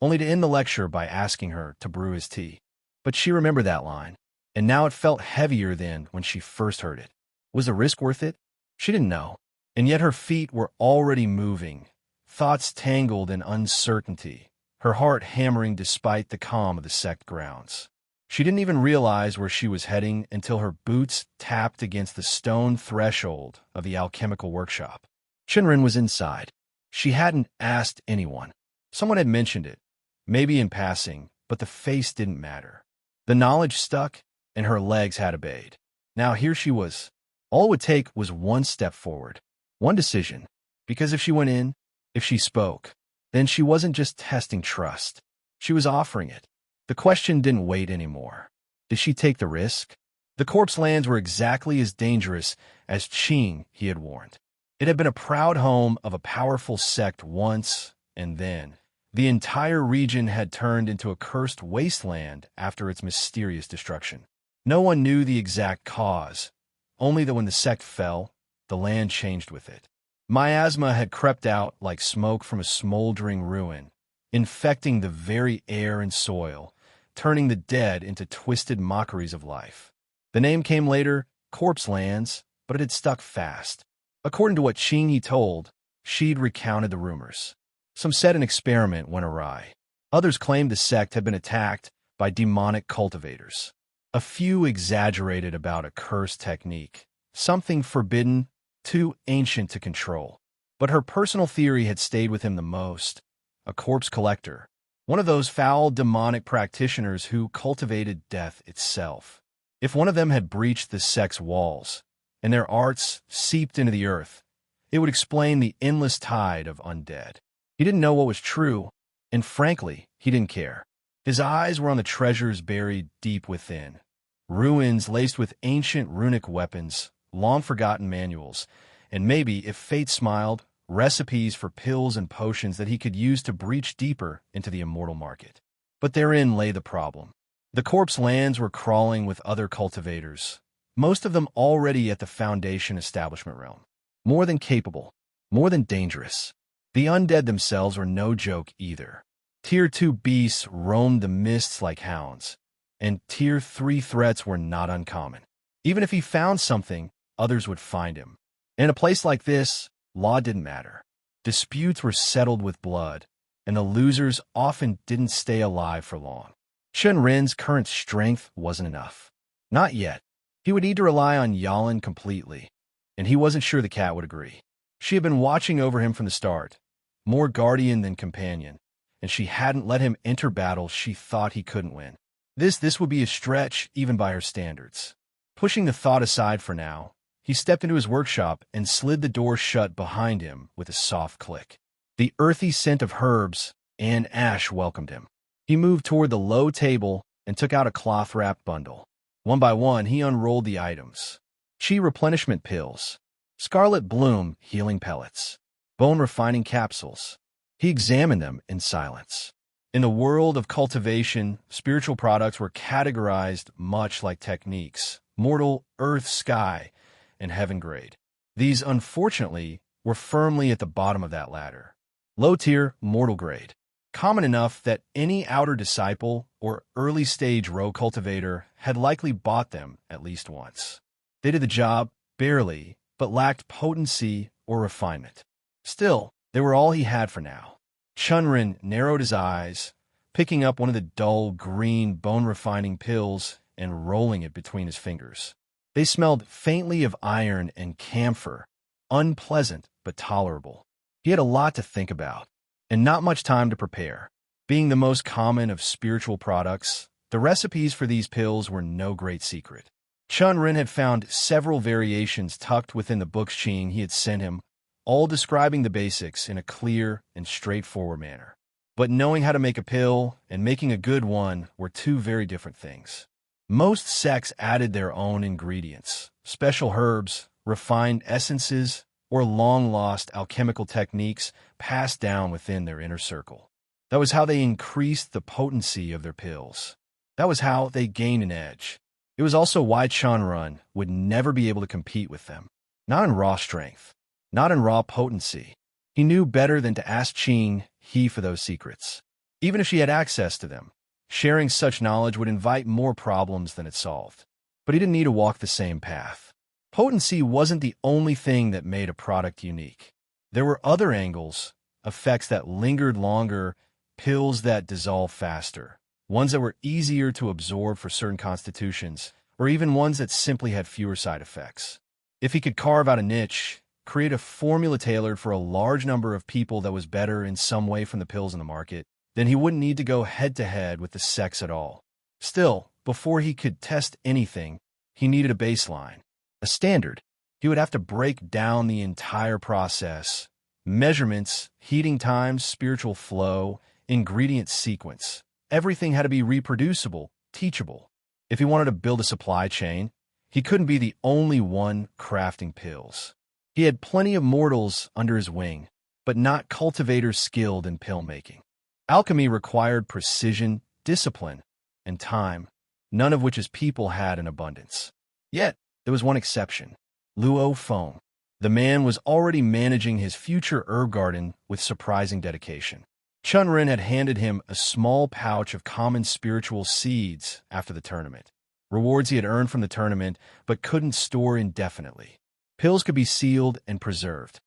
only to end the lecture by asking her to brew his tea. But she remembered that line, and now it felt heavier than when she first heard it. Was the risk worth it? She didn't know. And yet her feet were already moving, thoughts tangled in uncertainty, her heart hammering despite the calm of the sect grounds. She didn't even realize where she was heading until her boots tapped against the stone threshold of the alchemical workshop. Chen Ren was inside. She hadn't asked anyone. Someone had mentioned it, maybe in passing, but the face didn't matter. The knowledge stuck, and her legs had obeyed. Now here she was. All it would take was one step forward, one decision. Because if she went in, if she spoke, then she wasn't just testing trust. She was offering it. The question didn't wait anymore. Did she take the risk? The corpse lands were exactly as dangerous as Qing, he had warned. It had been a proud home of a powerful sect once, and then the entire region had turned into a cursed wasteland after its mysterious destruction. No one knew the exact cause, only that when the sect fell, the land changed with it. Miasma had crept out like smoke from a smoldering ruin, infecting the very air and soil, turning the dead into twisted mockeries of life. The name came later, Corpse Lands, but it had stuck fast. According to what Qing told, she'd recounted the rumors. Some said an experiment went awry. Others claimed the sect had been attacked by demonic cultivators. A few exaggerated about a cursed technique, something forbidden, too ancient to control. But her personal theory had stayed with him the most. A corpse collector, one of those foul demonic practitioners who cultivated death itself. If one of them had breached the sect's walls, and their arts seeped into the earth, it would explain the endless tide of undead. He didn't know what was true, and frankly, he didn't care. His eyes were on the treasures buried deep within. Ruins laced with ancient runic weapons, long-forgotten manuals, and maybe, if fate smiled, recipes for pills and potions that he could use to breach deeper into the immortal market. But therein lay the problem. The corpse lands were crawling with other cultivators, most of them already at the Foundation establishment realm. More than capable, more than dangerous. The undead themselves were no joke either. Tier 2 beasts roamed the mists like hounds, and Tier 3 threats were not uncommon. Even if he found something, others would find him. In a place like this, law didn't matter. Disputes were settled with blood, and the losers often didn't stay alive for long. Chen Ren's current strength wasn't enough. Not yet. He would need to rely on Yalin completely, and he wasn't sure the cat would agree. She had been watching over him from the start, more guardian than companion, and she hadn't let him enter battles she thought he couldn't win. This would be a stretch even by her standards. Pushing the thought aside for now, he stepped into his workshop and slid the door shut behind him with a soft click. The earthy scent of herbs and ash welcomed him. He moved toward the low table and took out a cloth-wrapped bundle. One by one, he unrolled the items. Chi replenishment pills, scarlet bloom healing pellets, bone refining capsules. He examined them in silence. In the world of cultivation, spiritual products were categorized much like techniques: mortal, earth, sky, and heaven grade. These, unfortunately, were firmly at the bottom of that ladder. Low tier, mortal grade. Common enough that any outer disciple or early-stage row cultivator had likely bought them at least once. They did the job, barely, but lacked potency or refinement. Still, they were all he had for now. Chen Ren narrowed his eyes, picking up one of the dull green bone-refining pills and rolling it between his fingers. They smelled faintly of iron and camphor, unpleasant but tolerable. He had a lot to think about, and not much time to prepare. Being the most common of spiritual products, the recipes for these pills were no great secret. Chen Ren had found several variations tucked within the books Qing he had sent him, all describing the basics in a clear and straightforward manner. But knowing how to make a pill and making a good one were two very different things. Most sects added their own ingredients, special herbs, refined essences, or long-lost alchemical techniques passed down within their inner circle. That was how they increased the potency of their pills. That was how they gained an edge. It was also why Chen Ren would never be able to compete with them. Not in raw strength, not in raw potency. He knew better than to ask Qing He for those secrets. Even if she had access to them, sharing such knowledge would invite more problems than it solved. But he didn't need to walk the same path. Potency wasn't the only thing that made a product unique. There were other angles, effects that lingered longer, pills that dissolve faster, ones that were easier to absorb for certain constitutions, or even ones that simply had fewer side effects. If he could carve out a niche, create a formula tailored for a large number of people that was better in some way from the pills in the market, then he wouldn't need to go head-to-head with the sects at all. Still, before he could test anything, he needed a baseline, a standard. He would have to break down the entire process: measurements, heating times, spiritual flow, ingredient sequence. Everything had to be reproducible, teachable. If he wanted to build a supply chain, he couldn't be the only one crafting pills. He had plenty of mortals under his wing, but not cultivators skilled in pill making. Alchemy required precision, discipline, and time, none of which his people had in abundance. Yet, there was one exception: Luo Feng. The man was already managing his future herb garden with surprising dedication. Chen Ren had handed him a small pouch of common spiritual seeds after the tournament, rewards he had earned from the tournament but couldn't store indefinitely. Pills could be sealed and preserved.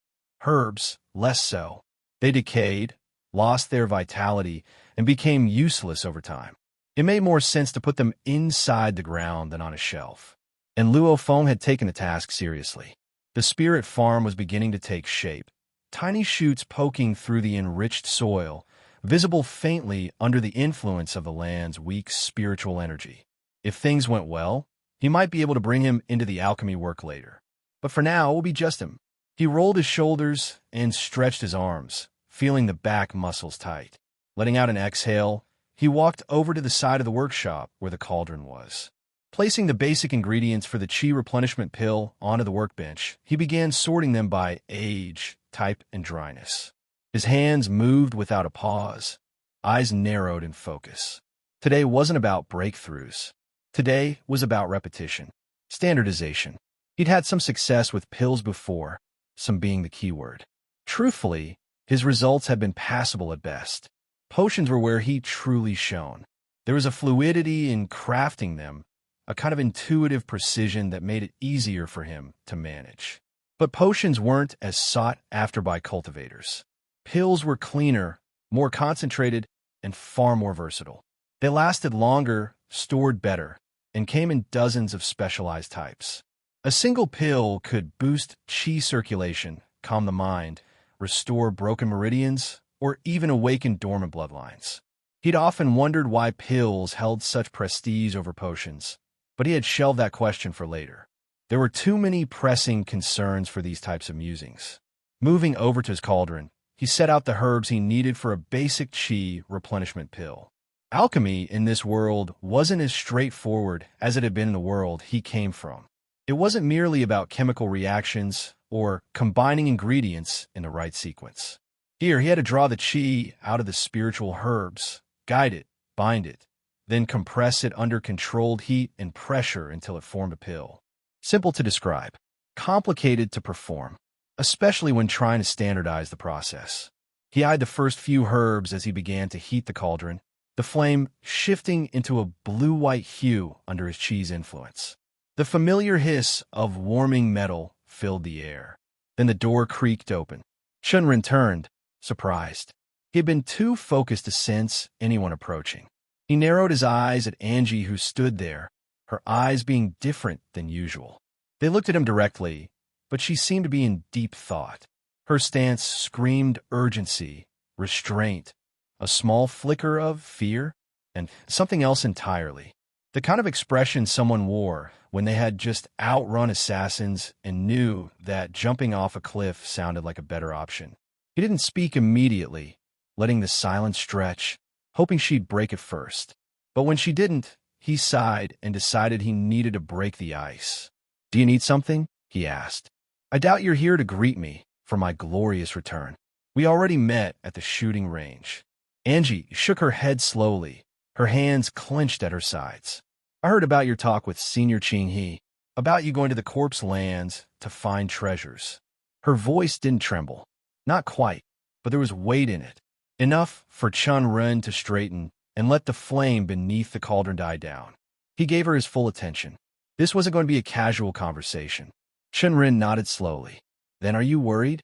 Herbs, less so. They decayed, lost their vitality, and became useless over time. It made more sense to put them inside the ground than on a shelf. And Luo Feng had taken the task seriously. The spirit farm was beginning to take shape, tiny shoots poking through the enriched soil, visible faintly under the influence of the land's weak spiritual energy. If things went well, he might be able to bring him into the alchemy work later. But for now, it will be just him. He rolled his shoulders and stretched his arms, feeling the back muscles tight. Letting out an exhale, he walked over to the side of the workshop where the cauldron was. Placing the basic ingredients for the Chi replenishment pill onto the workbench, he began sorting them by age, type, and dryness. His hands moved without a pause, eyes narrowed in focus. Today wasn't about breakthroughs. Today was about repetition, standardization. He'd had some success with pills before, some being the key word. Truthfully, his results had been passable at best. Potions were where he truly shone. There was a fluidity in crafting them, a kind of intuitive precision that made it easier for him to manage. But potions weren't as sought after by cultivators. Pills were cleaner, more concentrated, and far more versatile. They lasted longer, stored better, and came in dozens of specialized types. A single pill could boost qi circulation, calm the mind, restore broken meridians, or even awaken dormant bloodlines. He'd often wondered why pills held such prestige over potions, but he had shelved that question for later. There were too many pressing concerns for these types of musings. Moving over to his cauldron, he set out the herbs he needed for a basic qi replenishment pill. Alchemy in this world wasn't as straightforward as it had been in the world he came from. It wasn't merely about chemical reactions or combining ingredients in the right sequence. Here, he had to draw the qi out of the spiritual herbs, guide it, bind it, then compress it under controlled heat and pressure until it formed a pill. Simple to describe, complicated to perform, especially when trying to standardize the process. He eyed the first few herbs as he began to heat the cauldron, the flame shifting into a blue-white hue under his qi's influence. The familiar hiss of warming metal filled the air. Then the door creaked open. Chen Ren turned, surprised. He had been too focused to sense anyone approaching. He narrowed his eyes at Angie, who stood there, her eyes being different than usual. They looked at him directly, but she seemed to be in deep thought. Her stance screamed urgency, restraint, a small flicker of fear, and something else entirely. The kind of expression someone wore when they had just outrun assassins and knew that jumping off a cliff sounded like a better option. He didn't speak immediately, letting the silence stretch, hoping she'd break it first. But when she didn't, he sighed and decided he needed to break the ice. "Do you need something?" he asked. "I doubt you're here to greet me for my glorious return. We already met at the shooting range." Angie shook her head slowly, her hands clenched at her sides. "I heard about your talk with Senior Ching He, about you going to the corpse lands to find treasures." Her voice didn't tremble. Not quite, but there was weight in it. Enough for Chen Ren to straighten and let the flame beneath the cauldron die down. He gave her his full attention. This wasn't going to be a casual conversation. Chen Ren nodded slowly. "Then are you worried?"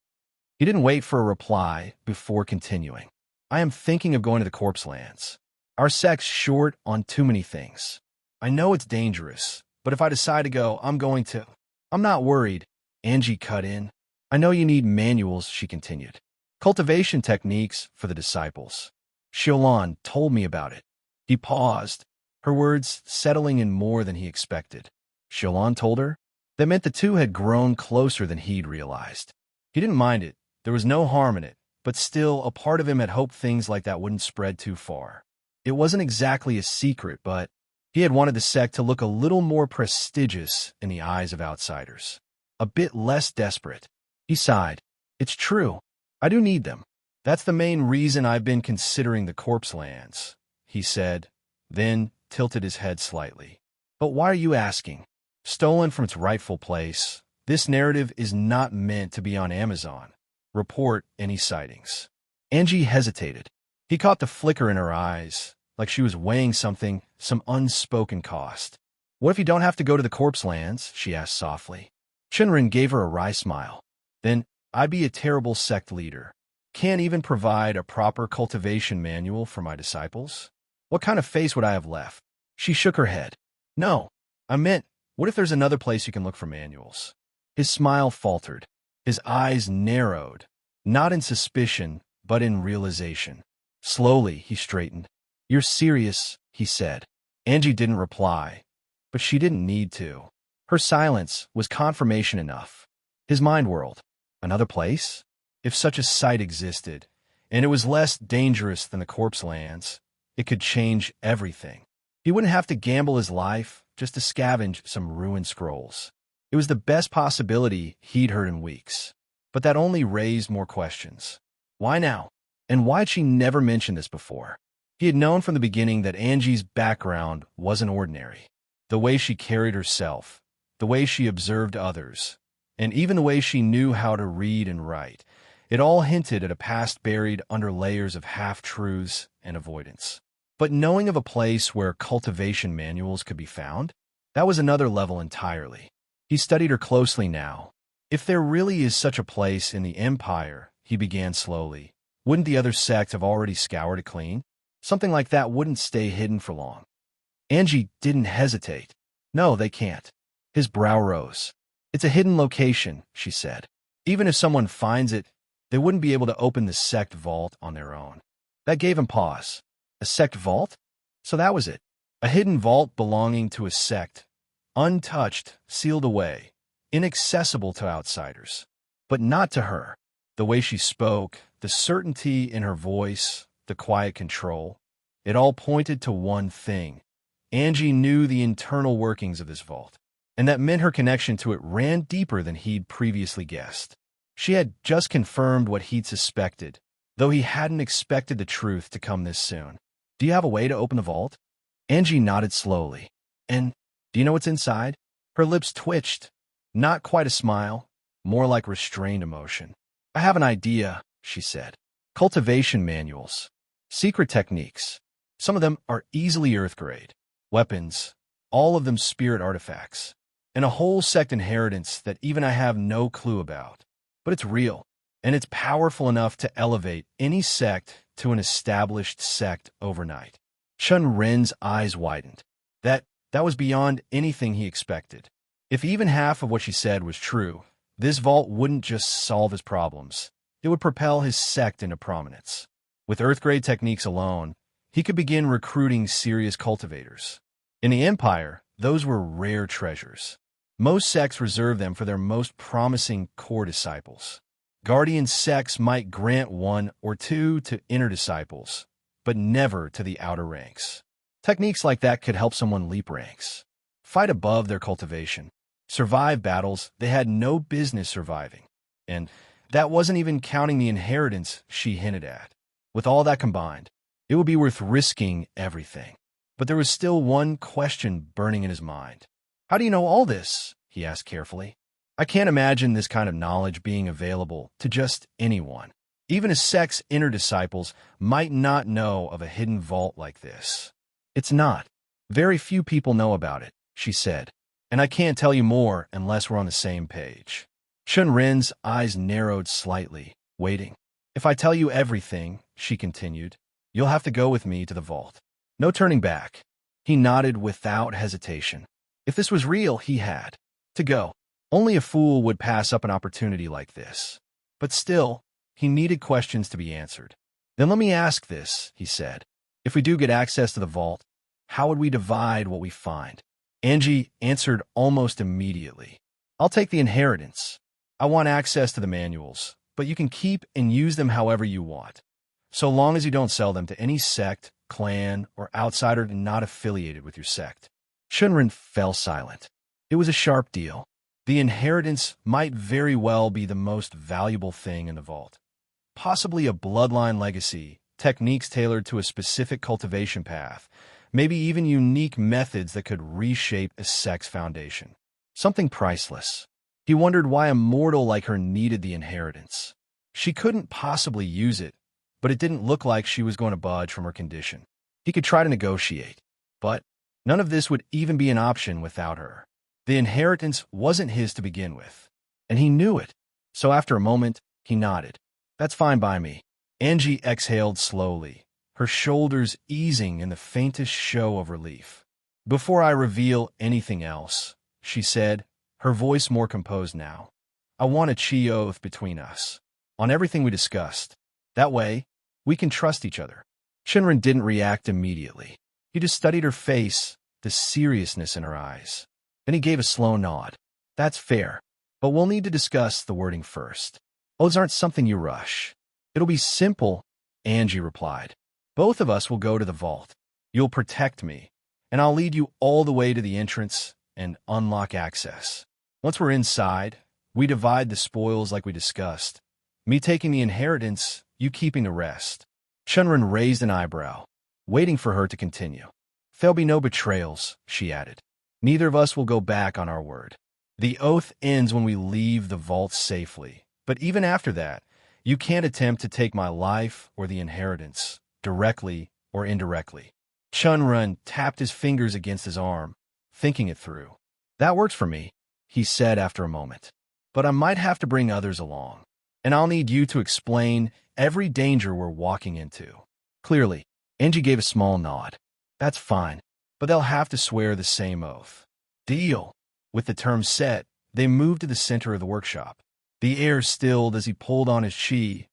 He didn't wait for a reply before continuing. "I am thinking of going to the corpse lands. Our sect's short on too many things. I know it's dangerous, but if I decide to go, I'm going to." "I'm not worried," Angie cut in. "I know you need manuals," she continued. "Cultivation techniques for the disciples. Xiaolan told me about it." He paused, her words settling in more than he expected. Xiaolan told her? That meant the two had grown closer than he'd realized. He didn't mind it. There was no harm in it, but still, a part of him had hoped things like that wouldn't spread too far. It wasn't exactly a secret, but he had wanted the sect to look a little more prestigious in the eyes of outsiders. A bit less desperate. He sighed. "It's true. I do need them. That's the main reason I've been considering the corpse lands," he said, then tilted his head slightly. "But why are you asking? Stolen from its rightful place, this narrative is not meant to be on Amazon. Report any sightings." Angie hesitated. He caught the flicker in her eyes, like she was weighing something, some unspoken cost. "What if you don't have to go to the corpse lands?" she asked softly. Chen Ren gave her a wry smile. "Then I'd be a terrible sect leader. Can't even provide a proper cultivation manual for my disciples. What kind of face would I have left?" She shook her head. "No, I meant, what if there's another place you can look for manuals?" His smile faltered. His eyes narrowed, not in suspicion, but in realization. Slowly, he straightened. "You're serious," he said. Angie didn't reply, but she didn't need to. Her silence was confirmation enough. His mind whirled. Another place? If such a site existed, and it was less dangerous than the corpse lands, it could change everything. He wouldn't have to gamble his life just to scavenge some ruined scrolls. It was the best possibility he'd heard in weeks. But that only raised more questions. Why now? And why'd she never mentioned this before? He had known from the beginning that Angie's background wasn't ordinary. The way she carried herself, the way she observed others, and even the way she knew how to read and write, it all hinted at a past buried under layers of half-truths and avoidance. But knowing of a place where cultivation manuals could be found? That was another level entirely. He studied her closely now. If there really is such a place in the Empire, he began slowly, wouldn't the other sect have already scoured it clean? Something like that wouldn't stay hidden for long. Angie didn't hesitate. No, they can't. His brow rose. It's a hidden location, she said. Even if someone finds it, they wouldn't be able to open the sect vault on their own. That gave him pause. A sect vault? So that was it. A hidden vault belonging to a sect. Untouched, sealed away, inaccessible to outsiders. But not to her. The way she spoke, the certainty in her voice, the quiet control, it all pointed to one thing. Angie knew the internal workings of this vault, and that meant her connection to it ran deeper than he'd previously guessed. She had just confirmed what he'd suspected, though he hadn't expected the truth to come this soon. Do you have a way to open the vault? Angie nodded slowly. And do you know what's inside? Her lips twitched. Not quite a smile, more like restrained emotion. I have an idea, she said. Cultivation manuals. Secret techniques. Some of them are easily earth grade. Weapons. All of them spirit artifacts. And a whole sect inheritance that even I have no clue about. But it's real. And it's powerful enough to elevate any sect to an established sect overnight. Chen Ren's eyes widened. That was beyond anything he expected. If even half of what she said was true, this vault wouldn't just solve his problems. It would propel his sect into prominence. With earth-grade techniques alone, he could begin recruiting serious cultivators. In the Empire, those were rare treasures. Most sects reserve them for their most promising core disciples. Guardian sects might grant one or two to inner disciples, but never to the outer ranks. Techniques like that could help someone leap ranks, fight above their cultivation, survive battles they had no business surviving. And that wasn't even counting the inheritance she hinted at. With all that combined, it would be worth risking everything. But there was still one question burning in his mind. How do you know all this? He asked carefully. I can't imagine this kind of knowledge being available to just anyone. Even a sect's inner disciples might not know of a hidden vault like this. It's not. Very few people know about it, she said. And I can't tell you more unless we're on the same page. Chen Ren's eyes narrowed slightly, waiting. If I tell you everything, she continued, you'll have to go with me to the vault. No turning back. He nodded without hesitation. If this was real, he had to go. Only a fool would pass up an opportunity like this. But still, he needed questions to be answered. Then let me ask this, he said. If we do get access to the vault, how would we divide what we find? Angie answered almost immediately. I'll take the inheritance. I want access to the manuals, but you can keep and use them however you want, so long as you don't sell them to any sect, clan, or outsider not affiliated with your sect. Chen Ren fell silent. It was a sharp deal. The inheritance might very well be the most valuable thing in the vault. Possibly a bloodline legacy, techniques tailored to a specific cultivation path, maybe even unique methods that could reshape a sect's foundation. Something priceless. He wondered why a mortal like her needed the inheritance. She couldn't possibly use it, but it didn't look like she was going to budge from her condition. He could try to negotiate, but none of this would even be an option without her. The inheritance wasn't his to begin with, and he knew it. So after a moment, he nodded. That's fine by me. Angie exhaled slowly, her shoulders easing in the faintest show of relief. Before I reveal anything else, she said, her voice more composed now, I want a chi oath between us, on everything we discussed. That way, we can trust each other. Chen Ren didn't react immediately. He just studied her face, the seriousness in her eyes. Then he gave a slow nod. That's fair, but we'll need to discuss the wording first. Oaths aren't something you rush. It'll be simple, Angie replied. Both of us will go to the vault. You'll protect me, and I'll lead you all the way to the entrance and unlock access. Once we're inside, we divide the spoils like we discussed. Me taking the inheritance, you keeping the rest. Chen Ren raised an eyebrow, waiting for her to continue. There'll be no betrayals, she added. Neither of us will go back on our word. The oath ends when we leave the vault safely, but even after that, you can't attempt to take my life or the inheritance, directly or indirectly. Chen Ren tapped his fingers against his arm, thinking it through. That works for me, he said after a moment. But I might have to bring others along. And I'll need you to explain every danger we're walking into. Clearly, Angie gave a small nod. That's fine, but they'll have to swear the same oath. Deal. With the terms set, they moved to the center of the workshop. The air stilled as he pulled on his chi,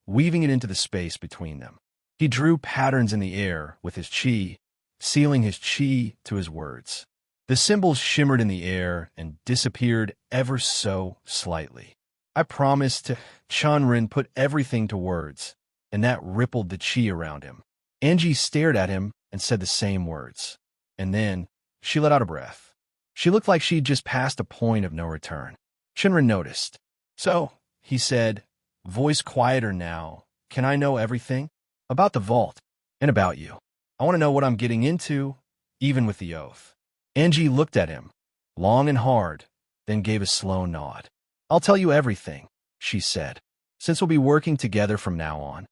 weaving it into the space between them. He drew patterns in the air with his chi, sealing his chi to his words. The symbols shimmered in the air and disappeared ever so slightly. I promised to Chen Ren put everything to words, and that rippled the chi around him. Angie stared at him and said the same words. And then she let out a breath. She looked like she'd just passed a point of no return. Chen Ren noticed. So, he said, voice quieter now, can I know everything? About the vault, and about you. I want to know what I'm getting into, even with the oath. Angie looked at him, long and hard, then gave a slow nod. I'll tell you everything, she said, since we'll be working together from now on.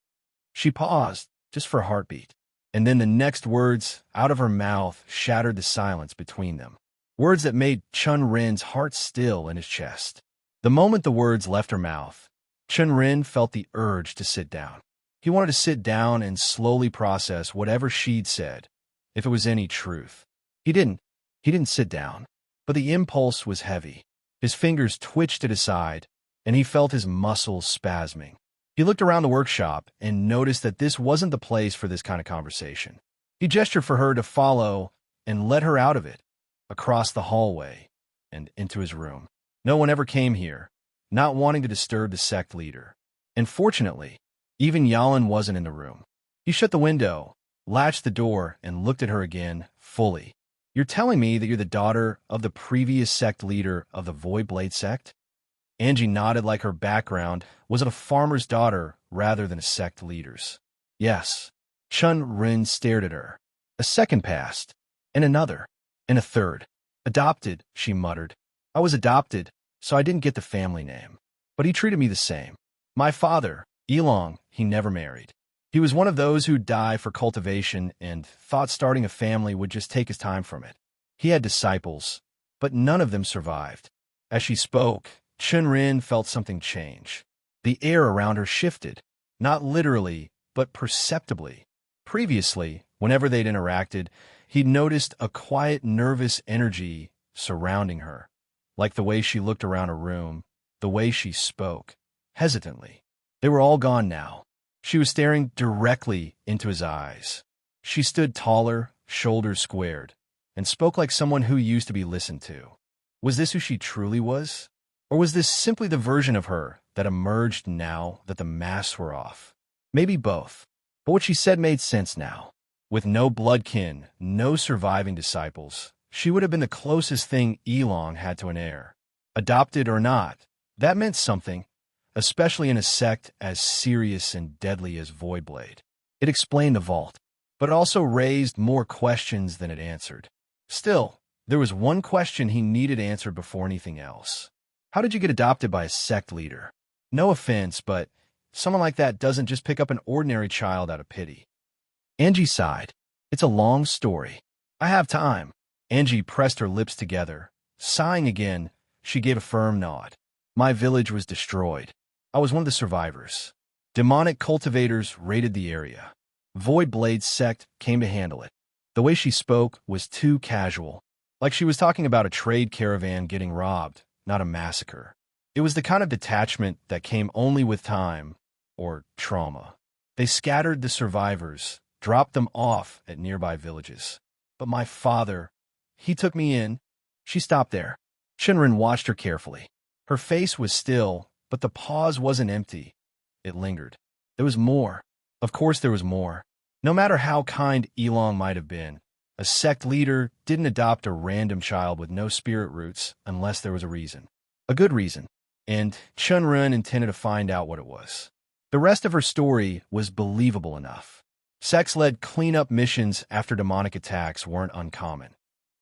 She paused, just for a heartbeat, and then the next words out of her mouth shattered the silence between them. Words that made Chen Ren's heart still in his chest. The moment the words left her mouth, Chen Ren felt the urge to sit down. He wanted to sit down and slowly process whatever she'd said, if it was any truth. He didn't sit down, but the impulse was heavy. His fingers twitched at his side, and he felt his muscles spasming. He looked around the workshop and noticed that this wasn't the place for this kind of conversation. He gestured for her to follow and led her out of it, across the hallway, and into his room. No one ever came here, not wanting to disturb the sect leader. And fortunately, even Yalan wasn't in the room. He shut the window, latched the door, and looked at her again, fully. You're telling me that you're the daughter of the previous sect leader of the Void Blade sect? Angie nodded like her background was of a farmer's daughter rather than a sect leader's. Yes. Chen Ren stared at her. A second passed, and another, and a third. Adopted, she muttered. I was adopted, so I didn't get the family name. But he treated me the same. My father, Elong, he never married. He was one of those who'd die for cultivation and thought starting a family would just take his time from it. He had disciples, but none of them survived. As she spoke, Chen Ren felt something change. The air around her shifted, not literally, but perceptibly. Previously, whenever they'd interacted, he'd noticed a quiet, nervous energy surrounding her, like the way she looked around her room, the way she spoke, hesitantly. They were all gone now. She was staring directly into his eyes. She stood taller, shoulders squared, and spoke like someone who used to be listened to. Was this who she truly was? Or was this simply the version of her that emerged now that the masks were off? Maybe both. But what she said made sense now. With no bloodkin, no surviving disciples, she would have been the closest thing Elong had to an heir. Adopted or not, that meant something, especially in a sect as serious and deadly as Voidblade. It explained the vault, but it also raised more questions than it answered. Still, there was one question he needed answered before anything else. How did you get adopted by a sect leader? No offense, but someone like that doesn't just pick up an ordinary child out of pity. Angie sighed. It's a long story. I have time. Angie pressed her lips together. Sighing again, she gave a firm nod. My village was destroyed. I was one of the survivors. Demonic cultivators raided the area. Void Blade sect came to handle it. The way she spoke was too casual, like she was talking about a trade caravan getting robbed, not a massacre. It was the kind of detachment that came only with time, or trauma. They scattered the survivors, dropped them off at nearby villages. But my father, he took me in. She stopped there. Chen Ren watched her carefully. Her face was still, but the pause wasn't empty. It lingered. There was more. Of course there was more. No matter how kind Elong might have been, a sect leader didn't adopt a random child with no spirit roots unless there was a reason. A good reason. And Chen Ren intended to find out what it was. The rest of her story was believable enough. Sects-led cleanup missions after demonic attacks weren't uncommon,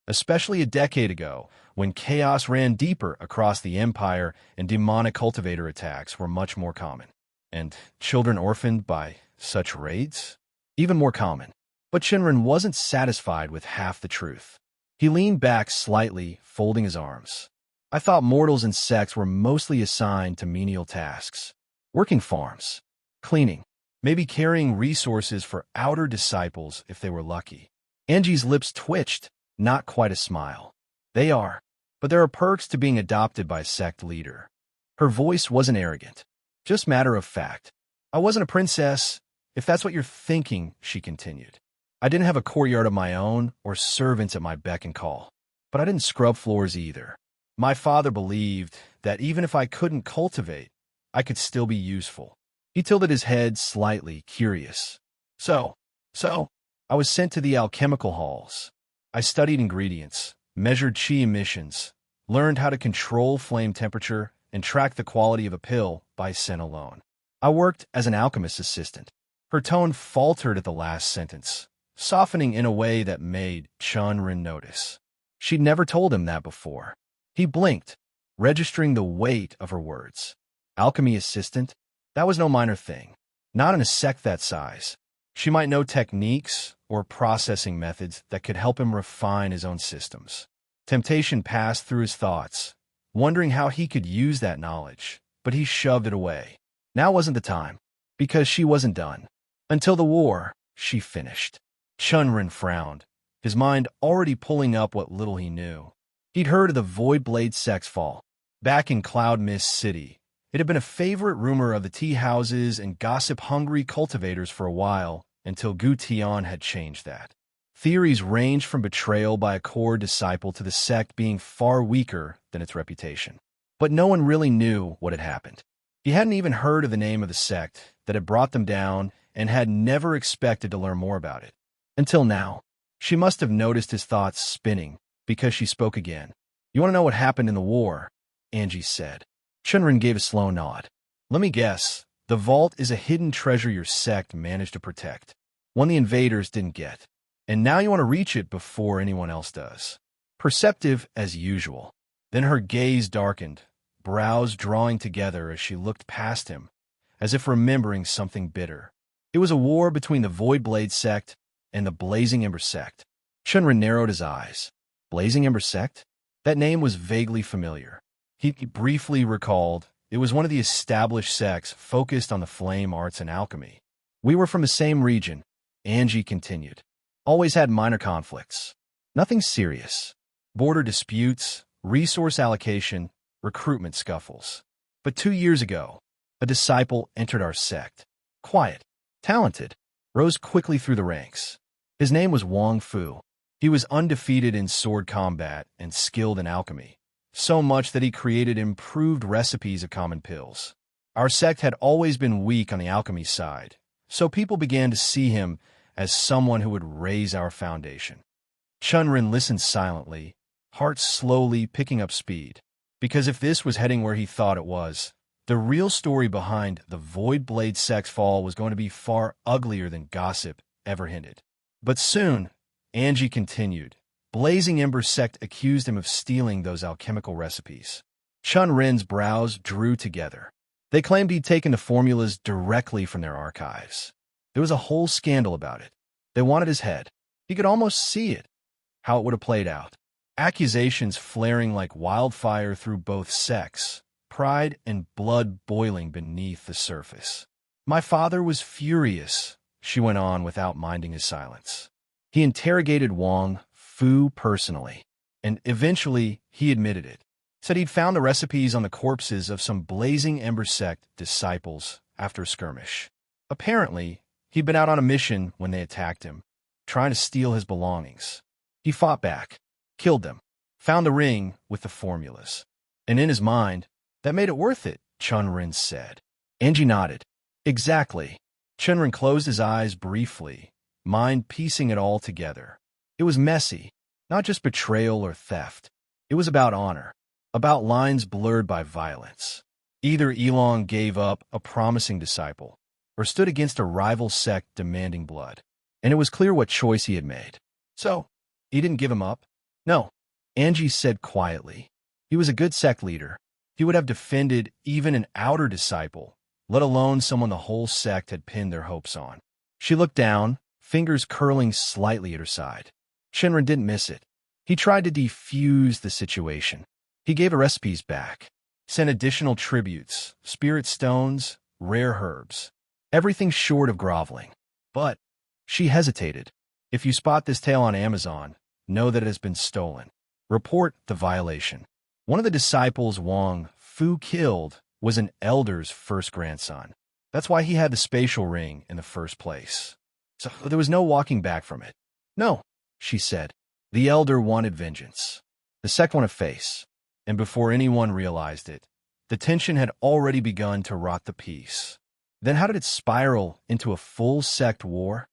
especially a decade ago when chaos ran deeper across the empire and demonic cultivator attacks were much more common. And children orphaned by such raids? Even more common. But Chen Ren wasn't satisfied with half the truth. He leaned back slightly, folding his arms. I thought mortals in sects were mostly assigned to menial tasks. Working farms, cleaning, maybe carrying resources for outer disciples if they were lucky. Angie's lips twitched, not quite a smile. They are, but there are perks to being adopted by a sect leader. Her voice wasn't arrogant, just matter of fact. I wasn't a princess, if that's what you're thinking, she continued. I didn't have a courtyard of my own or servants at my beck and call, but I didn't scrub floors either. My father believed that even if I couldn't cultivate, I could still be useful. He tilted his head slightly, curious. So, I was sent to the alchemical halls. I studied ingredients, measured chi emissions, learned how to control flame temperature, and track the quality of a pill by scent alone. I worked as an alchemist's assistant. Her tone faltered at the last sentence, softening in a way that made Chen Ren notice. She'd never told him that before. He blinked, registering the weight of her words. Alchemy assistant? That was no minor thing. Not in a sect that size. She might know techniques or processing methods that could help him refine his own systems. Temptation passed through his thoughts, wondering how he could use that knowledge, but he shoved it away. Now wasn't the time, because she wasn't done. Until the war, she finished. Chen Ren frowned, his mind already pulling up what little he knew. He'd heard of the Void Blade sect's fall. Back in Cloud Mist City, it had been a favorite rumor of the tea houses and gossip-hungry cultivators for a while, until Gu Tian had changed that. Theories ranged from betrayal by a core disciple to the sect being far weaker than its reputation. But no one really knew what had happened. He hadn't even heard of the name of the sect that had brought them down and had never expected to learn more about it. Until now. She must have noticed his thoughts spinning, because she spoke again. You want to know what happened in the war? Angie said. Chen Ren gave a slow nod. Let me guess. The vault is a hidden treasure your sect managed to protect. One the invaders didn't get. And now you want to reach it before anyone else does. Perceptive as usual. Then her gaze darkened, brows drawing together as she looked past him, as if remembering something bitter. It was a war between the Void Blade sect and the Blazing Ember sect. Chen Ren narrowed his eyes. Blazing Ember sect? That name was vaguely familiar. He briefly recalled it was one of the established sects focused on the flame arts and alchemy. We were from the same region, Angie continued. Always had minor conflicts. Nothing serious. Border disputes, resource allocation, recruitment scuffles. But 2 years ago, a disciple entered our sect. Quiet, talented, rose quickly through the ranks. His name was Wang Fu. He was undefeated in sword combat and skilled in alchemy, so much that he created improved recipes of common pills. Our sect had always been weak on the alchemy side, so people began to see him as someone who would raise our foundation. Chen Ren listened silently, heart slowly picking up speed, because if this was heading where he thought it was, the real story behind the Void Blade sect's fall was going to be far uglier than gossip ever hinted. But soon, Angie continued, Blazing Ember sect accused him of stealing those alchemical recipes. Chen Ren's brows drew together. They claimed he'd taken the formulas directly from their archives. There was a whole scandal about it. They wanted his head. He could almost see it, how it would have played out. Accusations flaring like wildfire through both sects, pride and blood boiling beneath the surface. My father was furious, she went on without minding his silence. He interrogated Wang Fu personally, and eventually he admitted it. Said he'd found the recipes on the corpses of some Blazing Ember sect disciples after a skirmish. Apparently, he'd been out on a mission when they attacked him, trying to steal his belongings. He fought back, killed them, found the ring with the formulas. And in his mind, that made it worth it, Chen Ren said. Angie nodded. Exactly. Chen Ren closed his eyes briefly, mind piecing it all together. It was messy, not just betrayal or theft. It was about honor, about lines blurred by violence. Either Elong gave up a promising disciple, or stood against a rival sect demanding blood. And it was clear what choice he had made. So, he didn't give him up? No, Angie said quietly. He was a good sect leader. He would have defended even an outer disciple, let alone someone the whole sect had pinned their hopes on. She looked down, fingers curling slightly at her side. Chen Ren didn't miss it. He tried to defuse the situation. He gave her recipes back, sent additional tributes, spirit stones, rare herbs, everything short of groveling. But she hesitated. If you spot this tale on Amazon, know that it has been stolen. Report the violation. One of the disciples Wang Fu killed was an elder's first grandson. That's why he had the spatial ring in the first place. So there was no walking back from it. No, she said. The elder wanted vengeance. The sect wanted face. And before anyone realized it, the tension had already begun to rot the peace. Then how did it spiral into a full sect war?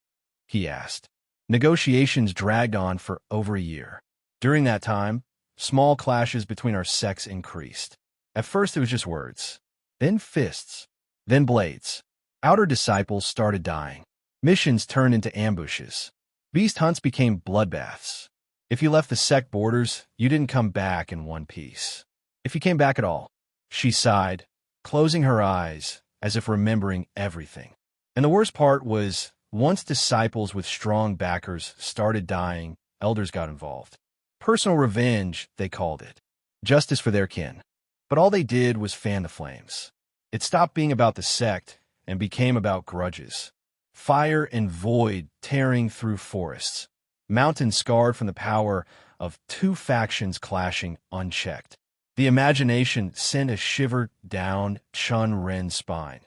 He asked. Negotiations dragged on for over a year. During that time, small clashes between our sects increased. At first it was just words, then fists, then blades. Outer disciples started dying. Missions turned into ambushes. Beast hunts became bloodbaths. If you left the sect borders, you didn't come back in one piece. If you came back at all, she sighed, closing her eyes as if remembering everything. And the worst part was, once disciples with strong backers started dying, elders got involved. Personal revenge, they called it. Justice for their kin. But all they did was fan the flames. It stopped being about the sect and became about grudges. Fire and void tearing through forests. Mountains scarred from the power of two factions clashing unchecked. The imagination sent a shiver down Chen Ren's spine,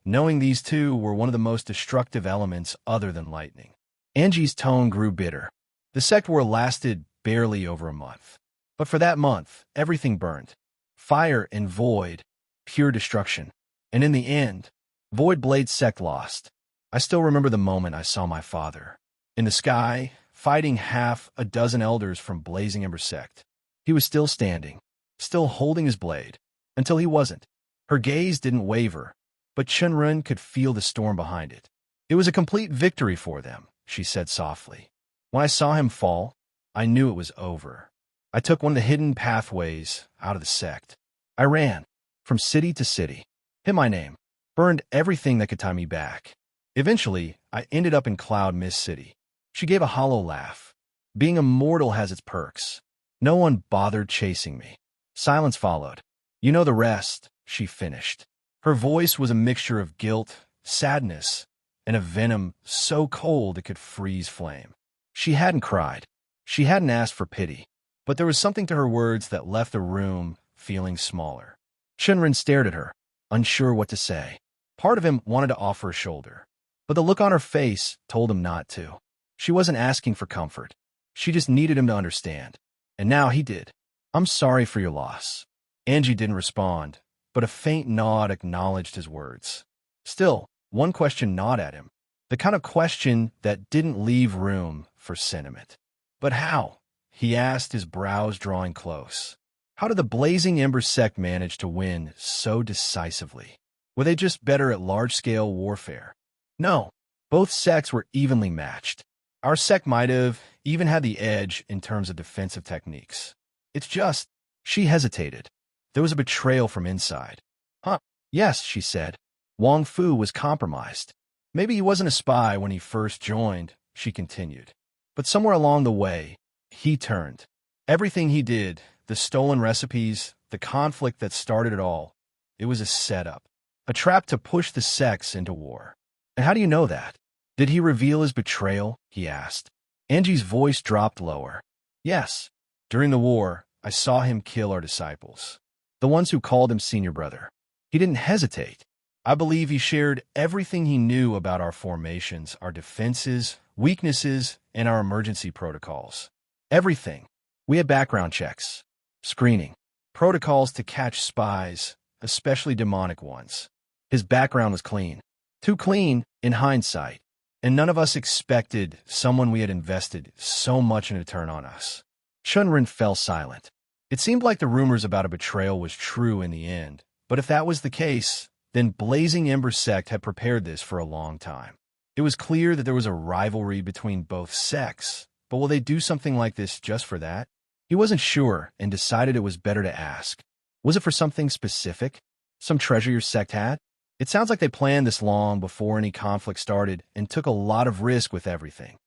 knowing these two were one of the most destructive elements other than lightning. Angie's tone grew bitter. The sect war lasted barely over a month. But for that month, everything burned. Fire and void, pure destruction. And in the end, Void Blade sect lost. I still remember the moment I saw my father. In the sky, fighting half a dozen elders from Blazing Ember sect. He was still standing, still holding his blade, until he wasn't. Her gaze didn't waver, but Chen Ren could feel the storm behind it. It was a complete victory for them, she said softly. When I saw him fall, I knew it was over. I took one of the hidden pathways out of the sect. I ran, from city to city, hid my name, burned everything that could tie me back. Eventually, I ended up in Cloud Mist City. She gave a hollow laugh. Being immortal has its perks. No one bothered chasing me. Silence followed. You know the rest, she finished. Her voice was a mixture of guilt, sadness, and a venom so cold it could freeze flame. She hadn't cried. She hadn't asked for pity. But there was something to her words that left the room feeling smaller. Chen Ren stared at her, unsure what to say. Part of him wanted to offer a shoulder, but the look on her face told him not to. She wasn't asking for comfort. She just needed him to understand. And now he did. I'm sorry for your loss. Angie didn't respond, but a faint nod acknowledged his words. Still, one question gnawed at him. The kind of question that didn't leave room for sentiment. But how? He asked, his brows drawing close. How did the Blazing Ember sect manage to win so decisively? Were they just better at large-scale warfare? No, both sects were evenly matched. Our sect might have even had the edge in terms of defensive techniques. It's just, she hesitated. There was a betrayal from inside. Huh, yes, she said. Wang Fu was compromised. Maybe he wasn't a spy when he first joined, she continued. But somewhere along the way, he turned. Everything he did, the stolen recipes, the conflict that started it all, it was a setup. A trap to push the sects into war. And how do you know that? Did he reveal his betrayal? He asked. Angie's voice dropped lower. Yes. During the war, I saw him kill our disciples. The ones who called him senior brother. He didn't hesitate. I believe he shared everything he knew about our formations, our defenses, weaknesses, and our emergency protocols. Everything. We had background checks, screening, protocols to catch spies, especially demonic ones. His background was clean. Too clean, in hindsight. And none of us expected someone we had invested so much in to turn on us. Chen Ren fell silent. It seemed like the rumors about a betrayal was true in the end, but if that was the case, then Blazing Ember sect had prepared this for a long time. It was clear that there was a rivalry between both sects, but will they do something like this just for that? He wasn't sure and decided it was better to ask. Was it for something specific? Some treasure your sect had? It sounds like they planned this long before any conflict started and took a lot of risk with everything.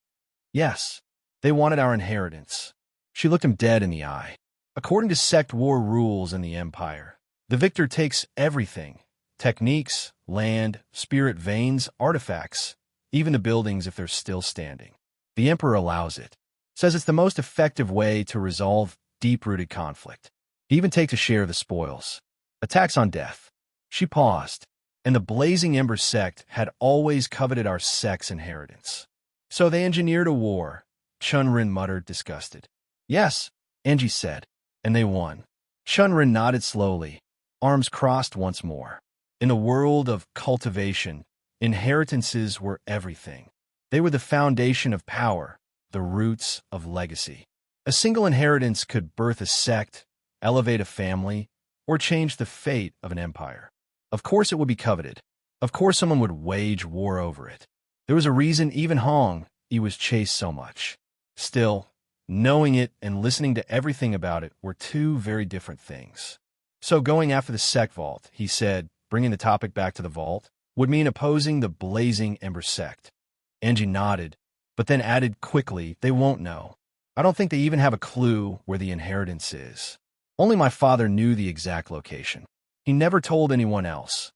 Yes, they wanted our inheritance. She looked him dead in the eye. According to sect war rules in the Empire, the victor takes everything: techniques, land, spirit veins, artifacts, even the buildings if they're still standing. The Emperor allows it, says it's the most effective way to resolve deep-rooted conflict. He even takes a share of the spoils. Attacks on death. She paused, and the Blazing Ember sect had always coveted our sect's inheritance. So they engineered a war, Chen Ren muttered, disgusted. Yes, Angie said, and they won. Chen Ren nodded slowly, arms crossed once more. In the world of cultivation, inheritances were everything. They were the foundation of power, the roots of legacy. A single inheritance could birth a sect, elevate a family, or change the fate of an empire. Of course it would be coveted. Of course someone would wage war over it. There was a reason even he was chased so much. Still, knowing it and listening to everything about it were two very different things. So going after the sect vault, he said, bringing the topic back to the vault, would mean opposing the Blazing Ember sect. Angie nodded, but then added quickly, they won't know. I don't think they even have a clue where the inheritance is. Only my father knew the exact location. He never told anyone else,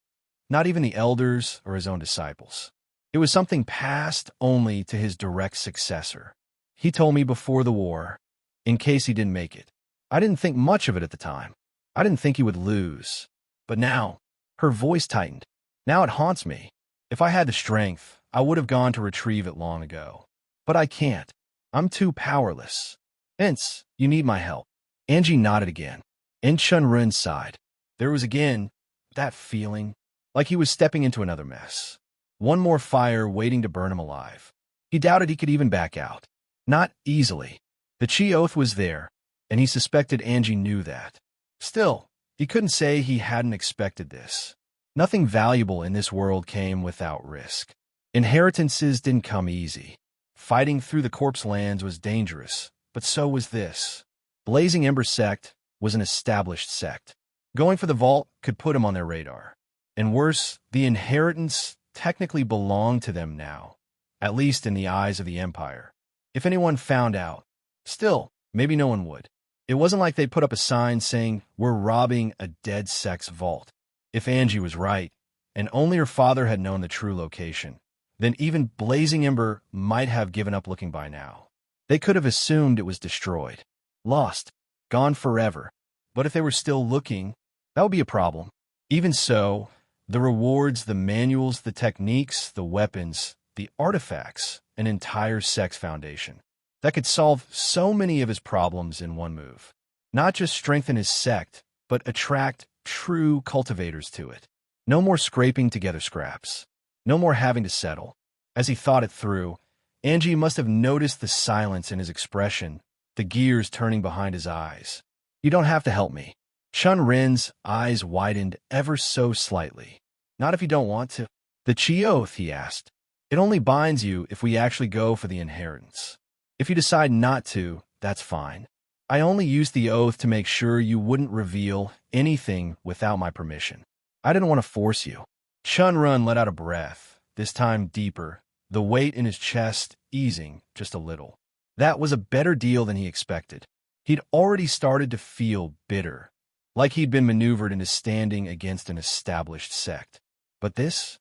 not even the elders or his own disciples. It was something passed only to his direct successor. He told me before the war, in case he didn't make it. I didn't think much of it at the time. I didn't think he would lose. But now, her voice tightened. Now it haunts me. If I had the strength, I would have gone to retrieve it long ago. But I can't. I'm too powerless. Vince, you need my help. Angie nodded again. And Chen Ren sighed. There was again that feeling, like he was stepping into another mess. One more fire waiting to burn him alive. He doubted he could even back out. Not easily. The Chi oath was there, and he suspected Angie knew that. Still, he couldn't say he hadn't expected this. Nothing valuable in this world came without risk. Inheritances didn't come easy. Fighting through the corpse lands was dangerous, but so was this. Blazing Ember sect was an established sect. Going for the vault could put him on their radar. And worse, the inheritance technically belonged to them now, at least in the eyes of the Empire. If anyone found out, still, maybe no one would. It wasn't like they put up a sign saying, we're robbing a dead sect's vault. If Angie was right, and only her father had known the true location, then even Blazing Ember might have given up looking by now. They could have assumed it was destroyed, lost, gone forever. But if they were still looking, that would be a problem. Even so, the rewards, the manuals, the techniques, the weapons, the artifacts, an entire sect's foundation. That could solve so many of his problems in one move. Not just strengthen his sect, but attract true cultivators to it. No more scraping together scraps. No more having to settle. As he thought it through, Angie must have noticed the silence in his expression, the gears turning behind his eyes. You don't have to help me. Chen Ren's eyes widened ever so slightly. Not if you don't want to. The Chi oath, he asked. It only binds you if we actually go for the inheritance. If you decide not to, that's fine. I only used the oath to make sure you wouldn't reveal anything without my permission. I didn't want to force you. Chen Ren let out a breath, this time deeper, the weight in his chest easing just a little. That was a better deal than he expected. He'd already started to feel bitter, like he'd been maneuvered into standing against an established sect. But this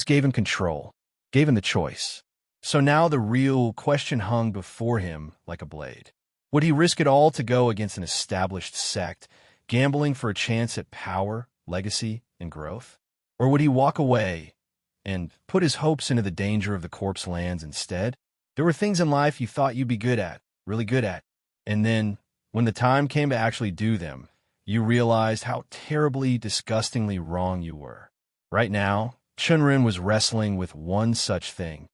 gave him control, gave him the choice. So now the real question hung before him like a blade. Would he risk it all to go against an established sect, gambling for a chance at power, legacy, and growth? Or would he walk away and put his hopes into the danger of the corpse lands instead? There were things in life you thought you'd be good at, really good at. And then, when the time came to actually do them, you realized how terribly, disgustingly wrong you were. Right now, Chen Ren was wrestling with one such thing,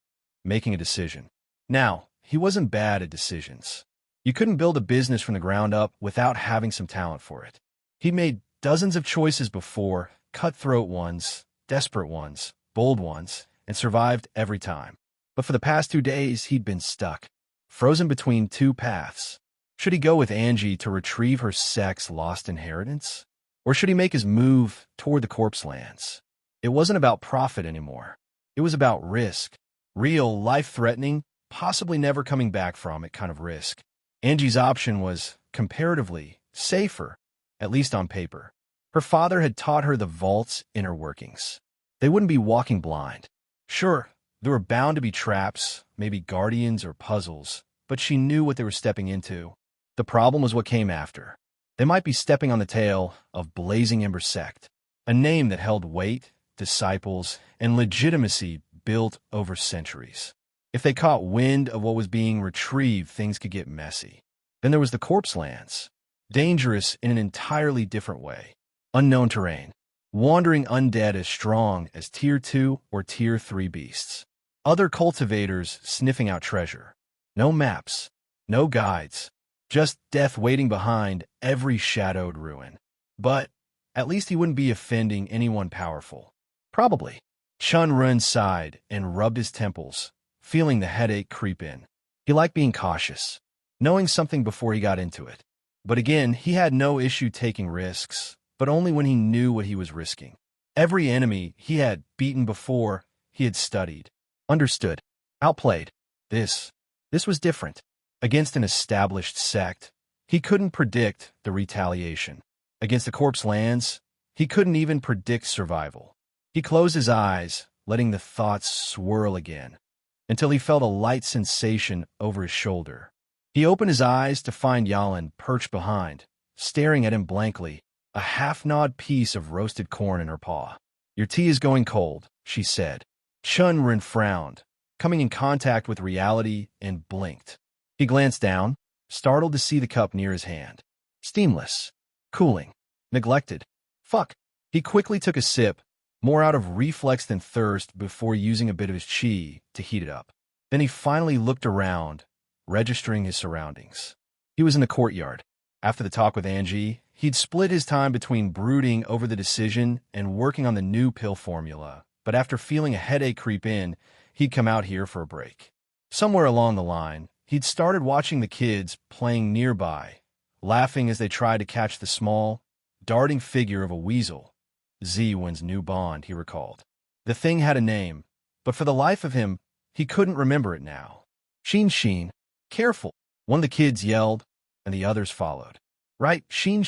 making a decision. Now, he wasn't bad at decisions. You couldn't build a business from the ground up without having some talent for it. He made dozens of choices before, cutthroat ones, desperate ones, bold ones, and survived every time. But for the past 2 days, he'd been stuck, frozen between two paths. Should he go with Angie to retrieve her sect's lost inheritance? Or should he make his move toward the corpse lands? It wasn't about profit anymore. It was about risk. Real, life-threatening, possibly never coming back from it kind of risk. Angie's option was comparatively safer, at least on paper. Her father had taught her the vault's inner workings. They wouldn't be walking blind. Sure, there were bound to be traps, maybe guardians or puzzles, but she knew what they were stepping into. The problem was what came after. They might be stepping on the tail of Blazing Ember Sect, a name that held weight, disciples, and legitimacy built over centuries. If they caught wind of what was being retrieved, things could get messy. Then there was the corpse lands, dangerous in an entirely different way. Unknown terrain, wandering undead as strong as Tier 2 or Tier 3 beasts. Other cultivators sniffing out treasure. No maps, no guides, just death waiting behind every shadowed ruin. But at least he wouldn't be offending anyone powerful. Probably. Chen Ren sighed and rubbed his temples, feeling the headache creep in. He liked being cautious, knowing something before he got into it. But again, he had no issue taking risks, but only when he knew what he was risking. Every enemy he had beaten before, he had studied, understood, outplayed. This was different. Against an established sect, he couldn't predict the retaliation. Against the corpse lands, he couldn't even predict survival. He closed his eyes, letting the thoughts swirl again, until he felt a light sensation over his shoulder. He opened his eyes to find Yalan perched behind, staring at him blankly, a half-gnawed piece of roasted corn in her paw. "Your tea is going cold," she said. Chen Ren frowned, coming in contact with reality, and blinked. He glanced down, startled to see the cup near his hand. Steamless, cooling, neglected. Fuck. He quickly took a sip, more out of reflex than thirst, before using a bit of his chi to heat it up. Then he finally looked around, registering his surroundings. He was in the courtyard. After the talk with Angie, he'd split his time between brooding over the decision and working on the new pill formula, but after feeling a headache creep in, he'd come out here for a break. Somewhere along the line, he'd started watching the kids playing nearby, laughing as they tried to catch the small, darting figure of a weasel. Zwen's new bond, he recalled. The thing had a name, but for the life of him, he couldn't remember it now. Sheen. Careful, one of the kids yelled, and the others followed. Right, Sheen.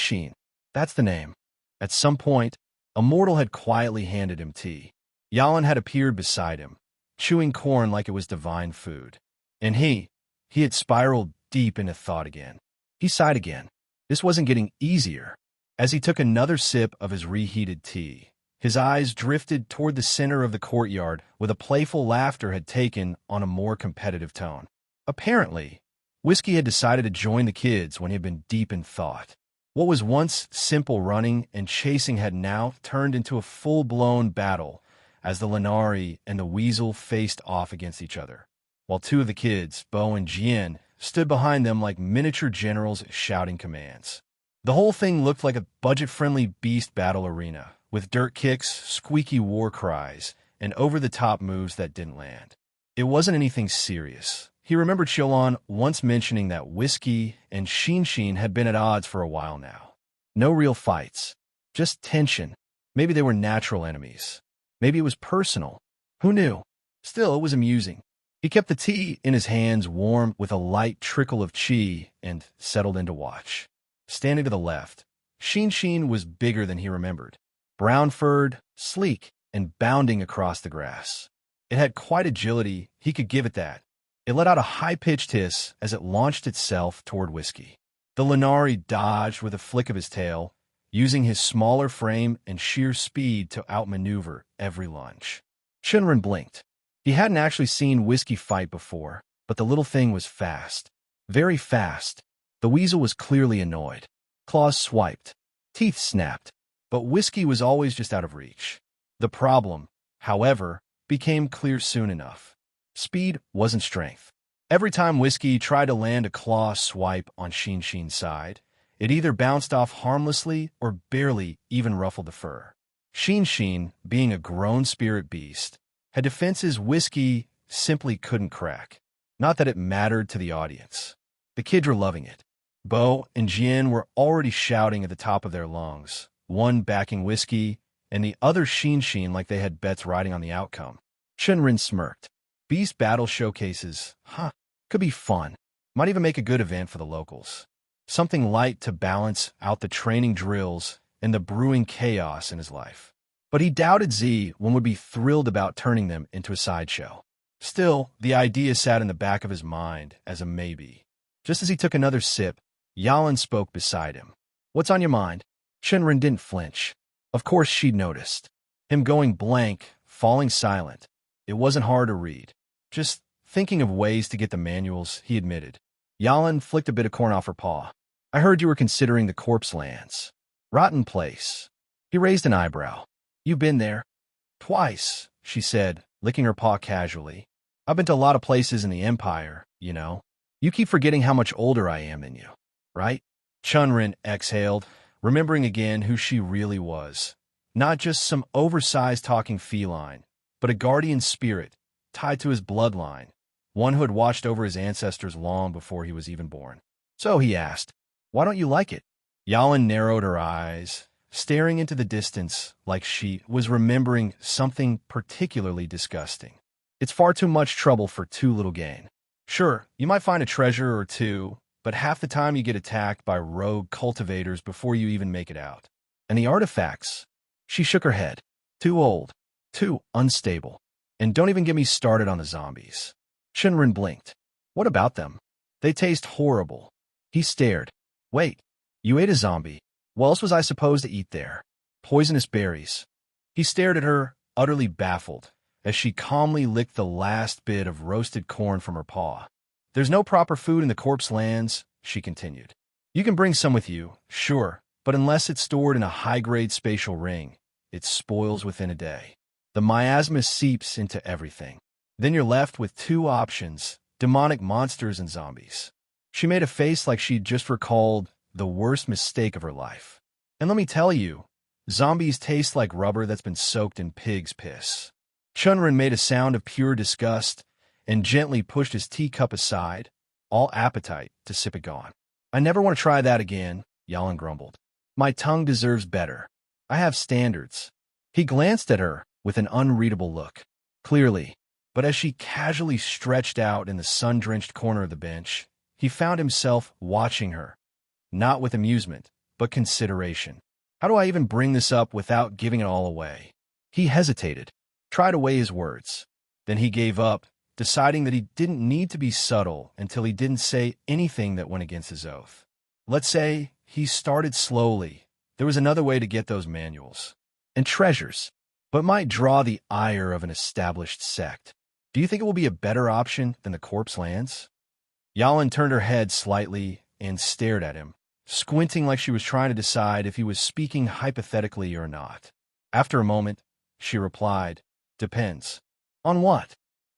That's the name. At some point, a mortal had quietly handed him tea. Yalan had appeared beside him, chewing corn like it was divine food. And he had spiraled deep into thought again. He sighed again. This wasn't getting easier. As he took another sip of his reheated tea, his eyes drifted toward the center of the courtyard where the playful laughter had taken on a more competitive tone. Apparently, Whiskey had decided to join the kids when he had been deep in thought. What was once simple running and chasing had now turned into a full-blown battle as the Lenari and the Weasel faced off against each other, while two of the kids, Bo and Jian, stood behind them like miniature generals shouting commands. The whole thing looked like a budget-friendly beast battle arena, with dirt kicks, squeaky war cries, and over-the-top moves that didn't land. It wasn't anything serious. He remembered Xiaolan once mentioning that Whiskey and Xin had been at odds for a while now. No real fights, just tension. Maybe they were natural enemies. Maybe it was personal. Who knew? Still, it was amusing. He kept the tea in his hands warm with a light trickle of qi and settled in to watch. Standing to the left, Xin was bigger than he remembered. Brown-furred, sleek, and bounding across the grass. It had quite agility, he could give it that. It let out a high-pitched hiss as it launched itself toward Whiskey. The Lenari dodged with a flick of his tail, using his smaller frame and sheer speed to outmaneuver every lunge. Chen Ren blinked. He hadn't actually seen Whiskey fight before, but the little thing was fast. Very fast. The weasel was clearly annoyed. Claws swiped. Teeth snapped. But Whiskey was always just out of reach. The problem, however, became clear soon enough. Speed wasn't strength. Every time Whiskey tried to land a claw swipe on Shin's side, it either bounced off harmlessly or barely even ruffled the fur. Shin, being a grown spirit beast, had defenses Whiskey simply couldn't crack. Not that it mattered to the audience. The kids were loving it. Bo and Jian were already shouting at the top of their lungs, one backing Whiskey and the other Shin like they had bets riding on the outcome. Chen Ren smirked. Beast battle showcases, could be fun. Might even make a good event for the locals. Something light to balance out the training drills and the brewing chaos in his life. But he doubted one would be thrilled about turning them into a sideshow. Still, the idea sat in the back of his mind as a maybe. Just as he took another sip, Yalan spoke beside him. "What's on your mind?" Chen Ren didn't flinch. Of course she'd noticed. Him going blank, falling silent. It wasn't hard to read. Just thinking of ways to get the manuals, he admitted. Yalan flicked a bit of corn off her paw. "I heard you were considering the corpse lands. Rotten place." He raised an eyebrow. "You've been there?" "Twice," she said, licking her paw casually. "I've been to a lot of places in the Empire, you know. You keep forgetting how much older I am than you, right?" Chen Ren exhaled, remembering again who she really was. Not just some oversized talking feline, but a guardian spirit tied to his bloodline, one who had watched over his ancestors long before he was even born. So he asked, "Why don't you like it?" Yalan narrowed her eyes, staring into the distance like she was remembering something particularly disgusting. "It's far too much trouble for too little gain. Sure, you might find a treasure or two, but half the time you get attacked by rogue cultivators before you even make it out. And the artifacts?" She shook her head. "Too old, too unstable. And don't even get me started on the zombies." Chen Ren blinked. "What about them? They taste horrible." He stared. "Wait, you ate a zombie. What else was I supposed to eat there? Poisonous berries." He stared at her, utterly baffled, as she calmly licked the last bit of roasted corn from her paw. "There's no proper food in the corpse lands," she continued. "You can bring some with you, sure, but unless it's stored in a high-grade spatial ring, it spoils within a day. The miasma seeps into everything. Then you're left with two options, demonic monsters and zombies." She made a face like she'd just recalled the worst mistake of her life. "And let me tell you, zombies taste like rubber that's been soaked in pig's piss." Chen Ren made a sound of pure disgust and gently pushed his teacup aside, all appetite to sip it gone. "I never want to try that again," Yalan grumbled. "My tongue deserves better. I have standards." He glanced at her with an unreadable look. Clearly, but as she casually stretched out in the sun-drenched corner of the bench, he found himself watching her, not with amusement, but consideration. How do I even bring this up without giving it all away? He hesitated, tried to weigh his words. Then he gave up, deciding that he didn't need to be subtle until he didn't say anything that went against his oath. Let's say he started slowly. There was another way to get those manuals. And treasures, but might draw the ire of an established sect. Do you think it will be a better option than the corpse lands? Yalan turned her head slightly and stared at him, squinting like she was trying to decide if he was speaking hypothetically or not. After a moment, she replied, "Depends. On what?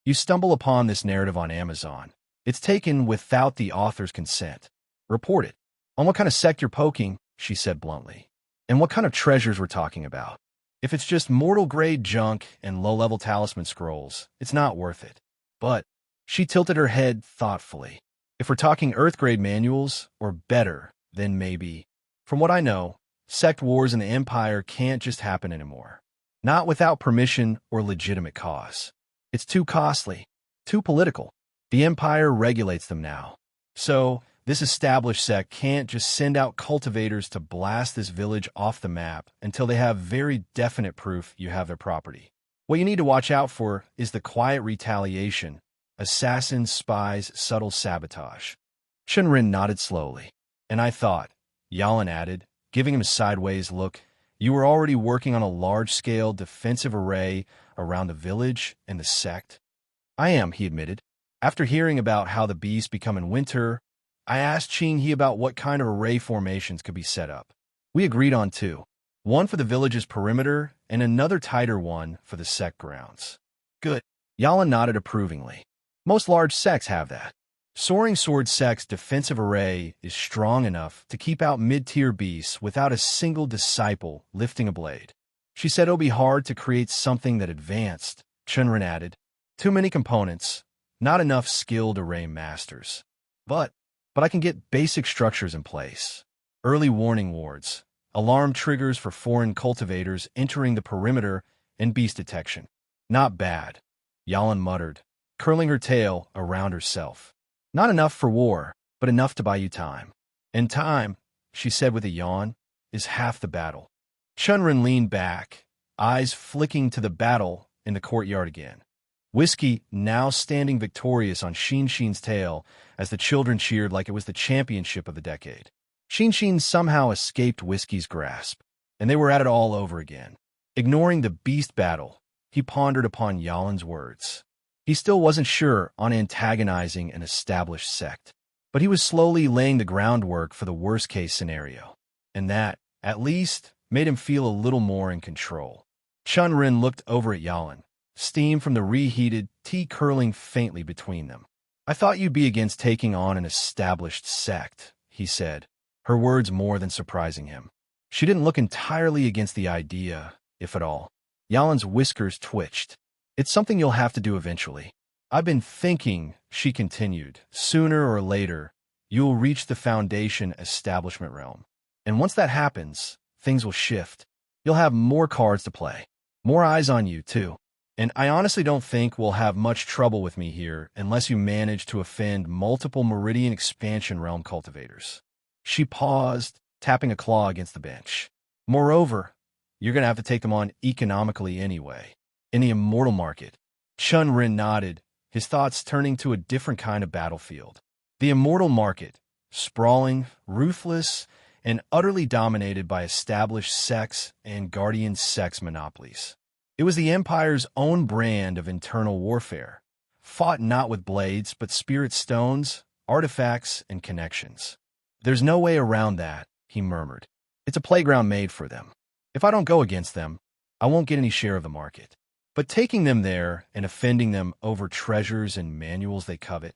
You stumble upon this narrative on Amazon. It's taken without the author's consent. Report it. On what kind of sect you're poking," she said bluntly, "and what kind of treasures we're talking about. If it's just mortal-grade junk and low-level talisman scrolls, it's not worth it. But," she tilted her head thoughtfully, "if we're talking Earth-grade manuals, or better, then maybe. From what I know, sect wars in the Empire can't just happen anymore. Not without permission or legitimate cause. It's too costly, too political. The Empire regulates them now. So, this established sect can't just send out cultivators to blast this village off the map until they have very definite proof you have their property. What you need to watch out for is the quiet retaliation, assassins, spies, subtle sabotage." Chen Ren nodded slowly. "And I thought," Yalan added, giving him a sideways look, "you were already working on a large-scale defensive array around the village and the sect." "I am," he admitted. "After hearing about how the beasts become in winter, I asked Qing He about what kind of array formations could be set up. We agreed on two, one for the village's perimeter and another tighter one for the sect grounds." "Good." Yalan nodded approvingly. "Most large sects have that. Soaring Sword Sect's defensive array is strong enough to keep out mid-tier beasts without a single disciple lifting a blade." She said it'll be hard to create something that advanced, Chen Ren added. "Too many components, not enough skilled array masters. But I can get basic structures in place. Early warning wards, alarm triggers for foreign cultivators entering the perimeter, and beast detection." "Not bad," Yalan muttered, curling her tail around herself. Not enough for war, but enough to buy you time. And time, she said with a yawn, is half the battle. Chen Ren leaned back, eyes flicking to the battle in the courtyard again. Whiskey now standing victorious on Shin's tail as the children cheered like it was the championship of the decade. Shin somehow escaped Whiskey's grasp, and they were at it all over again. Ignoring the beast battle, he pondered upon Yalin's words. He still wasn't sure on antagonizing an established sect, but he was slowly laying the groundwork for the worst-case scenario, and that, at least, made him feel a little more in control. Chen Ren looked over at Yalin, steam from the reheated tea curling faintly between them. "I thought you'd be against taking on an established sect," he said, her words more than surprising him. She didn't look entirely against the idea, if at all. Yalin's whiskers twitched. "It's something you'll have to do eventually. I've been thinking," she continued, "sooner or later, you'll reach the foundation establishment realm. And once that happens, things will shift. You'll have more cards to play. More eyes on you, too. And I honestly don't think we'll have much trouble with me here unless you manage to offend multiple Meridian expansion realm cultivators." She paused, tapping a claw against the bench. "Moreover, you're going to have to take them on economically anyway. In the immortal market." Chen Ren nodded, his thoughts turning to a different kind of battlefield. The immortal market, sprawling, ruthless, and utterly dominated by established sects and guardian sects monopolies. It was the Empire's own brand of internal warfare, fought not with blades but spirit stones, artifacts, and connections. "There's no way around that," he murmured. "It's a playground made for them. If I don't go against them, I won't get any share of the market. But taking them there and offending them over treasures and manuals they covet,"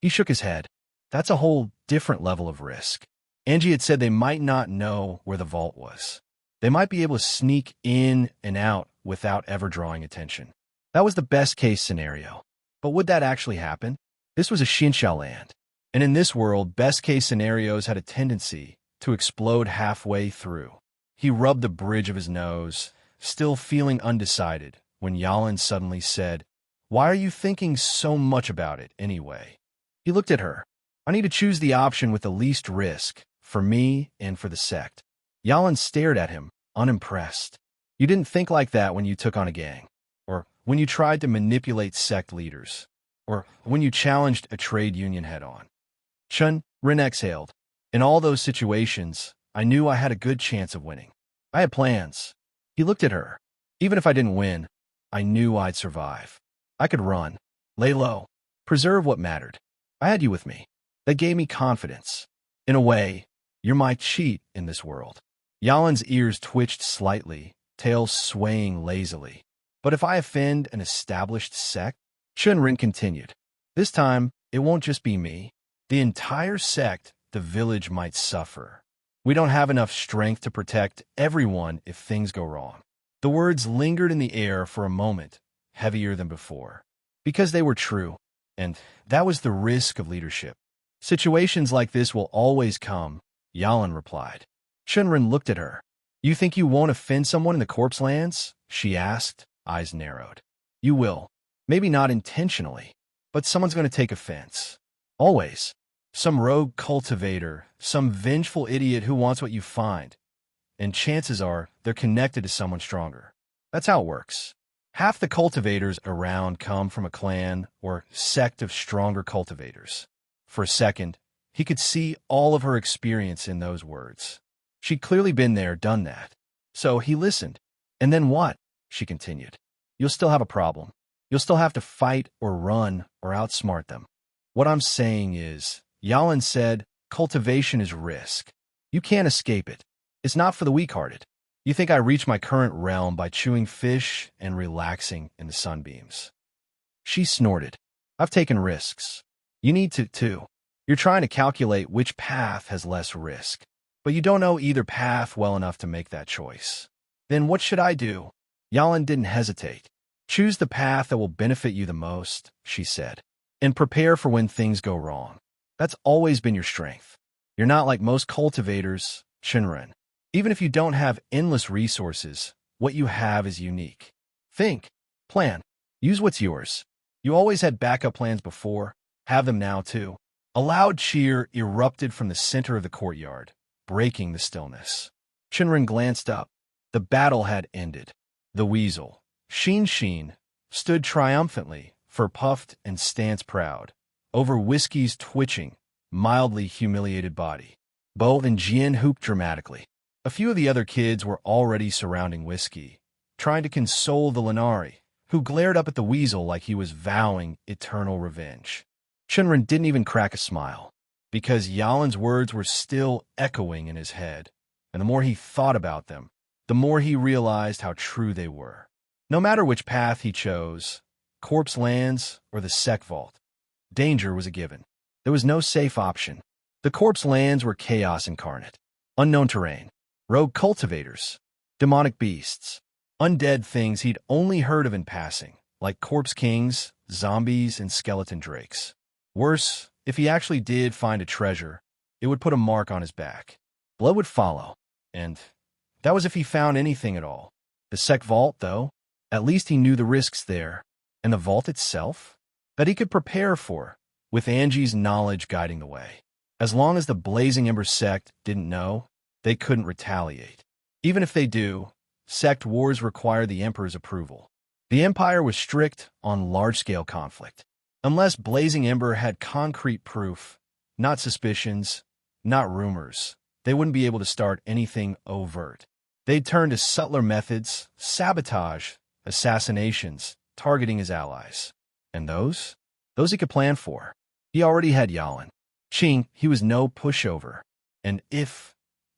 he shook his head. "That's a whole different level of risk." Angie had said they might not know where the vault was. They might be able to sneak in and out without ever drawing attention. That was the best-case scenario. But would that actually happen? This was a Xinxiao land, and in this world, best-case scenarios had a tendency to explode halfway through. He rubbed the bridge of his nose, still feeling undecided, when Yalin suddenly said, "Why are you thinking so much about it, anyway?" He looked at her. "I need to choose the option with the least risk, for me and for the sect." Yalin stared at him, unimpressed. "You didn't think like that when you took on a gang, or when you tried to manipulate sect leaders, or when you challenged a trade union head-on." Chen Ren exhaled. "In all those situations, I knew I had a good chance of winning. I had plans." He looked at her. "Even if I didn't win, I knew I'd survive. I could run, lay low, preserve what mattered. I had you with me. That gave me confidence. In a way, you're my cheat in this world." Yalin's ears twitched slightly, tail swaying lazily. "But if I offend an established sect," Chen Ren continued, "this time, it won't just be me. The entire sect, the village might suffer. We don't have enough strength to protect everyone if things go wrong." The words lingered in the air for a moment, heavier than before. Because they were true, and that was the risk of leadership. "Situations like this will always come," Yalin replied. Chen Ren looked at her. "You think you won't offend someone in the corpse lands?" she asked, eyes narrowed. "You will. Maybe not intentionally, but someone's going to take offense. Always. Some rogue cultivator, some vengeful idiot who wants what you find. And chances are they're connected to someone stronger. That's how it works. Half the cultivators around come from a clan or sect of stronger cultivators." For a second, he could see all of her experience in those words. She'd clearly been there, done that. So he listened. "And then what?" she continued. "You'll still have a problem. You'll still have to fight or run or outsmart them. What I'm saying is," Yalin said, "cultivation is risk. You can't escape it. It's not for the weak-hearted. You think I reach my current realm by chewing fish and relaxing in the sunbeams?" She snorted. "I've taken risks. You need to, too. You're trying to calculate which path has less risk, but you don't know either path well enough to make that choice. Then what should I do?" Yalin didn't hesitate. "Choose the path that will benefit you the most," she said, "and prepare for when things go wrong. That's always been your strength. You're not like most cultivators, Chen Ren. Even if you don't have endless resources, what you have is unique. Think, plan, use what's yours. You always had backup plans before, have them now too. A loud cheer erupted from the center of the courtyard, breaking the stillness. Chen Ren glanced up. The battle had ended. The weasel, Sheen, stood triumphantly, fur puffed and stance proud, over Whiskey's twitching, mildly humiliated body. Bo and Jian hooped dramatically. A few of the other kids were already surrounding Whiskey, trying to console the Lanari, who glared up at the weasel like he was vowing eternal revenge. Chen Ren didn't even crack a smile, because Yalin's words were still echoing in his head, and the more he thought about them, the more he realized how true they were. No matter which path he chose, corpse lands or the sect vault, danger was a given. There was no safe option. The corpse lands were chaos incarnate, unknown terrain, rogue cultivators, demonic beasts, undead things he'd only heard of in passing, like corpse kings, zombies, and skeleton drakes. Worse, if he actually did find a treasure, it would put a mark on his back. Blood would follow, and that was if he found anything at all. The sect vault, though, at least he knew the risks there, and the vault itself, that he could prepare for, with Angie's knowledge guiding the way. As long as the Blazing Ember sect didn't know, they couldn't retaliate. Even if they do, sect wars require the Emperor's approval. The Empire was strict on large-scale conflict. Unless Blazing Ember had concrete proof, not suspicions, not rumors, they wouldn't be able to start anything overt. They'd turn to subtler methods, sabotage, assassinations, targeting his allies. And those he could plan for. He already had Yalin. Qing, he was no pushover. And if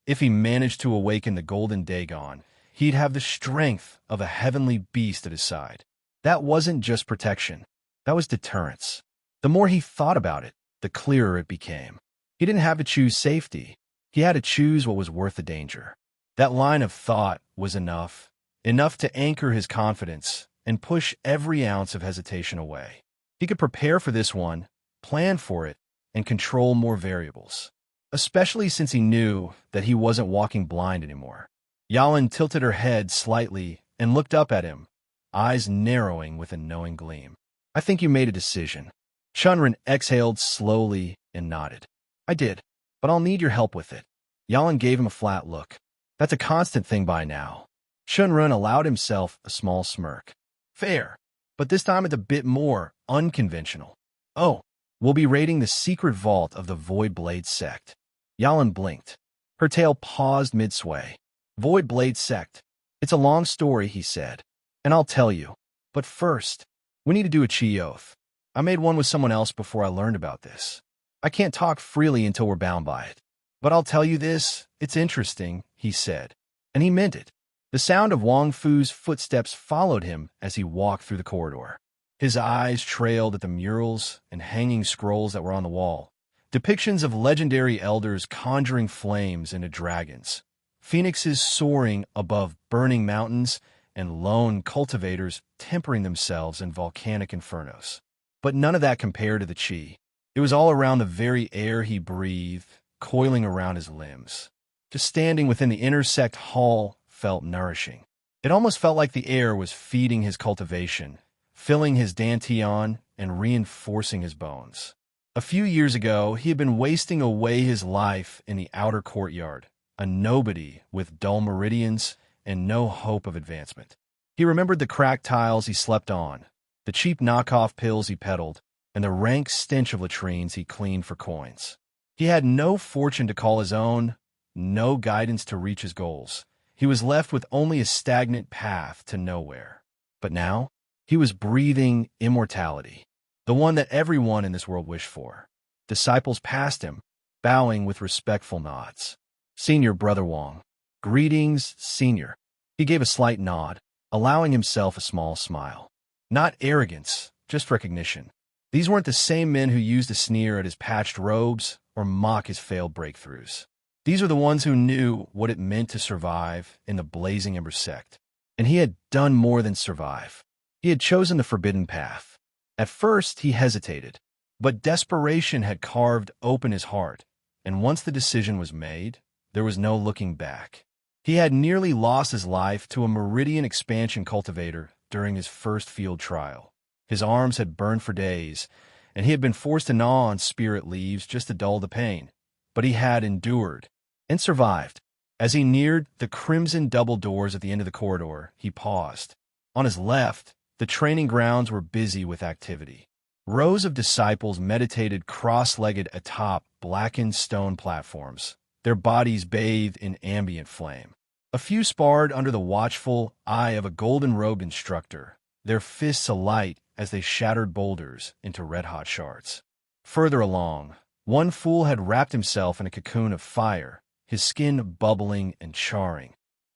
he managed to awaken the Golden Dagon, he'd have the strength of a heavenly beast at his side. That wasn't just protection. That was deterrence. The more he thought about it, the clearer it became. He didn't have to choose safety. He had to choose what was worth the danger. That line of thought was enough to anchor his confidence and push every ounce of hesitation away. He could prepare for this one, plan for it, and control more variables, especially since he knew that he wasn't walking blind anymore. Yalin tilted her head slightly and looked up at him, eyes narrowing with a knowing gleam. I think you made a decision. Chen Ren exhaled slowly and nodded. I did, but I'll need your help with it. Yalin gave him a flat look. That's a constant thing by now. Chen Ren allowed himself a small smirk. Fair, but this time it's a bit more unconventional. Oh, we'll be raiding the secret vault of the Void Blade sect. Yalin blinked. Her tail paused mid-sway. Void Blade sect. It's a long story, he said, and I'll tell you. But first, we need to do a chi oath. I made one with someone else before I learned about this. I can't talk freely until we're bound by it. But I'll tell you this, it's interesting, he said. And he meant it. The sound of Wang Fu's footsteps followed him as he walked through the corridor. His eyes trailed at the murals and hanging scrolls that were on the wall. Depictions of legendary elders conjuring flames into dragons. Phoenixes soaring above burning mountains, and lone cultivators tempering themselves in volcanic infernos. But none of that compared to the chi. It was all around the very air he breathed, coiling around his limbs. Just standing within the inner sect hall felt nourishing. It almost felt like the air was feeding his cultivation, filling his dantian and reinforcing his bones. A few years ago, he had been wasting away his life in the outer courtyard, a nobody with dull meridians and no hope of advancement. He remembered the cracked tiles he slept on, the cheap knockoff pills he peddled, and the rank stench of latrines he cleaned for coins. He had no fortune to call his own, no guidance to reach his goals. He was left with only a stagnant path to nowhere. But now, he was breathing immortality, the one that everyone in this world wished for. Disciples passed him, bowing with respectful nods. Senior Brother Wang. Greetings, Senior. He gave a slight nod, allowing himself a small smile. Not arrogance, just recognition. These weren't the same men who used to sneer at his patched robes or mock his failed breakthroughs. These were the ones who knew what it meant to survive in the Blazing Ember sect. And he had done more than survive. He had chosen the forbidden path. At first, he hesitated, but desperation had carved open his heart, and once the decision was made, there was no looking back. He had nearly lost his life to a Meridian expansion cultivator during his first field trial. His arms had burned for days, and he had been forced to gnaw on spirit leaves just to dull the pain. But he had endured and survived. As he neared the crimson double doors at the end of the corridor, he paused. On his left, the training grounds were busy with activity. Rows of disciples meditated cross-legged atop blackened stone platforms, their bodies bathed in ambient flame. A few sparred under the watchful eye of a golden-robed instructor, their fists alight as they shattered boulders into red-hot shards. Further along, one fool had wrapped himself in a cocoon of fire, his skin bubbling and charring,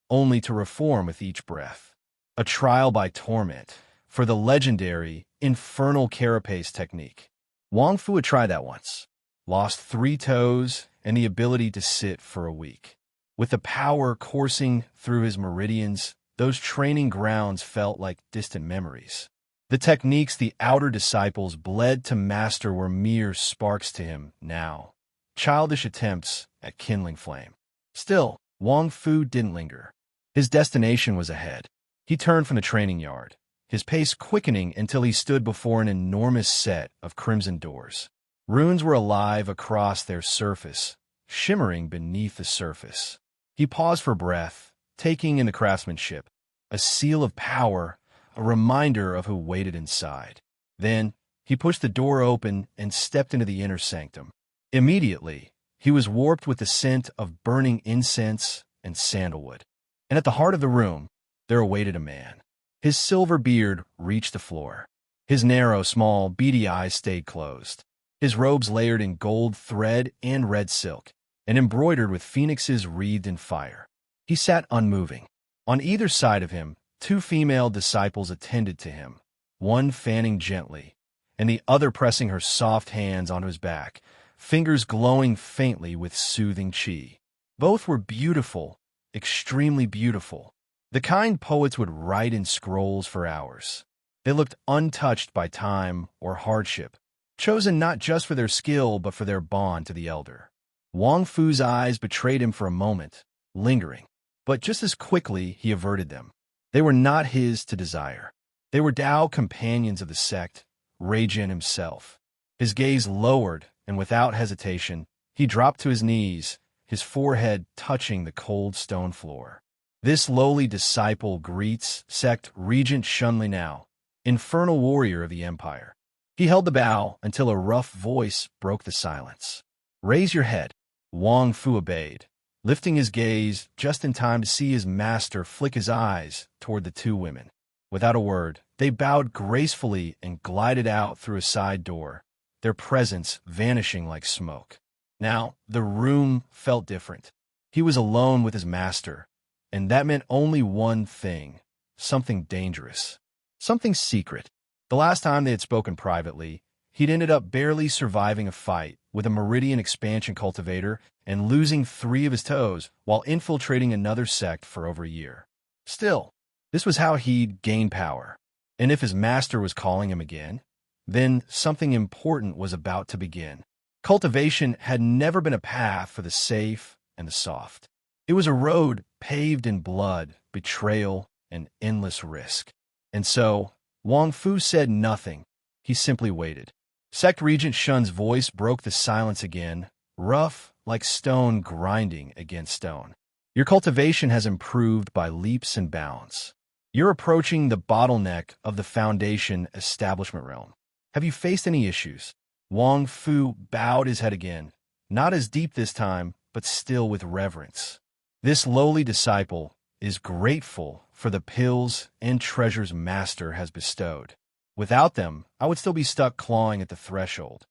only to reform with each breath. A trial by torment for the legendary infernal carapace technique. Wang Fu had tried that once, lost 3 toes and the ability to sit for a week. With the power coursing through his meridians, those training grounds felt like distant memories. The techniques the outer disciples bled to master were mere sparks to him now, childish attempts at kindling flame. Still, Wang Fu didn't linger. His destination was ahead. He turned from the training yard, his pace quickening until he stood before an enormous set of crimson doors. Runes were alive across their surface, shimmering beneath the surface. He paused for breath, taking in the craftsmanship, a seal of power, a reminder of who waited inside. Then, he pushed the door open and stepped into the inner sanctum. Immediately, he was warped with the scent of burning incense and sandalwood. And at the heart of the room, there awaited a man. His silver beard reached the floor. His narrow, small, beady eyes stayed closed. His robes layered in gold thread and red silk, and embroidered with phoenixes wreathed in fire. He sat unmoving. On either side of him, 2 female disciples attended to him, one fanning gently, and the other pressing her soft hands onto his back, fingers glowing faintly with soothing qi. Both were beautiful, extremely beautiful, the kind poets would write in scrolls for hours. They looked untouched by time or hardship, chosen not just for their skill but for their bond to the elder. Wang Fu's eyes betrayed him for a moment, lingering, but just as quickly he averted them. They were not his to desire. They were Dao companions of the sect, Reijin himself. His gaze lowered, and without hesitation, he dropped to his knees, his forehead touching the cold stone floor. This lowly disciple greets sect Regent Shunli now, infernal warrior of the empire. He held the bow until a rough voice broke the silence. Raise your head. Wang Fu obeyed, lifting his gaze just in time to see his master flick his eyes toward the 2 women. Without a word, they bowed gracefully and glided out through a side door, their presence vanishing like smoke. Now, the room felt different. He was alone with his master, and that meant only one thing, something dangerous, something secret. The last time they had spoken privately, he'd ended up barely surviving a fight with a meridian expansion cultivator and losing 3 of his toes while infiltrating another sect for over a year. Still, this was how he'd gain power. And if his master was calling him again, then something important was about to begin. Cultivation had never been a path for the safe and the soft. It was a road paved in blood, betrayal, and endless risk. And so, Wang Fu said nothing. He simply waited. Sect Regent Shun's voice broke the silence again, rough like stone grinding against stone. Your cultivation has improved by leaps and bounds. You're approaching the bottleneck of the Foundation establishment realm. Have you faced any issues? Wang Fu bowed his head again, not as deep this time, but still with reverence. This lowly disciple is grateful for the pills and treasures Master has bestowed. Without them, I would still be stuck clawing at the threshold.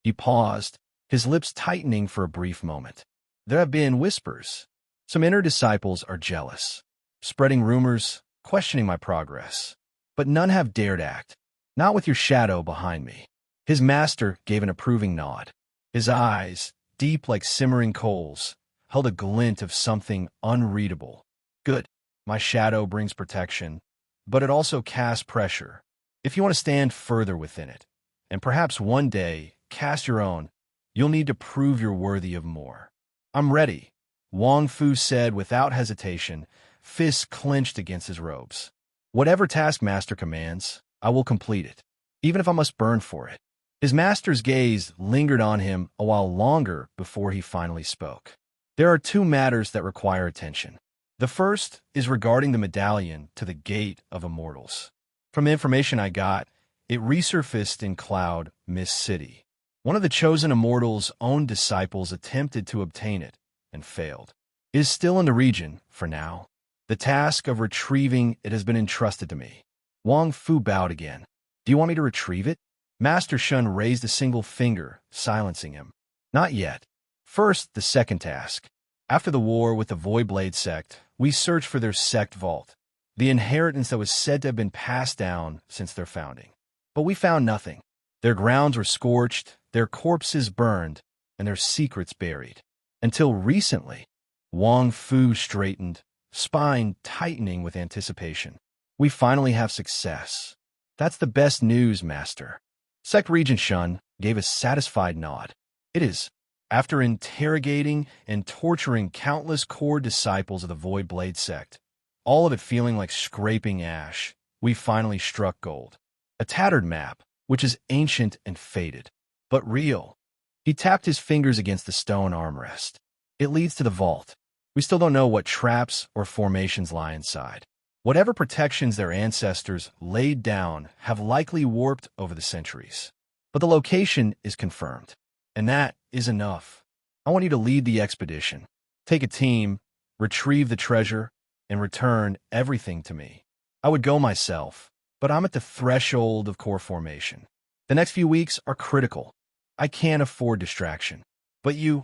He paused, his lips tightening for a brief moment. There have been whispers. Some inner disciples are jealous, spreading rumors, questioning my progress. But none have dared act, not with your shadow behind me. His master gave an approving nod. His eyes, deep like simmering coals, held a glint of something unreadable. Good. My shadow brings protection, but it also casts pressure. If you want to stand further within it, and perhaps one day cast your own, you'll need to prove you're worthy of more. I'm ready, Wang Fu said without hesitation, fists clenched against his robes. Whatever taskmaster commands, I will complete it, even if I must burn for it. His master's gaze lingered on him a while longer before he finally spoke. There are two matters that require attention. The first is regarding the medallion to the gate of immortals. From the information I got, it resurfaced in Cloud Mist City. One of the chosen immortals' own disciples attempted to obtain it and failed. It is still in the region, for now. The task of retrieving it has been entrusted to me. Wang Fu bowed again. Do you want me to retrieve it? Master Shun raised a single finger, silencing him. Not yet. First, the second task. After the war with the Voidblade sect, we searched for their sect vault, the inheritance that was said to have been passed down since their founding. But we found nothing. Their grounds were scorched, their corpses burned, and their secrets buried. Until recently, Wang Fu straightened, spine tightening with anticipation. We finally have success. That's the best news, Master. Sect Regent Shun gave a satisfied nod. It is. After interrogating and torturing countless core disciples of the Voidblade sect, all of it feeling like scraping ash, we finally struck gold. A tattered map, which is ancient and faded, but real. He tapped his fingers against the stone armrest. It leads to the vault. We still don't know what traps or formations lie inside. Whatever protections their ancestors laid down have likely warped over the centuries. But the location is confirmed, and that is enough. I want you to lead the expedition. Take a team, retrieve the treasure, and return everything to me. I would go myself, but I'm at the threshold of core formation. The next few weeks are critical. I can't afford distraction. But you've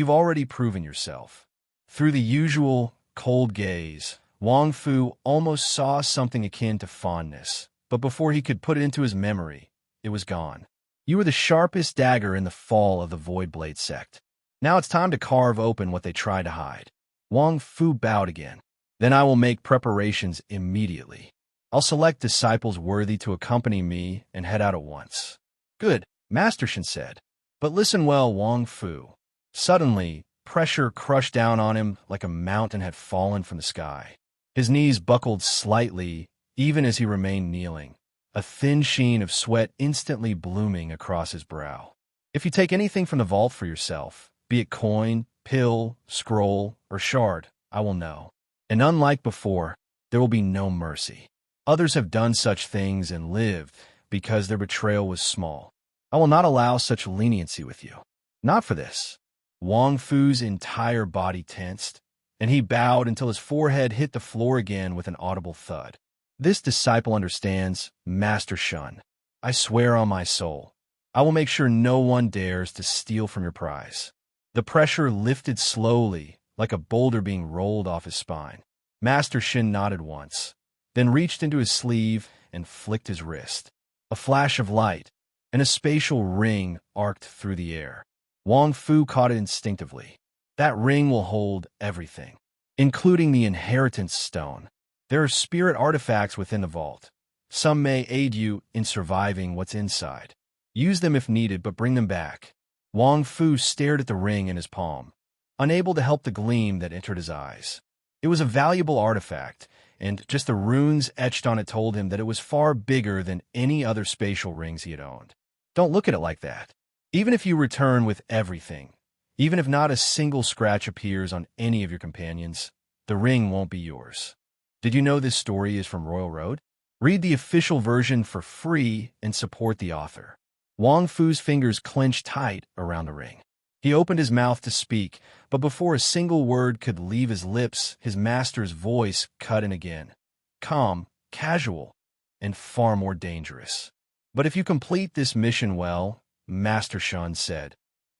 already proven yourself. Through the usual cold gaze, Wang Fu almost saw something akin to fondness, but before he could put it into his memory, it was gone. You were the sharpest dagger in the fall of the Voidblade sect. Now it's time to carve open what they tried to hide. Wang Fu bowed again. Then I will make preparations immediately. I'll select disciples worthy to accompany me and head out at once. Good, Master Shin said. But listen well, Wang Fu. Suddenly, pressure crushed down on him like a mountain had fallen from the sky. His knees buckled slightly, even as he remained kneeling, a thin sheen of sweat instantly blooming across his brow. If you take anything from the vault for yourself, be it coin, pill, scroll, or shard, I will know. And unlike before, there will be no mercy. Others have done such things and lived because their betrayal was small. I will not allow such leniency with you. Not for this. Wang Fu's entire body tensed, and he bowed until his forehead hit the floor again with an audible thud. This disciple understands, Master Shun. I swear on my soul, I will make sure no one dares to steal from your prize. The pressure lifted slowly, like a boulder being rolled off his spine. Master Shin nodded once, then reached into his sleeve and flicked his wrist. A flash of light, and a spatial ring arced through the air. Wang Fu caught it instinctively. That ring will hold everything, including the inheritance stone. There are spirit artifacts within the vault. Some may aid you in surviving what's inside. Use them if needed, but bring them back. Wang Fu stared at the ring in his palm, unable to help the gleam that entered his eyes. It was a valuable artifact, and just the runes etched on it told him that it was far bigger than any other spatial rings he had owned. Don't look at it like that. Even if you return with everything, even if not a single scratch appears on any of your companions, the ring won't be yours. Did you know this story is from Royal Road? Read the official version for free and support the author. Wang Fu's fingers clenched tight around the ring. He opened his mouth to speak, but before a single word could leave his lips, his master's voice cut in again. Calm, casual, and far more dangerous. But if you complete this mission well, Master Shun said,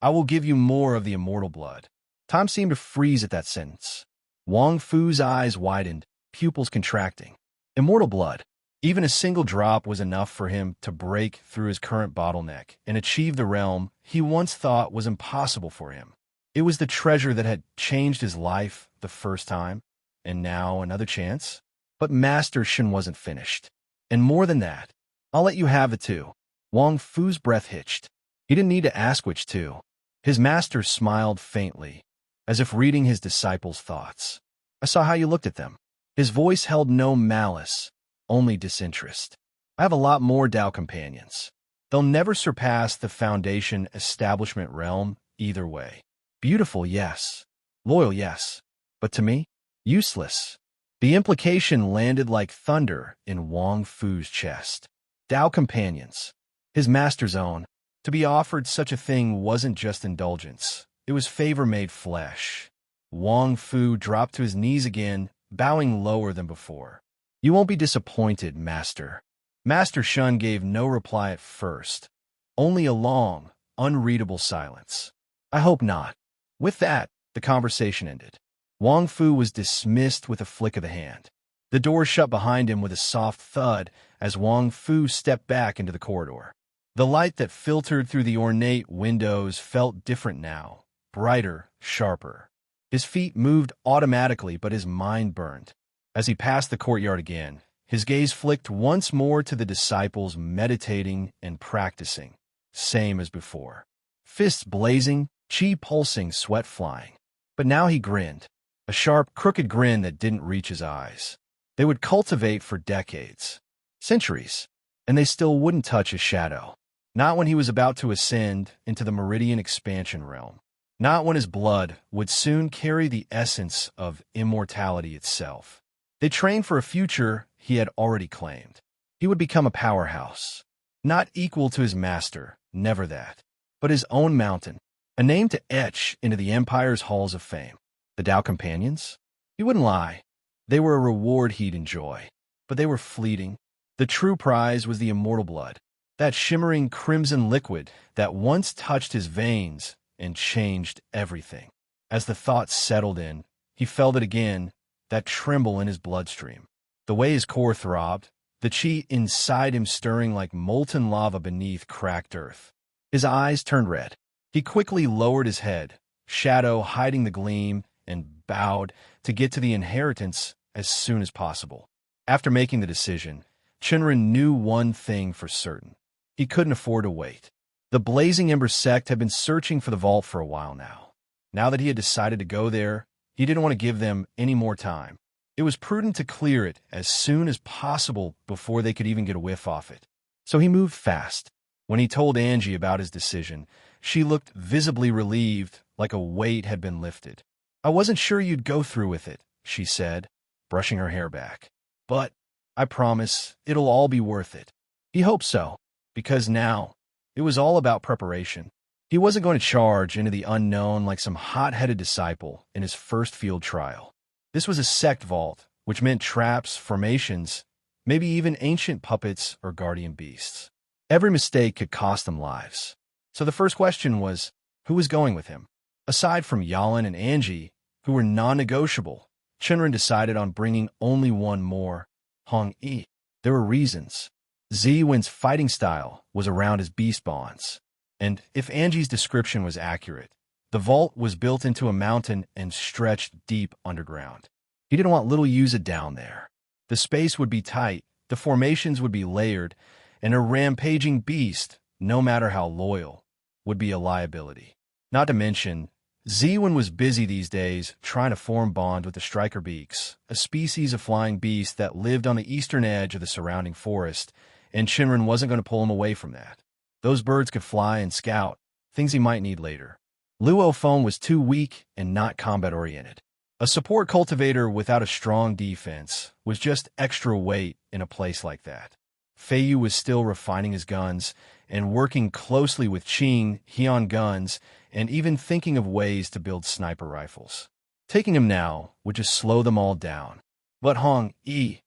I will give you more of the immortal blood. Time seemed to freeze at that sentence. Wang Fu's eyes widened, pupils contracting. Immortal blood. Even a single drop was enough for him to break through his current bottleneck and achieve the realm he once thought was impossible for him. It was the treasure that had changed his life the first time, and now another chance. But Master Shin wasn't finished. And more than that, I'll let you have it too. Wang Fu's breath hitched. He didn't need to ask which two. His master smiled faintly, as if reading his disciples' thoughts. I saw how you looked at them. His voice held no malice, only disinterest. I have a lot more Dao companions. They'll never surpass the foundation establishment realm either way. Beautiful, yes. Loyal, yes. But to me, useless. The implication landed like thunder in Wang Fu's chest. Dao companions, his master's own. To be offered such a thing wasn't just indulgence. It was favor made flesh. Wang Fu dropped to his knees again, bowing lower than before. You won't be disappointed, Master. Master Shun gave no reply at first. Only a long, unreadable silence. I hope not. With that, the conversation ended. Wang Fu was dismissed with a flick of the hand. The door shut behind him with a soft thud as Wang Fu stepped back into the corridor. The light that filtered through the ornate windows felt different now, brighter, sharper. His feet moved automatically, but his mind burned. As he passed the courtyard again, his gaze flicked once more to the disciples meditating and practicing, same as before. Fists blazing, chi pulsing, sweat flying. But now he grinned, a sharp, crooked grin that didn't reach his eyes. They would cultivate for decades, centuries, and they still wouldn't touch his shadow. Not when he was about to ascend into the meridian expansion realm. Not when his blood would soon carry the essence of immortality itself. They trained for a future he had already claimed. He would become a powerhouse. Not equal to his master, never that. But his own mountain, a name to etch into the Empire's halls of fame. The Dao companions? He wouldn't lie. They were a reward he'd enjoy. But they were fleeting. The true prize was the immortal blood. That shimmering crimson liquid that once touched his veins and changed everything. As the thought settled in, he felt it again, that tremble in his bloodstream. The way his core throbbed, the chi inside him stirring like molten lava beneath cracked earth. His eyes turned red. He quickly lowered his head, shadow hiding the gleam, and bowed to get to the inheritance as soon as possible. After making the decision, Chen Ren knew one thing for certain. He couldn't afford to wait. The Blazing Ember sect had been searching for the vault for a while now. Now that he had decided to go there, he didn't want to give them any more time. It was prudent to clear it as soon as possible before they could even get a whiff off it. So he moved fast. When he told Angie about his decision, she looked visibly relieved, like a weight had been lifted. I wasn't sure you'd go through with it, she said, brushing her hair back. But I promise it'll all be worth it. He hoped so, because now it was all about preparation. He wasn't going to charge into the unknown like some hot-headed disciple in his first field trial. This was a sect vault, which meant traps, formations, maybe even ancient puppets or guardian beasts. Every mistake could cost them lives. So the first question was, who was going with him? Aside from Yalin and Angie, who were non-negotiable, Chen Ren decided on bringing only one more, Hong Yi. There were reasons. Ziwen's fighting style was around his beast bonds. And if Angie's description was accurate, the vault was built into a mountain and stretched deep underground. He didn't want little Yuza down there. The space would be tight, the formations would be layered, and a rampaging beast, no matter how loyal, would be a liability. Not to mention, Ziwen was busy these days trying to form bond with the striker beaks, a species of flying beast that lived on the eastern edge of the surrounding forest, and Chen Ren wasn't going to pull him away from that. Those birds could fly and scout, things he might need later. Luo Feng was too weak and not combat-oriented. A support cultivator without a strong defense was just extra weight in a place like that. Feiyu was still refining his guns and working closely with Qing, Heian guns, and even thinking of ways to build sniper rifles. Taking him now would just slow them all down. But Hong Yi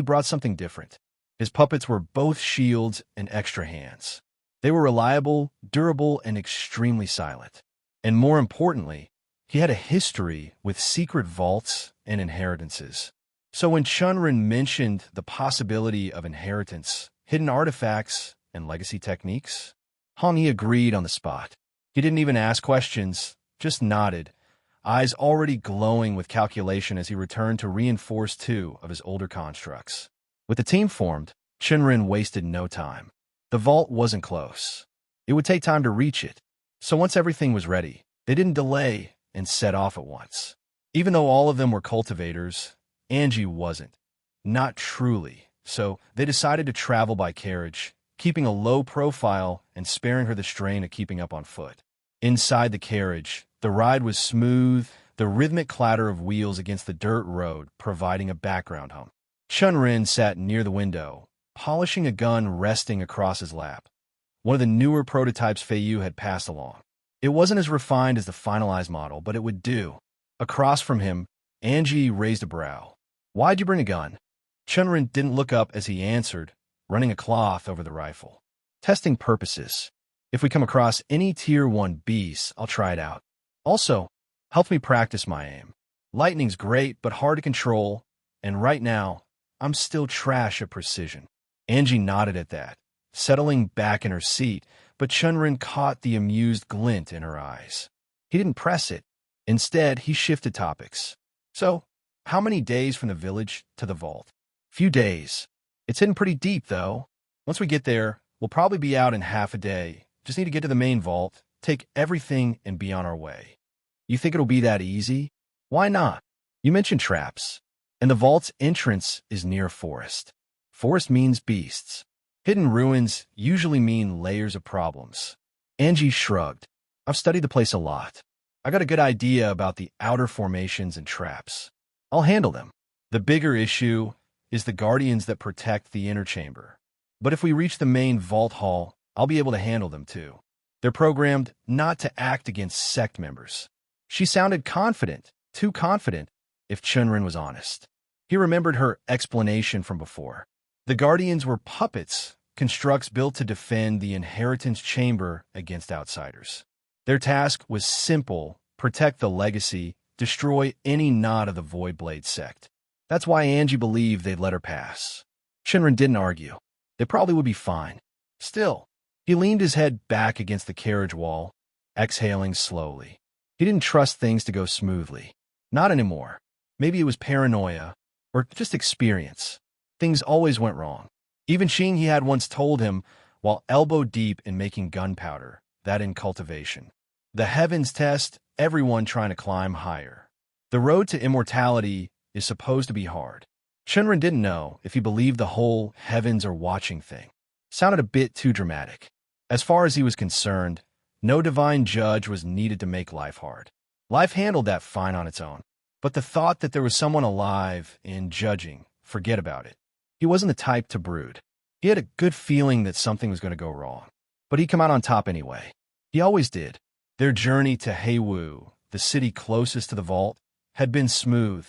brought something different. His puppets were both shields and extra hands. They were reliable, durable, and extremely silent. And more importantly, he had a history with secret vaults and inheritances. So when Chen Ren mentioned the possibility of inheritance, hidden artifacts, and legacy techniques, Hong Yi agreed on the spot. He didn't even ask questions, just nodded, eyes already glowing with calculation as he returned to reinforce 2 of his older constructs. With the team formed, Chen Ren wasted no time. The vault wasn't close. It would take time to reach it. So once everything was ready, they didn't delay and set off at once. Even though all of them were cultivators, Angie wasn't. Not truly. So they decided to travel by carriage, keeping a low profile and sparing her the strain of keeping up on foot. Inside the carriage, the ride was smooth, the rhythmic clatter of wheels against the dirt road providing a background hum. Chen Ren sat near the window, polishing a gun resting across his lap. One of the newer prototypes Feiyu had passed along. It wasn't as refined as the finalized model, but it would do. Across from him, Angie raised a brow. "Why'd you bring a gun?" Chen Ren didn't look up as he answered, running a cloth over the rifle. "Testing purposes. If we come across any Tier 1 beasts, I'll try it out. Also, help me practice my aim. Lightning's great, but hard to control, and right now, I'm still trash at precision." Angie nodded at that, settling back in her seat, but Chen Ren caught the amused glint in her eyes. He didn't press it. Instead, he shifted topics. "So, how many days from the village to the vault?" "Few days. It's hidden pretty deep, though. Once we get there, we'll probably be out in half a day. Just need to get to the main vault, take everything, and be on our way." "You think it'll be that easy?" "Why not? You mentioned traps, and the vault's entrance is near a forest. Forest means beasts. Hidden ruins usually mean layers of problems." Angie shrugged. "I've studied the place a lot. I got a good idea about the outer formations and traps. I'll handle them. The bigger issue is the guardians that protect the inner chamber. But if we reach the main vault hall, I'll be able to handle them too. They're programmed not to act against sect members." She sounded confident, too confident, if Chen Ren was honest. He remembered her explanation from before. The guardians were puppets, constructs built to defend the inheritance chamber against outsiders. Their task was simple: protect the legacy, destroy any knot of the Voidblade sect. That's why Angie believed they'd let her pass. Chen Ren didn't argue. They probably would be fine. Still, he leaned his head back against the carriage wall, exhaling slowly. He didn't trust things to go smoothly. Not anymore. Maybe it was paranoia, or just experience. Things always went wrong. Even Xing he had once told him, while elbow-deep in making gunpowder, that in cultivation. The heavens test everyone trying to climb higher. The road to immortality is supposed to be hard. Chen Ren didn't know if he believed the whole heavens are watching thing. Sounded a bit too dramatic. As far as he was concerned, no divine judge was needed to make life hard. Life handled that fine on its own. But the thought that there was someone alive and judging, forget about it. He wasn't the type to brood. He had a good feeling that something was going to go wrong. But he'd come out on top anyway. He always did. Their journey to Heiwu, the city closest to the vault, had been smooth,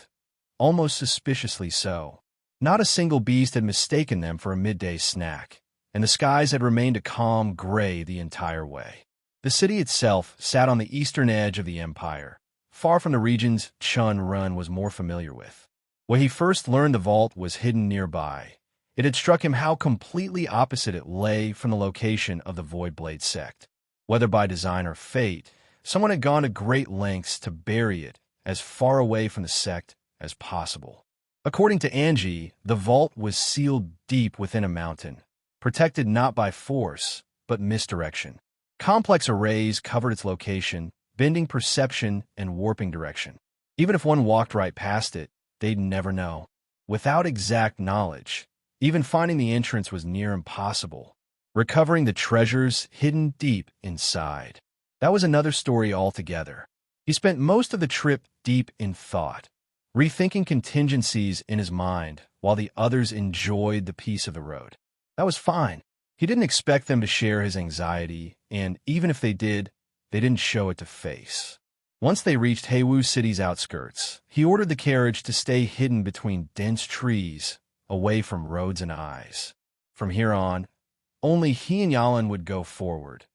almost suspiciously so. Not a single beast had mistaken them for a midday snack, and the skies had remained a calm gray the entire way. The city itself sat on the eastern edge of the empire, far from the regions Chen Ren was more familiar with. When he first learned the vault was hidden nearby, it had struck him how completely opposite it lay from the location of the Voidblade sect. Whether by design or fate, someone had gone to great lengths to bury it as far away from the sect as possible. According to Angie, the vault was sealed deep within a mountain, protected not by force, but misdirection. Complex arrays covered its location, bending perception and warping direction. Even if one walked right past it, they'd never know. Without exact knowledge, even finding the entrance was near impossible. Recovering the treasures hidden deep inside. That was another story altogether. He spent most of the trip deep in thought, rethinking contingencies in his mind while the others enjoyed the peace of the road. That was fine. He didn't expect them to share his anxiety, and even if they did, they didn't show it to face. Once they reached Heiwu City's outskirts, he ordered the carriage to stay hidden between dense trees, away from roads and eyes. From here on, only he and Yalan would go forward,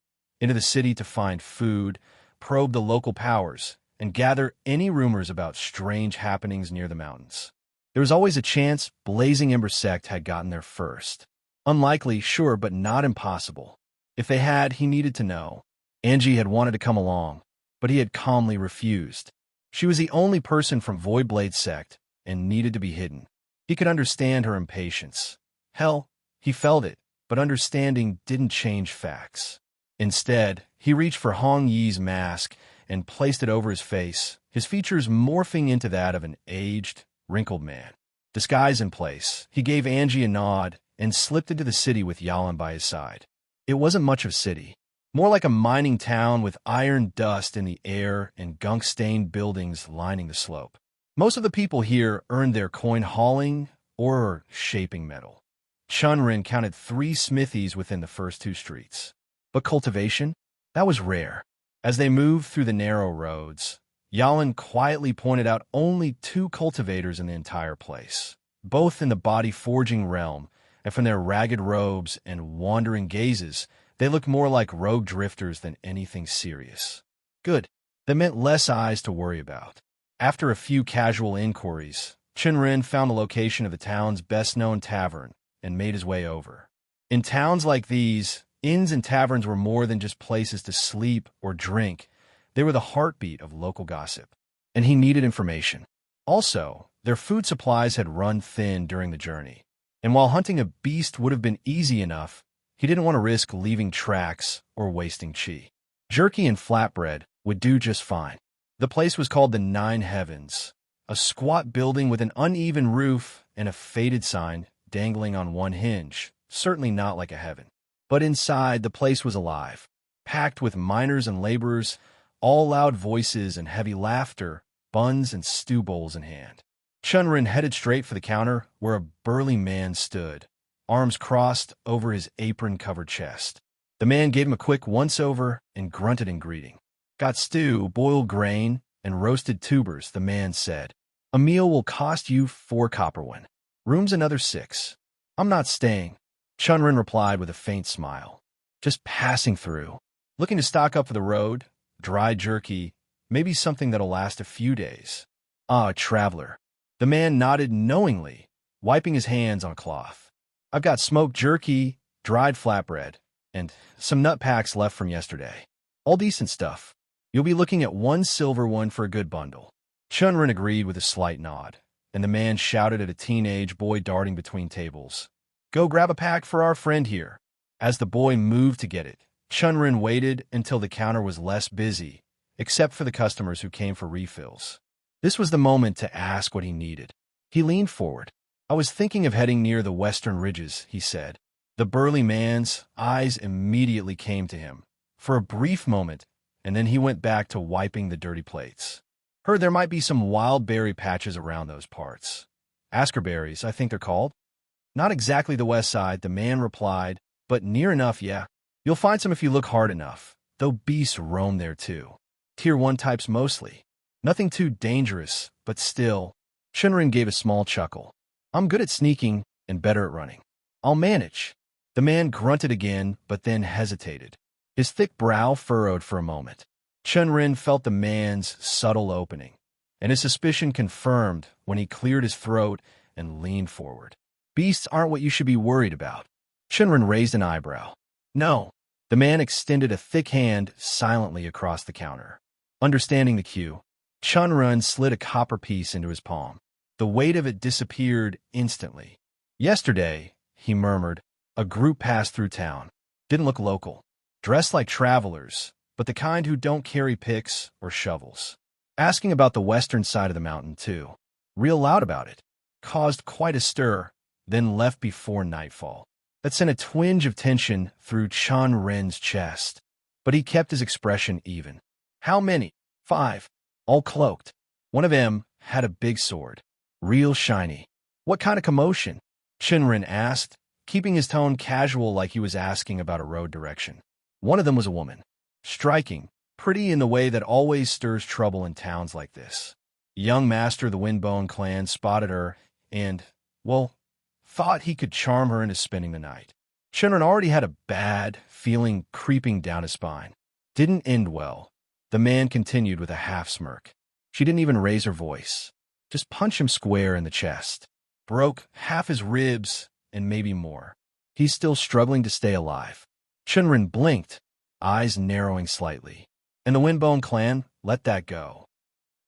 into the city to find food, probe the local powers, and gather any rumors about strange happenings near the mountains. There was always a chance Blazing Ember Sect had gotten there first. Unlikely, sure, but not impossible. If they had, he needed to know. Angie had wanted to come along, but he had calmly refused. She was the only person from Voidblade Sect and needed to be hidden. He could understand her impatience. Hell, he felt it, but understanding didn't change facts. Instead, he reached for Hong Yi's mask and placed it over his face, his features morphing into that of an aged, wrinkled man. Disguise in place, he gave Angie a nod and slipped into the city with Yalan by his side. It wasn't much of a city, more like a mining town with iron dust in the air and gunk-stained buildings lining the slope. Most of the people here earned their coin hauling or shaping metal. Chen Ren counted 3 smithies within the first 2 streets. But cultivation? That was rare. As they moved through the narrow roads, Yalan quietly pointed out only 2 cultivators in the entire place, both in the body-forging realm, and from their ragged robes and wandering gazes, they looked more like rogue drifters than anything serious. Good. That meant less eyes to worry about. After a few casual inquiries, Chen Ren found the location of the town's best-known tavern and made his way over. In towns like these, inns and taverns were more than just places to sleep or drink. They were the heartbeat of local gossip. And he needed information. Also, their food supplies had run thin during the journey. And while hunting a beast would have been easy enough, he didn't want to risk leaving tracks or wasting chi. Jerky and flatbread would do just fine. The place was called the 9 Heavens, a squat building with an uneven roof and a faded sign dangling on one hinge, certainly not like a heaven. But inside, the place was alive, packed with miners and laborers, all loud voices and heavy laughter, buns and stew bowls in hand. Chen Ren headed straight for the counter where a burly man stood, arms crossed over his apron-covered chest. The man gave him a quick once-over and grunted in greeting. "Got stew, boiled grain, and roasted tubers," the man said. "A meal will cost you 4 copperwin. Room's another 6. I'm not staying," Chen Ren replied with a faint smile. "Just passing through. Looking to stock up for the road, dry jerky, maybe something that'll last a few days." "Ah, a traveler." The man nodded knowingly, wiping his hands on a cloth. "I've got smoked jerky, dried flatbread, and some nut packs left from yesterday. All decent stuff. You'll be looking at 1 silver one for a good bundle." Chen Ren agreed with a slight nod, and the man shouted at a teenage boy darting between tables, "Go grab a pack for our friend here." As the boy moved to get it, Chen Ren waited until the counter was less busy, except for the customers who came for refills. This was the moment to ask what he needed. He leaned forward. "I was thinking of heading near the western ridges," he said. The burly man's eyes immediately came to him, for a brief moment, and then he went back to wiping the dirty plates. "Heard there might be some wild berry patches around those parts. Askerberries, I think they're called." "Not exactly the west side," the man replied, "but near enough, yeah. You'll find some if you look hard enough, though beasts roam there too. Tier 1 types mostly. Nothing too dangerous, but still." Chen Ren gave a small chuckle. "I'm good at sneaking and better at running. I'll manage." The man grunted again, but then hesitated. His thick brow furrowed for a moment. Chen Ren felt the man's subtle opening, and his suspicion confirmed when he cleared his throat and leaned forward. "Beasts aren't what you should be worried about." Chen Ren raised an eyebrow. "No." The man extended a thick hand silently across the counter. Understanding the cue, Chen Ren slid a copper piece into his palm. The weight of it disappeared instantly. "Yesterday," he murmured, "a group passed through town. Didn't look local. Dressed like travelers, but the kind who don't carry picks or shovels. Asking about the western side of the mountain, too. Real loud about it. Caused quite a stir, then left before nightfall." That sent a twinge of tension through Chen Ren's chest, but he kept his expression even. "How many?" "5. All cloaked. One of them had a big sword. Real shiny." "What kind of commotion?" Chen Ren asked, keeping his tone casual like he was asking about a road direction. "One of them was a woman. Striking, pretty in the way that always stirs trouble in towns like this. A young master of the Windbone clan spotted her and, well, thought he could charm her into spending the night." Chen Ren already had a bad feeling creeping down his spine. Didn't end well. The man continued with a half-smirk. "She didn't even raise her voice. Just punch him square in the chest. Broke half his ribs and maybe more. He's still struggling to stay alive." Chen Ren blinked, eyes narrowing slightly. "And the Windbone clan let that go."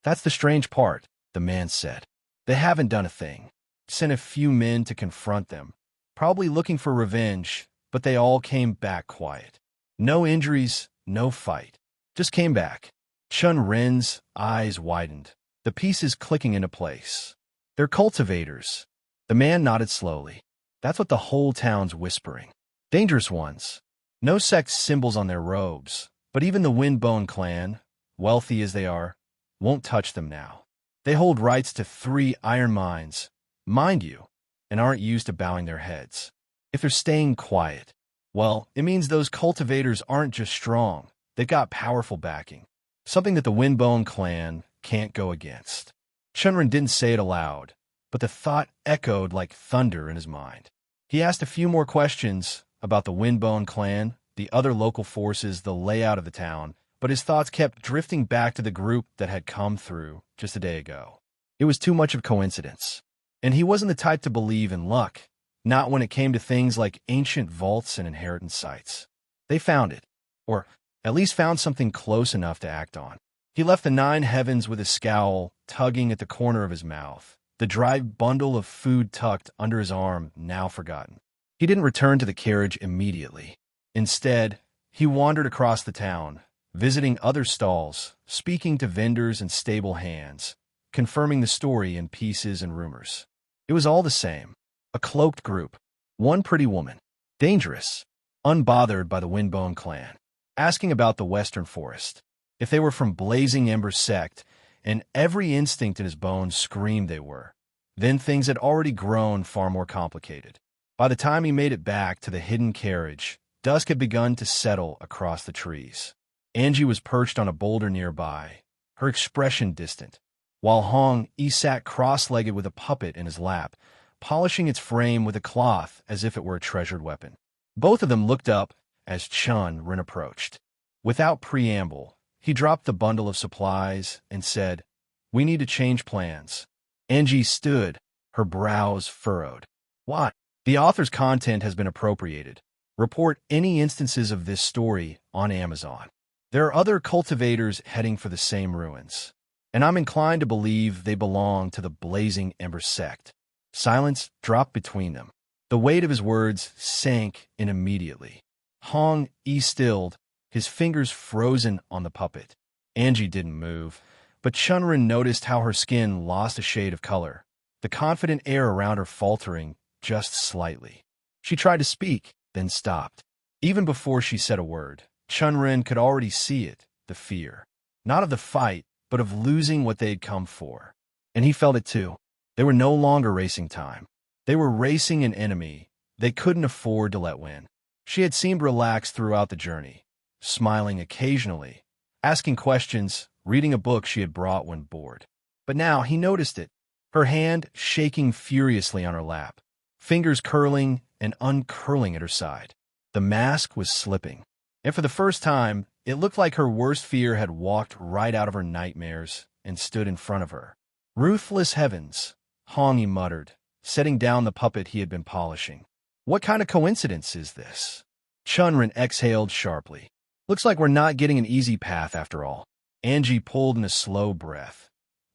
"That's the strange part," the man said. "They haven't done a thing. Sent a few men to confront them, probably looking for revenge, but they all came back quiet. No injuries, no fight. Just came back." Chen Ren's eyes widened, the pieces clicking into place. "They're cultivators." The man nodded slowly. That's what the whole town's whispering. Dangerous ones. No sect symbols on their robes, but even the Windbone clan, wealthy as they are, won't touch them now. They hold rights to 3 iron mines, mind you, and aren't used to bowing their heads. If they're staying quiet, well, it means those cultivators aren't just strong, they've got powerful backing. Something that the Windbone clan can't go against. Chen Ren didn't say it aloud, but the thought echoed like thunder in his mind. He asked a few more questions about the Windbone clan, the other local forces, the layout of the town, but his thoughts kept drifting back to the group that had come through just a day ago. It was too much of coincidence. And he wasn't the type to believe in luck, not when it came to things like ancient vaults and inheritance sites. They found it, or at least found something close enough to act on. He left the 9 heavens with a scowl tugging at the corner of his mouth, the dry bundle of food tucked under his arm now forgotten. He didn't return to the carriage immediately. Instead, he wandered across the town, visiting other stalls, speaking to vendors and stable hands, confirming the story in pieces and rumors. It was all the same. A cloaked group, one pretty woman, dangerous, unbothered by the Windbone clan, asking about the Western Forest, if they were from Blazing Ember sect, and every instinct in his bones screamed they were. Then things had already grown far more complicated. By the time he made it back to the hidden carriage, dusk had begun to settle across the trees. Angie was perched on a boulder nearby, her expression distant, while Hong Yi sat cross-legged with a puppet in his lap, polishing its frame with a cloth as if it were a treasured weapon. Both of them looked up as Chen Ren approached. Without preamble, he dropped the bundle of supplies and said, "We need to change plans." Angie stood, her brows furrowed. "Why?" "The author's content has been appropriated. Report any instances of this story on Amazon. There are other cultivators heading for the same ruins, and I'm inclined to believe they belong to the Blazing Ember sect." Silence dropped between them. The weight of his words sank in immediately. Hong Yi stilled, his fingers frozen on the puppet. Angie didn't move, but Chen Ren noticed how her skin lost a shade of color, the confident air around her faltering just slightly. She tried to speak, then stopped. Even before she said a word, Chen Ren could already see it, the fear. Not of the fight, but of losing what they'd come for. And he felt it too. They were no longer racing time. They were racing an enemy they couldn't afford to let win. She had seemed relaxed throughout the journey, smiling occasionally, asking questions, reading a book she had brought when bored. But now he noticed it, her hand shaking furiously on her lap, fingers curling and uncurling at her side. The mask was slipping, and for the first time, it looked like her worst fear had walked right out of her nightmares and stood in front of her. "Ruthless heavens," Hong Yi muttered, setting down the puppet he had been polishing. "What kind of coincidence is this?" Chen Ren exhaled sharply. "Looks like we're not getting an easy path after all." Angie pulled in a slow breath,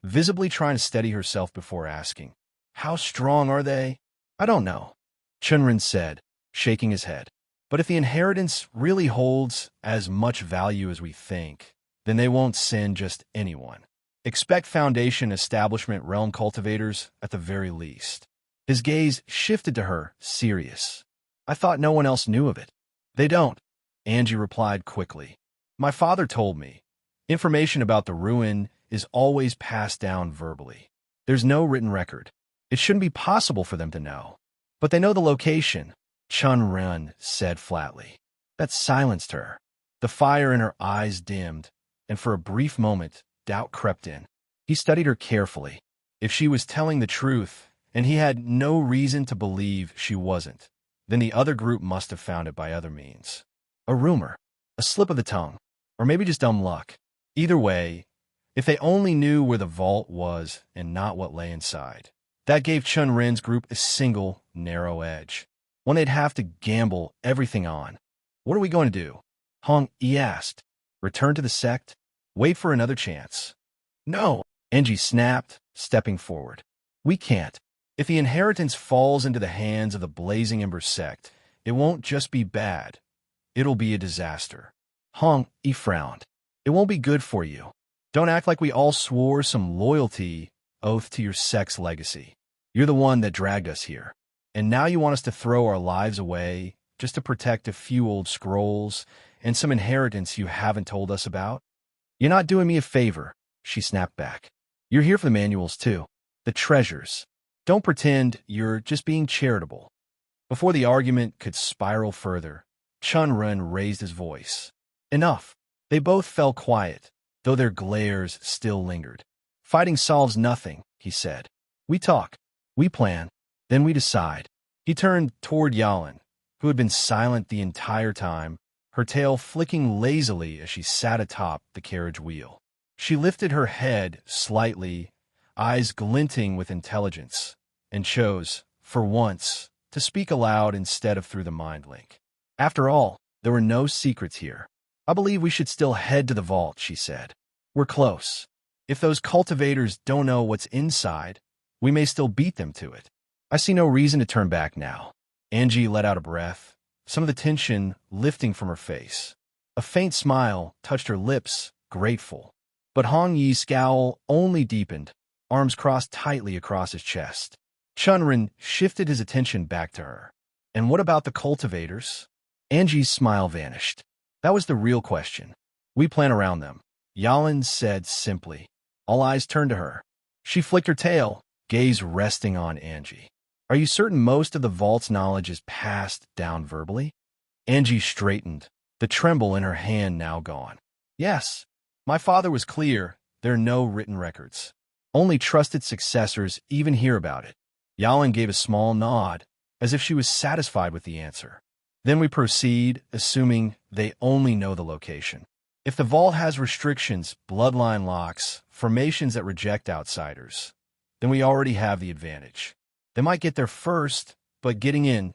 visibly trying to steady herself before asking, "How strong are they?" "I don't know," Chen Ren said, shaking his head. "But if the inheritance really holds as much value as we think, then they won't send just anyone. Expect Foundation Establishment Realm cultivators at the very least." His gaze shifted to her, serious. "I thought no one else knew of it." "They don't," Angie replied quickly. "My father told me. Information about the ruin is always passed down verbally. There's no written record. It shouldn't be possible for them to know. But they know the location," Chen Ren said flatly. That silenced her. The fire in her eyes dimmed, and for a brief moment, doubt crept in. He studied her carefully. If she was telling the truth, and he had no reason to believe she wasn't, then the other group must have found it by other means. A rumor, a slip of the tongue, or maybe just dumb luck. Either way, if they only knew where the vault was and not what lay inside, that gave Chen Ren's group a single, narrow edge, one they'd have to gamble everything on. "What are we going to do?" Hong Yi asked. "Return to the sect? Wait for another chance?" "No," Angie snapped, stepping forward. "We can't. If the inheritance falls into the hands of the Blazing Ember sect, it won't just be bad. It'll be a disaster." Hong Yi frowned. "It won't be good for you. Don't act like we all swore some loyalty oath to your sect's legacy. You're the one that dragged us here." And now you want us to throw our lives away just to protect a few old scrolls and some inheritance you haven't told us about? You're not doing me a favor, she snapped back. You're here for the manuals too, the treasures. Don't pretend you're just being charitable. Before the argument could spiral further, Chen Ren raised his voice. Enough. They both fell quiet, though their glares still lingered. Fighting solves nothing, he said. We talk, we plan, then we decide. He turned toward Yalin, who had been silent the entire time, her tail flicking lazily as she sat atop the carriage wheel. She lifted her head slightly, eyes glinting with intelligence, and chose, for once, to speak aloud instead of through the mind link. After all, there were no secrets here. I believe we should still head to the vault, she said. We're close. If those cultivators don't know what's inside, we may still beat them to it. I see no reason to turn back now. Angie let out a breath, some of the tension lifting from her face. A faint smile touched her lips, grateful. But Hong Yi's scowl only deepened, arms crossed tightly across his chest. Chen Ren shifted his attention back to her. And what about the cultivators? Angie's smile vanished. That was the real question. We plan around them, Yalin said simply. All eyes turned to her. She flicked her tail, gaze resting on Angie. Are you certain most of the vault's knowledge is passed down verbally? Angie straightened, the tremble in her hand now gone. Yes. My father was clear, there are no written records. Only trusted successors even hear about it. Yalin gave a small nod, as if she was satisfied with the answer. Then we proceed, assuming they only know the location. If the vault has restrictions, bloodline locks, formations that reject outsiders, then we already have the advantage. They might get there first, but getting in,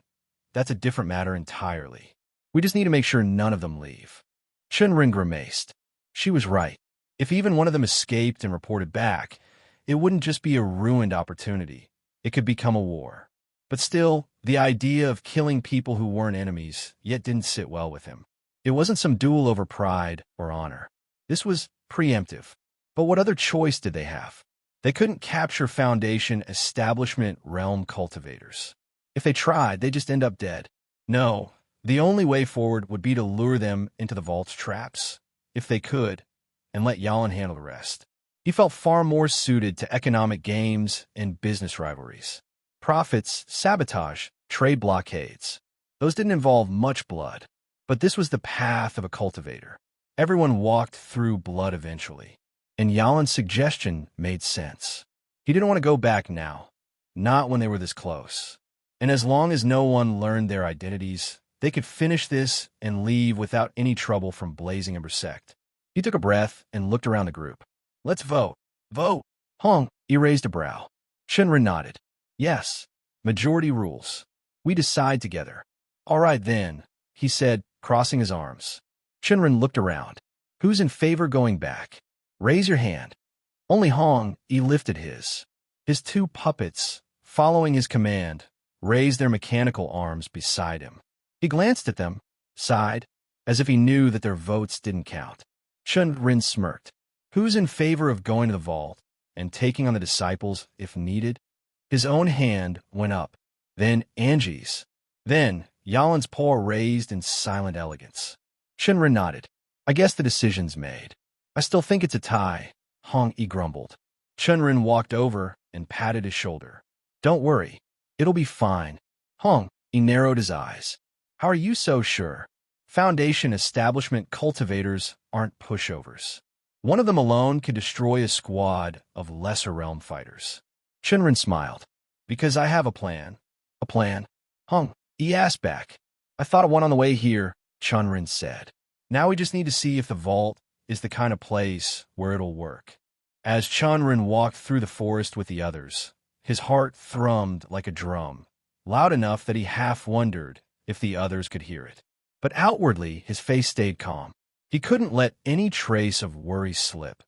that's a different matter entirely. We just need to make sure none of them leave. Chen Ren grimaced. She was right. If even one of them escaped and reported back, it wouldn't just be a ruined opportunity. It could become a war. But still, the idea of killing people who weren't enemies yet didn't sit well with him. It wasn't some duel over pride or honor. This was preemptive. But what other choice did they have? They couldn't capture Foundation establishment realm cultivators. If they tried, they'd just end up dead. No, the only way forward would be to lure them into the vault's traps, if they could, and let Yalin handle the rest. He felt far more suited to economic games and business rivalries. Profits, sabotage, trade blockades. Those didn't involve much blood. But this was the path of a cultivator. Everyone walked through blood eventually. And Yalin's suggestion made sense. He didn't want to go back now. Not when they were this close. And as long as no one learned their identities, they could finish this and leave without any trouble from Blazing Ember Sect. He took a breath and looked around the group. Let's vote. Vote. Hong, he raised a brow. Chen Ren nodded. Yes. Majority rules. We decide together. All right then, he said, crossing his arms. Chen Ren looked around. Who's in favor going back? Raise your hand. Only Hong, he lifted his. His two puppets, following his command, raised their mechanical arms beside him. He glanced at them, sighed, as if he knew that their votes didn't count. Chen Ren smirked. Who's in favor of going to the vault and taking on the disciples if needed? His own hand went up, then Angie's. Then Yalin's paw raised in silent elegance. Chen Ren nodded. I guess the decision's made. I still think it's a tie, Hong Yi grumbled. Chen Ren walked over and patted his shoulder. Don't worry. It'll be fine. Hong Yi narrowed his eyes. How are you so sure? Foundation establishment cultivators aren't pushovers. One of them alone could destroy a squad of lesser realm fighters. Chen Ren smiled. Because I have a plan. A plan? Hong Yi asked back. I thought of one on the way here, Chen Ren said. Now we just need to see if the vault is the kind of place where it'll work. As Chen Ren walked through the forest with the others, his heart thrummed like a drum, loud enough that he half wondered if the others could hear it. But outwardly, his face stayed calm. He couldn't let any trace of worry slip,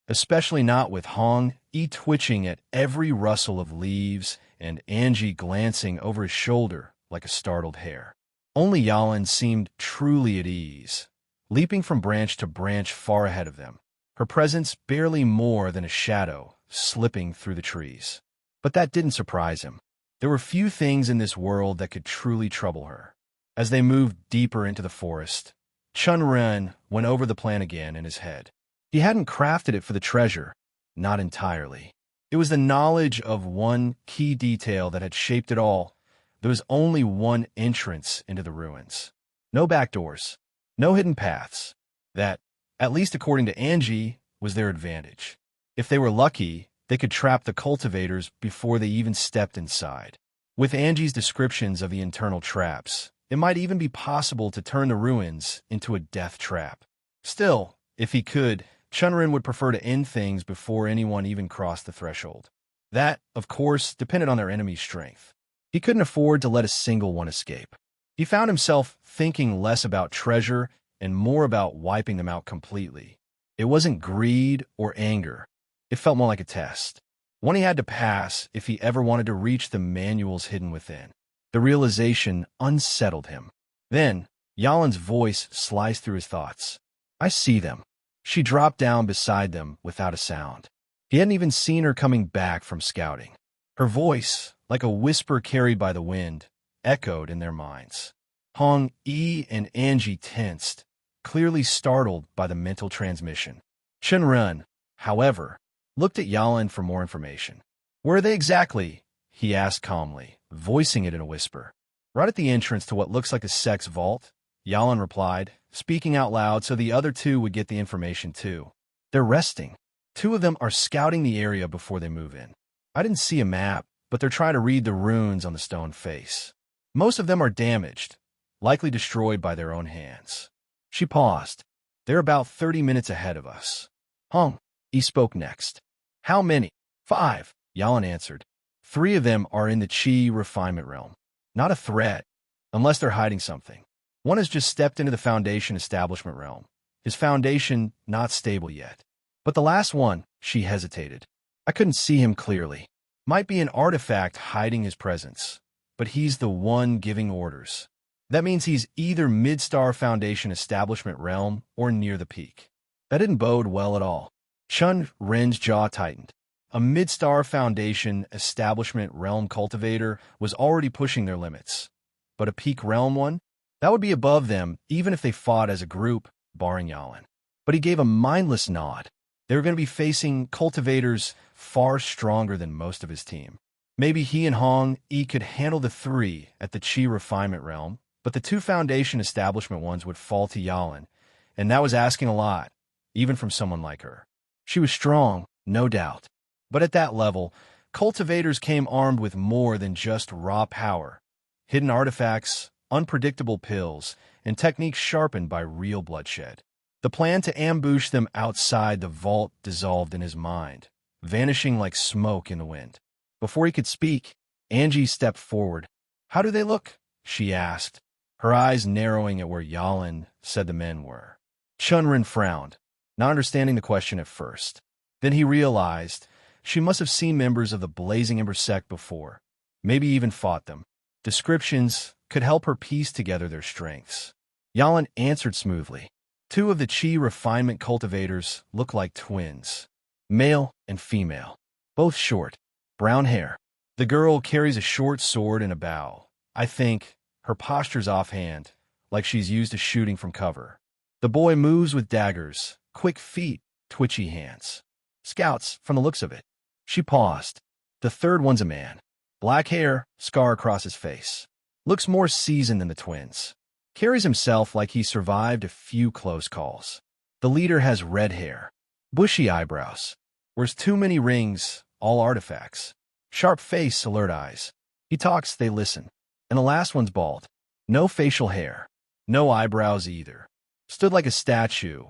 especially not with Hong Yi twitching at every rustle of leaves and Angie glancing over his shoulder like a startled hare. Only Yalin seemed truly at ease, leaping from branch to branch far ahead of them, her presence barely more than a shadow slipping through the trees. But that didn't surprise him. There were few things in this world that could truly trouble her. As they moved deeper into the forest, Chen Ren went over the plan again in his head. He hadn't crafted it for the treasure, not entirely. It was the knowledge of one key detail that had shaped it all. There was only one entrance into the ruins. No back doors, no hidden paths. That, at least according to Angie, was their advantage. If they were lucky, they could trap the cultivators before they even stepped inside. With Angie's descriptions of the internal traps, it might even be possible to turn the ruins into a death trap. Still, if he could, Chen Ren would prefer to end things before anyone even crossed the threshold. That, of course, depended on their enemy's strength. He couldn't afford to let a single one escape. He found himself thinking less about treasure and more about wiping them out completely. It wasn't greed or anger. It felt more like a test. One he had to pass if he ever wanted to reach the manuals hidden within. The realization unsettled him. Then, Yalin's voice sliced through his thoughts. I see them. She dropped down beside them without a sound. He hadn't even seen her coming back from scouting. Her voice, like a whisper carried by the wind, echoed in their minds. Hong Yi and Angie tensed, clearly startled by the mental transmission. Chen Ren, however, looked at Yalin for more information. Where are they exactly? He asked calmly, voicing it in a whisper. Right at the entrance to what looks like a sect's vault, Yalin replied, speaking out loud so the other two would get the information too. They're resting. Two of them are scouting the area before they move in. I didn't see a map, but they're trying to read the runes on the stone face. Most of them are damaged, likely destroyed by their own hands. She paused. They're about 30 minutes ahead of us. Hong, he spoke next. How many? 5, Yalin answered. 3 of them are in the Qi refinement realm. Not a threat, unless they're hiding something. One has just stepped into the Foundation establishment realm. His foundation not stable yet. But the last one, she hesitated. I couldn't see him clearly. Might be an artifact hiding his presence, but he's the one giving orders. That means he's either mid-star Foundation establishment realm or near the peak. That didn't bode well at all. Chen Ren's jaw tightened. A mid-star Foundation establishment realm cultivator was already pushing their limits. But a peak realm one? That would be above them, even if they fought as a group, barring Yalin. But he gave a mindless nod. They were going to be facing cultivators far stronger than most of his team. Maybe he and Hong Yi could handle the 3 at the Qi refinement realm, but the 2 Foundation establishment ones would fall to Yalin, and that was asking a lot, even from someone like her. She was strong, no doubt. But at that level, cultivators came armed with more than just raw power. Hidden artifacts, unpredictable pills, and techniques sharpened by real bloodshed. The plan to ambush them outside the vault dissolved in his mind, vanishing like smoke in the wind. Before he could speak, Angie stepped forward. How do they look? She asked, her eyes narrowing at where Yalin said the men were. Chen Ren frowned, not understanding the question at first. Then he realized she must have seen members of the Blazing Ember sect before, maybe even fought them. Descriptions could help her piece together their strengths. Yalin answered smoothly. 2 of the Qi refinement cultivators look like twins, male and female, both short, brown hair. The girl carries a short sword and a bow. I think her posture's offhand, like she's used to shooting from cover. The boy moves with daggers, quick feet, twitchy hands. Scouts, from the looks of it. She paused. The 3rd one's a man. Black hair, scar across his face. Looks more seasoned than the twins. Carries himself like he survived a few close calls. The leader has red hair, bushy eyebrows, wears too many rings, all artifacts. Sharp face, alert eyes. He talks, they listen. And the last one's bald. No facial hair. No eyebrows either. Stood like a statue,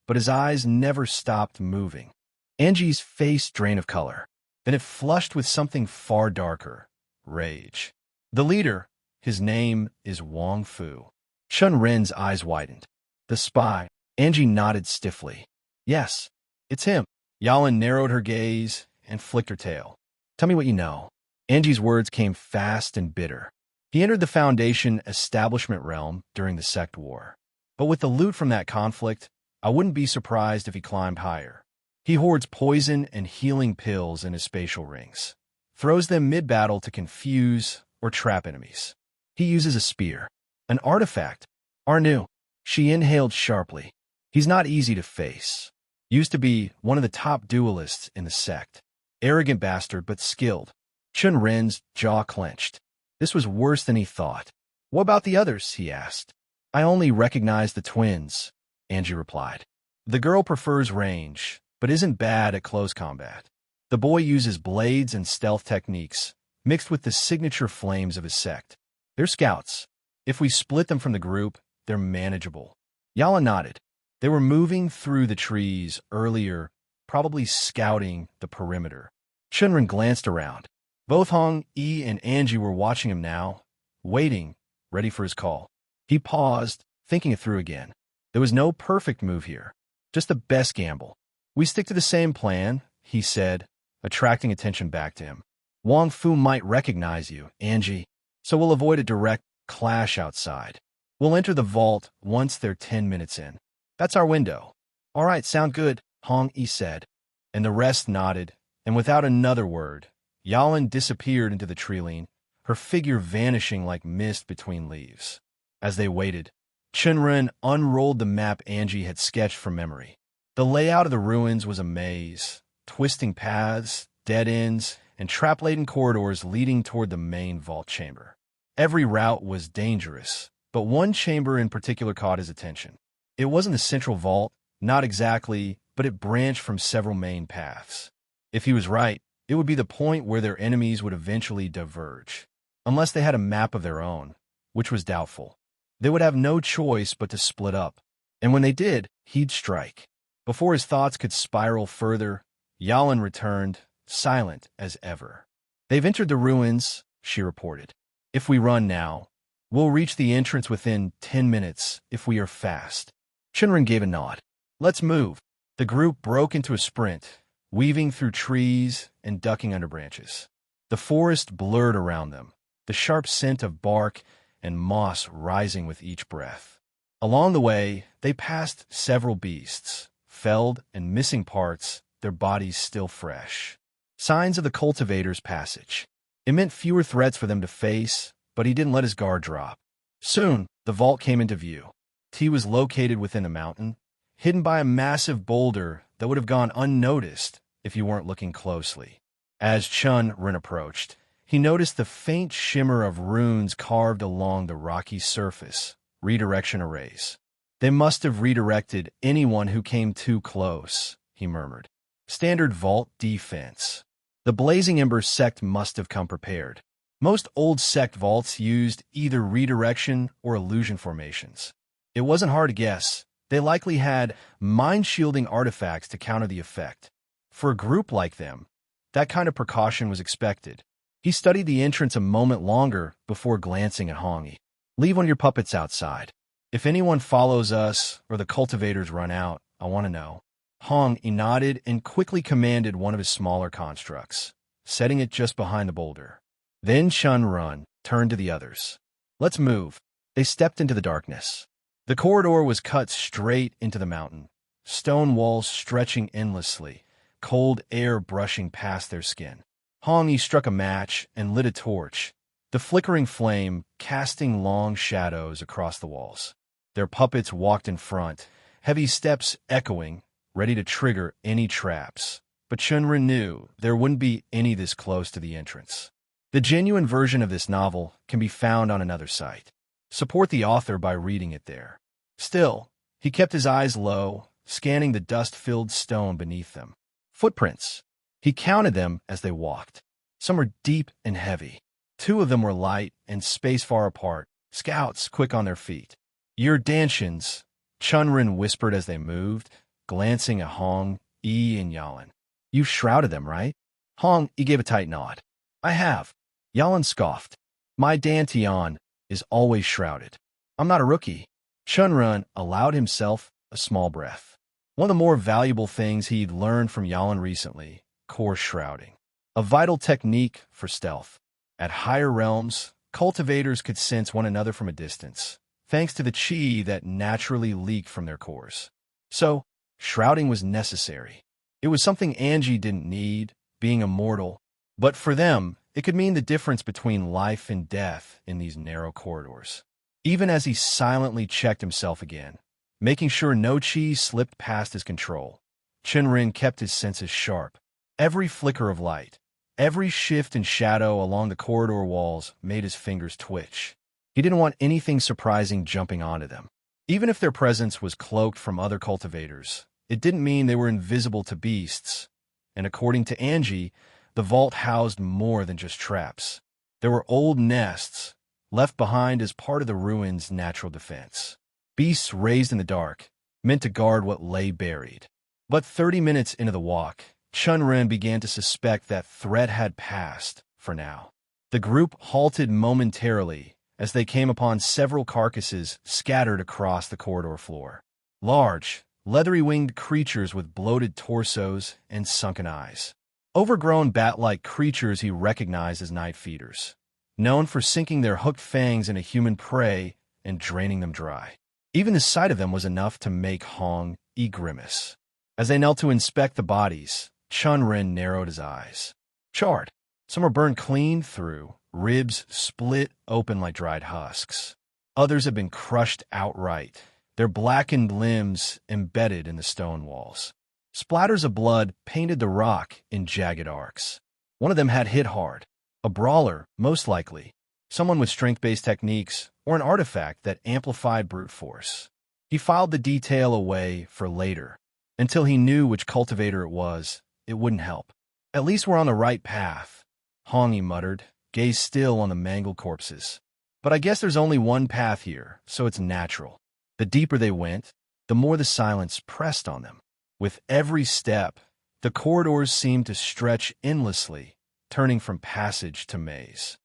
but his eyes never stopped moving. Angie's face drained of color. Then it flushed with something far darker. Rage. The leader, his name is Wang Fu. Chen Ren's eyes widened. The spy. Angie nodded stiffly. Yes, it's him. Yalin narrowed her gaze and flicked her tail. Tell me what you know. Angie's words came fast and bitter. He entered the Foundation establishment realm during the sect war. But with the loot from that conflict, I wouldn't be surprised if he climbed higher. He hoards poison and healing pills in his spatial rings. throws them mid-battle to confuse or trap enemies. He uses a spear, an artifact. Arnu. She inhaled sharply. He's not easy to face. Used to be one of the top duelists in the sect. Arrogant bastard, but skilled. Chen Ren's jaw clenched. This was worse than he thought. What about the others? He asked. I only recognize the twins, Angie replied. The girl prefers range, but isn't bad at close combat. The boy uses blades and stealth techniques, mixed with the signature flames of his sect. They're scouts. If we split them from the group, they're manageable. Yala nodded. They were moving through the trees earlier, probably scouting the perimeter. Chen Ren glanced around. Both Hong Yi and Angie were watching him now, waiting, ready for his call. He paused, thinking it through again. There was no perfect move here, just the best gamble. We stick to the same plan, he said, attracting attention back to him. Wang Fu might recognize you, Angie, so we'll avoid a direct clash outside. We'll enter the vault once they're 10 minutes in. That's our window. All right, sound good, Hong Yi said. And the rest nodded, and without another word, Yalan disappeared into the tree-line, her figure vanishing like mist between leaves. As they waited, Chen Ren unrolled the map Angie had sketched from memory. The layout of the ruins was a maze, twisting paths, dead ends, and trap-laden corridors leading toward the main vault chamber. Every route was dangerous, but one chamber in particular caught his attention. It wasn't the central vault, not exactly, but it branched from several main paths. If he was right, it would be the point where their enemies would eventually diverge. Unless they had a map of their own, which was doubtful. They would have no choice but to split up, and when they did, he'd strike. Before his thoughts could spiral further, Yalan returned, silent as ever. They've entered the ruins, she reported. If we run now, we'll reach the entrance within 10 minutes if we are fast. Chen Ren gave a nod. Let's move. The group broke into a sprint, weaving through trees and ducking under branches. The forest blurred around them, the sharp scent of bark and moss rising with each breath. Along the way, they passed several beasts, felled and missing parts, their bodies still fresh. Signs of the Cultivator's passage. It meant fewer threats for them to face, but he didn't let his guard drop. Soon, the vault came into view. T was located within a mountain, hidden by a massive boulder that would have gone unnoticed if you weren't looking closely. As Chen Ren approached, he noticed the faint shimmer of runes carved along the rocky surface, redirection arrays. They must have redirected anyone who came too close, he murmured. Standard vault defense. The Blazing Ember sect must have come prepared. Most old sect vaults used either redirection or illusion formations. It wasn't hard to guess. They likely had mind-shielding artifacts to counter the effect. For a group like them, that kind of precaution was expected. He studied the entrance a moment longer before glancing at Hong Yi. Leave one of your puppets outside. If anyone follows us or the cultivators run out, I want to know. Hong Yi nodded and quickly commanded one of his smaller constructs, setting it just behind the boulder. Then Chen Ren turned to the others. Let's move. They stepped into the darkness. The corridor was cut straight into the mountain, stone walls stretching endlessly, cold air brushing past their skin. Hong Yi struck a match and lit a torch, the flickering flame casting long shadows across the walls. Their puppets walked in front, heavy steps echoing, ready to trigger any traps. But Chen Ren knew there wouldn't be any this close to the entrance. The genuine version of this novel can be found on another site. Support the author by reading it there. Still, he kept his eyes low, scanning the dust-filled stone beneath them. Footprints. He counted them as they walked. Some were deep and heavy. 2 of them were light and spaced far apart, scouts quick on their feet. Your Dantians, Chen Ren whispered as they moved, glancing at Hong Yi and Yalan. You've shrouded them, right? Hong Yi gave a tight nod. I have. Yalan scoffed. My Dantian is always shrouded. I'm not a rookie. Chen Ren allowed himself a small breath. One of the more valuable things he'd learned from Yalan recently, core shrouding. A vital technique for stealth. At higher realms, cultivators could sense one another from a distance, thanks to the chi that naturally leaked from their cores. So, shrouding was necessary. It was something Angie didn't need, being immortal, But for them, it could mean the difference between life and death in these narrow corridors. Even as he silently checked himself again, making sure no chi slipped past his control, Chen Ren kept his senses sharp. Every flicker of light, every shift in shadow along the corridor walls made his fingers twitch. He didn't want anything surprising jumping onto them. Even if their presence was cloaked from other cultivators, it didn't mean they were invisible to beasts. And according to Angie, the vault housed more than just traps. There were old nests, left behind as part of the ruins' natural defense. Beasts raised in the dark, meant to guard what lay buried. But 30 minutes into the walk, Chen Ren began to suspect that threat had passed, for now. The group halted momentarily as they came upon several carcasses scattered across the corridor floor. Large, leathery-winged creatures with bloated torsos and sunken eyes. Overgrown bat-like creatures he recognized as night feeders, known for sinking their hooked fangs into human prey and draining them dry. Even the sight of them was enough to make Hong grimace. As they knelt to inspect the bodies, Chen Ren narrowed his eyes. Charred. Some were burned clean through, ribs split open like dried husks. Others had been crushed outright, their blackened limbs embedded in the stone walls. Splatters of blood painted the rock in jagged arcs. One of them had hit hard. A brawler, most likely. Someone with strength-based techniques, or an artifact that amplified brute force. He filed the detail away for later. Until he knew which cultivator it was, it wouldn't help. At least we're on the right path, Hongi muttered, gazed still on the mangled corpses. But I guess there's only one path here, so it's natural. The deeper they went, the more the silence pressed on them. With every step, the corridors seemed to stretch endlessly, turning from passage to maze.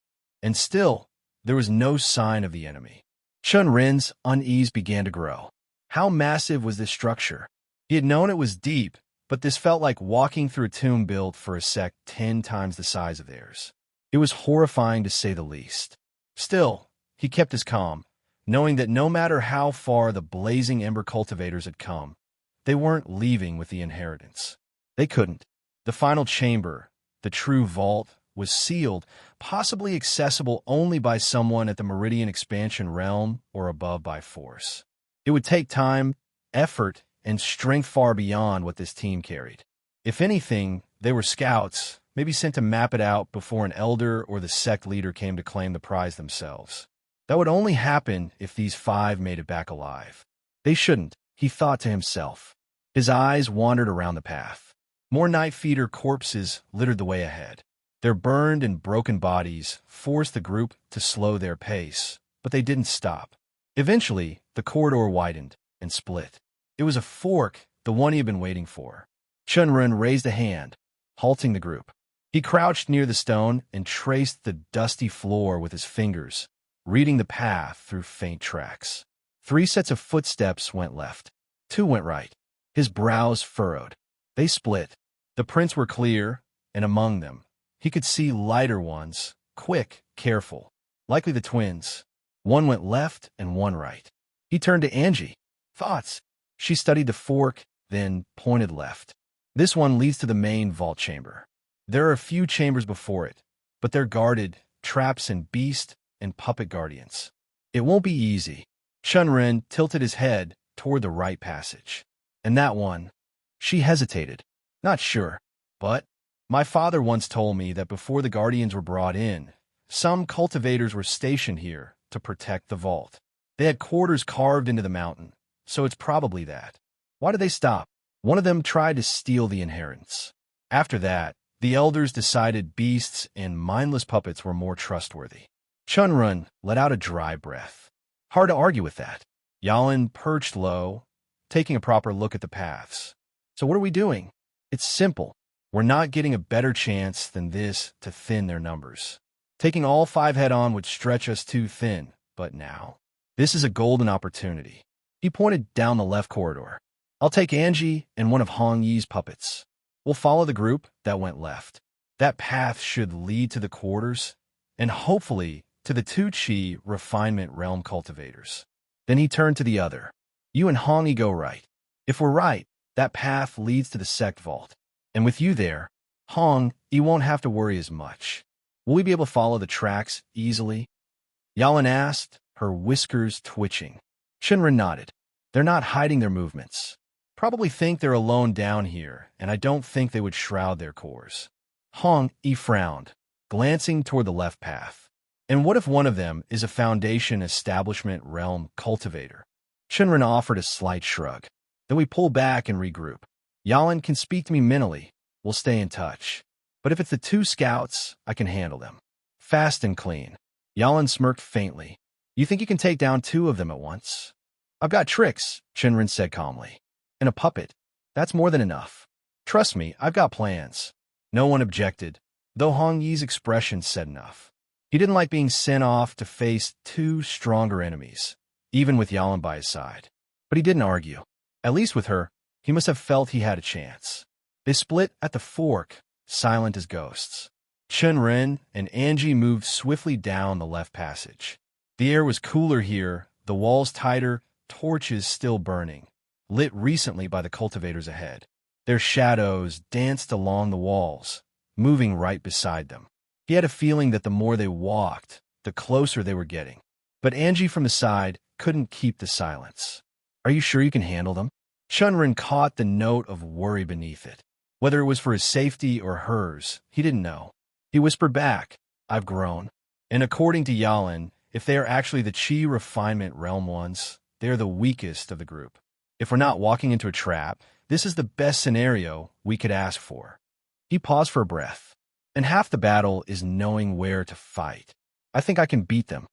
And still, there was no sign of the enemy. Chen Ren's unease began to grow. How massive was this structure? He had known it was deep, but this felt like walking through a tomb built for a sect 10 times the size of theirs. It was horrifying to say the least. Still, he kept his calm, knowing that no matter how far the blazing ember cultivators had come, they weren't leaving with the inheritance. They couldn't. The final chamber, the true vault, was sealed, possibly accessible only by someone at the Meridian Expansion realm or above by force. It would take time, effort, and strength far beyond what this team carried. If anything, they were scouts, maybe sent to map it out before an elder or the sect leader came to claim the prize themselves. That would only happen if these 5 made it back alive. They shouldn't, he thought to himself. His eyes wandered around the path. More night feeder corpses littered the way ahead. Their burned and broken bodies forced the group to slow their pace, but they didn't stop. Eventually, the corridor widened and split. It was a fork, the one he had been waiting for. Chen Ren raised a hand, halting the group. He crouched near the stone and traced the dusty floor with his fingers, reading the path through faint tracks. 3 sets of footsteps went left. 2 went right. His brows furrowed. They split. The prints were clear, and among them, he could see lighter ones, quick, careful, likely the twins. One went left and one right. He turned to Angie. Thoughts? She studied the fork, then pointed left. This one leads to the main vault chamber. There are a few chambers before it, but they're guarded, traps and beast and puppet guardians. It won't be easy. Chen Ren tilted his head toward the right passage. And that one, she hesitated. Not sure, but my father once told me that before the guardians were brought in, some cultivators were stationed here to protect the vault. They had quarters carved into the mountain, so it's probably that. Why did they stop? One of them tried to steal the inheritance. After that, the elders decided beasts and mindless puppets were more trustworthy. Chen Ren let out a dry breath. Hard to argue with that. Yalin perched low, taking a proper look at the paths. So what are we doing? It's simple. We're not getting a better chance than this to thin their numbers. Taking all 5 head-on would stretch us too thin, but now, this is a golden opportunity. He pointed down the left corridor. I'll take Angie and one of Hong Yi's puppets. We'll follow the group that went left. That path should lead to the quarters, and hopefully to the 2 Chi refinement realm cultivators. Then he turned to the other. You and Hong Yi go right. If we're right, that path leads to the sect vault. And with you there, Hong, you won't have to worry as much. Will we be able to follow the tracks easily? Yalan asked, her whiskers twitching. Chen Ren nodded. They're not hiding their movements. Probably think they're alone down here, and I don't think they would shroud their cores. Hong, he frowned, glancing toward the left path. And what if one of them is a Foundation Establishment Realm Cultivator? Chen Ren offered a slight shrug. Then we pull back and regroup. Yalan can speak to me mentally. We'll stay in touch. But if it's the two scouts, I can handle them. Fast and clean. Yalan smirked faintly. You think you can take down two of them at once? I've got tricks, Chen Ren said calmly. And a puppet. That's more than enough. Trust me, I've got plans. No one objected, though Hong Yi's expression said enough. He didn't like being sent off to face two stronger enemies, even with Yalan by his side. But he didn't argue. At least with her, he must have felt he had a chance. They split at the fork, silent as ghosts. Chen Ren and Angie moved swiftly down the left passage. The air was cooler here, the walls tighter, torches still burning, lit recently by the cultivators ahead. Their shadows danced along the walls, moving right beside them. He had a feeling that the more they walked, the closer they were getting. But Angie from the side couldn't keep the silence. Are you sure you can handle them? Chen Ren caught the note of worry beneath it. Whether it was for his safety or hers, he didn't know. He whispered back, I've grown. And according to Yalan, if they are actually the Qi refinement realm ones, they are the weakest of the group. If we're not walking into a trap, this is the best scenario we could ask for. He paused for a breath. And half the battle is knowing where to fight. I think I can beat them.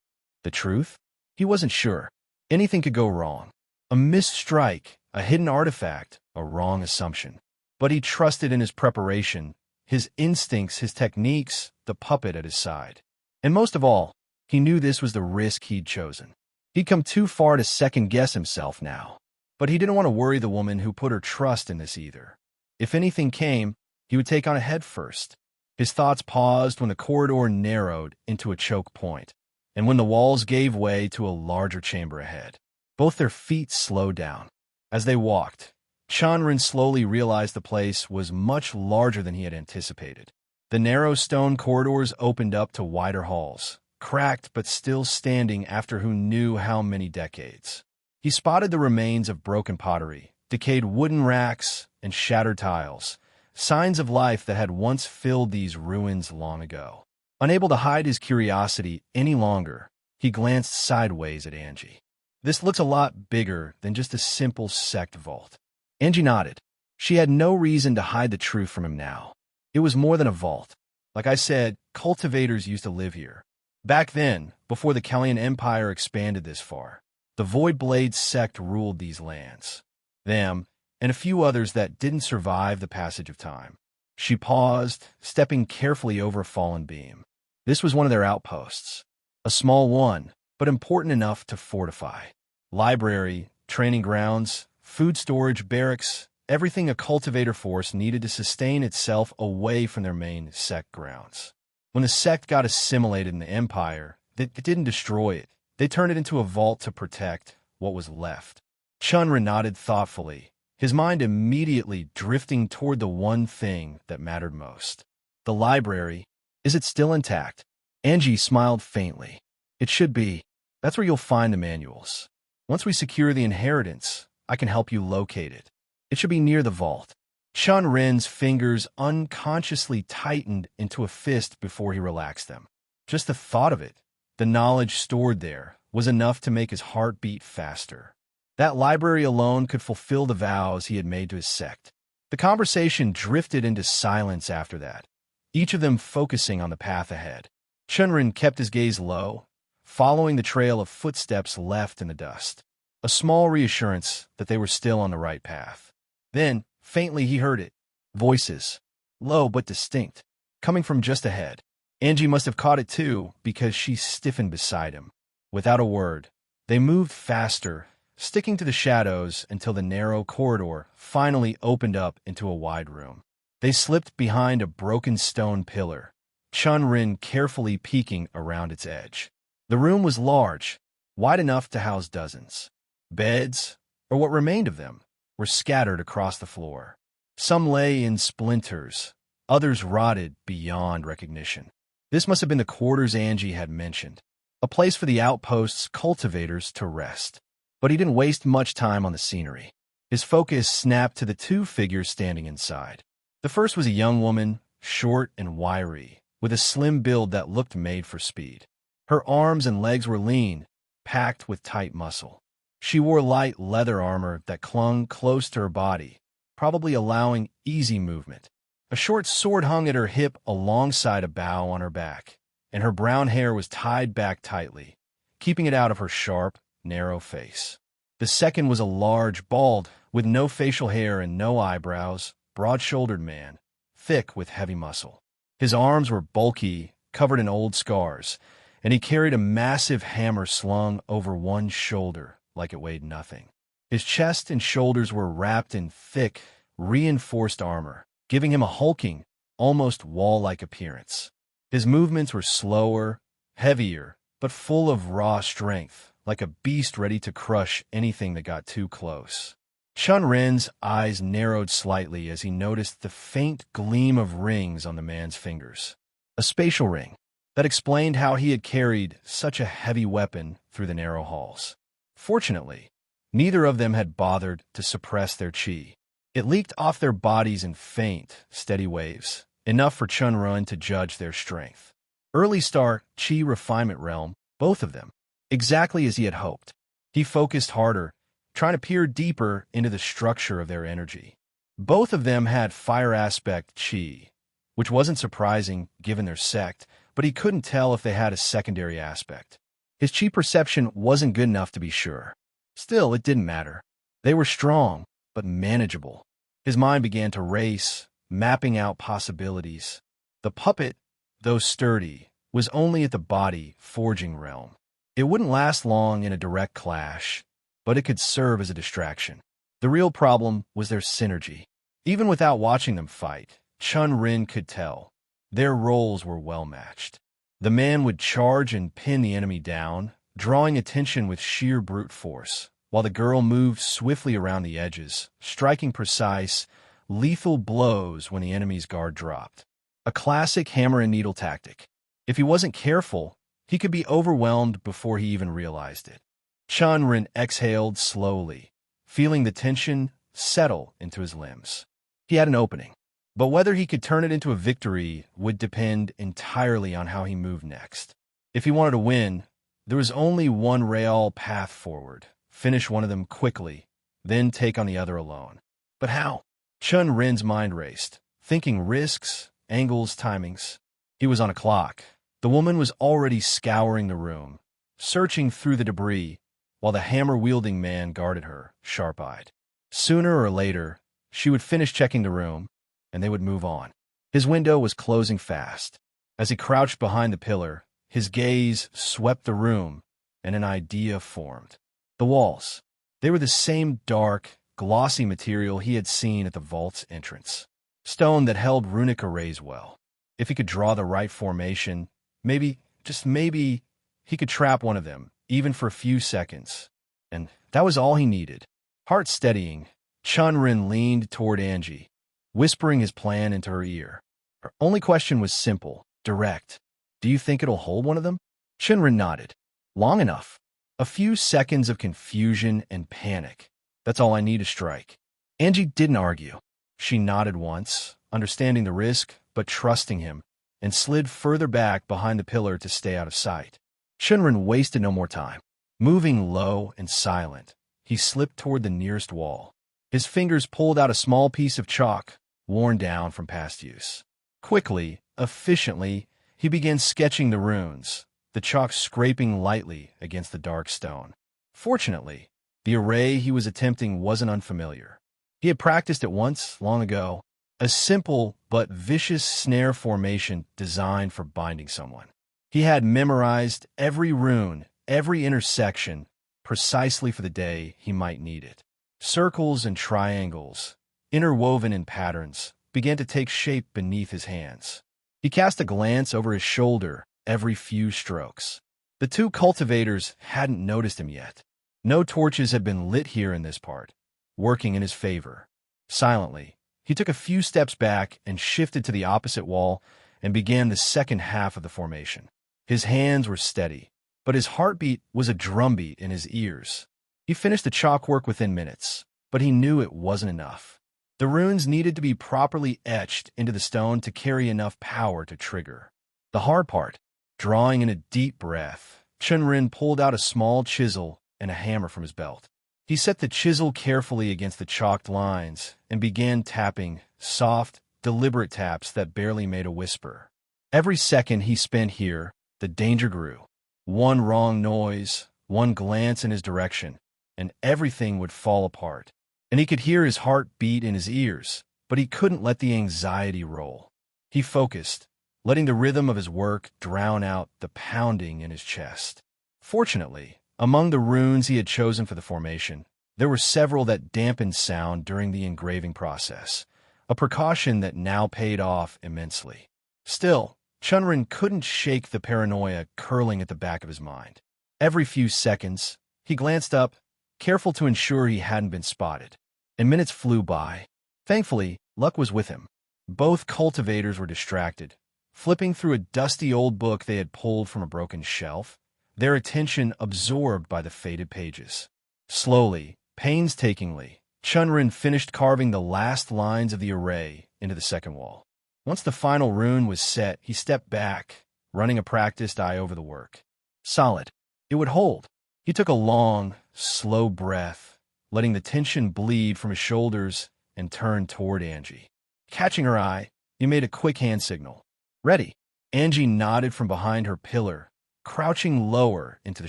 The truth? He wasn't sure. Anything could go wrong. A missed strike, a hidden artifact, a wrong assumption. But he trusted in his preparation, his instincts, his techniques, the puppet at his side. And most of all, he knew this was the risk he'd chosen. He'd come too far to second-guess himself now. But he didn't want to worry the woman who put her trust in this either. If anything came, he would take on a head first. His thoughts paused when the corridor narrowed into a choke point, and when the walls gave way to a larger chamber ahead. Both their feet slowed down. As they walked, Chen Ren slowly realized the place was much larger than he had anticipated. The narrow stone corridors opened up to wider halls, cracked but still standing after who knew how many decades. He spotted the remains of broken pottery, decayed wooden racks, and shattered tiles, signs of life that had once filled these ruins long ago. Unable to hide his curiosity any longer, he glanced sideways at Angie. This looks a lot bigger than just a simple sect vault. Angie nodded. She had no reason to hide the truth from him now. It was more than a vault. Like I said, cultivators used to live here. Back then, before the Kellyan Empire expanded this far, the Void Blade sect ruled these lands. Them, and a few others that didn't survive the passage of time. She paused, stepping carefully over a fallen beam. This was one of their outposts. A small one, but important enough to fortify. Library, training grounds, food storage, barracks, everything a cultivator force needed to sustain itself away from their main sect grounds. When the sect got assimilated in the Empire, it didn't destroy it. They turned it into a vault to protect what was left. Chen Ren nodded thoughtfully, his mind immediately drifting toward the one thing that mattered most. The library. Is it still intact? Angie smiled faintly. It should be. That's where you'll find the manuals. Once we secure the inheritance, I can help you locate it. It should be near the vault. Chen Ren's fingers unconsciously tightened into a fist before he relaxed them. Just the thought of it, the knowledge stored there, was enough to make his heart beat faster. That library alone could fulfill the vows he had made to his sect. The conversation drifted into silence after that, each of them focusing on the path ahead. Chen Ren kept his gaze low, following the trail of footsteps left in the dust, a small reassurance that they were still on the right path. Then, faintly he heard it. Voices, low but distinct, coming from just ahead. Angie must have caught it too, because she stiffened beside him. Without a word, they moved faster, sticking to the shadows until the narrow corridor finally opened up into a wide room. They slipped behind a broken stone pillar, Chen Ren carefully peeking around its edge. The room was large, wide enough to house dozens. Beds, or what remained of them, were scattered across the floor. Some lay in splinters, Others rotted beyond recognition. This must have been the quarters Angie had mentioned, a place for the outpost's cultivators to rest. But he didn't waste much time on the scenery. His focus snapped to the two figures standing inside. The first was a young woman, short and wiry, with a slim build that looked made for speed. Her arms and legs were lean, packed with tight muscle. She wore light leather armor that clung close to her body, probably allowing easy movement. A short sword hung at her hip alongside a bow on her back, and her brown hair was tied back tightly, keeping it out of her sharp, narrow face. The second was a large, bald, with no facial hair and no eyebrows, broad-shouldered man, thick with heavy muscle. His arms were bulky, covered in old scars, and he carried a massive hammer slung over one shoulder like it weighed nothing. His chest and shoulders were wrapped in thick, reinforced armor, giving him a hulking, almost wall-like appearance. His movements were slower, heavier, but full of raw strength, like a beast ready to crush anything that got too close. Chen Ren's eyes narrowed slightly as he noticed the faint gleam of rings on the man's fingers. A spatial ring that explained how he had carried such a heavy weapon through the narrow halls. Fortunately, neither of them had bothered to suppress their qi. It leaked off their bodies in faint, steady waves, enough for Chen Ren to judge their strength. Early start, qi refinement realm, both of them, exactly as he had hoped. He focused harder, trying to peer deeper into the structure of their energy. Both of them had fire aspect qi, which wasn't surprising given their sect, but he couldn't tell if they had a secondary aspect. His qi perception wasn't good enough to be sure. Still, it didn't matter. They were strong, but manageable. His mind began to race, mapping out possibilities. The puppet, though sturdy, was only at the body forging realm. It wouldn't last long in a direct clash, but it could serve as a distraction. The real problem was their synergy. Even without watching them fight, Chen Ren could tell. Their roles were well matched. The man would charge and pin the enemy down, drawing attention with sheer brute force, while the girl moved swiftly around the edges, striking precise, lethal blows when the enemy's guard dropped. A classic hammer and needle tactic. If he wasn't careful, he could be overwhelmed before he even realized it. Chen Ren exhaled slowly, feeling the tension settle into his limbs. He had an opening, but whether he could turn it into a victory would depend entirely on how he moved next. If he wanted to win, there was only one real path forward. Finish one of them quickly, then take on the other alone. But how? Chen Ren's mind raced, thinking risks, angles, timings. He was on a clock. The woman was already scouring the room, searching through the debris, while the hammer-wielding man guarded her, sharp-eyed. Sooner or later, she would finish checking the room, and they would move on. His window was closing fast. As he crouched behind the pillar, his gaze swept the room, and an idea formed. The walls. They were the same dark, glossy material he had seen at the vault's entrance. Stone that held runic arrays well. If he could draw the right formation, maybe, just maybe, he could trap one of them, even for a few seconds. And that was all he needed. Heart steadying, Chen Ren leaned toward Angie, whispering his plan into her ear. Her only question was simple, direct. Do you think it'll hold one of them? Chen Ren nodded. Long enough. A few seconds of confusion and panic. That's all I need to strike. Angie didn't argue. She nodded once, understanding the risk, but trusting him, and slid further back behind the pillar to stay out of sight. Chen Ren wasted no more time. Moving low and silent, he slipped toward the nearest wall. His fingers pulled out a small piece of chalk, worn down from past use. Quickly, efficiently, he began sketching the runes, the chalk scraping lightly against the dark stone. Fortunately, the array he was attempting wasn't unfamiliar. He had practiced it once, long ago, a simple but vicious snare formation designed for binding someone. He had memorized every rune, every intersection, precisely for the day he might need it. Circles and triangles, interwoven in patterns, began to take shape beneath his hands. He cast a glance over his shoulder every few strokes. The two cultivators hadn't noticed him yet. No torches had been lit here in this part, working in his favor. Silently, He took a few steps back and shifted to the opposite wall and began the second half of the formation. His hands were steady, but his heartbeat was a drumbeat in his ears. He finished the chalkwork within minutes, but he knew it wasn't enough. The runes needed to be properly etched into the stone to carry enough power to trigger. The hard part, drawing in a deep breath, Chen Ren pulled out a small chisel and a hammer from his belt. He set the chisel carefully against the chalked lines and began tapping, soft, deliberate taps that barely made a whisper. Every second he spent here, the danger grew. One wrong noise, one glance in his direction, and everything would fall apart. And he could hear his heart beat in his ears, but he couldn't let the anxiety roll. He focused, letting the rhythm of his work drown out the pounding in his chest. Fortunately, among the runes he had chosen for the formation, there were several that dampened sound during the engraving process, a precaution that now paid off immensely. Still, Chen Ren couldn't shake the paranoia curling at the back of his mind. Every few seconds, he glanced up, careful to ensure he hadn't been spotted. And minutes flew by. Thankfully, luck was with him. Both cultivators were distracted, flipping through a dusty old book they had pulled from a broken shelf, their attention absorbed by the faded pages. Slowly, painstakingly, Chen Ren finished carving the last lines of the array into the second wall. Once the final rune was set, he stepped back, running a practiced eye over the work. Solid. It would hold. He took a long, slow breath, letting the tension bleed from his shoulders, and turned toward Angie. Catching her eye, he made a quick hand signal. Ready. Angie nodded from behind her pillar, crouching lower into the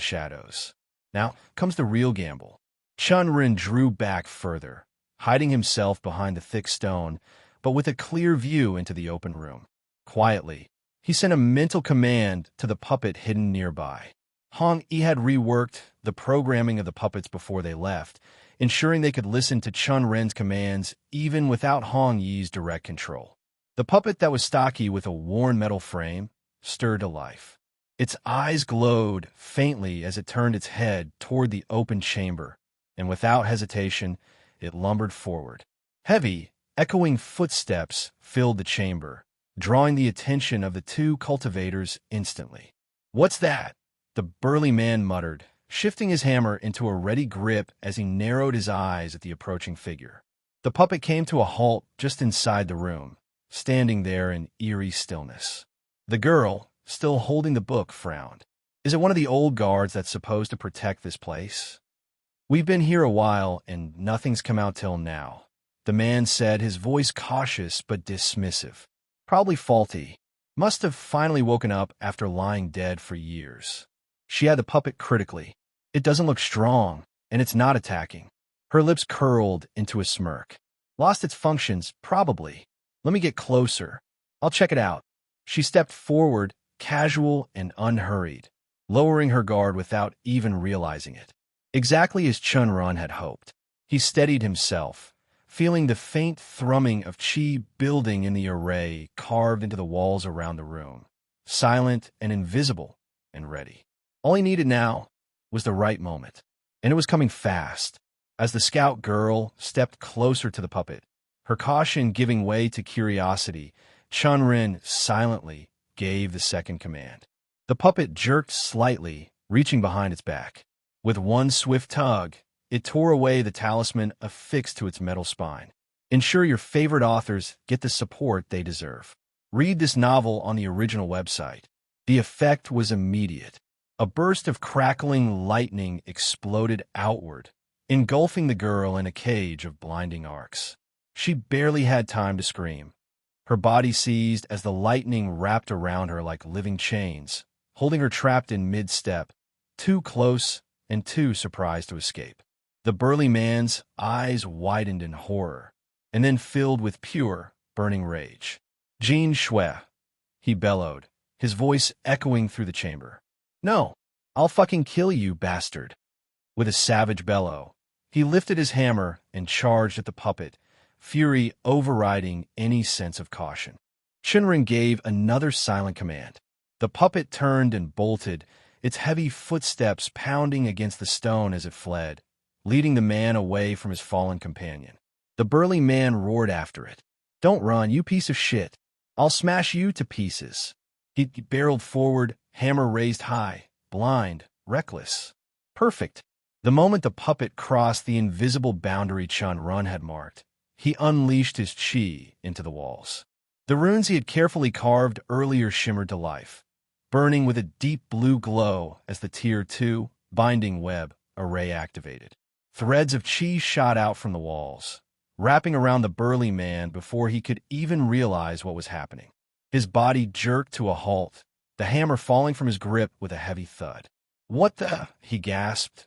shadows. Now comes the real gamble. Chen Ren drew back further, hiding himself behind the thick stone, but with a clear view into the open room. Quietly, he sent a mental command to the puppet hidden nearby. Hong Yi had reworked the programming of the puppets before they left, ensuring they could listen to Chen Ren's commands even without Hong Yi's direct control. The puppet that was stocky with a worn metal frame stirred to life. Its eyes glowed faintly as it turned its head toward the open chamber, and without hesitation, it lumbered forward. Heavy, echoing footsteps filled the chamber, drawing the attention of the two cultivators instantly. "What's that?" the burly man muttered, shifting his hammer into a ready grip as he narrowed his eyes at the approaching figure. The puppet came to a halt just inside the room, standing there in eerie stillness. The girl, still holding the book, frowned. "Is it one of the old guards that's supposed to protect this place?" "We've been here a while, and nothing's come out till now," the man said, his voice cautious but dismissive. "Probably faulty. Must have finally woken up after lying dead for years." She had the puppet critically. "It doesn't look strong, and it's not attacking." Her lips curled into a smirk. "Lost its functions, probably. Let me get closer. I'll check it out." She stepped forward, casual and unhurried, lowering her guard without even realizing it. Exactly as Chen Ren had hoped. He steadied himself, feeling the faint thrumming of qi building in the array carved into the walls around the room, silent and invisible and ready. All he needed now was the right moment, and it was coming fast. As the scout girl stepped closer to the puppet, her caution giving way to curiosity, Chen Ren silently gave the second command. The puppet jerked slightly, reaching behind its back. With one swift tug, it tore away the talisman affixed to its metal spine. Ensure your favorite authors get the support they deserve. Read this novel on the original website. The effect was immediate. A burst of crackling lightning exploded outward, engulfing the girl in a cage of blinding arcs. She barely had time to scream. Her body seized as the lightning wrapped around her like living chains, holding her trapped in mid-step, too close and too surprised to escape. The burly man's eyes widened in horror, and then filled with pure, burning rage. "Jean Shui," he bellowed, his voice echoing through the chamber. "No, I'll fucking kill you, bastard." With a savage bellow, he lifted his hammer and charged at the puppet, fury overriding any sense of caution. Chen Ren gave another silent command. The puppet turned and bolted, its heavy footsteps pounding against the stone as it fled, leading the man away from his fallen companion. The burly man roared after it. Don't run, you piece of shit. I'll smash you to pieces. He barreled forward, hammer raised high, blind, reckless. Perfect. The moment the puppet crossed the invisible boundary Chen Ren had marked, he unleashed his chi into the walls. The runes he had carefully carved earlier shimmered to life, burning with a deep blue glow as the Tier 2 binding web array activated. Threads of chi shot out from the walls, wrapping around the burly man before he could even realize what was happening. His body jerked to a halt, the hammer falling from his grip with a heavy thud. "What the?" he gasped,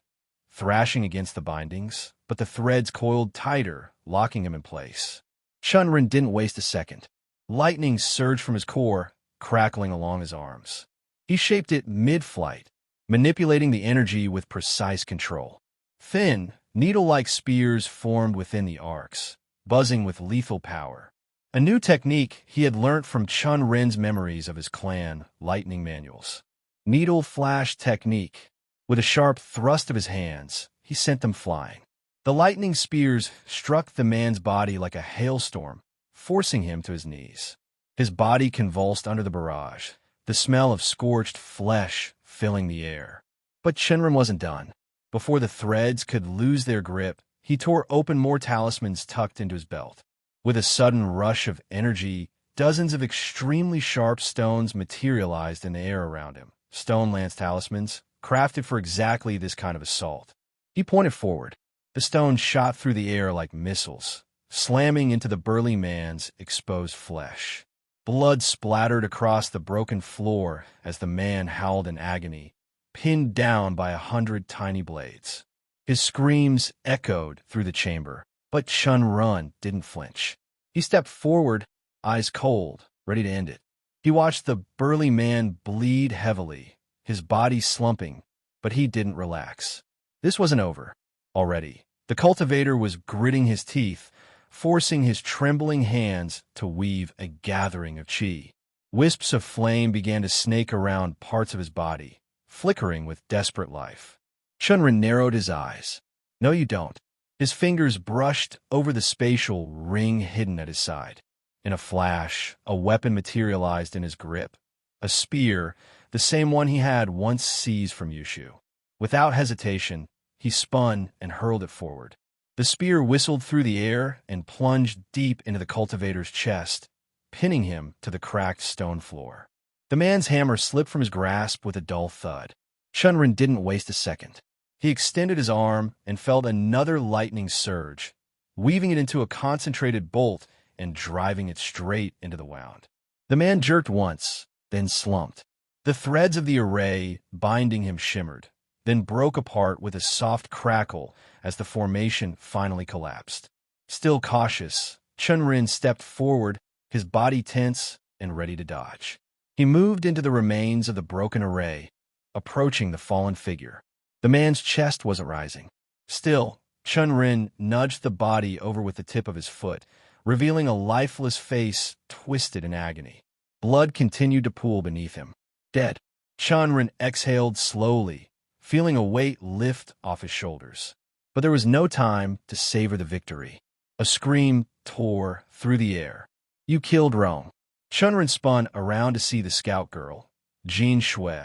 thrashing against the bindings, but the threads coiled tighter, locking him in place. Chen Ren didn't waste a second. Lightning surged from his core, crackling along his arms. He shaped it mid-flight, manipulating the energy with precise control. Thin, needle-like spears formed within the arcs, buzzing with lethal power. A new technique he had learnt from Chen Ren's memories of his clan lightning manuals. Needle flash technique. With a sharp thrust of his hands, he sent them flying. The lightning spears struck the man's body like a hailstorm, forcing him to his knees. His body convulsed under the barrage, the smell of scorched flesh filling the air. But Chen Ren wasn't done. Before the threads could lose their grip, he tore open more talismans tucked into his belt. With a sudden rush of energy, dozens of extremely sharp stones materialized in the air around him. Stone lance talismans, crafted for exactly this kind of assault. He pointed forward. The stones shot through the air like missiles, slamming into the burly man's exposed flesh. Blood splattered across the broken floor as the man howled in agony, pinned down by 100 tiny blades. His screams echoed through the chamber, but Chen Ren didn't flinch. He stepped forward, eyes cold, ready to end it. He watched the burly man bleed heavily, his body slumping, but he didn't relax. This wasn't over. Already, the cultivator was gritting his teeth, forcing his trembling hands to weave a gathering of chi. Wisps of flame began to snake around parts of his body, flickering with desperate life. Chen Ren narrowed his eyes. "No, you don't." His fingers brushed over the spatial ring hidden at his side. In a flash, a weapon materialized in his grip. A spear, the same one he had once seized from Yushu. Without hesitation, he spun and hurled it forward. The spear whistled through the air and plunged deep into the cultivator's chest, pinning him to the cracked stone floor. The man's hammer slipped from his grasp with a dull thud. Chen Ren didn't waste a second. He extended his arm and felt another lightning surge, weaving it into a concentrated bolt and driving it straight into the wound. The man jerked once, then slumped. The threads of the array binding him shimmered, then broke apart with a soft crackle as the formation finally collapsed. Still cautious, Chen Ren stepped forward, his body tense and ready to dodge. He moved into the remains of the broken array, approaching the fallen figure. The man's chest wasn't rising. Still, Chen Ren nudged the body over with the tip of his foot, revealing a lifeless face twisted in agony. Blood continued to pool beneath him. Dead. Chen Ren exhaled slowly, feeling a weight lift off his shoulders. But there was no time to savor the victory. A scream tore through the air. "You killed Rome." Chen Ren spun around to see the scout girl, Jean Shui,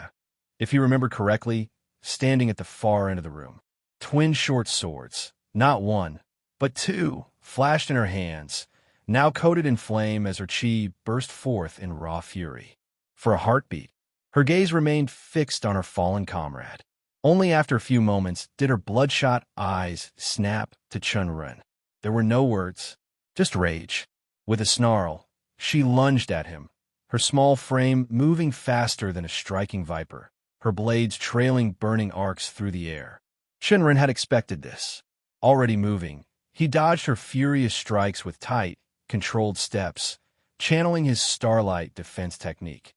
if he remembered correctly, standing at the far end of the room. Twin short swords, not one, but two, flashed in her hands, now coated in flame as her chi burst forth in raw fury. For a heartbeat, her gaze remained fixed on her fallen comrade. Only after a few moments did her bloodshot eyes snap to Chen Ren. There were no words, just rage. With a snarl, she lunged at him, her small frame moving faster than a striking viper, her blades trailing burning arcs through the air. Chen Ren had expected this. Already moving, he dodged her furious strikes with tight, controlled steps, channeling his starlight defense technique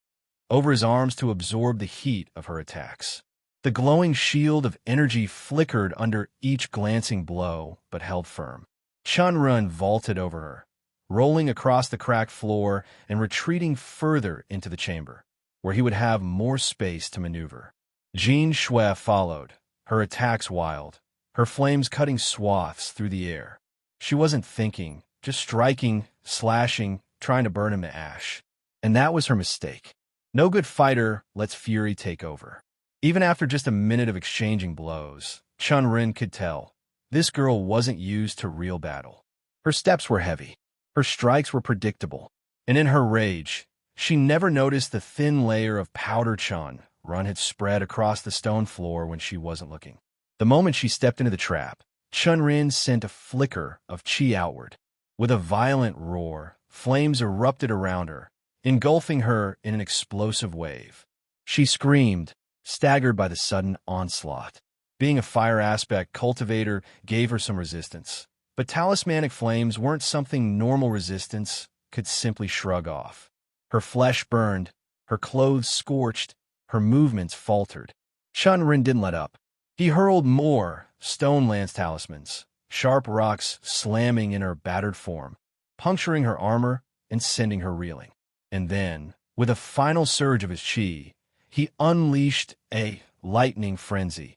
over his arms to absorb the heat of her attacks. The glowing shield of energy flickered under each glancing blow, but held firm. Chen Ren vaulted over her, rolling across the cracked floor and retreating further into the chamber, where he would have more space to maneuver. Jean Shui followed, her attacks wild, her flames cutting swaths through the air. She wasn't thinking, just striking slashing, trying to burn him to ash. And that was her mistake. No good fighter lets fury take over. Even after just a minute of exchanging blows, Chen Ren could tell this girl wasn't used to real battle. Her steps were heavy. Her strikes were predictable. And in her rage, she never noticed the thin layer of powder Chen Ren had spread across the stone floor when she wasn't looking. The moment she stepped into the trap, Chen Ren sent a flicker of chi outward. With a violent roar, flames erupted around her, engulfing her in an explosive wave. She screamed, staggered by the sudden onslaught. Being a fire aspect, Cultivator gave her some resistance. But talismanic flames weren't something normal resistance could simply shrug off. Her flesh burned, her clothes scorched, her movements faltered. Chen Ren didn't let up. He hurled more stone lance talismans, sharp rocks slamming in her battered form, puncturing her armor and sending her reeling. And then, with a final surge of his chi, he unleashed a lightning frenzy,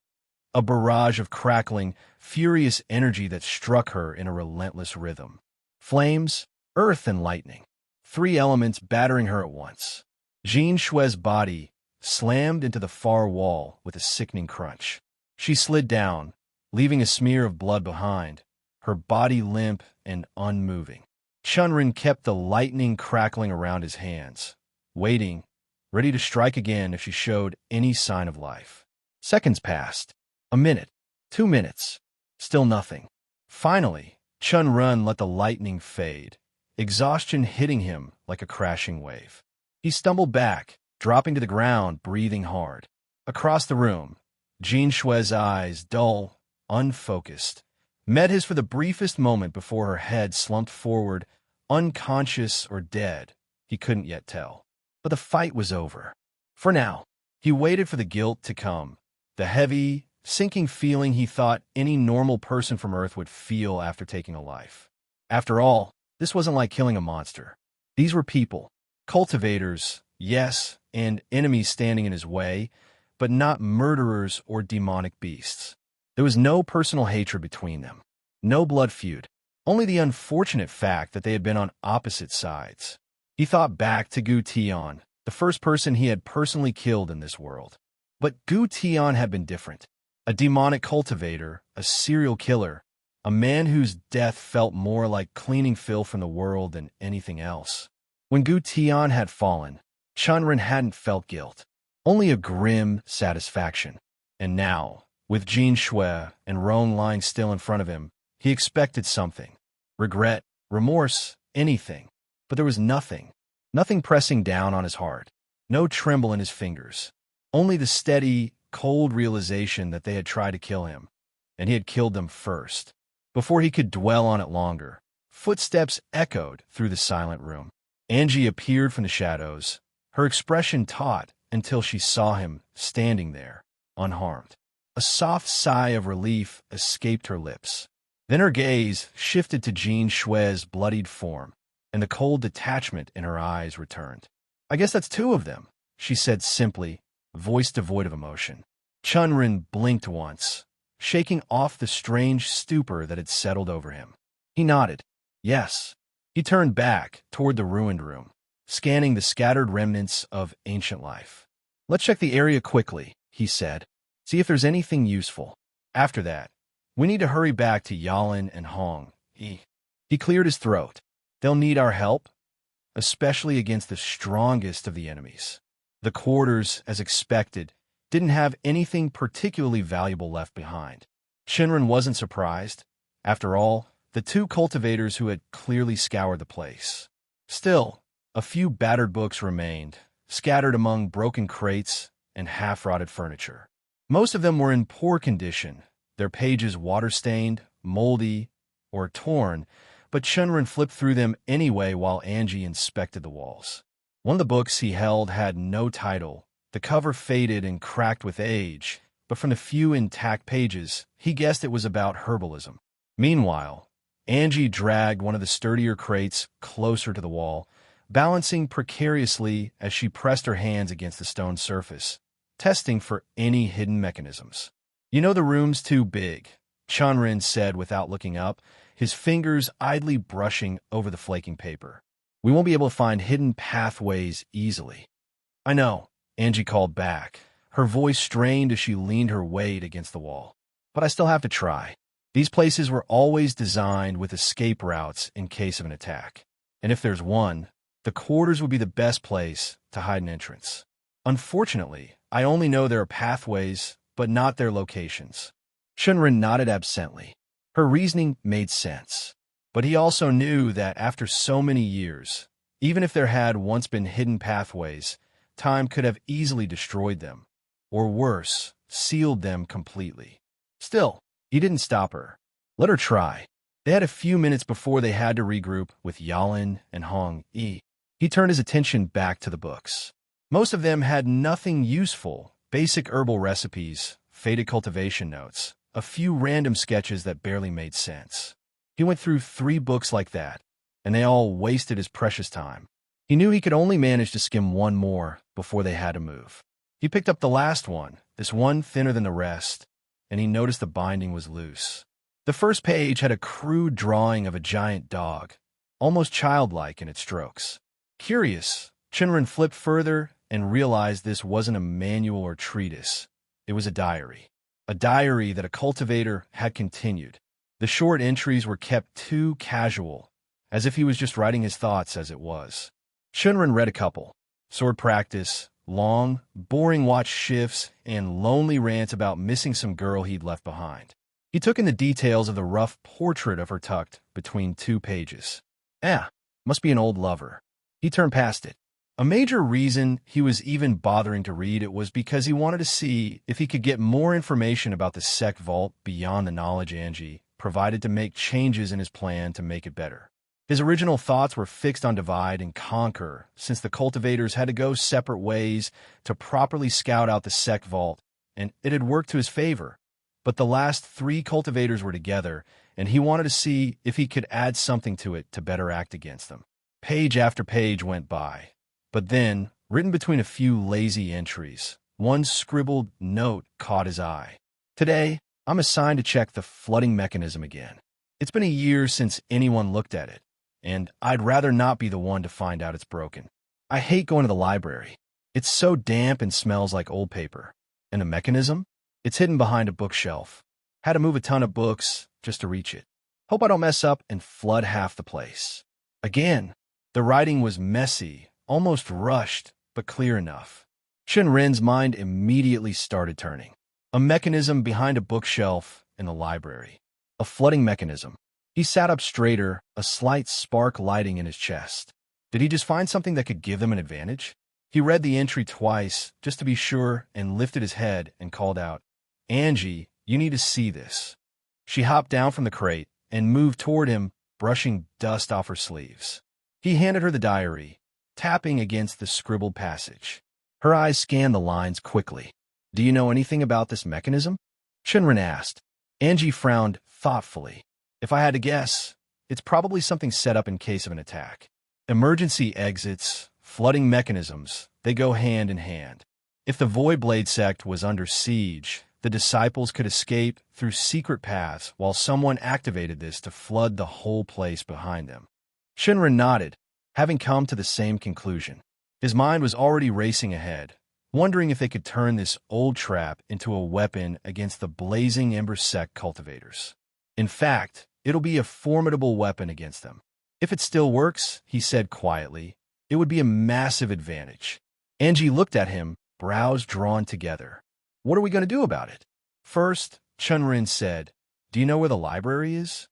a barrage of crackling, furious energy that struck her in a relentless rhythm. Flames, earth, and lightning. Three elements battering her at once. Jean Shue's body slammed into the far wall with a sickening crunch. She slid down, leaving a smear of blood behind, her body limp and unmoving. Chen Ren kept the lightning crackling around his hands, waiting, ready to strike again if she showed any sign of life. Seconds passed. A minute. 2 minutes. Still nothing. Finally, Chen Ren let the lightning fade, exhaustion hitting him like a crashing wave. He stumbled back, dropping to the ground, breathing hard. Across the room, Jean Shue's eyes, dull, unfocused, met his for the briefest moment before her head slumped forward, unconscious or dead. He couldn't yet tell. But the fight was over. For now, he waited for the guilt to come, the heavy, sinking feeling he thought any normal person from Earth would feel after taking a life. After all, this wasn't like killing a monster. These were people, cultivators, yes, and enemies standing in his way, but not murderers or demonic beasts. There was no personal hatred between them, no blood feud, only the unfortunate fact that they had been on opposite sides. He thought back to Gu Tian, the first person he had personally killed in this world. But Gu Tian had been different. A demonic cultivator, a serial killer, a man whose death felt more like cleaning filth from the world than anything else. When Gu Tian had fallen, Chen Ren hadn't felt guilt, only a grim satisfaction. And now, with Jean Shue and Roan lying still in front of him, he expected something. Regret, remorse, anything. But there was nothing. Nothing pressing down on his heart. No tremble in his fingers. Only the steady, cold realization that they had tried to kill him, and he had killed them first. Before he could dwell on it longer, footsteps echoed through the silent room. Angie appeared from the shadows, her expression taut until she saw him standing there, unharmed. A soft sigh of relief escaped her lips. Then her gaze shifted to Jean Shue's bloodied form, and the cold detachment in her eyes returned. "I guess that's 2 of them," she said simply, voice devoid of emotion. Chen Ren blinked once, shaking off the strange stupor that had settled over him. He nodded. Yes. He turned back toward the ruined room, scanning the scattered remnants of ancient life. "Let's check the area quickly," he said. "See if there's anything useful. After that, we need to hurry back to Yalin and Hong." He cleared his throat. "They'll need our help, especially against the strongest of the enemies." The quarters, as expected, didn't have anything particularly valuable left behind. Chen Ren wasn't surprised. After all, the 2 cultivators who had clearly scoured the place. Still, a few battered books remained, scattered among broken crates and half-rotted furniture. Most of them were in poor condition, their pages water-stained, moldy, or torn, but Chen Ren flipped through them anyway while Angie inspected the walls. One of the books he held had no title, the cover faded and cracked with age, but from the few intact pages, he guessed it was about herbalism. Meanwhile, Angie dragged one of the sturdier crates closer to the wall, balancing precariously as she pressed her hands against the stone surface, testing for any hidden mechanisms. "You know the room's too big," Chen Ren said without looking up, his fingers idly brushing over the flaking paper. We won't be able to find hidden pathways easily. I know, Angie called back, her voice strained as she leaned her weight against the wall. But I still have to try. These places were always designed with escape routes in case of an attack. And if there's one, the quarters would be the best place to hide an entrance. Unfortunately, I only know there are pathways, but not their locations. Chen Ren nodded absently. Her reasoning made sense. But he also knew that after so many years, even if there had once been hidden pathways, time could have easily destroyed them, or worse, sealed them completely. Still, he didn't stop her. Let her try. They had a few minutes before they had to regroup with Yalin and Hong Yi. He turned his attention back to the books. Most of them had nothing useful, basic herbal recipes, faded cultivation notes, a few random sketches that barely made sense. He went through 3 books like that, and they all wasted his precious time. He knew he could only manage to skim one more before they had to move. He picked up the last one, this one thinner than the rest, and he noticed the binding was loose. The first page had a crude drawing of a giant dog, almost childlike in its strokes. Curious, Chen Ren flipped further and realized this wasn't a manual or treatise. It was a diary that a cultivator had continued. The short entries were kept too casual, as if he was just writing his thoughts as it was. Chen Ren read a couple: sword practice, long, boring watch shifts, and lonely rants about missing some girl he'd left behind. He took in the details of the rough portrait of her tucked between 2 pages. Must be an old lover. He turned past it. A major reason he was even bothering to read it was because he wanted to see if he could get more information about the sect vault beyond the knowledge Angie provided to make changes in his plan to make it better. His original thoughts were fixed on divide and conquer, since the cultivators had to go separate ways to properly scout out the sect vault, and it had worked to his favor. But the last 3 cultivators were together, and he wanted to see if he could add something to it to better act against them. Page after page went by. But then, written between a few lazy entries, one scribbled note caught his eye. Today, I'm assigned to check the flooding mechanism again. It's been a year since anyone looked at it, and I'd rather not be the one to find out it's broken. I hate going to the library. It's so damp and smells like old paper. And the mechanism? It's hidden behind a bookshelf. Had to move a ton of books just to reach it. Hope I don't mess up and flood half the place. Again, the writing was messy, almost rushed, but clear enough. Chen Ren's mind immediately started turning. A mechanism behind a bookshelf in the library. A flooding mechanism. He sat up straighter, a slight spark lighting in his chest. Did he just find something that could give them an advantage? He read the entry twice, just to be sure, and lifted his head and called out, "Angie, you need to see this." She hopped down from the crate and moved toward him, brushing dust off her sleeves. He handed her the diary, tapping against the scribbled passage. Her eyes scanned the lines quickly. "Do you know anything about this mechanism?" Chen Ren asked. Angie frowned thoughtfully. "If I had to guess, it's probably something set up in case of an attack. Emergency exits, flooding mechanisms, they go hand in hand. If the Voidblade sect was under siege, the disciples could escape through secret paths while someone activated this to flood the whole place behind them." Chen Ren nodded, having come to the same conclusion. His mind was already racing ahead, wondering if they could turn this old trap into a weapon against the blazing Ember sect cultivators. In fact, it'll be a formidable weapon against them. If it still works, he said quietly, it would be a massive advantage. Angie looked at him, brows drawn together. "What are we going to do about it?" "First," Chen Ren said, "do you know where the library is?"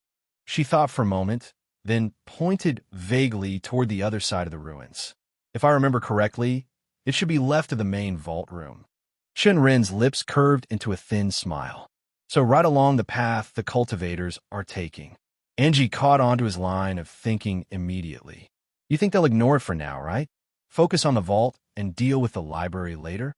She thought for a moment, then pointed vaguely toward the other side of the ruins. "If I remember correctly, it should be left of the main vault room." Chen Ren's lips curved into a thin smile. "So right along the path the cultivators are taking." Angie caught onto his line of thinking immediately. "You think they'll ignore it for now, right? Focus on the vault and deal with the library later?"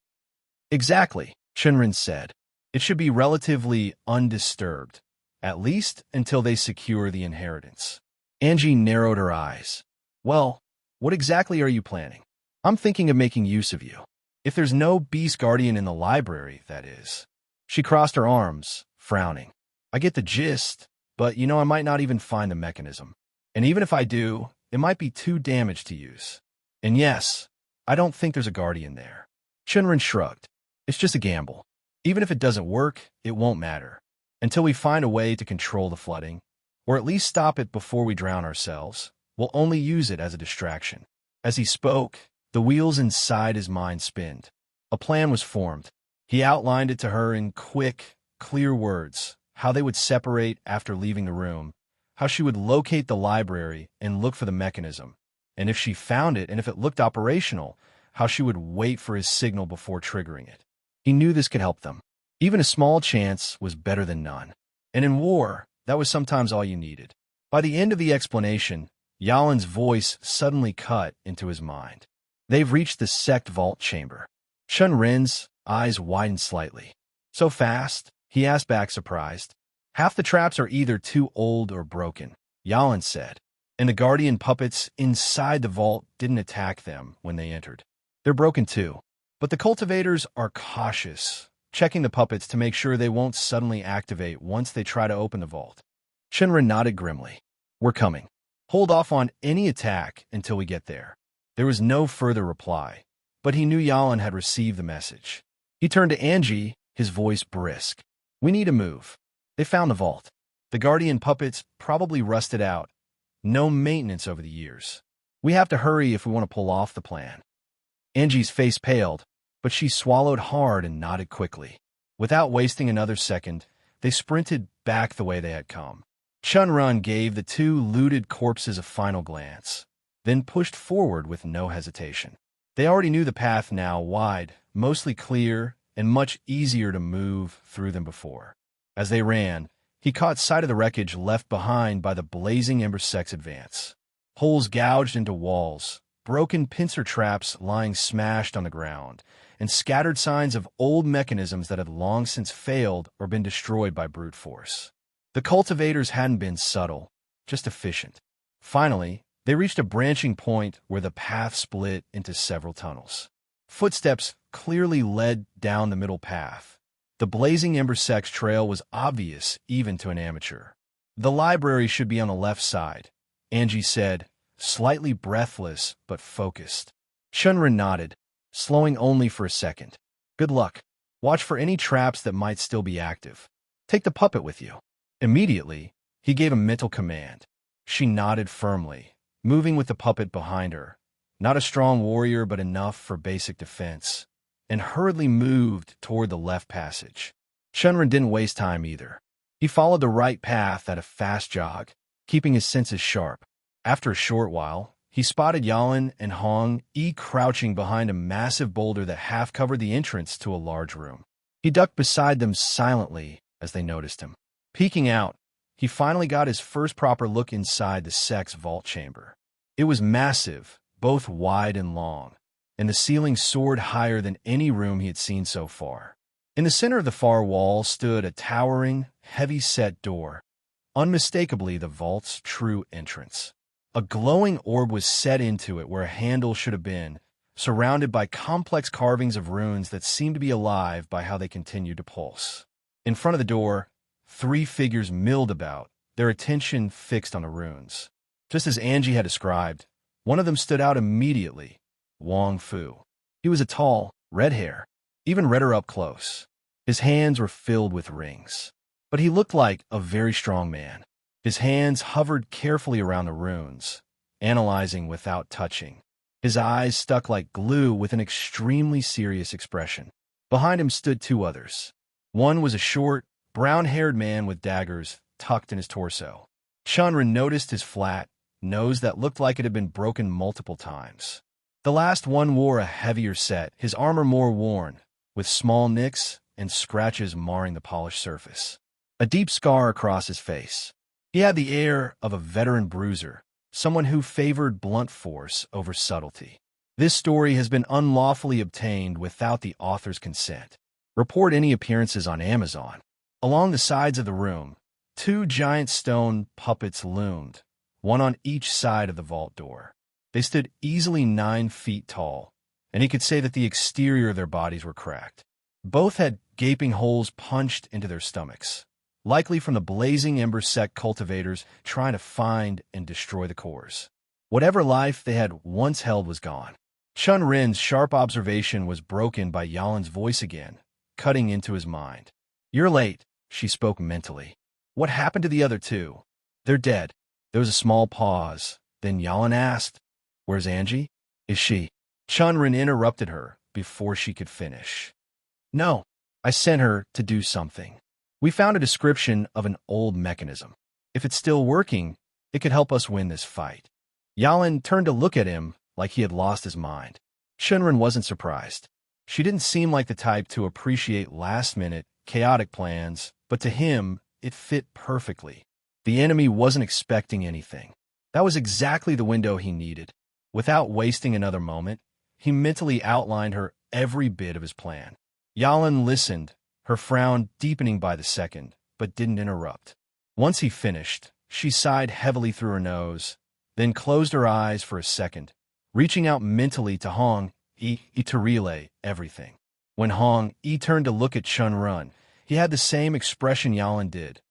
"Exactly," Chen Ren said. "It should be relatively undisturbed, at least until they secure the inheritance." Angie narrowed her eyes. "Well, what exactly are you planning?" "I'm thinking of making use of you. If there's no beast guardian in the library, that is." She crossed her arms, frowning. "I get the gist, but I might not even find the mechanism. And even if I do, it might be too damaged to use. And yes, I don't think there's a guardian there. Chen Ren shrugged. It's just a gamble. Even if it doesn't work, it won't matter. Until we find a way to control the flooding, or at least stop it before we drown ourselves, we'll only use it as a distraction. As he spoke, the wheels inside his mind spinned. A plan was formed. He outlined it to her in quick, clear words, how they would separate after leaving the room, how she would locate the library and look for the mechanism, and if she found it and if it looked operational, how she would wait for his signal before triggering it. He knew this could help them. Even a small chance was better than none. And in war, that was sometimes all you needed. By the end of the explanation, Yalin's voice suddenly cut into his mind. They've reached the sect vault chamber. Chen Ren's eyes widened slightly. So fast? He asked back, surprised. Half the traps are either too old or broken, Yalin said, and the guardian puppets inside the vault didn't attack them when they entered. They're broken too, but the cultivators are cautious, checking the puppets to make sure they won't suddenly activate once they try to open the vault. Chen Ren nodded grimly. We're coming. Hold off on any attack until we get there. There was no further reply, but he knew Yalin had received the message. He turned to Angie, his voice brisk. We need to move. They found the vault. The guardian puppets probably rusted out. No maintenance over the years. We have to hurry if we want to pull off the plan. Angie's face paled, but she swallowed hard and nodded quickly. Without wasting another second, they sprinted back the way they had come. Chen Ren gave the two looted corpses a final glance, then pushed forward with no hesitation. They already knew the path now, wide, mostly clear, and much easier to move through than before. As they ran, he caught sight of the wreckage left behind by the blazing Ember Sect's advance. Holes gouged into walls, broken pincer traps lying smashed on the ground, and scattered signs of old mechanisms that had long since failed or been destroyed by brute force. The cultivators hadn't been subtle, just efficient. Finally, they reached a branching point where the path split into several tunnels. Footsteps clearly led down the middle path. The blazing Ember Sect's trail was obvious even to an amateur. The library should be on the left side, Angie said, slightly breathless but focused. Chen Ren nodded, slowing only for a second. Good luck. Watch for any traps that might still be active. Take the puppet with you. Immediately, he gave a mental command. She nodded firmly, moving with the puppet behind her. Not a strong warrior, but enough for basic defense, and hurriedly moved toward the left passage. Chen Ren didn't waste time either. He followed the right path at a fast jog, keeping his senses sharp. After a short while, he spotted Yalin and Hong crouching behind a massive boulder that half covered the entrance to a large room. He ducked beside them silently as they noticed him. Peeking out, he finally got his first proper look inside the sect's vault chamber. It was massive, both wide and long, and the ceiling soared higher than any room he had seen so far. In the center of the far wall stood a towering, heavy-set door, unmistakably the vault's true entrance. A glowing orb was set into it where a handle should have been, surrounded by complex carvings of runes that seemed to be alive by how they continued to pulse. In front of the door, 3 figures milled about, their attention fixed on the runes. Just as Angie had described, one of them stood out immediately, Wang Fu. He was a tall, red hair, even redder up close. His hands were filled with rings, but he looked like a very strong man. His hands hovered carefully around the runes, analyzing without touching. His eyes stuck like glue with an extremely serious expression. Behind him stood 2 others. One was a short, brown-haired man with daggers tucked in his torso. Chen Ren noticed his flat nose that looked like it had been broken multiple times. The last one wore a heavier set, his armor more worn, with small nicks and scratches marring the polished surface. A deep scar across his face. He had the air of a veteran bruiser, someone who favored blunt force over subtlety. This story has been unlawfully obtained without the author's consent. Report any appearances on Amazon. Along the sides of the room, 2 giant stone puppets loomed, one on each side of the vault door. They stood easily 9 feet tall, and he could say that the exterior of their bodies were cracked. Both had gaping holes punched into their stomachs. likely from the blazing ember sect cultivators trying to find and destroy the cores. Whatever life they had once held was gone. Chen Ren's sharp observation was broken by Yalin's voice again, cutting into his mind. "You're late," she spoke mentally. "What happened to the other two?" "They're dead." There was a small pause. Then Yalin asked, "Where's Angie? Is she?" Chen Ren interrupted her before she could finish. "No, I sent her to do something. We found a description of an old mechanism. If it's still working, it could help us win this fight." Yalin turned to look at him like he had lost his mind. Chen wasn't surprised. She didn't seem like the type to appreciate last-minute, chaotic plans, but to him, it fit perfectly. The enemy wasn't expecting anything. That was exactly the window he needed. Without wasting another moment, he mentally outlined her every bit of his plan. Yalin listened, her frown deepening by the second, but didn't interrupt. Once he finished, she sighed heavily through her nose, then closed her eyes for a second, reaching out mentally to Hong Yi to relay everything. When Hong Yi turned to look at Chen Ren, he had the same expression Yalin did,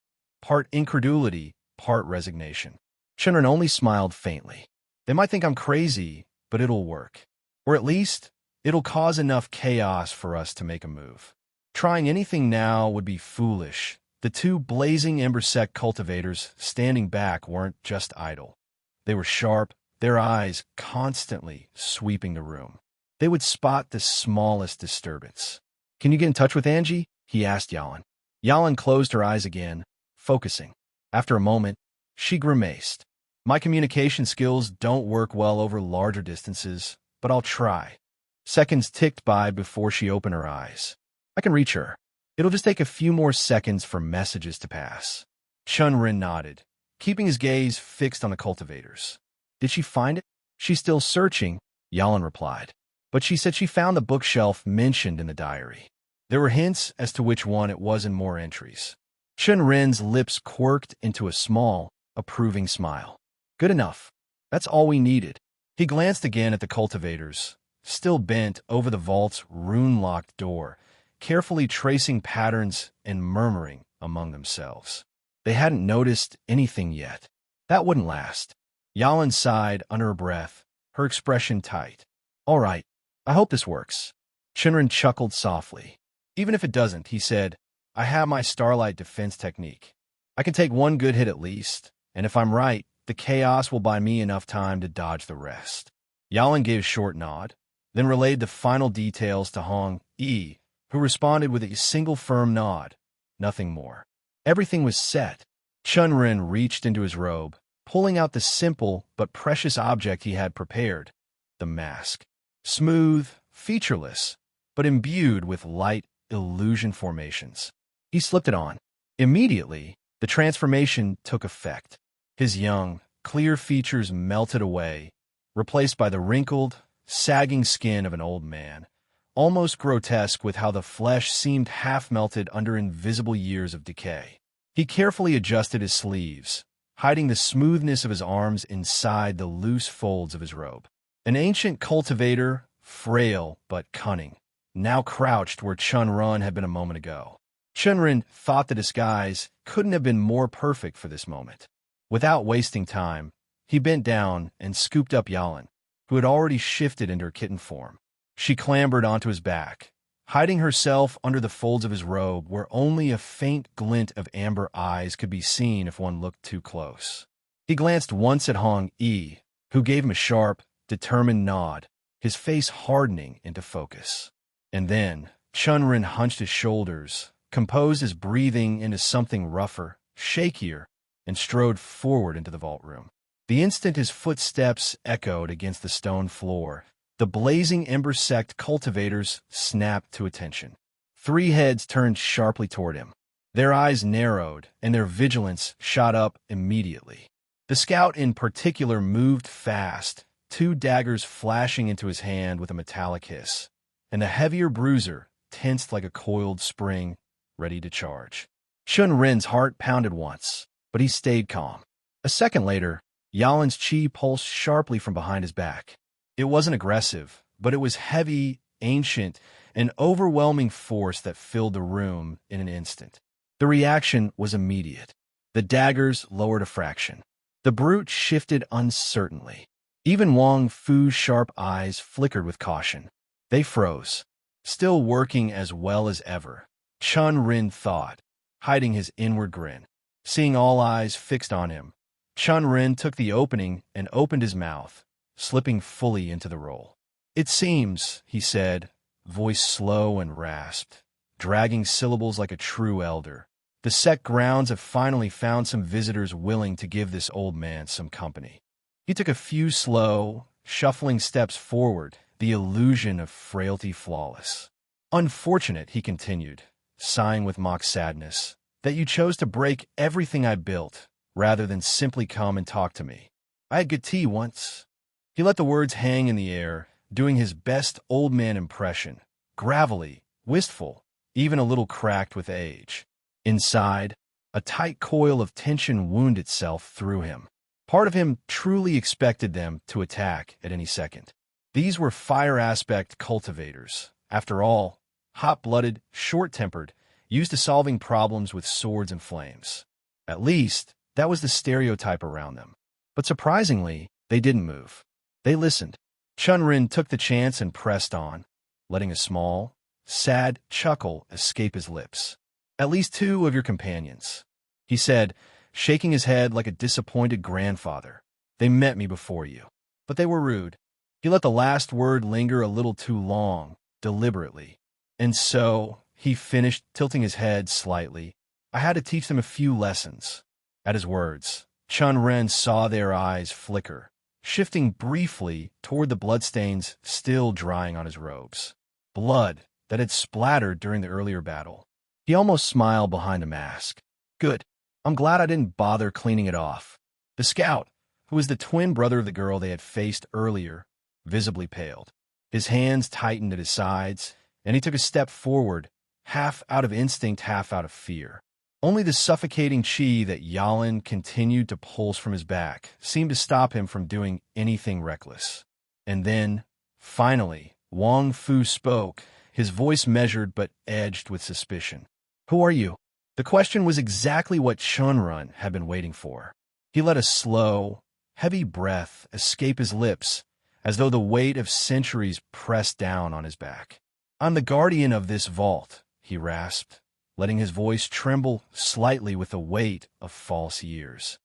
part incredulity, part resignation. Chen Ren only smiled faintly. "They might think I'm crazy, but it'll work. Or at least, it'll cause enough chaos for us to make a move. Trying anything now would be foolish." The two blazing ember sect cultivators standing back weren't just idle. They were sharp, their eyes constantly sweeping the room. They would spot the smallest disturbance. "Can you get in touch with Angie?" he asked Yalin. Yalin closed her eyes again, focusing. After a moment, she grimaced. "My communication skills don't work well over larger distances, but I'll try." Seconds ticked by before she opened her eyes. "I can reach her. It'll just take a few more seconds for messages to pass." Chen Ren nodded, keeping his gaze fixed on the cultivators. "Did she find it?" "She's still searching," Yalin replied. "But she said she found the bookshelf mentioned in the diary." There were hints as to which one it was in more entries. Chen Ren's lips quirked into a small, approving smile. "Good enough. That's all we needed." He glanced again at the cultivators, still bent over the vault's rune-locked door, carefully tracing patterns and murmuring among themselves. They hadn't noticed anything yet. That wouldn't last. Yalin sighed under her breath, her expression tight. "All right, I hope this works." Chen Ren chuckled softly. "Even if it doesn't," he said, "I have my starlight defense technique. I can take one good hit at least, and if I'm right, the chaos will buy me enough time to dodge the rest." Yalin gave a short nod, then relayed the final details to Hong Yi, who responded with a single firm nod, nothing more. Everything was set. Chen Ren reached into his robe, pulling out the simple but precious object he had prepared, the mask. Smooth, featureless, but imbued with light illusion formations. He slipped it on. Immediately, the transformation took effect. His young, clear features melted away, replaced by the wrinkled, sagging skin of an old man, almost grotesque with how the flesh seemed half-melted under invisible years of decay. He carefully adjusted his sleeves, hiding the smoothness of his arms inside the loose folds of his robe. An ancient cultivator, frail but cunning, now crouched where Chen Ren had been a moment ago. Chen Ren thought the disguise couldn't have been more perfect for this moment. Without wasting time, he bent down and scooped up Yalin, who had already shifted into her kitten form. She clambered onto his back, hiding herself under the folds of his robe where only a faint glint of amber eyes could be seen if one looked too close. He glanced once at Hong Yi, who gave him a sharp, determined nod, his face hardening into focus. And then, Chen Ren hunched his shoulders, composed his breathing into something rougher, shakier, and strode forward into the vault room. The instant his footsteps echoed against the stone floor, the blazing ember sect cultivators snapped to attention. 3 heads turned sharply toward him. Their eyes narrowed, and their vigilance shot up immediately. The scout in particular moved fast, 2 daggers flashing into his hand with a metallic hiss, and the heavier bruiser tensed like a coiled spring, ready to charge. Chen Ren's heart pounded once, but he stayed calm. A second later, Yalin's chi pulsed sharply from behind his back. It wasn't aggressive, but it was heavy, ancient, an overwhelming force that filled the room in an instant. The reaction was immediate. The daggers lowered a fraction. The brute shifted uncertainly. Even Wang Fu's sharp eyes flickered with caution. They froze, still working as well as ever. Chen Ren thought, hiding his inward grin. Seeing all eyes fixed on him, Chen Ren took the opening and opened his mouth, slipping fully into the roll. "It seems," he said, voice slow and rasped, dragging syllables like a true elder, "the sect grounds have finally found some visitors willing to give this old man some company." He took a few slow, shuffling steps forward, the illusion of frailty flawless. "Unfortunate," he continued, sighing with mock sadness, "that you chose to break everything I built, rather than simply come and talk to me. I had good tea once." He let the words hang in the air, doing his best old man impression, gravelly, wistful, even a little cracked with age. Inside, a tight coil of tension wound itself through him. Part of him truly expected them to attack at any second. These were fire aspect cultivators. After all, hot-blooded, short-tempered, used to solving problems with swords and flames. At least, that was the stereotype around them. But surprisingly, they didn't move. They listened. Chen Ren took the chance and pressed on, letting a small, sad chuckle escape his lips. "At least two of your companions," he said, shaking his head like a disappointed grandfather. "They met me before you, but they were rude." He let the last word linger a little too long, deliberately. "And so," he finished, tilting his head slightly, "I had to teach them a few lessons." At his words, Chen Ren saw their eyes flicker, shifting briefly toward the bloodstains still drying on his robes. Blood that had splattered during the earlier battle. He almost smiled behind a mask. "Good. I'm glad I didn't bother cleaning it off." The scout, who was the twin brother of the girl they had faced earlier, visibly paled. His hands tightened at his sides, and he took a step forward, half out of instinct, half out of fear. Only the suffocating chi that Yalin continued to pulse from his back seemed to stop him from doing anything reckless. And then, finally, Wang Fu spoke, his voice measured but edged with suspicion. "Who are you?" The question was exactly what Chen Ren had been waiting for. He let a slow, heavy breath escape his lips, as though the weight of centuries pressed down on his back. "I'm the guardian of this vault," he rasped, letting his voice tremble slightly with the weight of false years.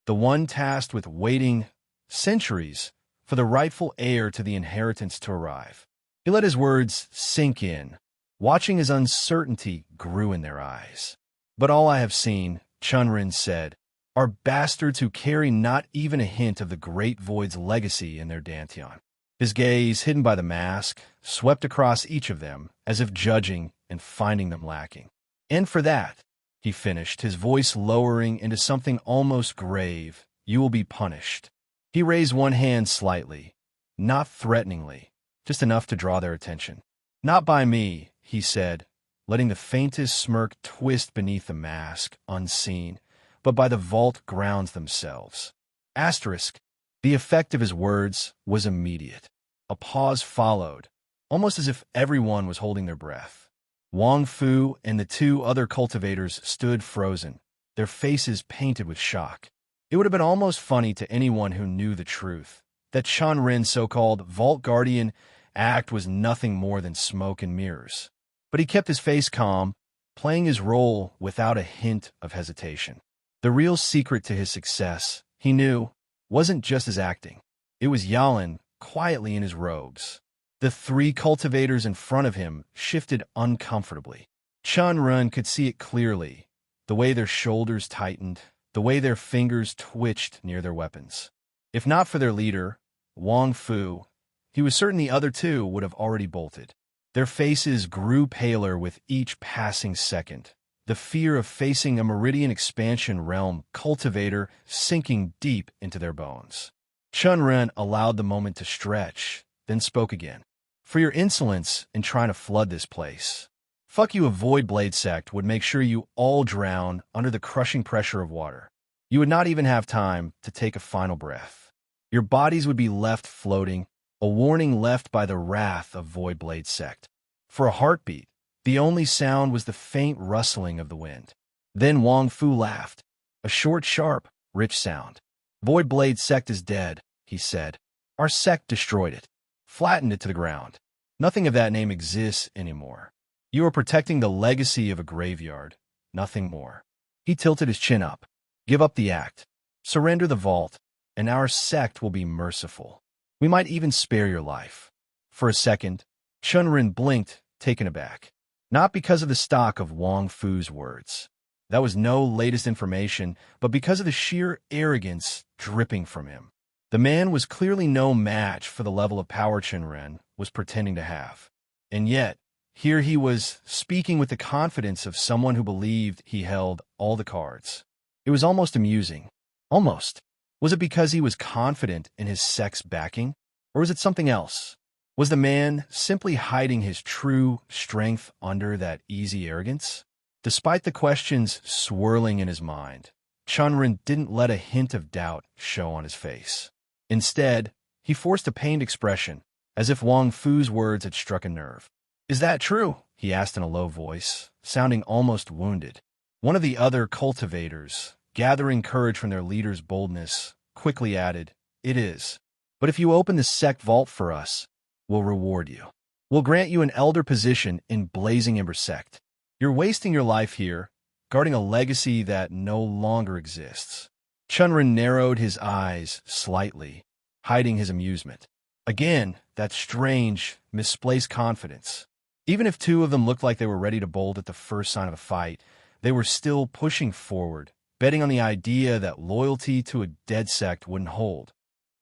"The one tasked with waiting centuries for the rightful heir to the inheritance to arrive." He let his words sink in, watching as uncertainty grew in their eyes. "But all I have seen," Chen Ren said, "are bastards who carry not even a hint of the Great Void's legacy in their dantian." His gaze, hidden by the mask, swept across each of them, as if judging and finding them lacking. "And for that," he finished, his voice lowering into something almost grave, "you will be punished." He raised one hand slightly, not threateningly, just enough to draw their attention. "Not by me," he said, letting the faintest smirk twist beneath the mask, unseen, but by the vault grounds themselves. Asterisk. The effect of his words was immediate. A pause followed, almost as if everyone was holding their breath. Wang Fu and the two other cultivators stood frozen, their faces painted with shock. It would have been almost funny to anyone who knew the truth, that Chen Ren's so-called Vault Guardian act was nothing more than smoke and mirrors. But he kept his face calm, playing his role without a hint of hesitation. The real secret to his success, he knew, wasn't just his acting. It was Yalin, quietly in his robes. The three cultivators in front of him shifted uncomfortably. Chen Ren could see it clearly, the way their shoulders tightened, the way their fingers twitched near their weapons. If not for their leader, Wang Fu, he was certain the other two would have already bolted. Their faces grew paler with each passing second, the fear of facing a meridian expansion realm cultivator sinking deep into their bones. Chen Ren allowed the moment to stretch, then spoke again. "For your insolence in trying to flood this place. Fuck you, a Void Blade sect would make sure you all drown under the crushing pressure of water. You would not even have time to take a final breath. Your bodies would be left floating, a warning left by the wrath of Void Blade sect. For a heartbeat, the only sound was the faint rustling of the wind. Then Wang Fu laughed. A short, sharp, rich sound. Void Blade sect is dead, he said. Our sect destroyed it, flattened it to the ground. Nothing of that name exists anymore. You are protecting the legacy of a graveyard, nothing more. He tilted his chin up. Give up the act. Surrender the vault, and our sect will be merciful. We might even spare your life. For a second, Chen Ren blinked, taken aback. Not because of the stock of Wang Fu's words. That was no latest information, but because of the sheer arrogance dripping from him. The man was clearly no match for the level of power Chen Ren was pretending to have. And yet, here he was speaking with the confidence of someone who believed he held all the cards. It was almost amusing. Almost. Was it because he was confident in his sect's backing? Or was it something else? Was the man simply hiding his true strength under that easy arrogance? Despite the questions swirling in his mind, Chen Ren didn't let a hint of doubt show on his face. Instead, he forced a pained expression, as if Wang Fu's words had struck a nerve. Is that true? He asked in a low voice, sounding almost wounded. One of the other cultivators, gathering courage from their leader's boldness, quickly added, It is. But if you open the sect vault for us, we'll reward you. We'll grant you an elder position in Blazing Ember sect. You're wasting your life here, guarding a legacy that no longer exists. Chen Ren narrowed his eyes slightly, hiding his amusement. Again, that strange, misplaced confidence. Even if two of them looked like they were ready to bolt at the first sign of a fight, they were still pushing forward, betting on the idea that loyalty to a dead sect wouldn't hold.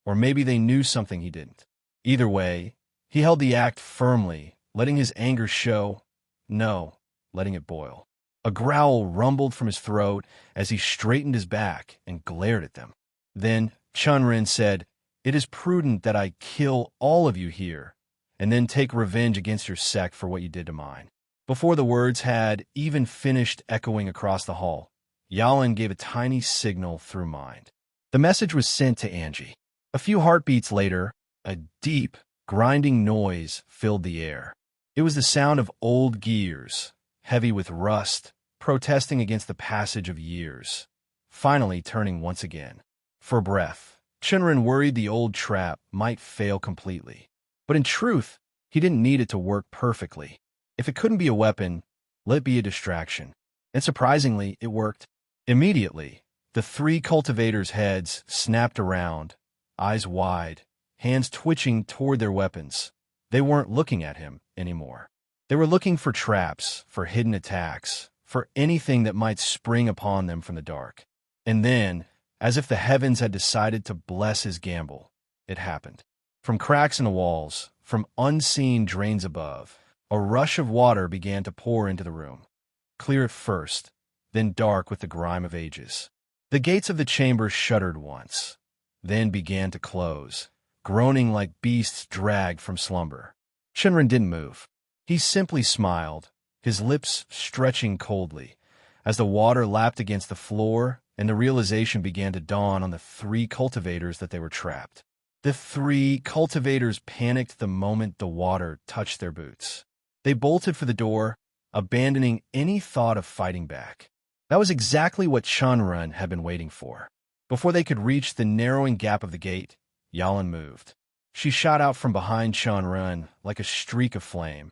Or maybe they knew something he didn't. Either way, he held the act firmly, letting his anger show. No, letting it boil. A growl rumbled from his throat as he straightened his back and glared at them. Then Chen Ren said, It is prudent that I kill all of you here, and then take revenge against your sect for what you did to mine. Before the words had even finished echoing across the hall, Yalan gave a tiny signal through mind. The message was sent to Angie. A few heartbeats later, a deep, grinding noise filled the air. It was the sound of old gears, heavy with rust, protesting against the passage of years, finally turning once again. For breath, Chen Ren worried the old trap might fail completely. But in truth, he didn't need it to work perfectly. If it couldn't be a weapon, let it be a distraction. And surprisingly, it worked. Immediately, the three cultivators' heads snapped around, eyes wide, hands twitching toward their weapons. They weren't looking at him anymore. They were looking for traps, for hidden attacks, for anything that might spring upon them from the dark. And then, as if the heavens had decided to bless his gamble, it happened. From cracks in the walls, from unseen drains above, a rush of water began to pour into the room. Clear at first, then dark with the grime of ages. The gates of the chamber shuddered once, then began to close, groaning like beasts dragged from slumber. Chen Ren didn't move. He simply smiled, his lips stretching coldly, as the water lapped against the floor and the realization began to dawn on the three cultivators that they were trapped. The three cultivators panicked the moment the water touched their boots. They bolted for the door, abandoning any thought of fighting back. That was exactly what Chen Ren had been waiting for. Before they could reach the narrowing gap of the gate, Yalan moved. She shot out from behind Chen Ren like a streak of flame,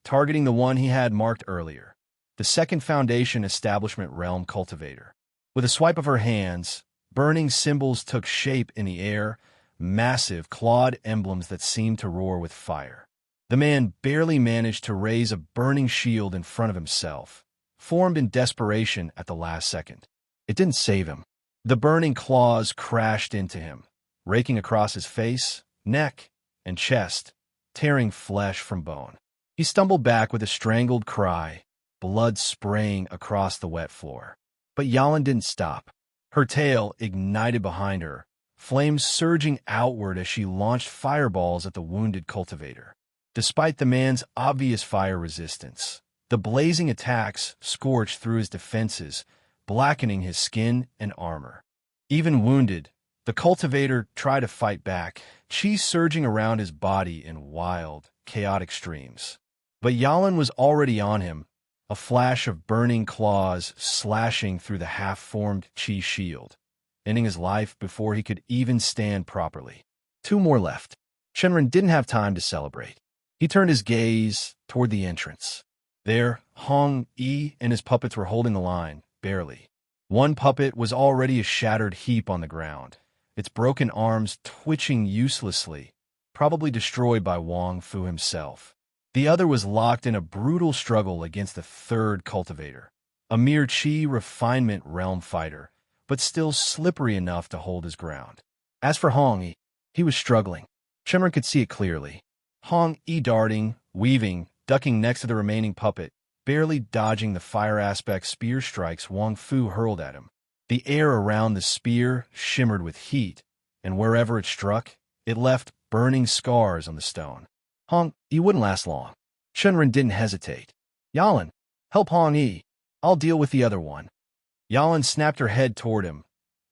targeting the one he had marked earlier, the second Foundation Establishment Realm Cultivator. With a swipe of her hands, burning symbols took shape in the air, massive clawed emblems that seemed to roar with fire. The man barely managed to raise a burning shield in front of himself, formed in desperation at the last second. It didn't save him. The burning claws crashed into him, raking across his face, neck, and chest, tearing flesh from bone. He stumbled back with a strangled cry, blood spraying across the wet floor. But Yalan didn't stop. Her tail ignited behind her, flames surging outward as she launched fireballs at the wounded cultivator. Despite the man's obvious fire resistance, the blazing attacks scorched through his defenses, blackening his skin and armor. Even wounded, the cultivator tried to fight back, chi surging around his body in wild, chaotic streams. But Yalan was already on him, a flash of burning claws slashing through the half-formed chi shield, ending his life before he could even stand properly. 2 more left. Chen Ren didn't have time to celebrate. He turned his gaze toward the entrance. There, Hong Yi and his puppets were holding the line, barely. One puppet was already a shattered heap on the ground, its broken arms twitching uselessly, probably destroyed by Wang Fu himself. The other was locked in a brutal struggle against the third cultivator, a mere chi refinement realm fighter, but still slippery enough to hold his ground. As for Hong Yi, he was struggling. Chen Ren could see it clearly. Hong Yi darting, weaving, ducking next to the remaining puppet, barely dodging the fire aspect spear strikes Wang Fu hurled at him. The air around the spear shimmered with heat, and wherever it struck, it left burning scars on the stone. Hong Yi wouldn't last long. Chen Ren didn't hesitate. Yalan, help Hong Yi. I'll deal with the other one. Yalan snapped her head toward him,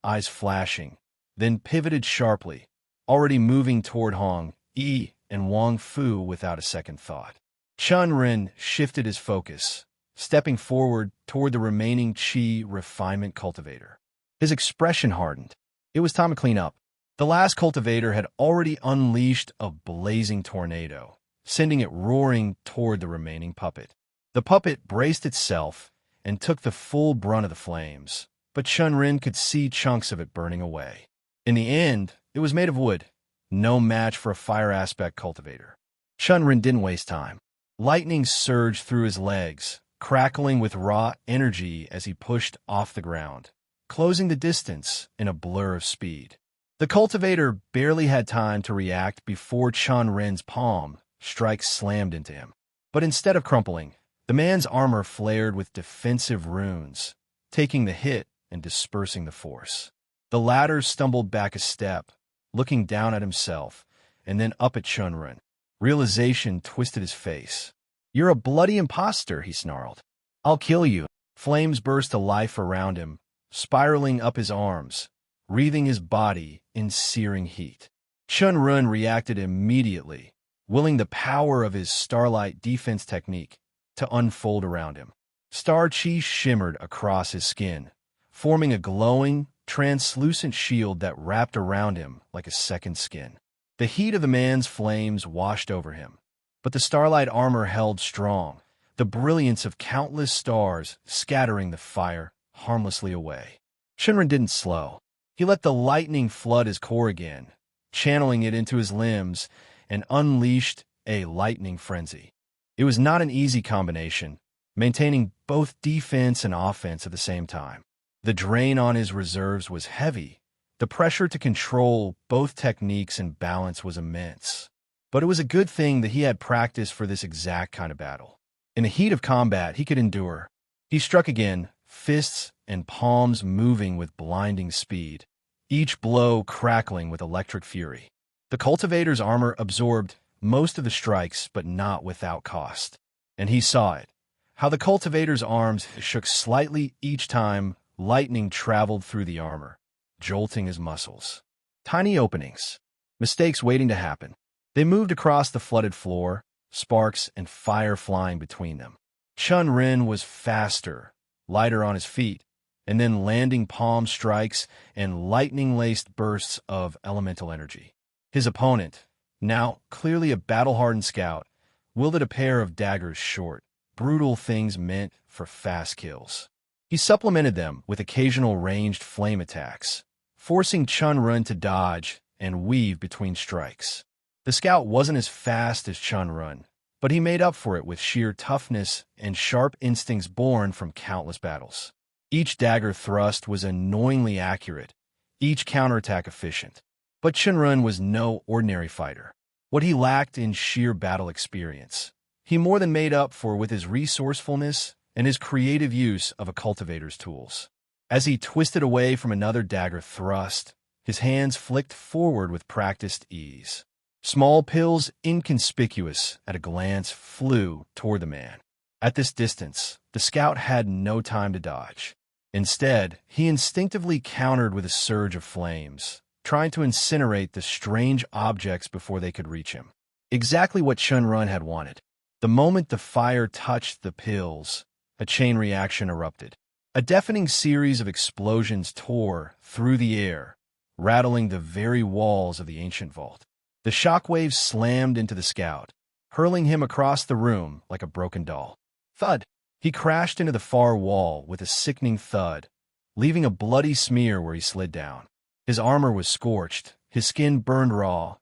eyes flashing, then pivoted sharply, already moving toward Hong Yi and Wang Fu without a second thought. Chen Ren shifted his focus, stepping forward toward the remaining chi refinement cultivator. His expression hardened. It was time to clean up. The last cultivator had already unleashed a blazing tornado, sending it roaring toward the remaining puppet. The puppet braced itself and took the full brunt of the flames, but Chen Ren could see chunks of it burning away. In the end, it was made of wood, no match for a fire aspect cultivator. Chen Ren didn't waste time. Lightning surged through his legs, crackling with raw energy as he pushed off the ground, closing the distance in a blur of speed. The cultivator barely had time to react before Chen Ren's palm strike slammed into him. But instead of crumpling, the man's armor flared with defensive runes, taking the hit and dispersing the force. The latter stumbled back a step, looking down at himself, and then up at Chen Ren. Realization twisted his face. "You're a bloody imposter," he snarled. "I'll kill you." Flames burst to life around him, spiraling up his arms, wreathing his body in searing heat. Chen Ren reacted immediately, willing the power of his starlight defense technique to unfold around him. Star chi shimmered across his skin, forming a glowing, translucent shield that wrapped around him like a second skin. The heat of the man's flames washed over him, but the starlight armor held strong, the brilliance of countless stars scattering the fire harmlessly away. Chen Ren didn't slow. He let the lightning flood his core again, channeling it into his limbs, and unleashed a lightning frenzy. It was not an easy combination, maintaining both defense and offense at the same time. The drain on his reserves was heavy. The pressure to control both techniques and balance was immense. But it was a good thing that he had practice for this exact kind of battle. In the heat of combat, he could endure. He struck again, fists and palms moving with blinding speed, each blow crackling with electric fury. The cultivator's armor absorbed most of the strikes, but not without cost. And he saw it, how the cultivator's arms shook slightly each time lightning traveled through the armor, jolting his muscles. Tiny openings, mistakes waiting to happen. They moved across the flooded floor, sparks and fire flying between them. Chen Ren was faster, lighter on his feet, and then landing palm strikes and lightning-laced bursts of elemental energy. His opponent, now clearly a battle-hardened scout, wielded a pair of daggers short, brutal things meant for fast kills. He supplemented them with occasional ranged flame attacks, forcing Chen Ren to dodge and weave between strikes. The scout wasn't as fast as Chen Ren, but he made up for it with sheer toughness and sharp instincts born from countless battles. Each dagger thrust was annoyingly accurate, each counterattack efficient. But Chen Ren was no ordinary fighter. What he lacked in sheer battle experience, he more than made up for with his resourcefulness and his creative use of a cultivator's tools. As he twisted away from another dagger thrust, his hands flicked forward with practiced ease. Small pills, inconspicuous at a glance, flew toward the man. At this distance, the scout had no time to dodge. Instead, he instinctively countered with a surge of flames, trying to incinerate the strange objects before they could reach him. Exactly what Chen Ren had wanted. The moment the fire touched the pills, a chain reaction erupted. A deafening series of explosions tore through the air, rattling the very walls of the ancient vault. The shockwaves slammed into the scout, hurling him across the room like a broken doll. Thud! He crashed into the far wall with a sickening thud, leaving a bloody smear where he slid down. His armor was scorched, his skin burned raw,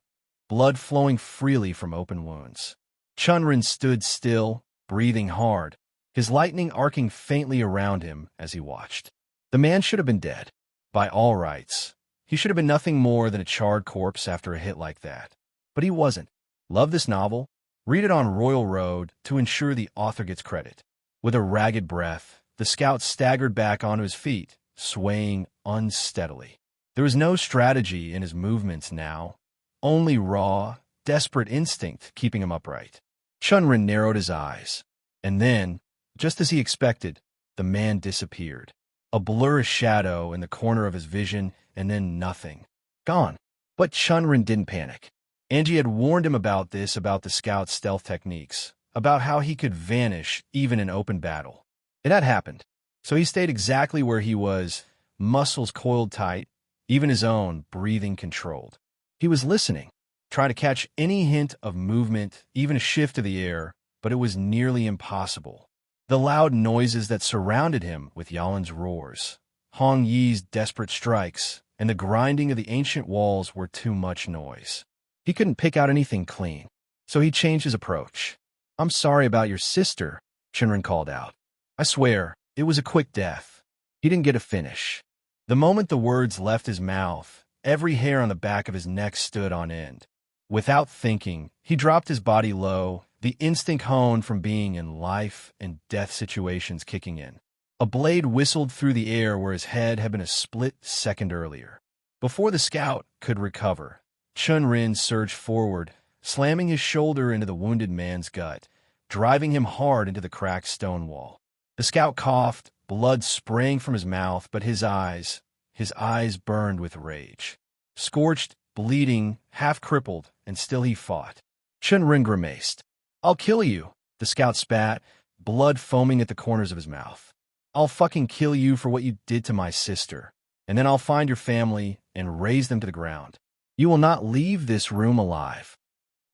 blood flowing freely from open wounds. Chen Ren stood still, breathing hard, his lightning arcing faintly around him as he watched. The man should have been dead. By all rights, he should have been nothing more than a charred corpse after a hit like that. But he wasn't. Love this novel? Read it on Royal Road to ensure the author gets credit. With a ragged breath, the scout staggered back onto his feet, swaying unsteadily. There was no strategy in his movements now, only raw, desperate instinct keeping him upright. Chen Ren narrowed his eyes, and then, just as he expected, the man disappeared. A blur of shadow in the corner of his vision, and then nothing. Gone. But Chen Ren didn't panic. Angie had warned him about this, about the scout's stealth techniques, about how he could vanish even in open battle. It had happened. So he stayed exactly where he was, muscles coiled tight, even his own breathing controlled. He was listening, trying to catch any hint of movement, even a shift of the air, but it was nearly impossible. The loud noises that surrounded him, with Yalin's roars, Hong Yi's desperate strikes, and the grinding of the ancient walls were too much noise. He couldn't pick out anything clean, so he changed his approach. "I'm sorry about your sister," Chen Ren called out. "I swear, it was a quick death." He didn't get a finish. The moment the words left his mouth, every hair on the back of his neck stood on end. Without thinking, he dropped his body low, the instinct honed from being in life and death situations kicking in. A blade whistled through the air where his head had been a split second earlier. Before the scout could recover, Chen Ren surged forward, slamming his shoulder into the wounded man's gut, driving him hard into the cracked stone wall. The scout coughed, blood spraying from his mouth, but his eyes burned with rage. Scorched, bleeding, half-crippled, and still he fought. Chen Ren grimaced. "I'll kill you," the scout spat, blood foaming at the corners of his mouth. "I'll fucking kill you for what you did to my sister, and then I'll find your family and raze them to the ground. You will not leave this room alive."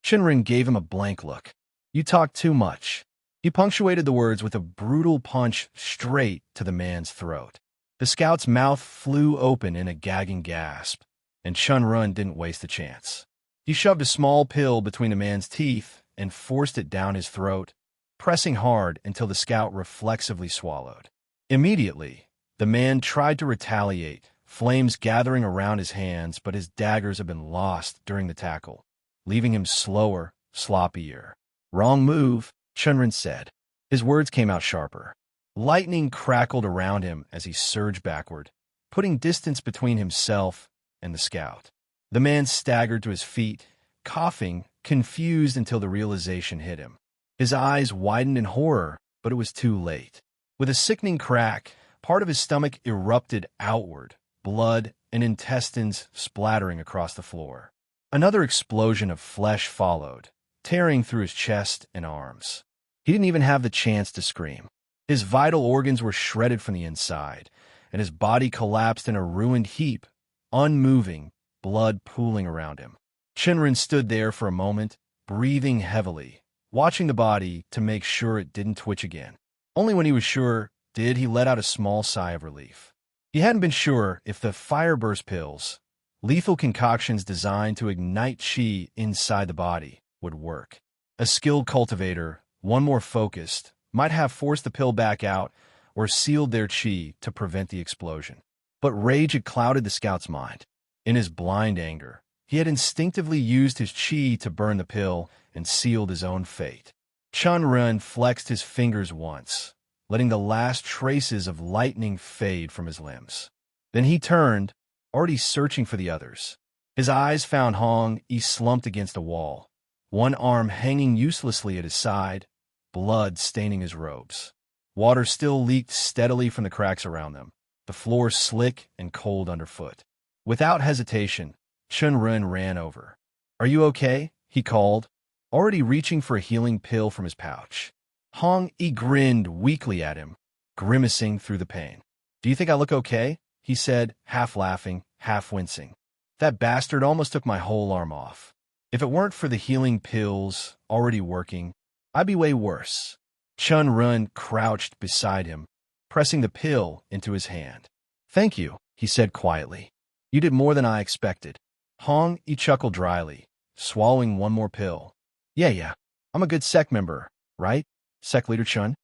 Chen Ren gave him a blank look. "You talk too much." He punctuated the words with a brutal punch straight to the man's throat. The scout's mouth flew open in a gagging gasp, and Chen Ren didn't waste a chance. He shoved a small pill between the man's teeth and forced it down his throat, pressing hard until the scout reflexively swallowed. Immediately, the man tried to retaliate, flames gathering around his hands, but his daggers had been lost during the tackle, leaving him slower, sloppier. "Wrong move," Chen Ren said. His words came out sharper. Lightning crackled around him as he surged backward, putting distance between himself and the scout. The man staggered to his feet, coughing, confused until the realization hit him. His eyes widened in horror, but it was too late. With a sickening crack, part of his stomach erupted outward, blood and intestines splattering across the floor. Another explosion of flesh followed, tearing through his chest and arms. He didn't even have the chance to scream. His vital organs were shredded from the inside, and his body collapsed in a ruined heap, unmoving, blood pooling around him. Chen Ren stood there for a moment, breathing heavily, watching the body to make sure it didn't twitch again. Only when he was sure did he let out a small sigh of relief. He hadn't been sure if the fireburst pills, lethal concoctions designed to ignite qi inside the body, would work. A skilled cultivator, one more focused, might have forced the pill back out or sealed their qi to prevent the explosion. But rage had clouded the scout's mind. In his blind anger, he had instinctively used his qi to burn the pill and sealed his own fate. Chen Ren flexed his fingers once, letting the last traces of lightning fade from his limbs. Then he turned, already searching for the others. His eyes found Hong Yi slumped against a wall, one arm hanging uselessly at his side, blood staining his robes. Water still leaked steadily from the cracks around them, the floor slick and cold underfoot. Without hesitation, Chen Ren ran over. "Are you okay?" he called, already reaching for a healing pill from his pouch. Hong Yi grinned weakly at him, grimacing through the pain. "Do you think I look okay?" he said, half laughing, half wincing. "That bastard almost took my whole arm off. If it weren't for the healing pills already working, I'd be way worse." Chen Ren crouched beside him, pressing the pill into his hand. "Thank you," he said quietly. "You did more than I expected." Hong Yi chuckled dryly, swallowing one more pill. Yeah, I'm a good sect member, right, sect leader Chen?"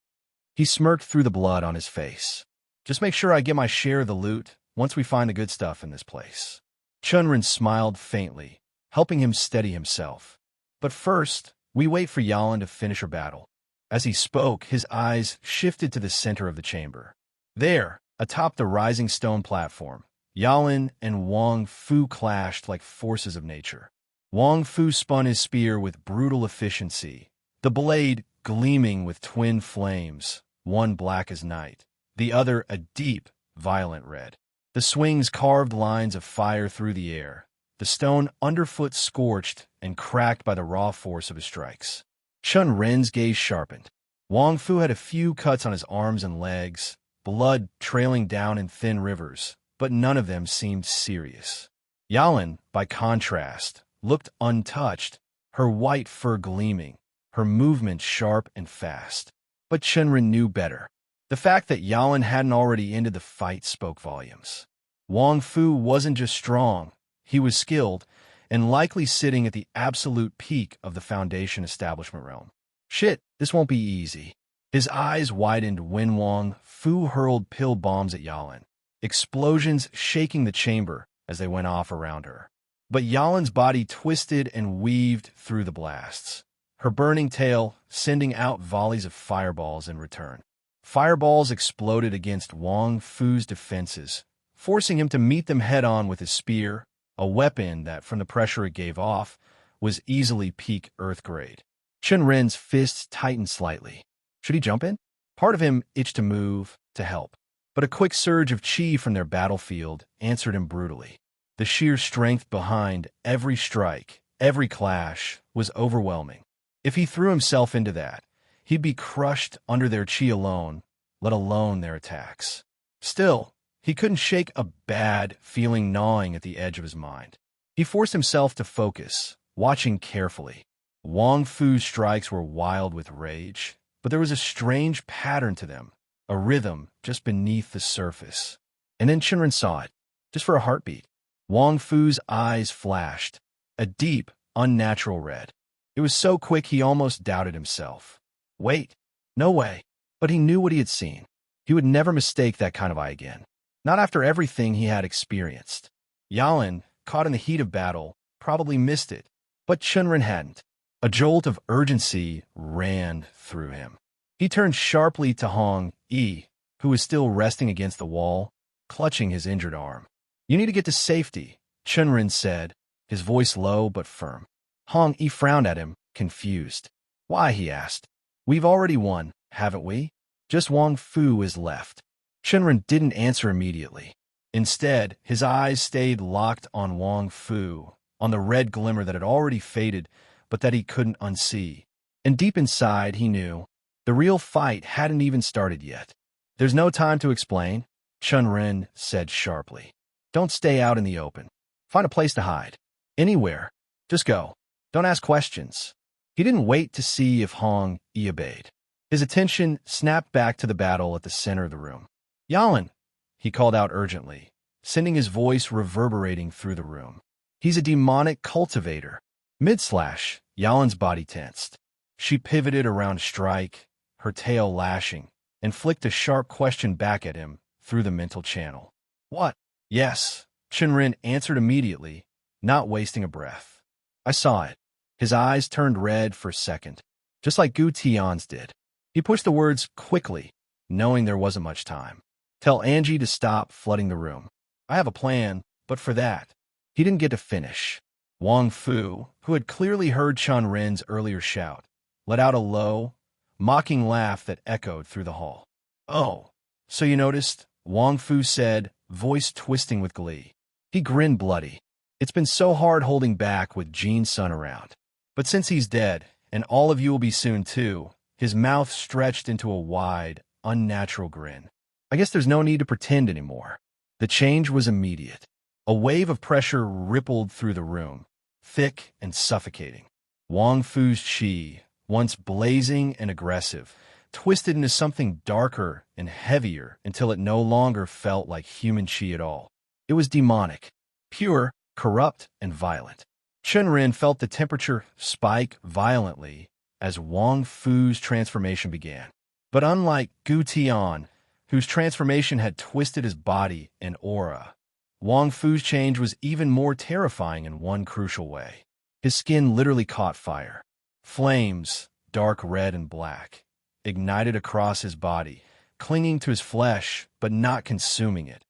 He smirked through the blood on his face. "Just make sure I get my share of the loot once we find the good stuff in this place." Chen Ren smiled faintly, helping him steady himself. "But first, we wait for Yalan to finish her battle." As he spoke, his eyes shifted to the center of the chamber. There, atop the rising stone platform, Yalan and Wang Fu clashed like forces of nature. Wang Fu spun his spear with brutal efficiency, the blade gleaming with twin flames, one black as night, the other a deep, violent red. The swings carved lines of fire through the air, the stone underfoot scorched and cracked by the raw force of his strikes. Chen Ren's gaze sharpened. Wang Fu had a few cuts on his arms and legs, blood trailing down in thin rivers, but none of them seemed serious. Yalan, by contrast, looked untouched, her white fur gleaming, her movements sharp and fast. But Chen Ren knew better. The fact that Yalan hadn't already ended the fight spoke volumes. Wang Fu wasn't just strong, he was skilled, and likely sitting at the absolute peak of the Foundation establishment realm. Shit, this won't be easy. His eyes widened when Wang Fu hurled pill bombs at Yalan, explosions shaking the chamber as they went off around her. But Yalan's body twisted and weaved through the blasts, her burning tail sending out volleys of fireballs in return. Fireballs exploded against Wang Fu's defenses, forcing him to meet them head-on with his spear, a weapon that, from the pressure it gave off, was easily peak Earth grade. Chen Ren's fists tightened slightly. Should he jump in? Part of him itched to move, to help. But a quick surge of chi from their battlefield answered him brutally. The sheer strength behind every strike, every clash, was overwhelming. If he threw himself into that, he'd be crushed under their chi alone, let alone their attacks. Still, he couldn't shake a bad feeling gnawing at the edge of his mind. He forced himself to focus, watching carefully. Wang Fu's strikes were wild with rage, but there was a strange pattern to them, a rhythm just beneath the surface. And then Chen Ren saw it, just for a heartbeat. Wang Fu's eyes flashed, a deep, unnatural red. It was so quick he almost doubted himself. Wait, no way. But he knew what he had seen. He would never mistake that kind of eye again. Not after everything he had experienced. Yalan, caught in the heat of battle, probably missed it, but Chen Ren hadn't. A jolt of urgency ran through him. He turned sharply to Hong Yi, who was still resting against the wall, clutching his injured arm. "You need to get to safety," Chen Ren said, his voice low but firm. Hong Yi frowned at him, confused. "Why?" he asked. "We've already won, haven't we? Just Wang Fu is left." Chen Ren didn't answer immediately. Instead, his eyes stayed locked on Wang Fu, on the red glimmer that had already faded, but that he couldn't unsee. And deep inside, he knew, the real fight hadn't even started yet. "There's no time to explain," Chen Ren said sharply. "Don't stay out in the open. Find a place to hide. Anywhere. Just go. Don't ask questions." He didn't wait to see if Hong Yi obeyed. His attention snapped back to the battle at the center of the room. "Yalan!" he called out urgently, sending his voice reverberating through the room. "He's a demonic cultivator." Mid-slash, Yalan's body tensed. She pivoted around a strike, her tail lashing, and flicked a sharp question back at him through the mental channel. "What?" "Yes," Chen Ren answered immediately, not wasting a breath. "I saw it." His eyes turned red for a second, just like Gu Tian's did. He pushed the words quickly, knowing there wasn't much time. "Tell Angie to stop flooding the room. I have a plan, but for that." He didn't get to finish. Wang Fu, who had clearly heard Chen Ren's earlier shout, let out a low, mocking laugh that echoed through the hall. "Oh, so you noticed?" Wang Fu said, voice twisting with glee. He grinned bloody. "It's been so hard holding back with Jean's son around. But since he's dead, and all of you will be soon too," His mouth stretched into a wide, unnatural grin. I guess there's no need to pretend anymore. The change was immediate. A wave of pressure rippled through the room, thick and suffocating. Wang Fu's qi, once blazing and aggressive, twisted into something darker and heavier until it no longer felt like human qi at all. It was demonic, pure, corrupt, and violent. Chen Ren felt the temperature spike violently as Wang Fu's transformation began. But unlike Gu Tian, whose transformation had twisted his body and aura, Wang Fu's change was even more terrifying in one crucial way. His skin literally caught fire. Flames, dark red and black, ignited across his body, clinging to his flesh but not consuming it.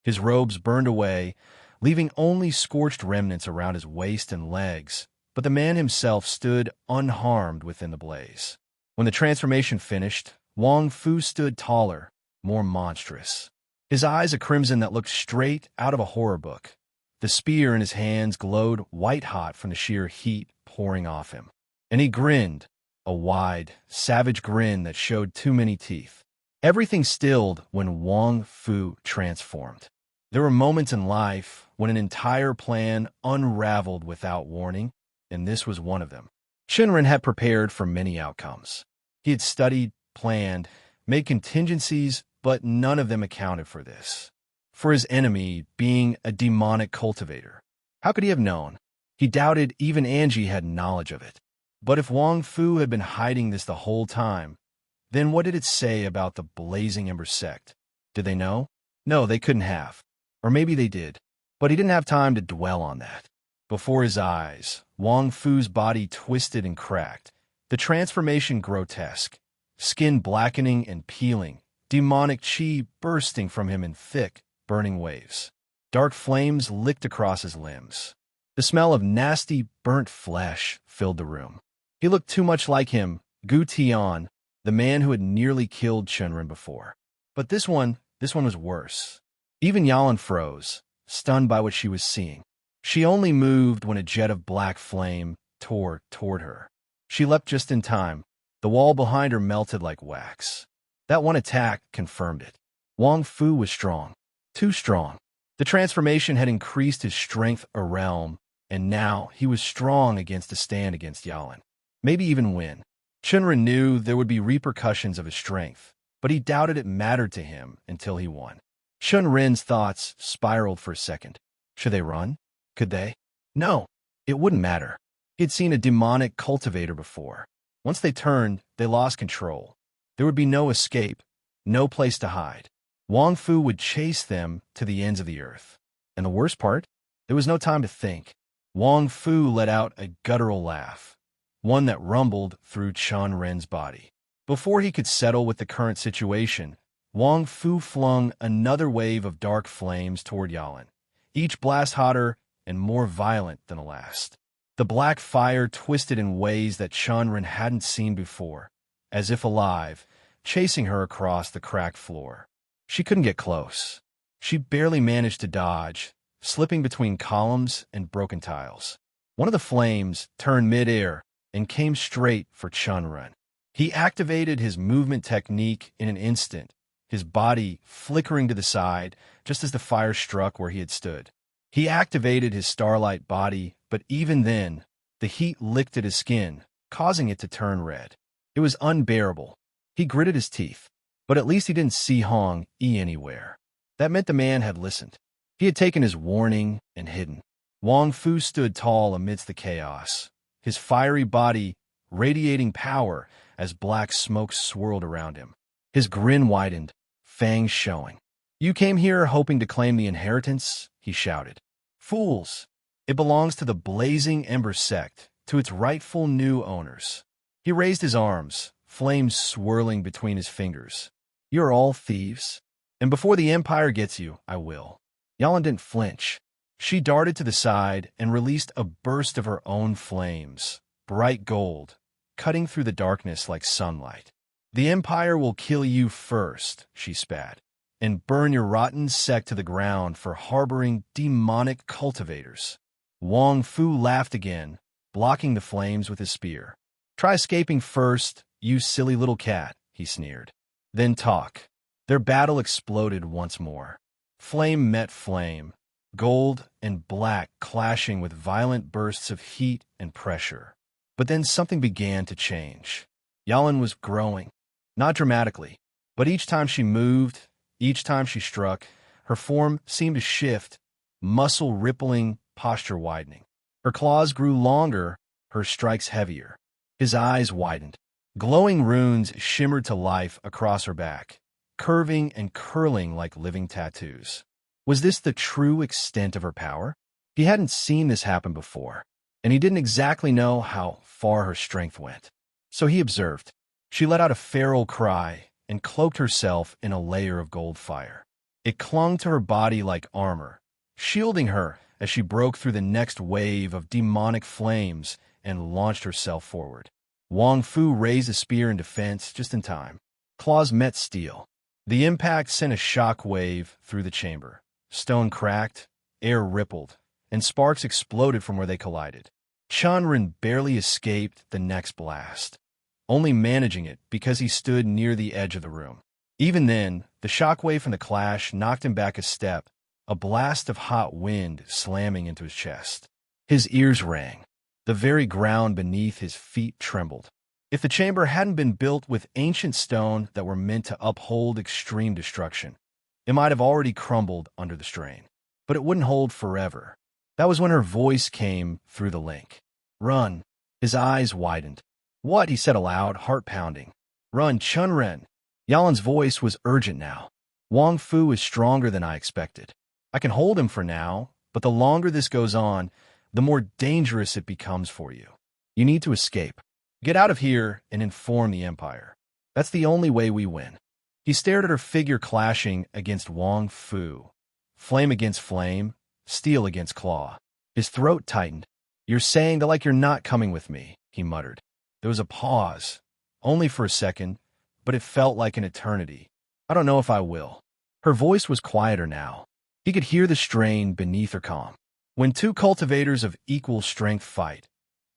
His robes burned away, leaving only scorched remnants around his waist and legs, but the man himself stood unharmed within the blaze. When the transformation finished, Wang Fu stood taller, more monstrous. His eyes a crimson that looked straight out of a horror book. The spear in his hands glowed white-hot from the sheer heat pouring off him. And he grinned, a wide, savage grin that showed too many teeth. Everything stilled when Wang Fu transformed. There were moments in life when an entire plan unraveled without warning, and this was one of them. Chen Ren had prepared for many outcomes. He had studied, planned, made contingencies, but none of them accounted for this. For his enemy being a demonic cultivator. How could he have known? He doubted even Angie had knowledge of it. But if Wang Fu had been hiding this the whole time, then what did it say about the Blazing Ember sect? Did they know? No, they couldn't have. Or maybe they did. But he didn't have time to dwell on that. Before his eyes, Wang Fu's body twisted and cracked, the transformation grotesque, skin blackening and peeling, demonic qi bursting from him in thick, burning waves. Dark flames licked across his limbs. The smell of nasty, burnt flesh filled the room. He looked too much like him, Gu Tian, the man who had nearly killed Chen Ren before. But this one was worse. Even Yalan froze, stunned by what she was seeing. She only moved when a jet of black flame tore toward her. She leapt just in time. The wall behind her melted like wax. That one attack confirmed it. Wang Fu was strong. Too strong. The transformation had increased his strength a realm, and now he was strong against to stand against Yalan. Maybe even win. Chen Ren knew there would be repercussions of his strength, but he doubted it mattered to him until he won. Chen Ren's thoughts spiraled for a second. Should they run? Could they? No, it wouldn't matter. He had seen a demonic cultivator before. Once they turned, they lost control. There would be no escape, no place to hide. Wang Fu would chase them to the ends of the earth. And the worst part? There was no time to think. Wang Fu let out a guttural laugh, one that rumbled through Chen Ren's body. Before he could settle with the current situation, Wang Fu flung another wave of dark flames toward Yalan, each blast hotter and more violent than the last. The black fire twisted in ways that Chen Ren hadn't seen before, as if alive, chasing her across the cracked floor. She couldn't get close. She barely managed to dodge, slipping between columns and broken tiles. One of the flames turned midair and came straight for Chen Ren. He activated his movement technique in an instant, his body flickering to the side just as the fire struck where he had stood. He activated his starlight body, but even then, the heat licked at his skin, causing it to turn red. It was unbearable. He gritted his teeth, but at least he didn't see Hong Yi anywhere. That meant the man had listened. He had taken his warning and hidden. Wang Fu stood tall amidst the chaos, his fiery body radiating power as black smoke swirled around him. His grin widened, fangs showing. "You came here hoping to claim the inheritance?" he shouted. "Fools! It belongs to the Blazing Ember sect, to its rightful new owners." He raised his arms, flames swirling between his fingers. "You're all thieves. And before the Empire gets you, I will." Yalan didn't flinch. She darted to the side and released a burst of her own flames, bright gold, cutting through the darkness like sunlight. "The Empire will kill you first," she spat, "and burn your rotten sect to the ground for harboring demonic cultivators." Wang Fu laughed again, blocking the flames with his spear. "Try escaping first, "You silly little cat," he sneered. "Then talk." Their battle exploded once more. Flame met flame, gold and black clashing with violent bursts of heat and pressure. But then something began to change. Yalin was growing, not dramatically, but each time she moved, each time she struck, her form seemed to shift, muscle rippling, posture widening. Her claws grew longer, her strikes heavier. His eyes widened. Glowing runes shimmered to life across her back, curving and curling like living tattoos. Was this the true extent of her power? He hadn't seen this happen before, and he didn't exactly know how far her strength went. So he observed. She let out a feral cry and cloaked herself in a layer of gold fire. It clung to her body like armor, shielding her as she broke through the next wave of demonic flames and launched herself forward. Wang Fu raised a spear in defense just in time. Claws met steel. The impact sent a shock wave through the chamber. Stone cracked, air rippled, and sparks exploded from where they collided. Chen Ren barely escaped the next blast, only managing it because he stood near the edge of the room. Even then, the shockwave from the clash knocked him back a step, a blast of hot wind slamming into his chest. His ears rang. The very ground beneath his feet trembled. If the chamber hadn't been built with ancient stone that were meant to uphold extreme destruction, it might have already crumbled under the strain. But it wouldn't hold forever. That was when her voice came through the link. "Run." His eyes widened. "What?" he said aloud, heart pounding. "Run, Chen Ren." Yalin's voice was urgent now. "Wang Fu is stronger than I expected. I can hold him for now, but the longer this goes on, the more dangerous it becomes for you. You need to escape. Get out of here and inform the Empire. That's the only way we win." He stared at her figure clashing against Wang Fu. Flame against flame, steel against claw. His throat tightened. "You're saying that like you're not coming with me," he muttered. There was a pause, only for a second, but it felt like an eternity. "I don't know if I will." Her voice was quieter now. He could hear the strain beneath her calm. When two cultivators of equal strength fight,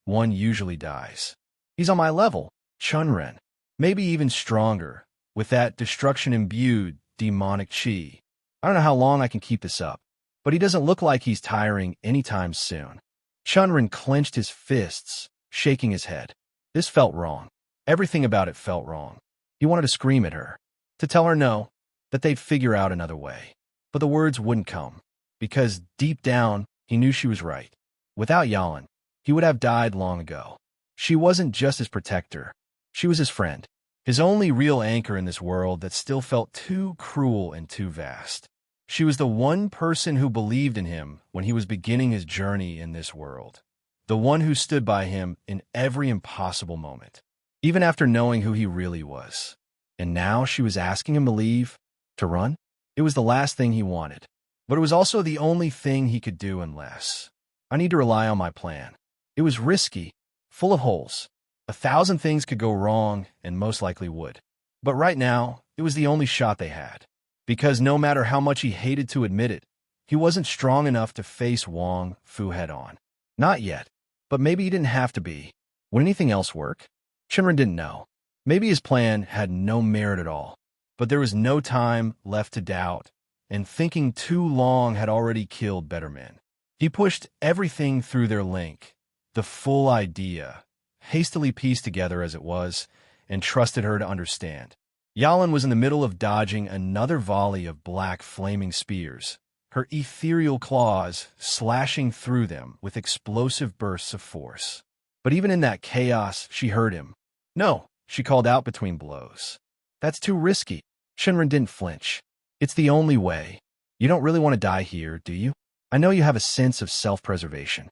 one usually dies. He's on my level, Chen Ren. Maybe even stronger, with that destruction-imbued demonic chi. I don't know how long I can keep this up, but he doesn't look like he's tiring anytime soon. Chen Ren clenched his fists, shaking his head. This felt wrong. Everything about it felt wrong. He wanted to scream at her, to tell her no, that they'd figure out another way. But the words wouldn't come, because deep down, he knew she was right. Without Yalin, he would have died long ago. She wasn't just his protector. She was his friend, his only real anchor in this world that still felt too cruel and too vast. She was the one person who believed in him when he was beginning his journey in this world, the one who stood by him in every impossible moment, even after knowing who he really was. And now she was asking him to leave, to run? It was the last thing he wanted, but it was also the only thing he could do unless. I need to rely on my plan. It was risky, full of holes. 1,000 things could go wrong, and most likely would. But right now, it was the only shot they had. Because no matter how much he hated to admit it, he wasn't strong enough to face Wang Fu head-on. Not yet, but maybe he didn't have to be. Would anything else work? Chen Ren didn't know. Maybe his plan had no merit at all. But there was no time left to doubt, and thinking too long had already killed better men. He pushed everything through their link, the full idea, hastily pieced together as it was, and trusted her to understand. Yalin was in the middle of dodging another volley of black flaming spears, her ethereal claws slashing through them with explosive bursts of force. But even in that chaos, she heard him. "No," she called out between blows. "That's too risky." Chen Ren didn't flinch. "It's the only way. You don't really want to die here, do you? I know you have a sense of self-preservation."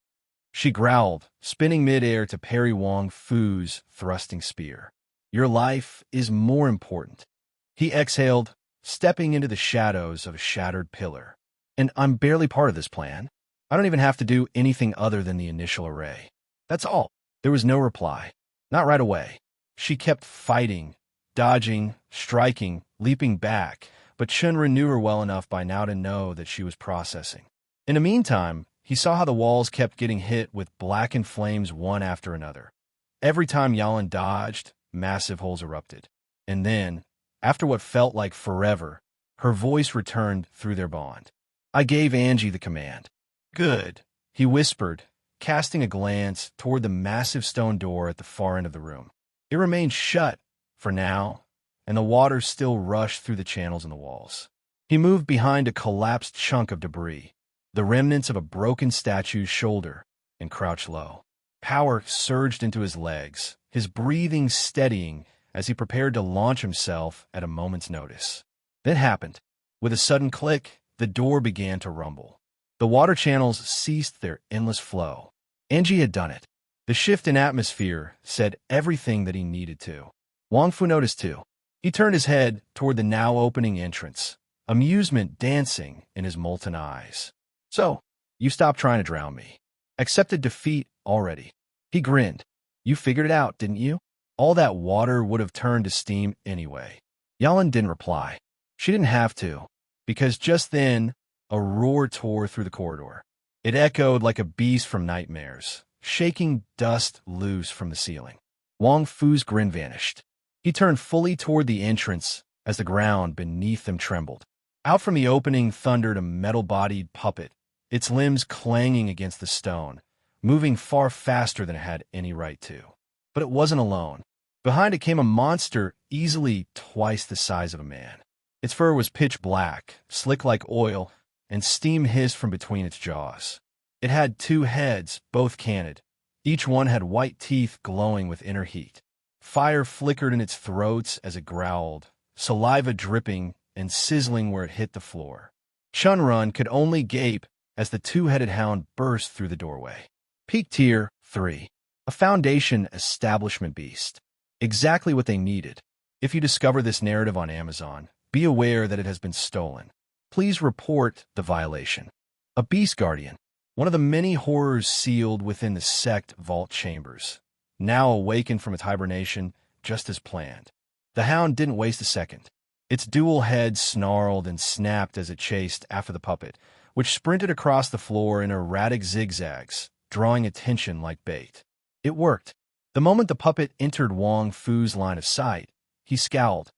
She growled, spinning midair to parry Wang Fu's thrusting spear. "Your life is more important." He exhaled, stepping into the shadows of a shattered pillar. "And I'm barely part of this plan. I don't even have to do anything other than the initial array. That's all." There was no reply. Not right away. She kept fighting, dodging, striking, leaping back, but Chen Ren knew her well enough by now to know that she was processing. In the meantime, he saw how the walls kept getting hit with blackened flames one after another. Every time Yalin dodged, massive holes erupted. And then, after what felt like forever, her voice returned through their bond. I gave Angie the command. Good, he whispered, casting a glance toward the massive stone door at the far end of the room. It remained shut, for now, and the water still rushed through the channels in the walls. He moved behind a collapsed chunk of debris, the remnants of a broken statue's shoulder, and crouched low. Power surged into his legs, his breathing steadying as he prepared to launch himself at a moment's notice. Then happened. With a sudden click, the door began to rumble. The water channels ceased their endless flow. Angie had done it. The shift in atmosphere said everything that he needed to. Wang Fu noticed too. He turned his head toward the now opening entrance, amusement dancing in his molten eyes. So, you stopped trying to drown me. Accepted defeat already. He grinned. You figured it out, didn't you? All that water would have turned to steam anyway. Yalan didn't reply. She didn't have to, because just then, a roar tore through the corridor. It echoed like a beast from nightmares, shaking dust loose from the ceiling. Wang Fu's grin vanished. He turned fully toward the entrance as the ground beneath them trembled. Out from the opening thundered a metal-bodied puppet, its limbs clanging against the stone, moving far faster than it had any right to. But it wasn't alone. Behind it came a monster easily twice the size of a man. Its fur was pitch black, slick like oil, and steam hissed from between its jaws. It had two heads, both canted. Each one had white teeth glowing with inner heat. Fire flickered in its throats as it growled, saliva dripping and sizzling where it hit the floor. Chen Ren could only gape as the two-headed hound burst through the doorway. Peak Tier 3. A Foundation Establishment Beast. Exactly what they needed. If you discover this narrative on Amazon, be aware that it has been stolen. Please report the violation. A Beast Guardian. One of the many horrors sealed within the sect vault chambers. Now awakened from its hibernation, just as planned. The hound didn't waste a second. Its dual head snarled and snapped as it chased after the puppet, which sprinted across the floor in erratic zigzags, drawing attention like bait. It worked. The moment the puppet entered Wang Fu's line of sight, he scowled,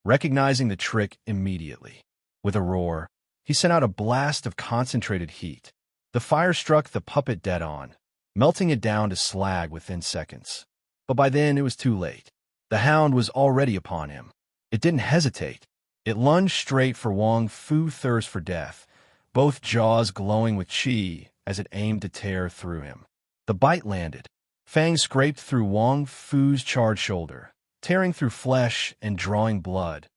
recognizing the trick immediately. With a roar, he sent out a blast of concentrated heat. The fire struck the puppet dead on, melting it down to slag within seconds. But by then, it was too late. The hound was already upon him. It didn't hesitate. It lunged straight for Wang Fu's thirst for death, both jaws glowing with qi as it aimed to tear through him. The bite landed. Fangs scraped through Wang Fu's charred shoulder, tearing through flesh and drawing blood,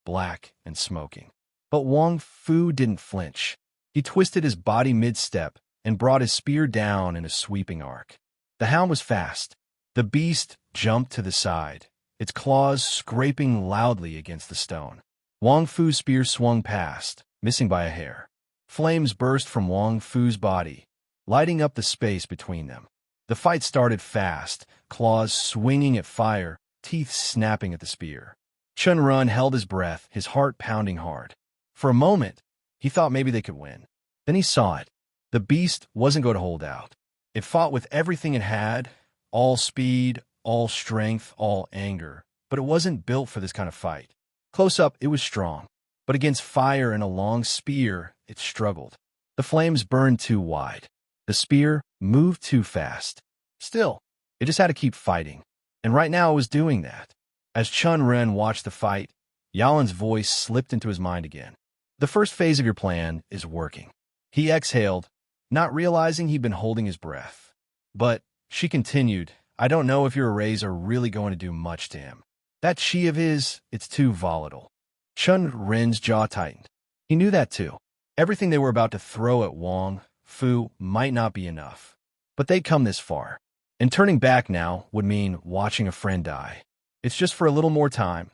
black and smoking. But Wang Fu didn't flinch. He twisted his body mid-step and brought his spear down in a sweeping arc. The hound was fast. The beast jumped to the side, its claws scraping loudly against the stone. Wang Fu's spear swung past, missing by a hair. Flames burst from Wang Fu's body, lighting up the space between them. The fight started fast, claws swinging at fire, teeth snapping at the spear. Chen Ren held his breath, his heart pounding hard. For a moment, he thought maybe they could win. Then he saw it. The beast wasn't going to hold out. It fought with everything it had, all speed, all strength, all anger. But it wasn't built for this kind of fight. Close up, it was strong. But against fire and a long spear, it struggled. The flames burned too wide. The spear moved too fast. Still, it just had to keep fighting. And right now it was doing that. As Chen Ren watched the fight, Yalan's voice slipped into his mind again. The first phase of your plan is working. He exhaled, not realizing he'd been holding his breath. But, she continued, I don't know if your arrays are really going to do much to him. That qi of his, it's too volatile. Chen Ren's jaw tightened. He knew that too. Everything they were about to throw at Wang Fu might not be enough. But they'd come this far. And turning back now would mean watching a friend die. It's just for a little more time,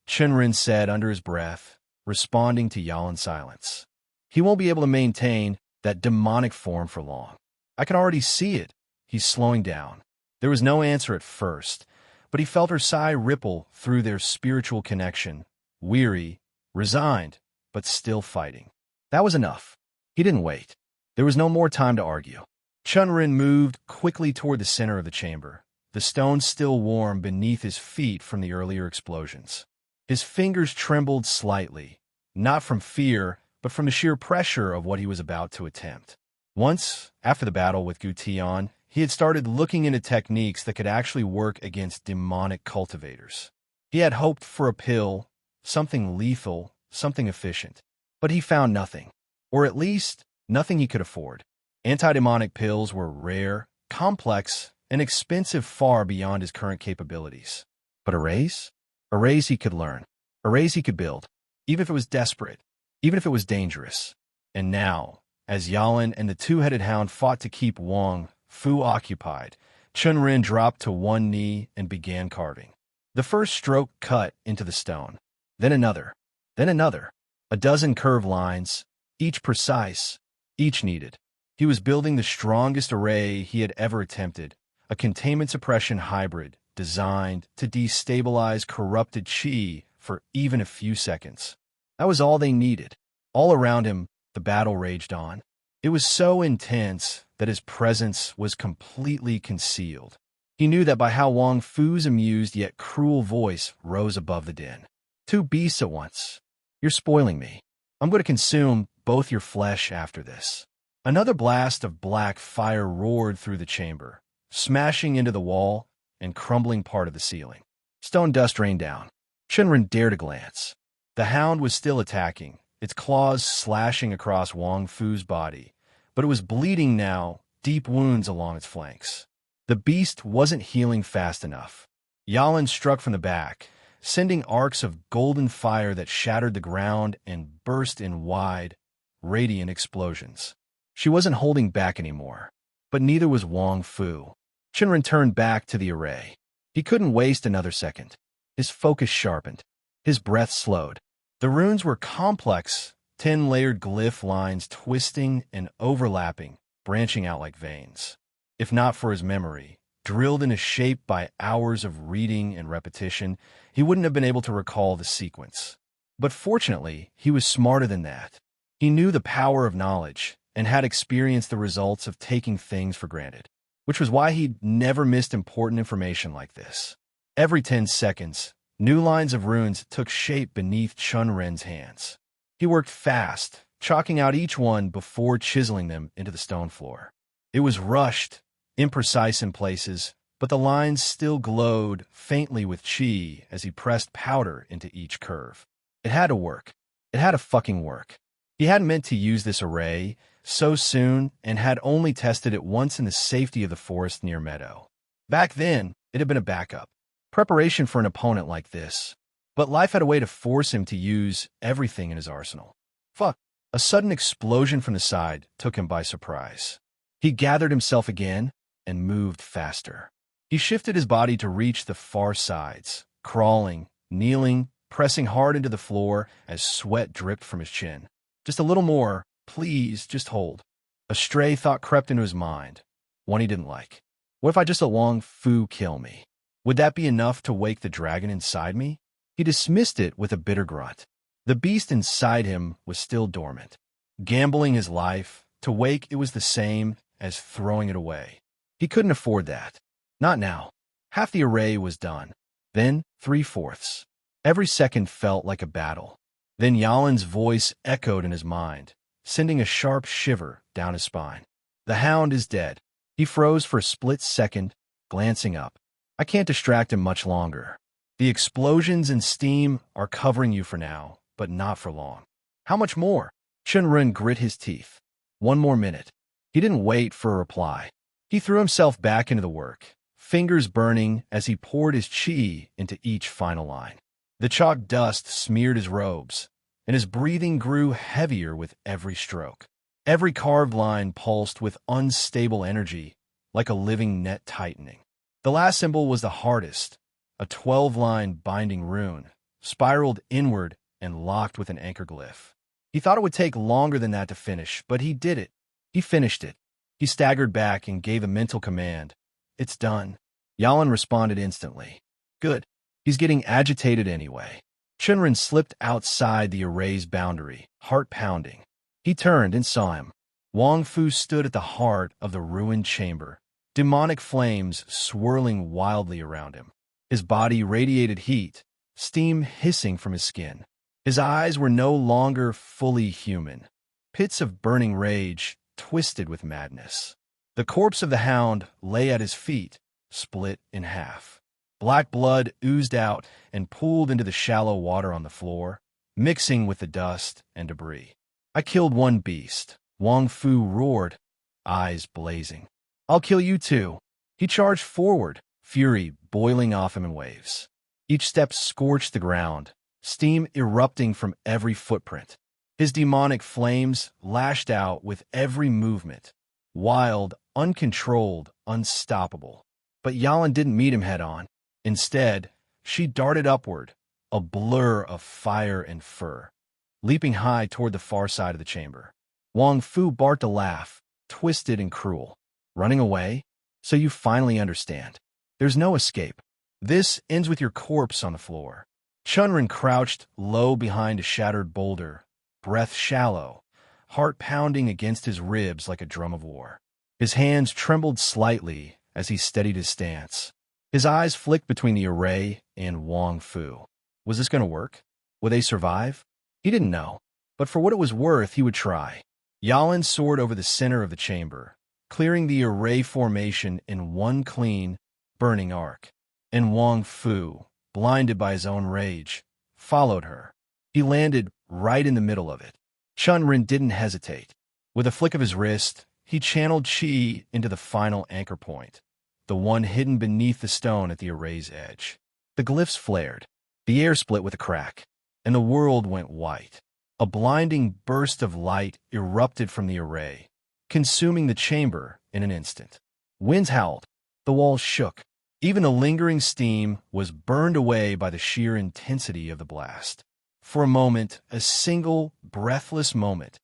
Chen Ren said under his breath, responding to Yalan's silence. He won't be able to maintain that demonic form for long. I can already see it. He's slowing down. There was no answer at first, but he felt her sigh ripple through their spiritual connection, weary, resigned, but still fighting. That was enough. He didn't wait. There was no more time to argue. Chen Ren moved quickly toward the center of the chamber, the stone still warm beneath his feet from the earlier explosions. His fingers trembled slightly, not from fear, but from the sheer pressure of what he was about to attempt. Once, after the battle with Gutian, he had started looking into techniques that could actually work against demonic cultivators. He had hoped for a pill, something lethal, something efficient. But he found nothing, or at least nothing he could afford. Anti-demonic pills were rare, complex, and expensive far beyond his current capabilities. But arrays? Arrays he could learn. Arrays he could build, even if it was desperate, even if it was dangerous. And now, as Yalan and the two-headed hound fought to keep Wang Fu occupied, Chen Ren dropped to one knee and began carving. The first stroke cut into the stone, then another, then another. A dozen curved lines, each precise, each needed. He was building the strongest array he had ever attempted, a containment suppression hybrid designed to destabilize corrupted qi for even a few seconds. That was all they needed. All around him, the battle raged on. It was so intense that his presence was completely concealed. He knew that by how Wang Fu's amused yet cruel voice rose above the din. Two beasts at once. You're spoiling me. I'm going to consume both your flesh after this. Another blast of black fire roared through the chamber, smashing into the wall and crumbling part of the ceiling. Stone dust rained down. Chen Ren dared a glance. The hound was still attacking, its claws slashing across Wang Fu's body, but it was bleeding now, deep wounds along its flanks. The beast wasn't healing fast enough. Yalan struck from the back, sending arcs of golden fire that shattered the ground and burst in wide, radiant explosions. She wasn't holding back anymore, but neither was Wang Fu. Chen Ren turned back to the array. He couldn't waste another second. His focus sharpened. His breath slowed. The runes were complex, 10-layered glyph lines twisting and overlapping, branching out like veins. If not for his memory, drilled into shape by hours of reading and repetition, he wouldn't have been able to recall the sequence. But fortunately, he was smarter than that. He knew the power of knowledge and had experienced the results of taking things for granted, which was why he'd never missed important information like this. Every 10 seconds, new lines of runes took shape beneath Chen Ren's hands. He worked fast, chalking out each one before chiseling them into the stone floor. It was rushed, imprecise in places, but the lines still glowed faintly with qi as he pressed powder into each curve. It had to work. It had to fucking work. He hadn't meant to use this array so soon and had only tested it once in the safety of the forest near Meadow. Back then, it had been a backup. Preparation for an opponent like this. But life had a way to force him to use everything in his arsenal. Fuck. A sudden explosion from the side took him by surprise. He gathered himself again and moved faster. He shifted his body to reach the far sides, crawling, kneeling, pressing hard into the floor as sweat dripped from his chin. Just a little more, please, just hold. A stray thought crept into his mind, one he didn't like. What if I just let Wang Fu kill me? Would that be enough to wake the dragon inside me? He dismissed it with a bitter grunt. The beast inside him was still dormant. Gambling his life, to wake it was the same as throwing it away. He couldn't afford that. Not now. Half the array was done. Then 3/4. Every second felt like a battle. Then Yalan's voice echoed in his mind, sending a sharp shiver down his spine. The hound is dead. He froze for a split second, glancing up. I can't distract him much longer. The explosions and steam are covering you for now, but not for long. How much more? Chen Ren grit his teeth. One more minute. He didn't wait for a reply. He threw himself back into the work, fingers burning as he poured his qi into each final line. The chalk dust smeared his robes, and his breathing grew heavier with every stroke. Every carved line pulsed with unstable energy, like a living net tightening. The last symbol was the hardest, a 12-line binding rune, spiraled inward and locked with an anchor glyph. He thought it would take longer than that to finish, but he did it. He finished it. He staggered back and gave a mental command. It's done. Yalan responded instantly. Good. He's getting agitated anyway. Chen Ren slipped outside the array's boundary, heart pounding. He turned and saw him. Wang Fu stood at the heart of the ruined chamber, demonic flames swirling wildly around him. His body radiated heat, steam hissing from his skin. His eyes were no longer fully human, pits of burning rage twisted with madness. The corpse of the hound lay at his feet, split in half. Black blood oozed out and pooled into the shallow water on the floor, mixing with the dust and debris. "I killed one beast," Wang Fu roared, eyes blazing. "I'll kill you too." He charged forward, fury boiling off him in waves. Each step scorched the ground, steam erupting from every footprint. His demonic flames lashed out with every movement, wild, uncontrolled, unstoppable. But Yalan didn't meet him head-on. Instead, she darted upward, a blur of fire and fur, leaping high toward the far side of the chamber. Wang Fu barked a laugh, twisted and cruel. "Running away? So you finally understand. There's no escape. This ends with your corpse on the floor." Chen Ren crouched low behind a shattered boulder, breath shallow, heart pounding against his ribs like a drum of war. His hands trembled slightly as he steadied his stance. His eyes flicked between the array and Wang Fu. Was this going to work? Would they survive? He didn't know, but for what it was worth, he would try. Yalan soared over the center of the chamber, clearing the array formation in one clean, burning arc. And Wang Fu, blinded by his own rage, followed her. He landed right in the middle of it. Chen Ren didn't hesitate. With a flick of his wrist, he channeled Qi into the final anchor point, the one hidden beneath the stone at the array's edge. The glyphs flared, the air split with a crack, and the world went white. A blinding burst of light erupted from the array, consuming the chamber in an instant. Winds howled, the walls shook. Even the lingering steam was burned away by the sheer intensity of the blast. For a moment, a single, breathless moment,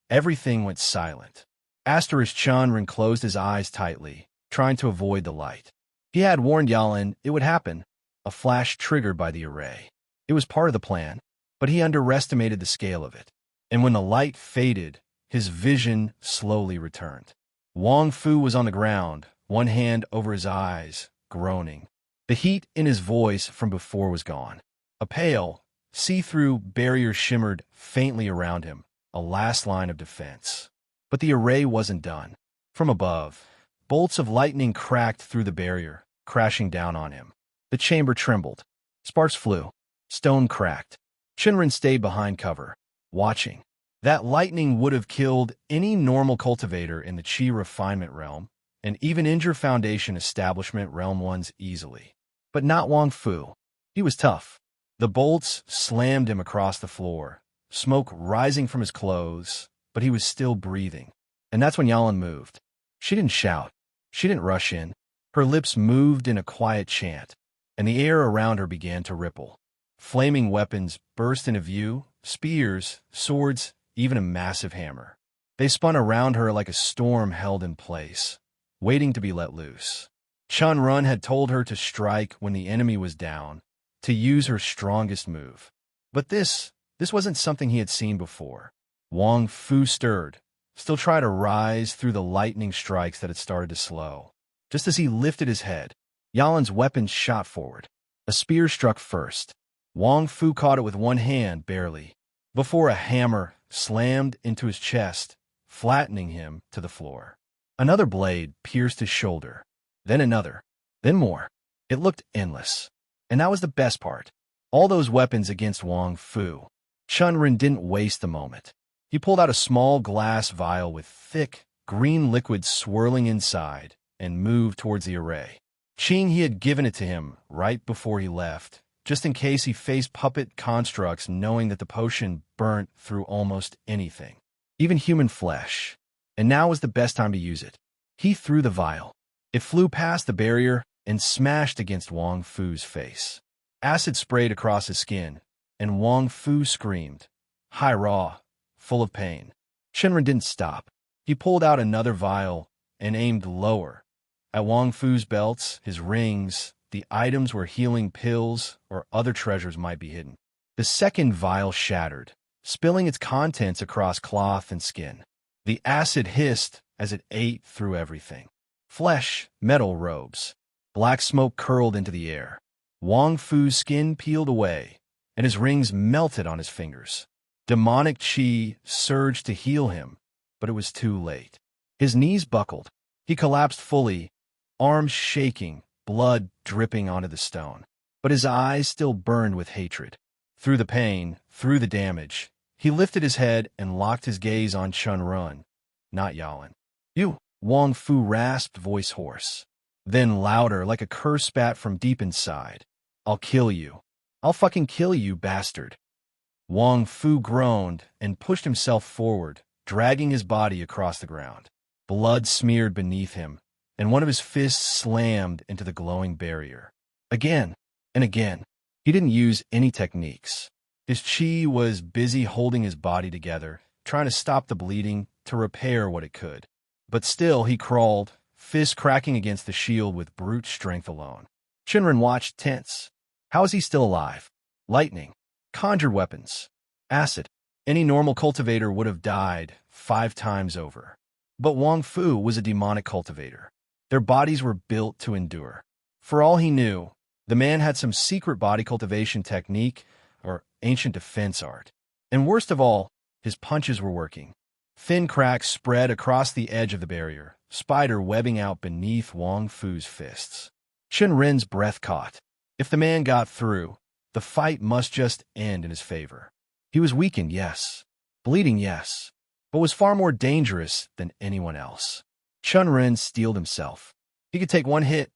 everything went silent. Asterisk Chen Ren closed his eyes tightly, trying to avoid the light. He had warned Yalan it would happen, a flash triggered by the array. It was part of the plan, but he underestimated the scale of it. And when the light faded, his vision slowly returned. Wang Fu was on the ground, one hand over his eyes, groaning. The heat in his voice from before was gone. A pale, see-through barrier shimmered faintly around him, a last line of defense. But the array wasn't done. From above, bolts of lightning cracked through the barrier, crashing down on him. The chamber trembled. Sparks flew. Stone cracked. Chen Ren stayed behind cover, watching. That lightning would have killed any normal cultivator in the Qi refinement realm, and even injure Foundation establishment realm ones easily. But not Wang Fu. He was tough. The bolts slammed him across the floor, smoke rising from his clothes, but he was still breathing. And that's when Yalan moved. She didn't shout. She didn't rush in. Her lips moved in a quiet chant, and the air around her began to ripple. Flaming weapons burst into view, spears, swords, even a massive hammer. They spun around her like a storm held in place, waiting to be let loose. Chen Ren had told her to strike when the enemy was down, to use her strongest move. But this wasn't something he had seen before. Wang Fu stirred, still tried to rise through the lightning strikes that had started to slow. Just as he lifted his head, Yalan's weapon shot forward. A spear struck first. Wang Fu caught it with one hand, barely, before a hammer slammed into his chest, flattening him to the floor. Another blade pierced his shoulder, then another, then more. It looked endless. And that was the best part. All those weapons against Wang Fu. Chen Ren didn't waste the moment. He pulled out a small glass vial with thick, green liquid swirling inside and moved towards the array. He had given it to him right before he left, just in case he faced puppet constructs, knowing that the potion burnt through almost anything, even human flesh. And now was the best time to use it. He threw the vial. It flew past the barrier and smashed against Wang Fu's face. Acid sprayed across his skin, and Wang Fu screamed, high raw, full of pain. Chen Ren didn't stop. He pulled out another vial and aimed lower, at Wang Fu's belts, his rings, the items where healing pills or other treasures might be hidden. The second vial shattered, spilling its contents across cloth and skin. The acid hissed as it ate through everything. flesh, metal robes. Black smoke curled into the air. Wang Fu's skin peeled away, and his rings melted on his fingers. Demonic chi surged to heal him, but it was too late. His knees buckled. He collapsed fully, arms shaking, blood dripping onto the stone. But his eyes still burned with hatred. Through the pain, through the damage, he lifted his head and locked his gaze on Chen Ren, not Yalan. You, Wang Fu rasped, voice hoarse. Then louder, like a curse spat from deep inside. I'll kill you. I'll fucking kill you, bastard. Wang Fu groaned and pushed himself forward, dragging his body across the ground. Blood smeared beneath him, and one of his fists slammed into the glowing barrier. Again and again. He didn't use any techniques. His chi was busy holding his body together, trying to stop the bleeding, to repair what it could. But still he crawled, fists cracking against the shield with brute strength alone. Chen Ren watched, tense. How is he still alive? Lightning, conjured weapons, acid. Any normal cultivator would have died 5 times over. But Wang Fu was a demonic cultivator. Their bodies were built to endure. For all he knew, the man had some secret body cultivation technique or ancient defense art. And worst of all, his punches were working. Thin cracks spread across the edge of the barrier, spider webbing out beneath Wang Fu's fists. Chen Ren's breath caught. If the man got through, the fight must just end in his favor. He was weakened, yes. Bleeding, yes. But was far more dangerous than anyone else. Chen Ren steeled himself. He could take one hit,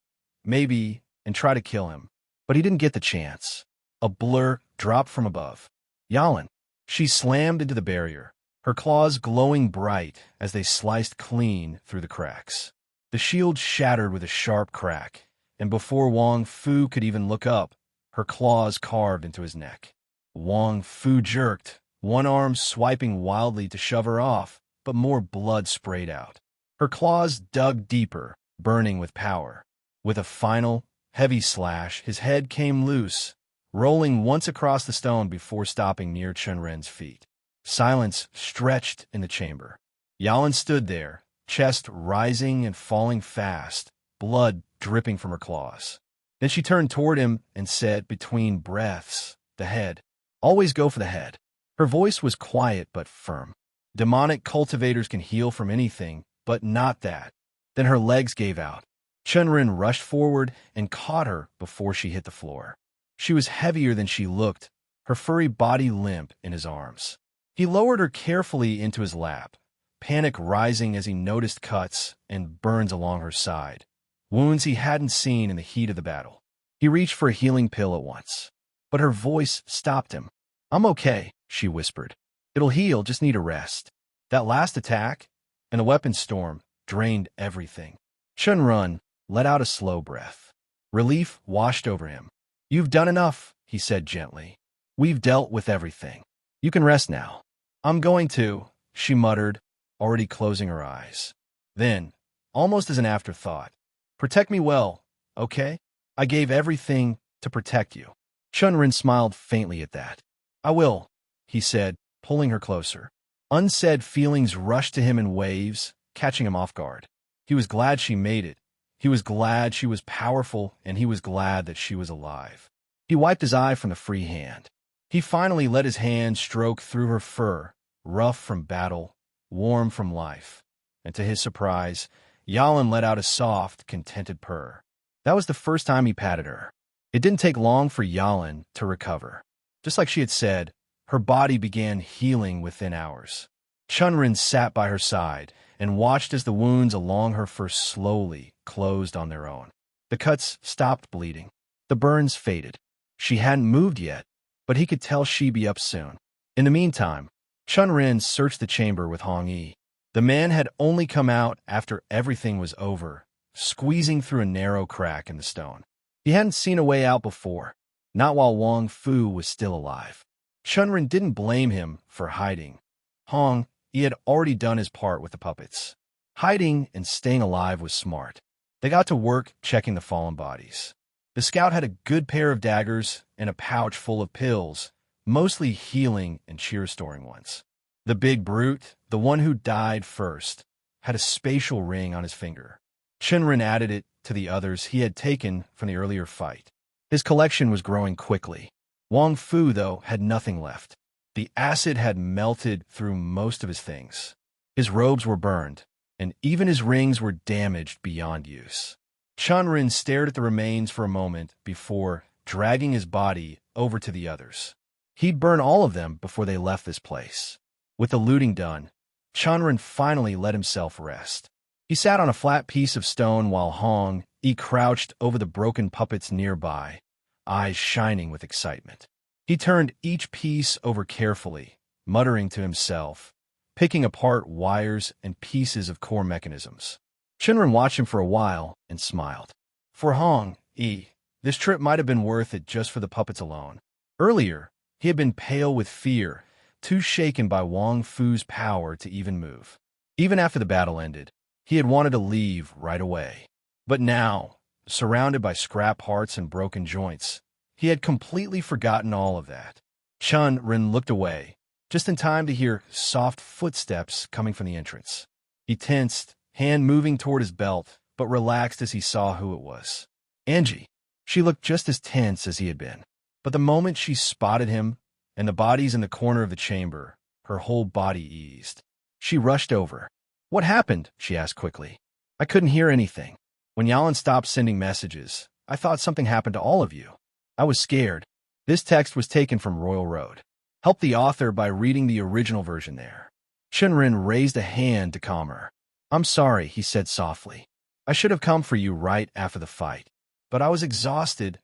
maybe, and try to kill him. But he didn't get the chance. A blur dropped from above. Yalan. She slammed into the barrier, her claws glowing bright as they sliced clean through the cracks. The shield shattered with a sharp crack, and before Wang Fu could even look up, her claws carved into his neck. Wang Fu jerked, one arm swiping wildly to shove her off, but more blood sprayed out. Her claws dug deeper, burning with power. With a final, heavy slash, his head came loose, rolling once across the stone before stopping near Chen Ren's feet. Silence stretched in the chamber. Yalan stood there, chest rising and falling fast, blood dripping from her claws. Then she turned toward him and said between breaths, "The head. Always go for the head." Her voice was quiet but firm. Demonic cultivators can heal from anything, but not that. Then her legs gave out. Chen Ren rushed forward and caught her before she hit the floor. She was heavier than she looked, her furry body limp in his arms. He lowered her carefully into his lap, panic rising as he noticed cuts and burns along her side, wounds he hadn't seen in the heat of the battle. He reached for a healing pill at once, but her voice stopped him. "I'm okay," she whispered. "It'll heal, just need a rest." That last attack and the weapon storm drained everything. Chen Ren let out a slow breath. Relief washed over him. "You've done enough," he said gently. "We've dealt with everything. You can rest now." "I'm going to," she muttered, already closing her eyes. Then, almost as an afterthought, "Protect me well, okay? I gave everything to protect you." Chen Ren smiled faintly at that. "I will," he said, pulling her closer. Unsaid feelings rushed to him in waves, catching him off guard. He was glad she made it. He was glad she was powerful, and he was glad that she was alive. He wiped his eye from the free hand. He finally let his hand stroke through her fur, rough from battle, warm from life. And to his surprise, Yalan let out a soft, contented purr. That was the first time he patted her. It didn't take long for Yalan to recover. Just like she had said, her body began healing within hours. Chen Ren sat by her side and watched as the wounds along her fur slowly closed on their own. The cuts stopped bleeding. The burns faded. She hadn't moved yet, but he could tell she'd be up soon. In the meantime, Chen Ren searched the chamber with Hong Yi. The man had only come out after everything was over, squeezing through a narrow crack in the stone. He hadn't seen a way out before, not while Wang Fu was still alive. Chen Ren didn't blame him for hiding. Hong, he had already done his part with the puppets. Hiding and staying alive was smart. They got to work checking the fallen bodies. The scout had a good pair of daggers and a pouch full of pills, mostly healing and cheer-restoring ones. The big brute, the one who died first, had a spatial ring on his finger. Chen Ren added it to the others he had taken from the earlier fight. His collection was growing quickly. Wang Fu, though, had nothing left. The acid had melted through most of his things. His robes were burned, and even his rings were damaged beyond use. Chen Ren stared at the remains for a moment before dragging his body over to the others. He'd burn all of them before they left this place. With the looting done, Chen Ren finally let himself rest. He sat on a flat piece of stone while Hong Yi crouched over the broken puppets nearby, eyes shining with excitement. He turned each piece over carefully, muttering to himself, picking apart wires and pieces of core mechanisms. Chen Ren watched him for a while and smiled. For Hong Yi, this trip might have been worth it just for the puppets alone. Earlier, he had been pale with fear, too shaken by Wang Fu's power to even move. Even after the battle ended, he had wanted to leave right away. But now, surrounded by scrap parts and broken joints, he had completely forgotten all of that. Chen Ren looked away, just in time to hear soft footsteps coming from the entrance. He tensed, hand moving toward his belt, but relaxed as he saw who it was. Angie. She looked just as tense as he had been. But the moment she spotted him and the bodies in the corner of the chamber, her whole body eased. She rushed over. "What happened?" she asked quickly. "I couldn't hear anything. When Yalan stopped sending messages, I thought something happened to all of you. I was scared." This text was taken from Royal Road. Help the author by reading the original version there. Chen Ren raised a hand to calm her. "I'm sorry," he said softly. "I should have come for you right after the fight. But I was exhausted.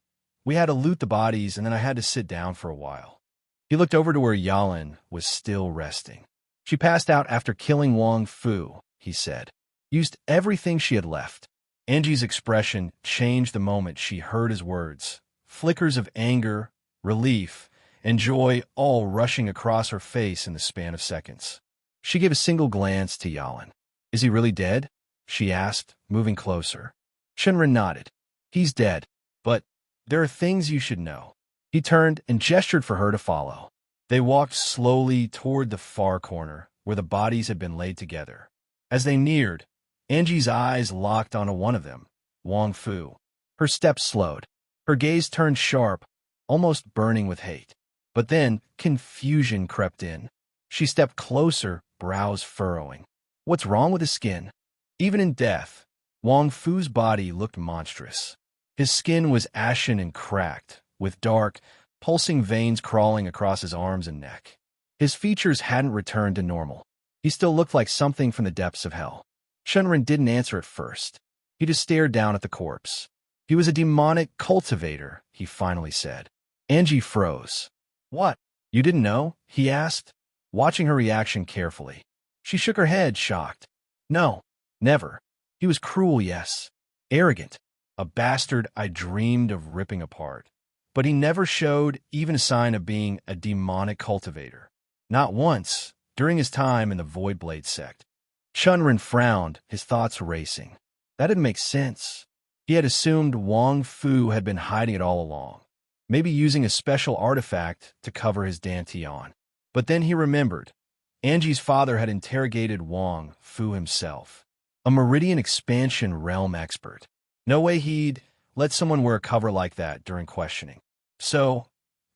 We had to loot the bodies, and then I had to sit down for a while." He looked over to where Yalan was still resting. "She passed out after killing Wang Fu," he said. "Used everything she had left." Angie's expression changed the moment she heard his words. Flickers of anger, relief, and joy all rushing across her face in the span of seconds. She gave a single glance to Yalan. "Is he really dead?" she asked, moving closer. Chen Ren nodded. "He's dead, but there are things you should know." He turned and gestured for her to follow. They walked slowly toward the far corner, where the bodies had been laid together. As they neared, Angie's eyes locked onto one of them, Wang Fu. Her steps slowed. Her gaze turned sharp, almost burning with hate. But then confusion crept in. She stepped closer, brows furrowing. What's wrong with his skin? Even in death, Wang Fu's body looked monstrous. His skin was ashen and cracked, with dark, pulsing veins crawling across his arms and neck. His features hadn't returned to normal. He still looked like something from the depths of hell. Chen Ren didn't answer at first. He just stared down at the corpse. "He was a demonic cultivator," he finally said. Angie froze. "What? You didn't know?" he asked, watching her reaction carefully. She shook her head, shocked. "No, never. He was cruel, yes. Arrogant. A bastard I dreamed of ripping apart. But he never showed even a sign of being a demonic cultivator. Not once, during his time in the Voidblade sect." Chen Ren frowned, his thoughts racing. That didn't make sense. He had assumed Wang Fu had been hiding it all along, maybe using a special artifact to cover his dantian. But then he remembered. Angie's father had interrogated Wang Fu himself, a Meridian expansion realm expert. No way he'd let someone wear a cover like that during questioning. So,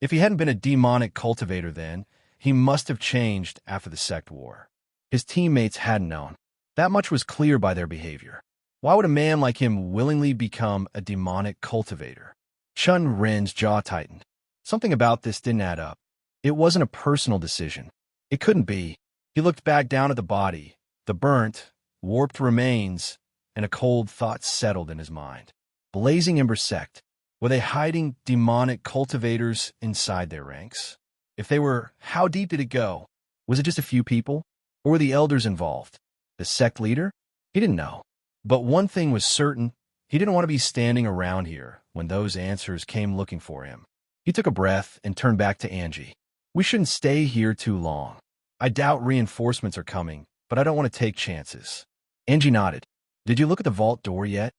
if he hadn't been a demonic cultivator then, he must have changed after the sect war. His teammates hadn't known. That much was clear by their behavior. Why would a man like him willingly become a demonic cultivator? Chen Ren's jaw tightened. Something about this didn't add up. It wasn't a personal decision. It couldn't be. He looked back down at the body, the burnt, warped remains, and a cold thought settled in his mind. Blazing Ember sect. Were they hiding demonic cultivators inside their ranks? If they were, how deep did it go? Was it just a few people? Or were the elders involved? The sect leader? He didn't know. But one thing was certain. He didn't want to be standing around here when those answers came looking for him. He took a breath and turned back to Angie. "We shouldn't stay here too long. I doubt reinforcements are coming, but I don't want to take chances." Angie nodded. "Did you look at the vault door yet?"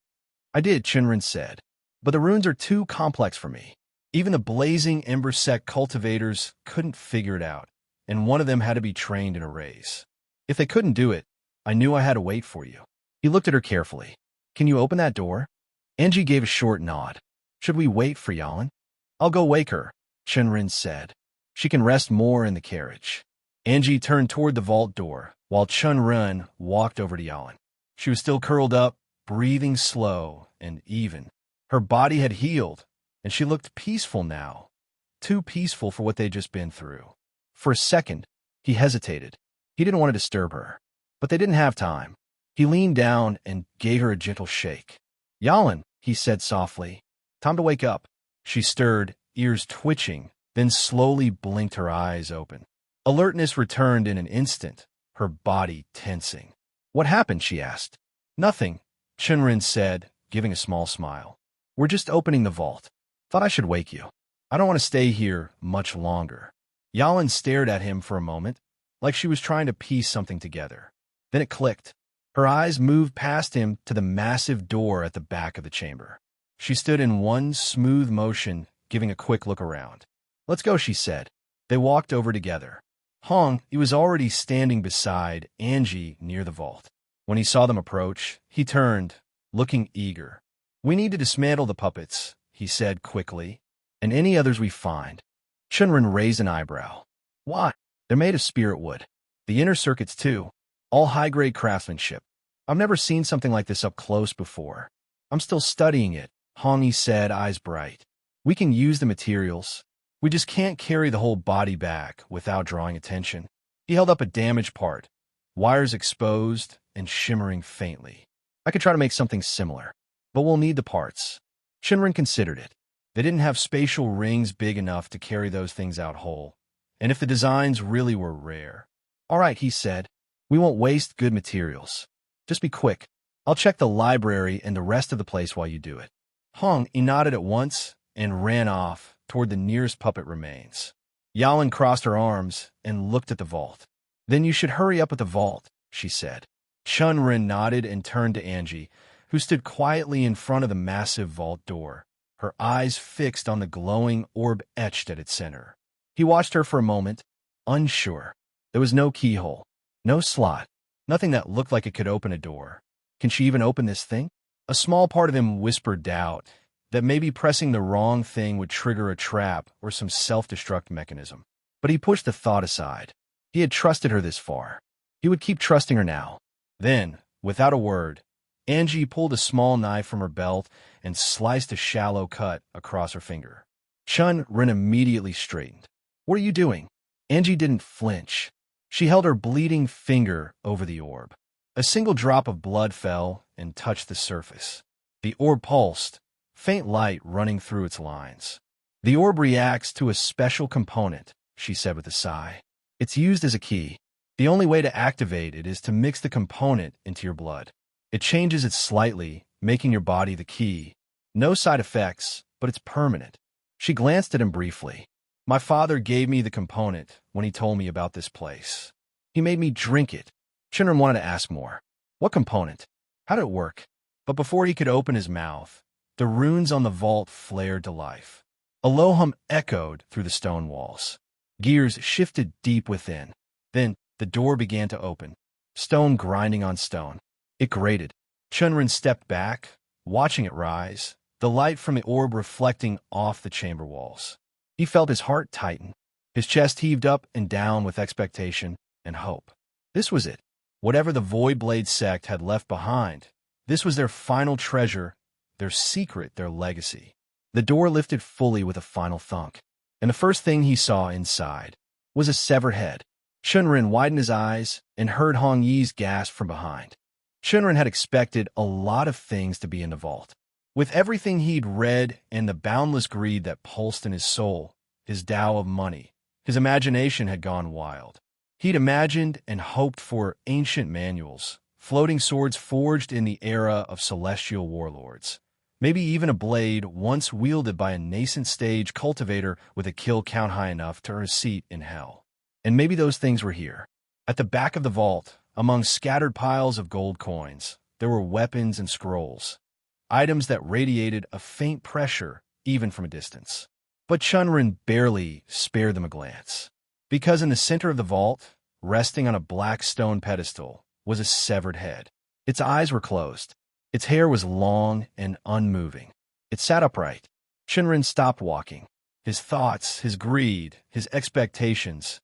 "I did," Chen Ren said. "But the runes are too complex for me. Even the blazing Ember sect cultivators couldn't figure it out, and one of them had to be trained in arrays. If they couldn't do it, I knew I had to wait for you." He looked at her carefully. Can you open that door? Angie gave a short nod. Should we wait for Yalan? I'll go wake her, Chen Ren said. She can rest more in the carriage. Angie turned toward the vault door, while Chen Ren walked over to Yalan. She was still curled up, breathing slow and even. Her body had healed, and she looked peaceful now. Too peaceful for what they'd just been through. For a second, he hesitated. He didn't want to disturb her, but they didn't have time. He leaned down and gave her a gentle shake. Yalan, he said softly. Time to wake up. She stirred, ears twitching, then slowly blinked her eyes open. Alertness returned in an instant, her body tensing. What happened? She asked. Nothing, Chen Ren said, giving a small smile. We're just opening the vault. Thought I should wake you. I don't want to stay here much longer. Yalan stared at him for a moment, like she was trying to piece something together. Then it clicked. Her eyes moved past him to the massive door at the back of the chamber. She stood in one smooth motion, giving a quick look around. Let's go, she said. They walked over together. Hong, he was already standing beside Angie near the vault. When he saw them approach, he turned, looking eager. We need to dismantle the puppets, he said quickly, and any others we find. Chen Ren raised an eyebrow. Why? They're made of spirit wood. The inner circuits, too. All high-grade craftsmanship. I've never seen something like this up close before. I'm still studying it, Hongi said, eyes bright. We can use the materials. We just can't carry the whole body back without drawing attention. He held up a damaged part, wires exposed and shimmering faintly. I could try to make something similar, but we'll need the parts. Chen Ren considered it. They didn't have spatial rings big enough to carry those things out whole, and if the designs really were rare. All right, he said. We won't waste good materials. Just be quick. I'll check the library and the rest of the place while you do it. Hong, he nodded at once and ran off toward the nearest puppet remains. Yalan crossed her arms and looked at the vault. Then you should hurry up with the vault, she said. Chen Ren nodded and turned to Angie, who stood quietly in front of the massive vault door, her eyes fixed on the glowing orb etched at its center. He watched her for a moment, unsure. There was no keyhole, no slot, nothing that looked like it could open a door. Can she even open this thing? A small part of him whispered doubt that maybe pressing the wrong thing would trigger a trap or some self-destruct mechanism. But he pushed the thought aside. He had trusted her this far. He would keep trusting her now. Then, without a word, Angie pulled a small knife from her belt and sliced a shallow cut across her finger. Chen Ren immediately straightened. What are you doing? Angie didn't flinch. She held her bleeding finger over the orb. A single drop of blood fell and touched the surface. The orb pulsed, faint light running through its lines. The orb reacts to a special component, she said with a sigh. It's used as a key. The only way to activate it is to mix the component into your blood. It changes it slightly, making your body the key. No side effects, but it's permanent. She glanced at him briefly. My father gave me the component when he told me about this place. He made me drink it. Chen Ren wanted to ask more. What component? How did it work? But before he could open his mouth, the runes on the vault flared to life. A low hum echoed through the stone walls. Gears shifted deep within. Then the door began to open, stone grinding on stone. It grated. Chen Ren stepped back, watching it rise, the light from the orb reflecting off the chamber walls. He felt his heart tighten. His chest heaved up and down with expectation and hope. This was it. Whatever the Voidblade sect had left behind, this was their final treasure, their secret, their legacy. The door lifted fully with a final thunk, and the first thing he saw inside was a severed head. Chen Ren widened his eyes and heard Hong Yi's gasp from behind. Chen Ren had expected a lot of things to be in the vault. With everything he'd read and the boundless greed that pulsed in his soul, his Dao of money, his imagination had gone wild. He'd imagined and hoped for ancient manuals, floating swords forged in the era of celestial warlords, maybe even a blade once wielded by a nascent stage cultivator with a kill count high enough to earn a seat in hell. And maybe those things were here. At the back of the vault, among scattered piles of gold coins, there were weapons and scrolls, items that radiated a faint pressure even from a distance. But Chen Ren barely spared them a glance, because in the center of the vault, resting on a black stone pedestal, was a severed head. Its eyes were closed, Its hair was long and unmoving. It sat upright. Chen Ren stopped walking. His thoughts, his greed, his expectations,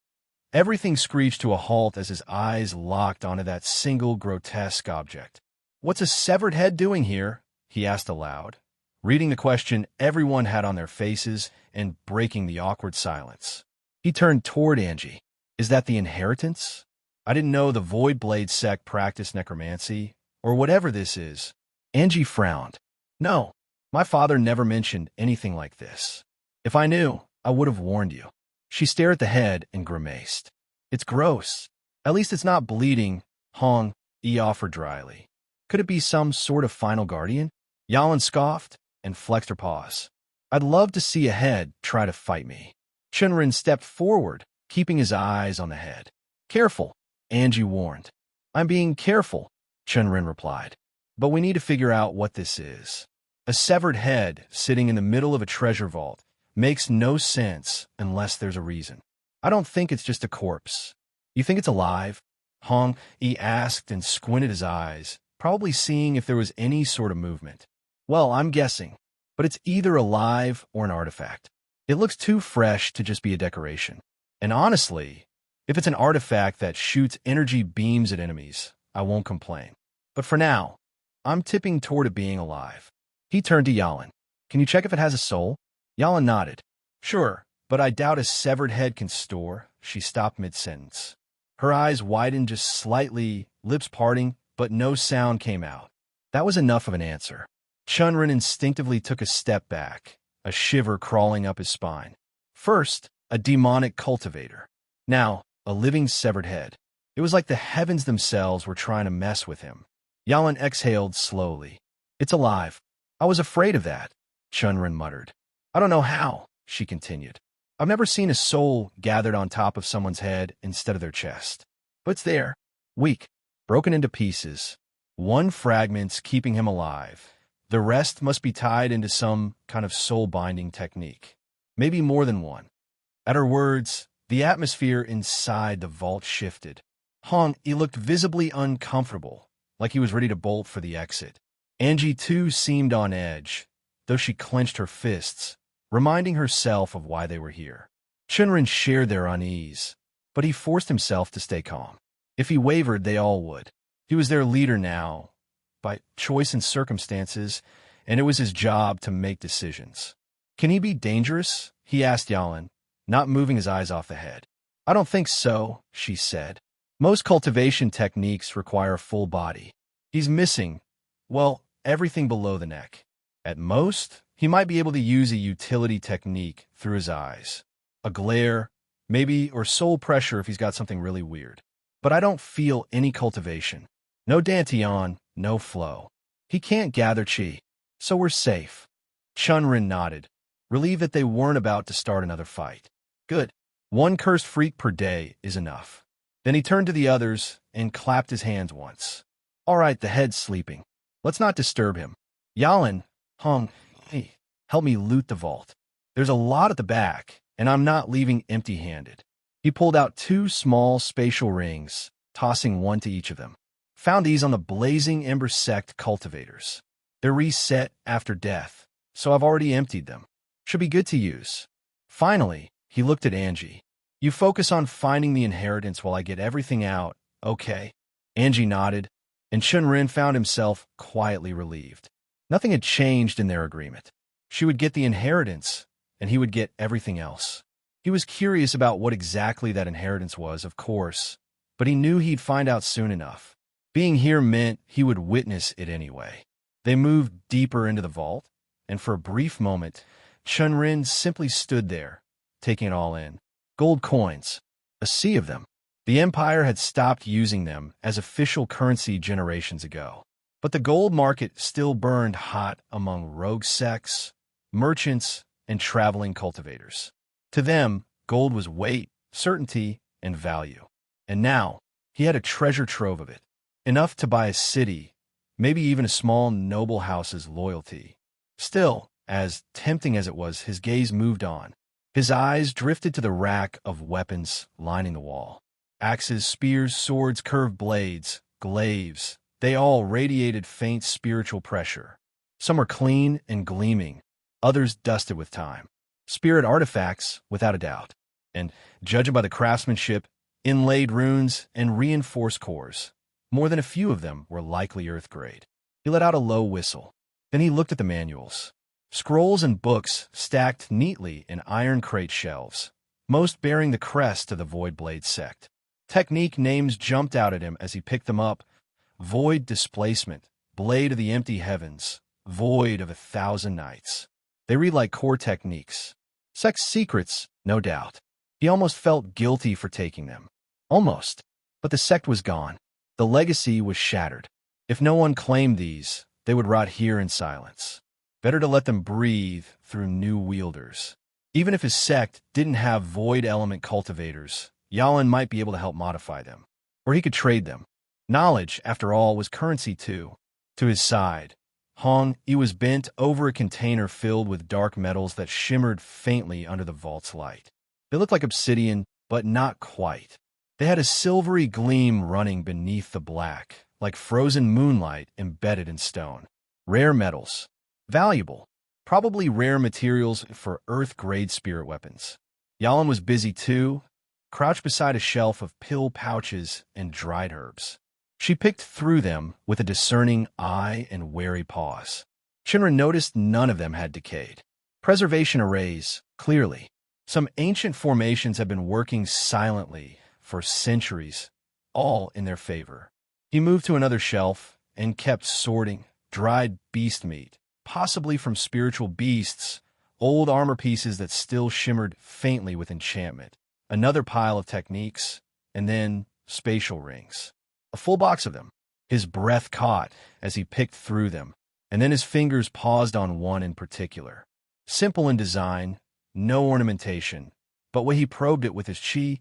everything screeched to a halt as his eyes locked onto that single grotesque object. "What's a severed head doing here?" he asked aloud, reading the question everyone had on their faces and breaking the awkward silence. He turned toward Angie. "Is that the inheritance? I didn't know the Void Blade sect practiced necromancy, or whatever this is." Angie frowned. "No, my father never mentioned anything like this. If I knew, I would have warned you." She stared at the head and grimaced. "It's gross. At least it's not bleeding," Hong Yi offered dryly. "Could it be some sort of final guardian?" Yalan scoffed and flexed her paws. "I'd love to see a head try to fight me." Chen Ren stepped forward, keeping his eyes on the head. "Careful," Angie warned. "I'm being careful," Chen Ren replied. "But we need to figure out what this is." A severed head sitting in the middle of a treasure vault makes no sense unless there's a reason. "I don't think it's just a corpse." "You think it's alive?" Hong Yi asked and squinted his eyes, probably seeing if there was any sort of movement. "Well, I'm guessing, but it's either alive or an artifact. It looks too fresh to just be a decoration. And honestly, if it's an artifact that shoots energy beams at enemies, I won't complain. But for now, I'm tipping toward it being alive." He turned to Yalan. "Can you check if it has a soul?" Yalan nodded. "Sure, but I doubt a severed head can store." She stopped mid-sentence. Her eyes widened just slightly, lips parting, but no sound came out. That was enough of an answer. Chen Ren instinctively took a step back, a shiver crawling up his spine. First, a demonic cultivator. Now, a living severed head. It was like the heavens themselves were trying to mess with him. Yalan exhaled slowly. "It's alive." "I was afraid of that," Chen Ren muttered. "I don't know how," she continued. "I've never seen a soul gathered on top of someone's head instead of their chest. But it's there, weak, broken into pieces. One fragment's keeping him alive. The rest must be tied into some kind of soul-binding technique. Maybe more than one." At her words, the atmosphere inside the vault shifted. He looked visibly uncomfortable, like he was ready to bolt for the exit. Angie, too, seemed on edge, though she clenched her fists, reminding herself of why they were here. Chen Ren shared their unease, but he forced himself to stay calm. If he wavered, they all would. He was their leader now, by choice and circumstances, and it was his job to make decisions. "Can he be dangerous?" he asked Yalan, not moving his eyes off the head. "I don't think so," she said. "Most cultivation techniques require a full body. He's missing, well, everything below the neck. At most, he might be able to use a utility technique through his eyes. A glare, maybe, or soul pressure if he's got something really weird. But I don't feel any cultivation. No dantian, no flow. He can't gather chi, so we're safe." Chen Ren nodded, relieved that they weren't about to start another fight. "Good. One cursed freak per day is enough." Then he turned to the others and clapped his hands once. "All right, the head's sleeping. Let's not disturb him. Yalan, hey, help me loot the vault. There's a lot at the back, and I'm not leaving empty-handed." He pulled out 2 small spatial rings, tossing one to each of them. "Found these on the Blazing Ember sect cultivators. They're reset after death, so I've already emptied them. Should be good to use." Finally, he looked at Angie. "You focus on finding the inheritance while I get everything out, okay?" Angie nodded, and Chen Ren found himself quietly relieved. Nothing had changed in their agreement. She would get the inheritance, and he would get everything else. He was curious about what exactly that inheritance was, of course, but he knew he'd find out soon enough. Being here meant he would witness it anyway. They moved deeper into the vault, and for a brief moment, Chen Ren simply stood there, taking it all in. Gold coins, a sea of them. The Empire had stopped using them as official currency generations ago. But the gold market still burned hot among rogue sects, merchants, and traveling cultivators. To them, gold was weight, certainty, and value. And now, he had a treasure trove of it, enough to buy a city, maybe even a small noble house's loyalty. Still, as tempting as it was, his gaze moved on. His eyes drifted to the rack of weapons lining the wall. Axes, spears, swords, curved blades, glaives, They all radiated faint spiritual pressure. Some were clean and gleaming, others dusted with time. Spirit artifacts, without a doubt. And, judging by the craftsmanship, inlaid runes, and reinforced cores, more than a few of them were likely Earth-grade. He let out a low whistle. Then he looked at the manuals. Scrolls and books stacked neatly in iron crate shelves, most bearing the crest of the Void Blade sect. Technique names jumped out at him as he picked them up. Void Displacement, Blade of the Empty Heavens, Void of 1,000 Nights. They read like core techniques. Sect secrets, no doubt. He almost felt guilty for taking them. Almost. But the sect was gone. The legacy was shattered. If no one claimed these, they would rot here in silence. Better to let them breathe through new wielders. Even if his sect didn't have void element cultivators, Yalan might be able to help modify them. Or he could trade them. Knowledge, after all, was currency too. To his side, Hong Yi was bent over a container filled with dark metals that shimmered faintly under the vault's light. They looked like obsidian, but not quite. They had a silvery gleam running beneath the black, like frozen moonlight embedded in stone. Rare metals. Valuable. Probably rare materials for Earth-grade spirit weapons. Yalan was busy too, crouched beside a shelf of pill pouches and dried herbs. She picked through them with a discerning eye and wary pause. Chen Ren noticed none of them had decayed. Preservation arrays, clearly. Some ancient formations had been working silently for centuries, all in their favor. He moved to another shelf and kept sorting dried beast meat, possibly from spiritual beasts, old armor pieces that still shimmered faintly with enchantment, another pile of techniques, and then spatial rings. A full box of them. His breath caught as he picked through them, and then his fingers paused on one in particular. Simple in design, no ornamentation, but when he probed it with his chi,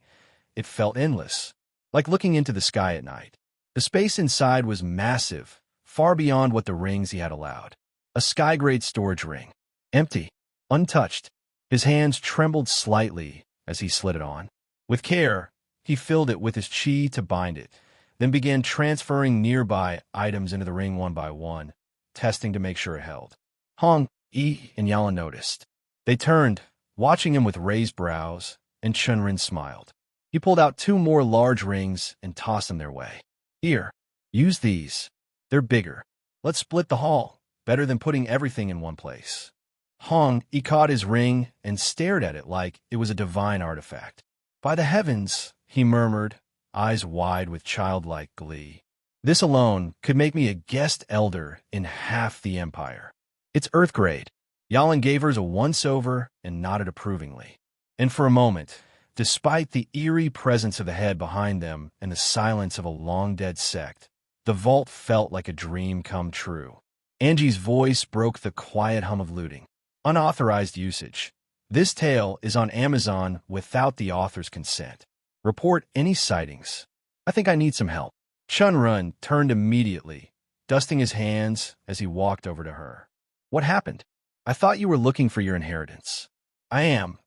it felt endless, like looking into the sky at night. The space inside was massive, far beyond what the rings he had allowed. A sky-grade storage ring. Empty. Untouched. His hands trembled slightly as he slid it on. With care, he filled it with his chi to bind it, then began transferring nearby items into the ring one by one, testing to make sure it held. Hong Yi and Yalan noticed. They turned, watching him with raised brows, and Chen Ren smiled. He pulled out 2 more large rings and tossed them their way. Here, use these. They're bigger. Let's split the haul. Better than putting everything in one place. Hong Yi caught his ring and stared at it like it was a divine artifact. By the heavens, he murmured, eyes wide with childlike glee. This alone could make me a guest elder in half the empire. It's Earth-grade. Yalan gave hers a once-over and nodded approvingly. And for a moment, despite the eerie presence of the head behind them and the silence of a long-dead sect, the vault felt like a dream come true. Angie's voice broke the quiet hum of looting. Unauthorized usage. This tale is on Amazon without the author's consent. Report any sightings. I think I need some help. Chen Ren turned immediately, dusting his hands as he walked over to her. What happened? I thought you were looking for your inheritance. I am,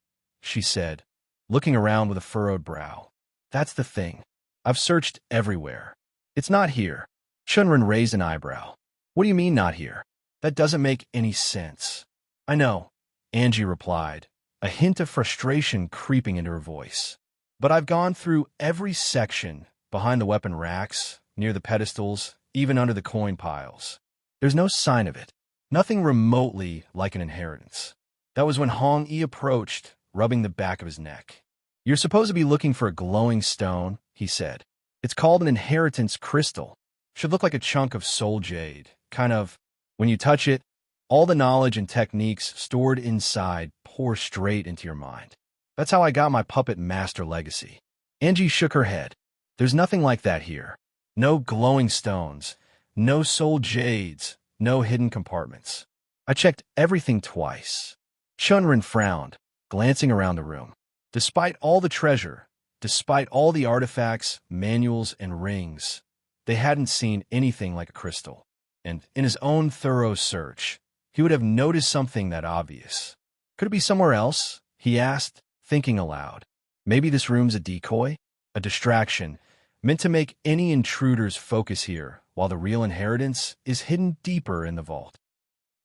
she said, looking around with a furrowed brow. That's the thing. I've searched everywhere. It's not here. Chen Ren raised an eyebrow. What do you mean not here? That doesn't make any sense. I know, Angie replied, a hint of frustration creeping into her voice. But I've gone through every section, behind the weapon racks, near the pedestals, even under the coin piles. There's no sign of it. Nothing remotely like an inheritance. That was when Hong Yi approached, rubbing the back of his neck. You're supposed to be looking for a glowing stone, he said. It's called an inheritance crystal. Should look like a chunk of soul jade. Kind of, when you touch it, all the knowledge and techniques stored inside pour straight into your mind. That's how I got my puppet master legacy. Angie shook her head. There's nothing like that here. No glowing stones, no soul jades, no hidden compartments. I checked everything twice. Chen Ren frowned, glancing around the room. Despite all the treasure, despite all the artifacts, manuals, and rings, they hadn't seen anything like a crystal. And in his own thorough search, he would have noticed something that obvious. Could it be somewhere else? He asked, thinking aloud. Maybe this room's a decoy? A distraction, meant to make any intruders focus here, while while the real inheritance is hidden deeper in the vault.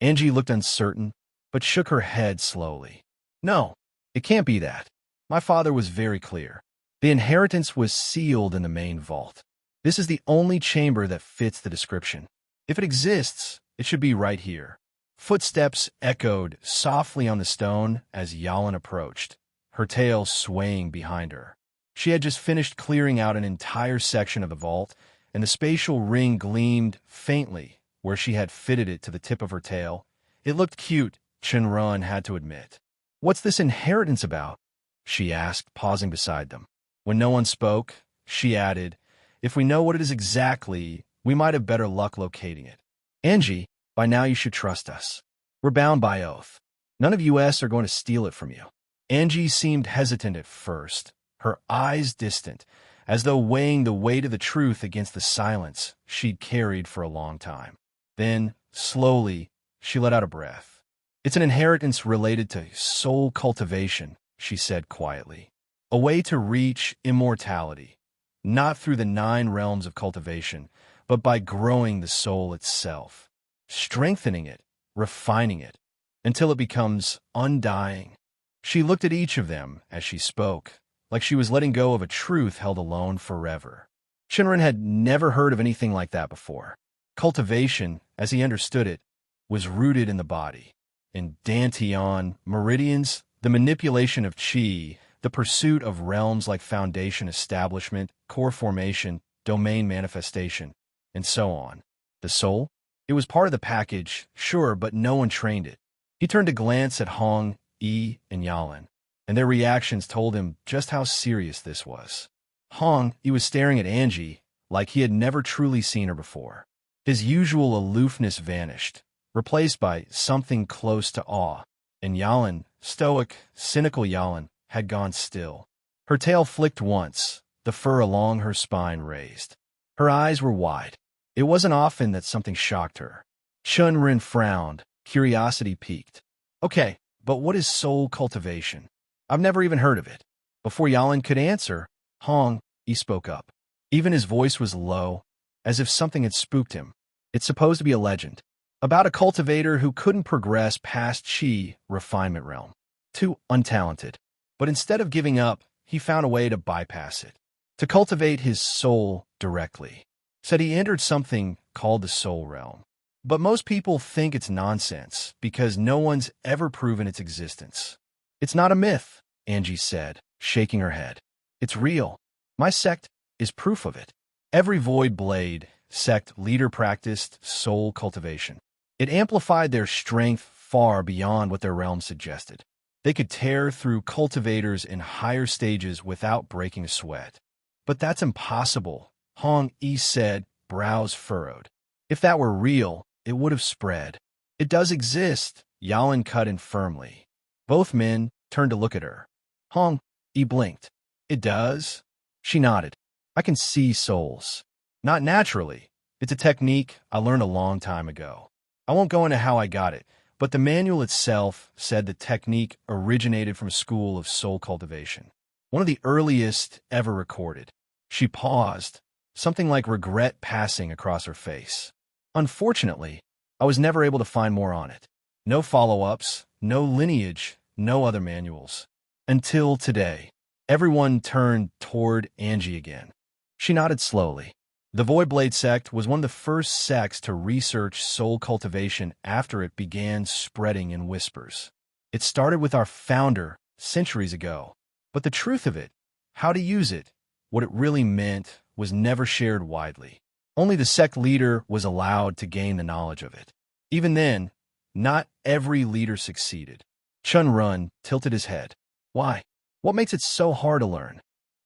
Angie looked uncertain, but shook her head slowly. No, it can't be that. My father was very clear. The inheritance was sealed in the main vault. This is the only chamber that fits the description. If it exists, it should be right here. Footsteps echoed softly on the stone as Yalin approached, her tail swaying behind her. She had just finished clearing out an entire section of the vault, and the spatial ring gleamed faintly where she had fitted it to the tip of her tail. It looked cute, Chen Ren had to admit. What's this inheritance about? She asked, pausing beside them. When no one spoke, she added, if we know what it is exactly, we might have better luck locating it. Angie, by now you should trust us. We're bound by oath. None of us are going to steal it from you. Angie seemed hesitant at first, her eyes distant, as though weighing the weight of the truth against the silence she'd carried for a long time. Then, slowly, she let out a breath. It's an inheritance related to soul cultivation, she said quietly. A way to reach immortality, not through the 9 realms of cultivation, but by growing the soul itself, strengthening it, refining it, until it becomes undying. She looked at each of them as she spoke, like she was letting go of a truth held alone forever. Chen Ren had never heard of anything like that before. Cultivation, as he understood it, was rooted in the body, in dantian, meridians, the manipulation of qi, the pursuit of realms like foundation establishment, core formation, domain manifestation, and so on. The soul? It was part of the package, sure, but no one trained it. He turned to glance at Hong, Yi, and Yalin, and their reactions told him just how serious this was. Hong, he was staring at Angie like he had never truly seen her before. His usual aloofness vanished, replaced by something close to awe, and Yalin, stoic, cynical Yalin, had gone still. Her tail flicked once, the fur along her spine raised. Her eyes were wide. It wasn't often that something shocked her. Chen Ren frowned, curiosity piqued. Okay, but what is soul cultivation? I've never even heard of it. Before Yalin could answer, Hong, he spoke up. Even his voice was low, as if something had spooked him. It's supposed to be a legend, about a cultivator who couldn't progress past qi refinement realm. Too untalented. But instead of giving up, he found a way to bypass it, to cultivate his soul directly. Said he entered something called the soul realm. But most people think it's nonsense because no one's ever proven its existence. It's not a myth, Angie said, shaking her head. It's real. My sect is proof of it. Every Void Blade sect leader practiced soul cultivation. It amplified their strength far beyond what their realm suggested. They could tear through cultivators in higher stages without breaking a sweat. But that's impossible, Hong Yi said, brows furrowed. If that were real, it would have spread. It does exist, Yalin cut in firmly. Both men turned to look at her. Hong Yi blinked. It does? She nodded. I can see souls. Not naturally. It's a technique I learned a long time ago. I won't go into how I got it, but the manual itself said the technique originated from a school of soul cultivation, one of the earliest ever recorded. She paused, something like regret passing across her face. Unfortunately, I was never able to find more on it. No follow-ups, no lineage, no other manuals. Until today. Everyone turned toward Angie again. She nodded slowly. The Voidblade sect was one of the first sects to research soul cultivation after it began spreading in whispers. It started with our founder centuries ago, but the truth of it, how to use it, what it really meant, was never shared widely. Only the sect leader was allowed to gain the knowledge of it. Even then, not every leader succeeded. Chen Ren tilted his head. Why? What makes it so hard to learn?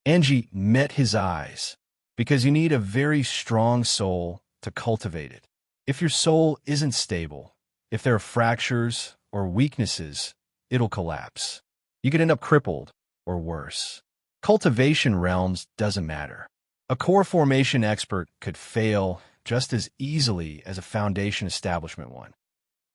Angie met his eyes. Because you need a very strong soul to cultivate it. If your soul isn't stable, if there are fractures or weaknesses, it'll collapse. You could end up crippled or worse. Cultivation realms doesn't matter. A core formation expert could fail just as easily as a foundation establishment one.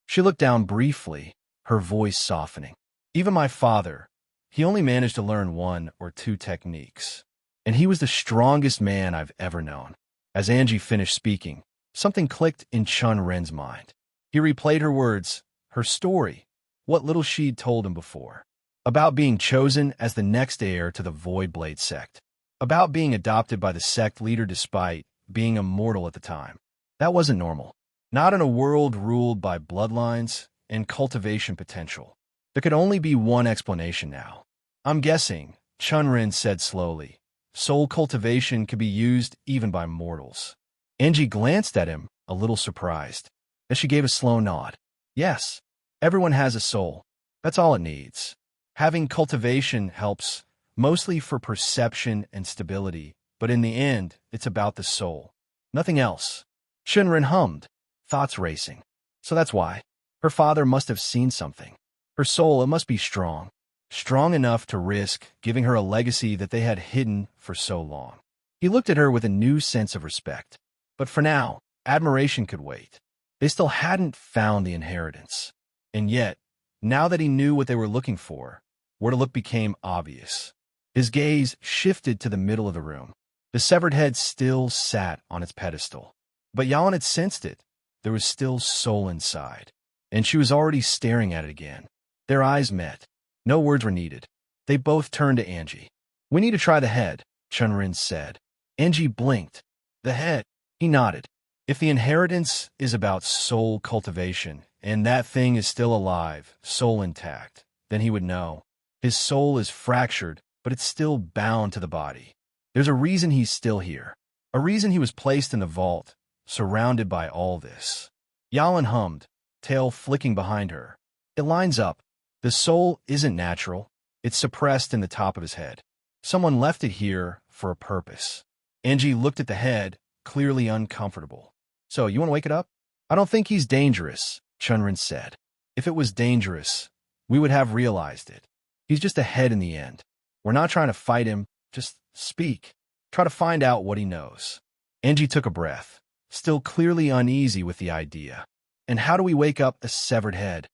She looked down briefly, her voice softening. Even my father, he only managed to learn 1 or 2 techniques. And he was the strongest man I've ever known. As Angie finished speaking, Something clicked in Chen Ren's mind. He replayed her words, her story, what little she'd told him before. About being chosen as the next heir to the Voidblade sect. About being adopted by the sect leader despite being immortal at the time. That wasn't normal. Not in a world ruled by bloodlines and cultivation potential. There could only be one explanation now. I'm guessing, Chen Ren said slowly, soul cultivation could be used even by mortals. Angie glanced at him, a little surprised, as she gave a slow nod. Yes, everyone has a soul. That's all it needs. Having cultivation helps, mostly for perception and stability, but in the end, it's about the soul. Nothing else. Chen Ren hummed, thoughts racing. So that's why. Her father must have seen something. Her soul, it must be strong. Strong enough to risk giving her a legacy that they had hidden for so long. He looked at her with a new sense of respect. But for now, admiration could wait. They still hadn't found the inheritance. And yet, now that he knew what they were looking for, where to look became obvious. His gaze shifted to the middle of the room. The severed head still sat on its pedestal. But Yalan had sensed it. There was still soul inside. And she was already staring at it again. Their eyes met. No words were needed. They both turned to Angie. We need to try the head, Chen Ren said. Angie blinked. The head. He nodded. If the inheritance is about soul cultivation, and that thing is still alive, soul intact, then he would know. His soul is fractured, but it's still bound to the body. There's a reason he's still here. A reason he was placed in the vault, surrounded by all this. Yalan hummed, tail flicking behind her. It lines up. The soul isn't natural. It's suppressed in the top of his head. Someone left it here for a purpose. Angie looked at the head, clearly uncomfortable. So, you want to wake it up? I don't think he's dangerous, Chen Ren said. If it was dangerous, we would have realized it. He's just a head in the end. We're not trying to fight him, just speak. Try to find out what he knows. Angie took a breath, still clearly uneasy with the idea. And how do we wake up a severed head?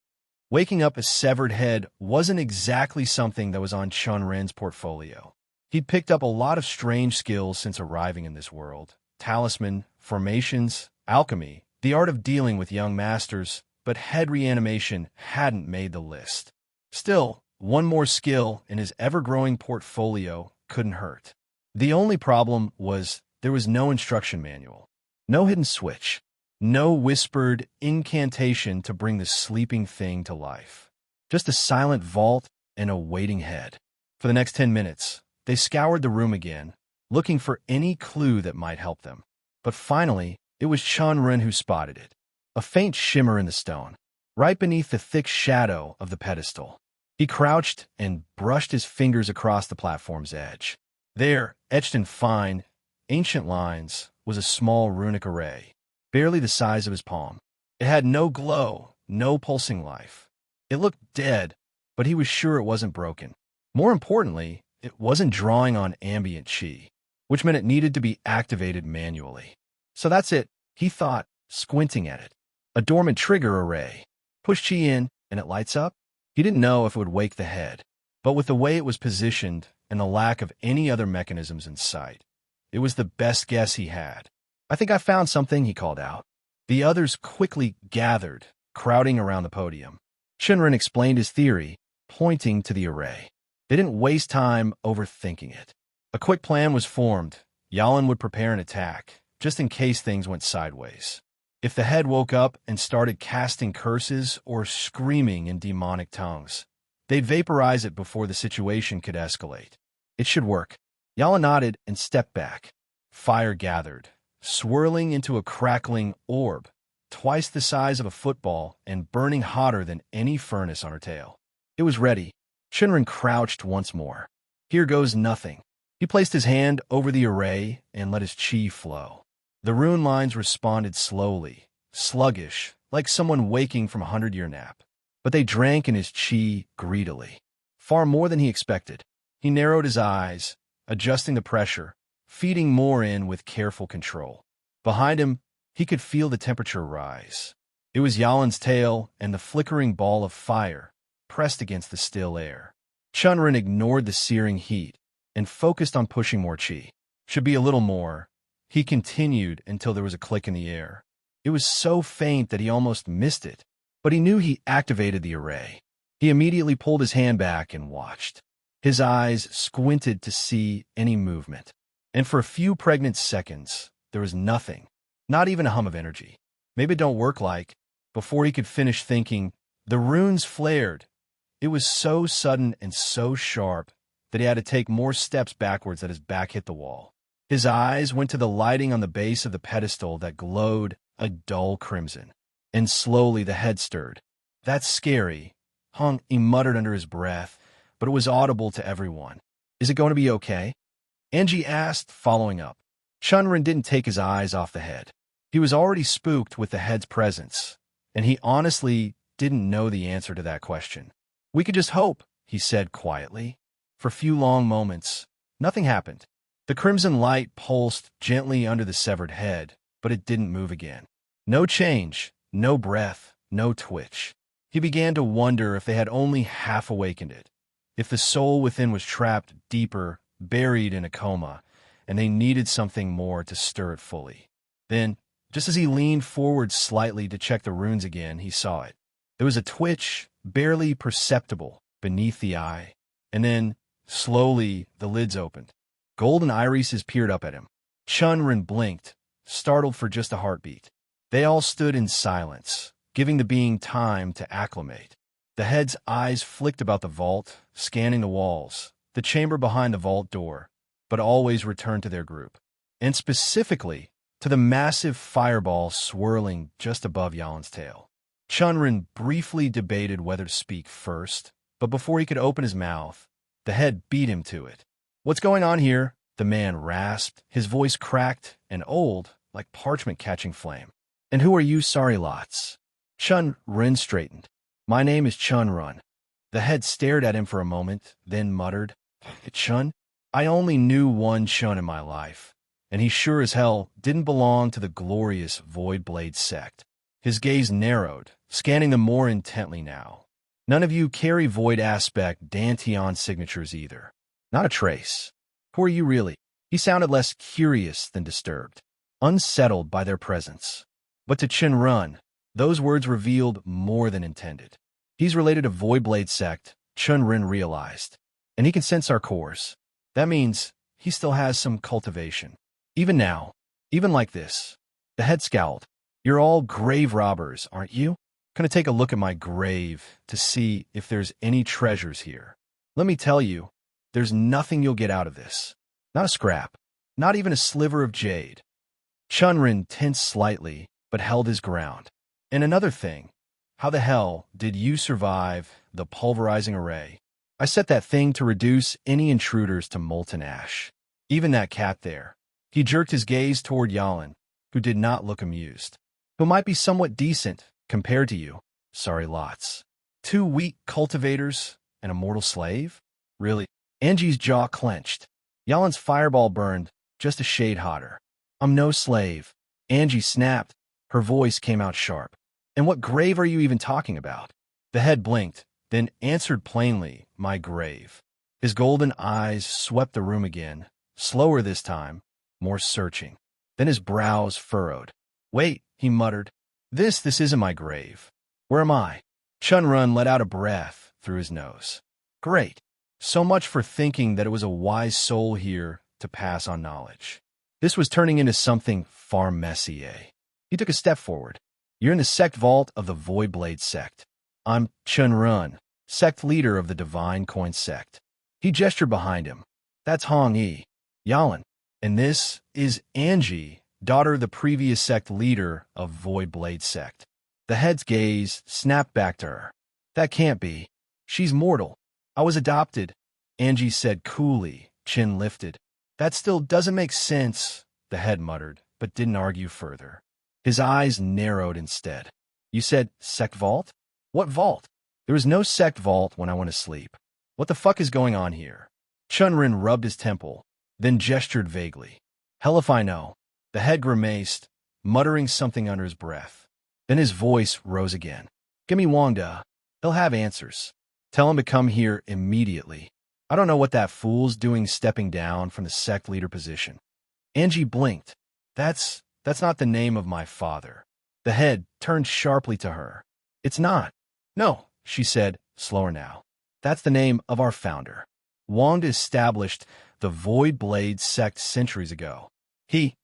Waking up a severed head wasn't exactly something that was on Chen Ren's portfolio. He'd picked up a lot of strange skills since arriving in this world. Talisman, formations, alchemy, the art of dealing with young masters, but head reanimation hadn't made the list. Still, one more skill in his ever-growing portfolio couldn't hurt. The only problem was there was no instruction manual, no hidden switch, no whispered incantation to bring the sleeping thing to life. Just a silent vault and a waiting head. For the next 10 minutes, they scoured the room again, looking for any clue that might help them. But finally, it was Chen Ren who spotted it. A faint shimmer in the stone, right beneath the thick shadow of the pedestal. He crouched and brushed his fingers across the platform's edge. There, etched in fine, ancient lines, was a small runic array, barely the size of his palm. It had no glow, no pulsing life. It looked dead, but he was sure it wasn't broken. More importantly, it wasn't drawing on ambient chi, which meant it needed to be activated manually. So that's it, he thought, squinting at it. A dormant trigger array. Push chi in, and it lights up? He didn't know if it would wake the head, but with the way it was positioned and the lack of any other mechanisms in sight, it was the best guess he had. I think I found something, he called out. The others quickly gathered, crowding around the podium. Chen Ren explained his theory, pointing to the array. They didn't waste time overthinking it. A quick plan was formed. Yalan would prepare an attack, just in case things went sideways. If the head woke up and started casting curses or screaming in demonic tongues, they'd vaporize it before the situation could escalate. It should work. Yalan nodded and stepped back. Fire gathered, swirling into a crackling orb, twice the size of a football and burning hotter than any furnace on her tail. It was ready. Chen Ren crouched once more. Here goes nothing. He placed his hand over the array and let his chi flow. The rune lines responded slowly, sluggish, like someone waking from a 100-year nap. But they drank in his chi greedily, far more than he expected. He narrowed his eyes, adjusting the pressure, feeding more in with careful control. Behind him, he could feel the temperature rise. It was Yalan's tail and the flickering ball of fire pressed against the still air. Chen Ren ignored the searing heat and focused on pushing more chi. Should be a little more. He continued until there was a click in the air. It was so faint that he almost missed it, but he knew he activated the array. He immediately pulled his hand back and watched. His eyes squinted to see any movement. And for a few pregnant seconds, there was nothing, not even a hum of energy. Maybe it don't work like. Before he could finish thinking, the runes flared. It was so sudden and so sharp that he had to take more steps backwards as his back hit the wall. His eyes went to the lighting on the base of the pedestal that glowed a dull crimson. And slowly the head stirred. "That's scary," he muttered under his breath, but it was audible to everyone. "Is it going to be okay?" Angie asked, following up. Chen Ren didn't take his eyes off the head. He was already spooked with the head's presence, and he honestly didn't know the answer to that question. "We could just hope," he said quietly. For a few long moments, nothing happened. The crimson light pulsed gently under the severed head, but it didn't move again. No change, no breath, no twitch. He began to wonder if they had only half awakened it, if the soul within was trapped deeper, buried in a coma, and they needed something more to stir it fully. Then, just as he leaned forward slightly to check the runes again, he saw it. There was a twitch, barely perceptible, beneath the eye, and then, slowly, the lids opened. Golden irises peered up at him. Chen Ren blinked, startled for just a heartbeat. They all stood in silence, giving the being time to acclimate. The head's eyes flicked about the vault, scanning the walls, the chamber behind the vault door, but always returned to their group, and specifically to the massive fireball swirling just above Yalan's tail. Chen Ren briefly debated whether to speak first, but before he could open his mouth, the head beat him to it. "What's going on here?" the man rasped, his voice cracked and old, like parchment catching flame. "And who are you, sorry lots?" Chen Ren straightened. "My name is Chen Ren." The head stared at him for a moment, then muttered, "Chun? I only knew one Chun in my life, and he sure as hell didn't belong to the glorious Void Blade sect." His gaze narrowed, scanning them more intently now. "None of you carry Void Aspect Dantian signatures either. Not a trace. Who are you really?" He sounded less curious than disturbed, unsettled by their presence. But to Chen Ren, those words revealed more than intended. He's related to Void Blade sect, Chen Ren realized, and he can sense our cores. That means he still has some cultivation. Even now, even like this. The head scowled. "You're all grave robbers, aren't you? Gonna take a look at my grave to see if there's any treasures here. Let me tell you, there's nothing you'll get out of this. Not a scrap. Not even a sliver of jade." Chen Ren tensed slightly, but held his ground. "And another thing, how the hell did you survive the pulverizing array? I set that thing to reduce any intruders to molten ash. Even that cat there." He jerked his gaze toward Yalan, who did not look amused. "Who might be somewhat decent compared to you. Sorry lots. 2 weak cultivators and a mortal slave? Really?" Angie's jaw clenched. Yalan's fireball burned just a shade hotter. "I'm no slave." Angie snapped. Her voice came out sharp. "And what grave are you even talking about?" The head blinked, then answered plainly, "My grave." His golden eyes swept the room again, slower this time, more searching. Then his brows furrowed. "Wait," he muttered. This isn't my grave. Where am I?" Chen Ren let out a breath through his nose. "Great. So much for thinking that it was a wise soul here to pass on knowledge. This was turning into something far messier." He took a step forward. "You're in the sect vault of the Void Blade sect. I'm Chen Ren, sect leader of the Divine Coin sect." He gestured behind him. "That's Hong Yi, Yalan. And this is Angie, daughter of the previous sect leader of Void Blade sect." The head's gaze snapped back to her. "That can't be. She's mortal. I was adopted," Angie said coolly, chin lifted. "That still doesn't make sense," the head muttered, but didn't argue further. His eyes narrowed instead. "You said sect vault? What vault? There was no sect vault when I went to sleep. What the fuck is going on here?" Chen Ren rubbed his temple, then gestured vaguely. "Hell if I know." The head grimaced, muttering something under his breath. Then his voice rose again. "Give me Wangda. He'll have answers. Tell him to come here immediately. I don't know what that fool's doing stepping down from the sect leader position." Angie blinked. That's not the name of my father." The head turned sharply to her. It's not. No, she said, slower now. That's the name of our founder. Wang established the Void Blade sect centuries ago. He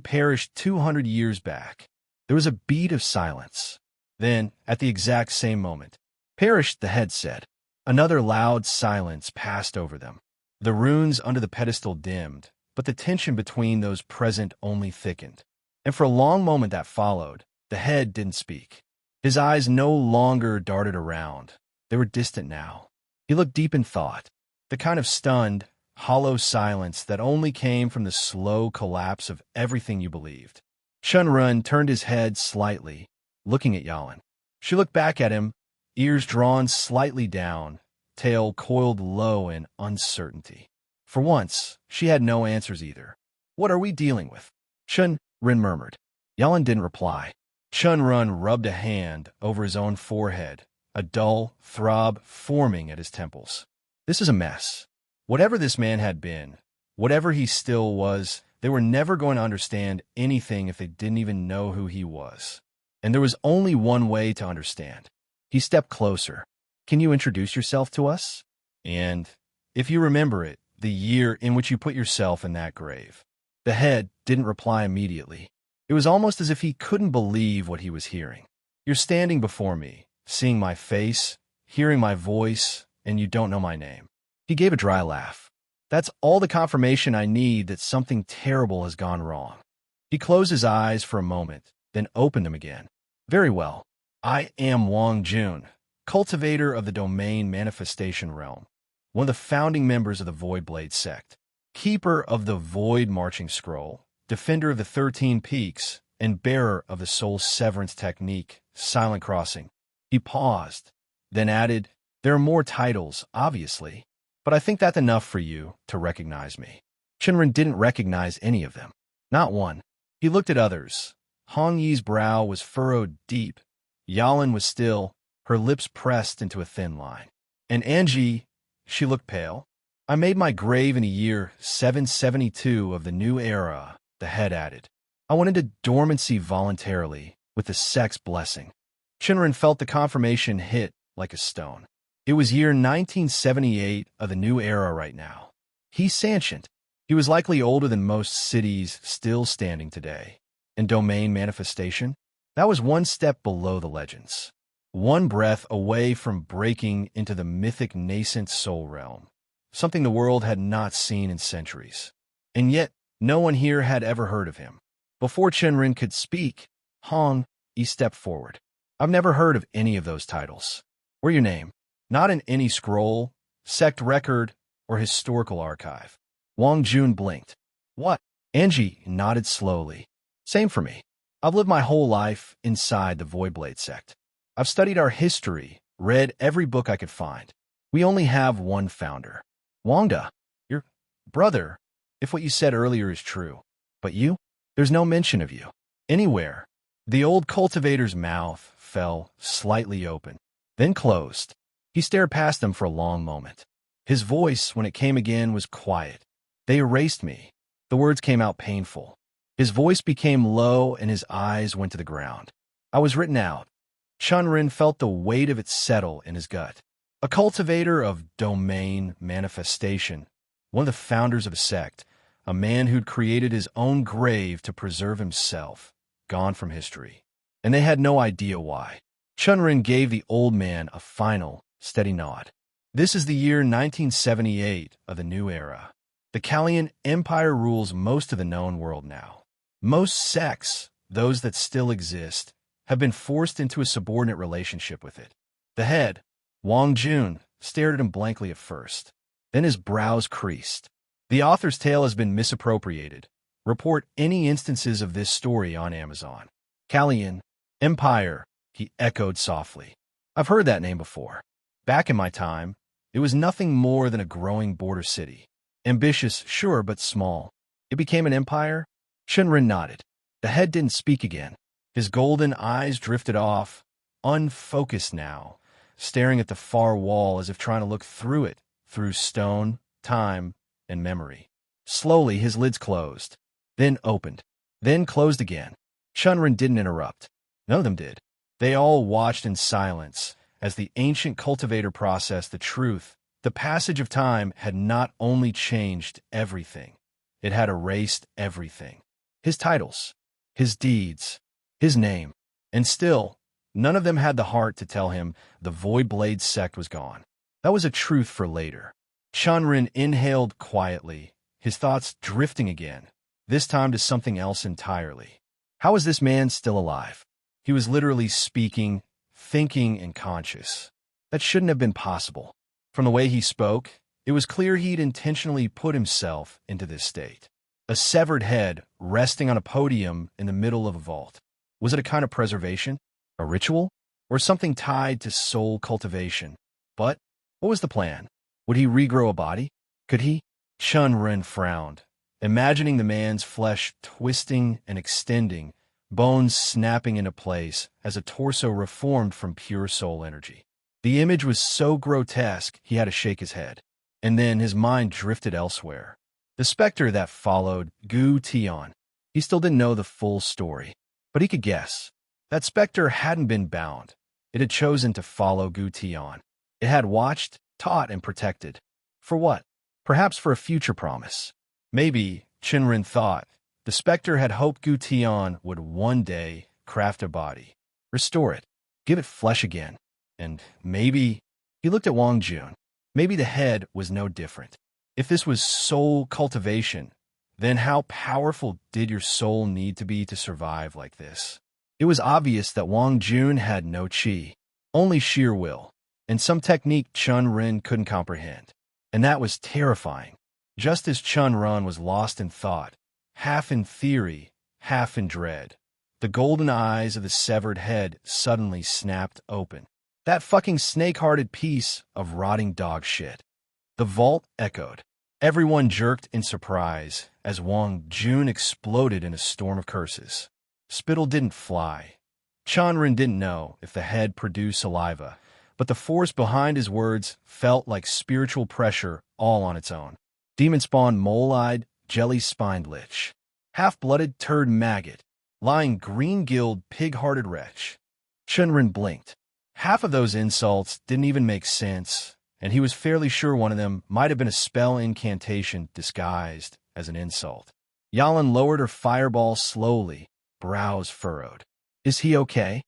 perished 200 years back. There was a beat of silence. Then, at the exact same moment, perished, the head said. Another loud silence passed over them. The runes under the pedestal dimmed, but the tension between those present only thickened. And for a long moment that followed, the head didn't speak. His eyes no longer darted around. They were distant now. He looked deep in thought, the kind of stunned, hollow silence that only came from the slow collapse of everything you believed. Chen Ren turned his head slightly, looking at Yalan. She looked back at him, ears drawn slightly down, tail coiled low in uncertainty. For once, she had no answers either. What are we dealing with? Chen Ren murmured. Yalan didn't reply. Chen Ren rubbed a hand over his own forehead, a dull throb forming at his temples. This is a mess. Whatever this man had been, whatever he still was, they were never going to understand anything if they didn't even know who he was. And there was only one way to understand. He stepped closer. Can you introduce yourself to us? And, if you remember it, the year in which you put yourself in that grave. The head didn't reply immediately. It was almost as if he couldn't believe what he was hearing. You're standing before me, seeing my face, hearing my voice, and you don't know my name. He gave a dry laugh. That's all the confirmation I need that something terrible has gone wrong. He closed his eyes for a moment, then opened them again. Very well. I am Wang Jun, cultivator of the domain manifestation realm, one of the founding members of the Void Blade sect, keeper of the Void Marching Scroll, defender of the 13 Peaks, and bearer of the soul severance technique, Silent Crossing. He paused, then added, there are more titles, obviously, but I think that's enough for you to recognize me. Chen Ren didn't recognize any of them. Not one. He looked at others. Hong Yi's brow was furrowed deep. Yalan was still, her lips pressed into a thin line. And Angie, she looked pale. I made my grave in the year 772 of the new era, the head added. I went into dormancy voluntarily, with the sect's blessing. Chen Ren felt the confirmation hit like a stone. It was year 1978 of the new era right now. He's sentient. He was likely older than most cities still standing today. And domain manifestation? That was one step below the legends. One breath away from breaking into the mythic nascent soul realm. Something the world had not seen in centuries. And yet, no one here had ever heard of him. Before Chen Ren could speak, Hong Yi stepped forward. I've never heard of any of those titles. Or your name. Not in any scroll, sect record, or historical archive. Wang Jun blinked. What? Angie nodded slowly. Same for me. I've lived my whole life inside the Voidblade sect. I've studied our history, read every book I could find. We only have one founder. Wangda, your brother, if what you said earlier is true. But you? There's no mention of you. Anywhere. The old cultivator's mouth fell slightly open, then closed. He stared past them for a long moment. His voice, when it came again, was quiet. They erased me. The words came out painful. His voice became low and his eyes went to the ground. I was written out. Chen Ren felt the weight of it settle in his gut. A cultivator of domain manifestation, one of the founders of a sect, a man who'd created his own grave to preserve himself, gone from history. And they had no idea why. Chen Ren gave the old man a final, steady nod. This is the year 1978 of the new era. The Kalian Empire rules most of the known world now. Most sects, those that still exist, have been forced into a subordinate relationship with it. The head, Wang Jun, stared at him blankly at first. Then his brows creased. The author's tale has been misappropriated. Report any instances of this story on Amazon. Kalian Empire, he echoed softly. I've heard that name before. Back in my time, it was nothing more than a growing border city. Ambitious, sure, but small. It became an empire? Chen Ren nodded. The head didn't speak again. His golden eyes drifted off, unfocused now, staring at the far wall as if trying to look through it, through stone, time, and memory. Slowly, his lids closed, then opened, then closed again. Chen Ren didn't interrupt. None of them did. They all watched in silence as the ancient cultivator processed the truth. The passage of time had not only changed everything, it had erased everything. His titles, his deeds, his name. And still, none of them had the heart to tell him the Void Blade sect was gone. That was a truth for later. Chen Ren inhaled quietly, his thoughts drifting again, this time to something else entirely. How was this man still alive? He was literally speaking, thinking, and conscious. That shouldn't have been possible. From the way he spoke, it was clear he'd intentionally put himself into this state. A severed head resting on a podium in the middle of a vault. Was it a kind of preservation? A ritual? Or something tied to soul cultivation? But what was the plan? Would he regrow a body? Could he? Chen Ren frowned, imagining the man's flesh twisting and extending, bones snapping into place as a torso reformed from pure soul energy. The image was so grotesque he had to shake his head. And then his mind drifted elsewhere. The specter that followed Gu Tian. He still didn't know the full story, but he could guess. That specter hadn't been bound. It had chosen to follow Gu Tian. It had watched, taught, and protected. For what? Perhaps for a future promise. Maybe, Chen Ren thought, the specter had hoped Gu Tian would one day craft a body, restore it, give it flesh again. And maybe, he looked at Wang Jun, maybe the head was no different. If this was soul cultivation, then how powerful did your soul need to be to survive like this? It was obvious that Wang Jun had no qi, only sheer will, and some technique Chen Ren couldn't comprehend. And that was terrifying. Just as Chen Ren was lost in thought, half in theory, half in dread, the golden eyes of the severed head suddenly snapped open. That fucking snake-hearted piece of rotting dog shit. The vault echoed. Everyone jerked in surprise as Wang Jun exploded in a storm of curses. Spittle didn't fly. Chen Ren didn't know if the head produced saliva, but the force behind his words felt like spiritual pressure all on its own. Demon-spawned mole-eyed, jelly-spined lich. Half-blooded turd maggot. Lying green-gilled, pig-hearted wretch. Chen Ren blinked. Half of those insults didn't even make sense, and he was fairly sure one of them might have been a spell incantation disguised as an insult. Yalan lowered her fireball slowly, brows furrowed. Is he okay?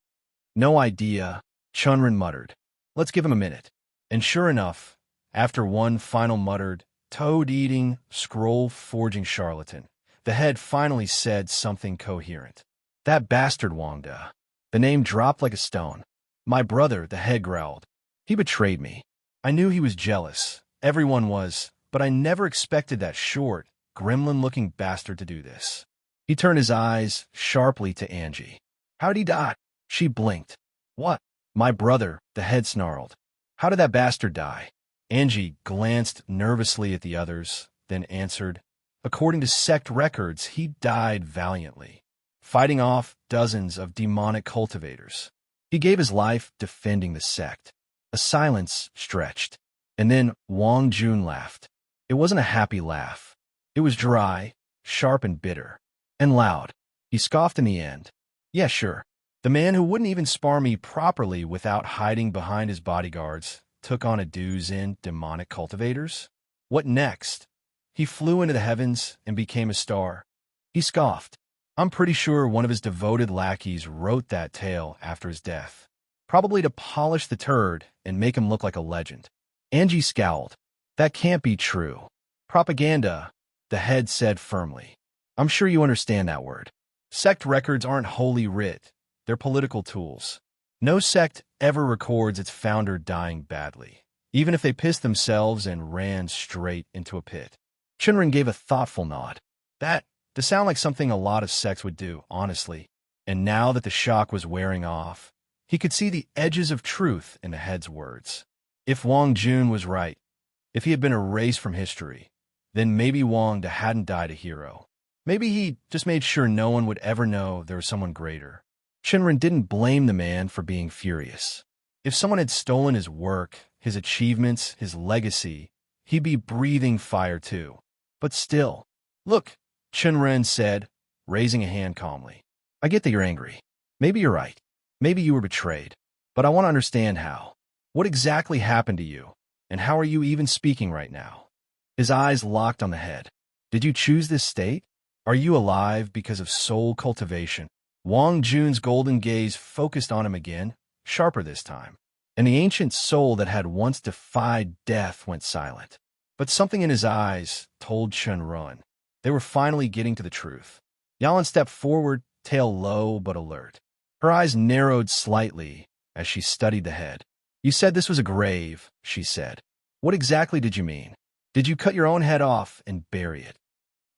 No idea, Chen Ren muttered. Let's give him a minute. And sure enough, after one final muttered, toad-eating, scroll-forging charlatan, the head finally said something coherent. That bastard Wangda. The name dropped like a stone. My brother, the head growled. He betrayed me. I knew he was jealous. Everyone was, but I never expected that short, gremlin-looking bastard to do this. He turned his eyes sharply to Angie. How'd he die? She blinked. What? My brother, the head snarled. How did that bastard die? Angie glanced nervously at the others, then answered. According to sect records, he died valiantly, fighting off dozens of demonic cultivators. He gave his life defending the sect. A silence stretched, and then Wang Jun laughed. It wasn't a happy laugh. It was dry, sharp and bitter, and loud. He scoffed in the end. Yeah, sure. The man who wouldn't even spar me properly without hiding behind his bodyguards took on a dozen demonic cultivators? What next? He flew into the heavens and became a star. He scoffed. I'm pretty sure one of his devoted lackeys wrote that tale after his death, probably to polish the turd and make him look like a legend. Angie scowled. That can't be true. Propaganda, the head said firmly. I'm sure you understand that word. Sect records aren't holy writ. They're political tools. No sect ever records its founder dying badly, even if they pissed themselves and ran straight into a pit. Chen Ren gave a thoughtful nod. That to sound like something a lot of sects would do, honestly. And now that the shock was wearing off, he could see the edges of truth in the head's words. If Wang Jun was right, if he had been erased from history, then maybe Wang hadn't died a hero. Maybe he just made sure no one would ever know there was someone greater. Chen Ren didn't blame the man for being furious. If someone had stolen his work, his achievements, his legacy, he'd be breathing fire too. But still, look, Chen Ren said, raising a hand calmly. I get that you're angry. Maybe you're right. Maybe you were betrayed, but I want to understand how. What exactly happened to you, and how are you even speaking right now? His eyes locked on the head. Did you choose this state? Are you alive because of soul cultivation? Wang Jun's golden gaze focused on him again, sharper this time. And the ancient soul that had once defied death went silent. But something in his eyes told Chen Ren. They were finally getting to the truth. Yalan stepped forward, tail low but alert. Her eyes narrowed slightly as she studied the head. You said this was a grave, she said. What exactly did you mean? Did you cut your own head off and bury it?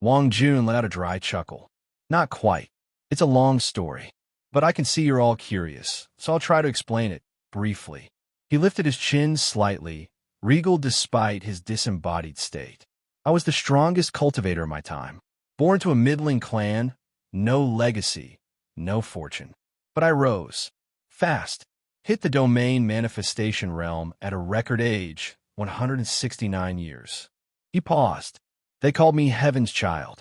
Wang Jun let out a dry chuckle. Not quite. It's a long story. But I can see you're all curious, so I'll try to explain it briefly. He lifted his chin slightly, regal despite his disembodied state. I was the strongest cultivator of my time. Born to a middling clan, no legacy, no fortune. But I rose. Fast. Hit the domain manifestation realm at a record age, 169 years. He paused. They called me Heaven's Child.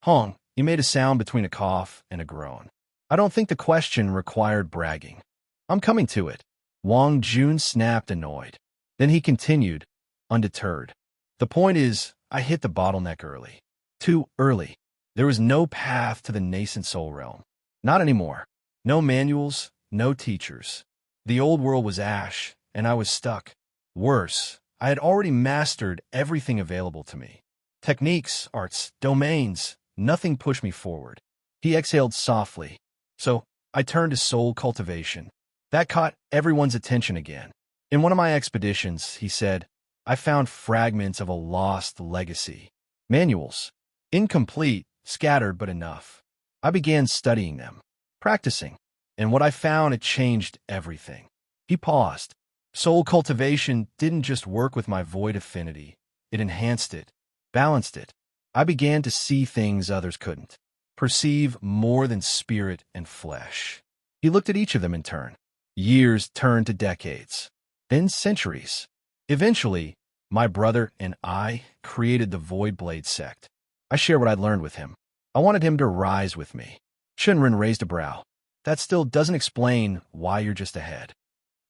Hong, he made a sound between a cough and a groan. I don't think the question required bragging. I'm coming to it. Wang Jun snapped, annoyed. Then he continued, undeterred. The point is, I hit the bottleneck early. Too early. There was no path to the nascent soul realm. Not anymore. No manuals, no teachers. The old world was ash, and I was stuck. Worse, I had already mastered everything available to me. Techniques, arts, domains, nothing pushed me forward. He exhaled softly. So, I turned to soul cultivation. That caught everyone's attention again. In one of my expeditions, he said, I found fragments of a lost legacy. Manuals. Incomplete, scattered, but enough. I began studying them, practicing, and what I found, it changed everything. He paused. Soul cultivation didn't just work with my void affinity. It enhanced it, balanced it. I began to see things others couldn't, perceive more than spirit and flesh. He looked at each of them in turn. Years turned to decades, then centuries. Eventually, my brother and I created the Void Blade sect. I shared what I'd learned with him. I wanted him to rise with me. Chen Ren raised a brow. That still doesn't explain why you're just ahead.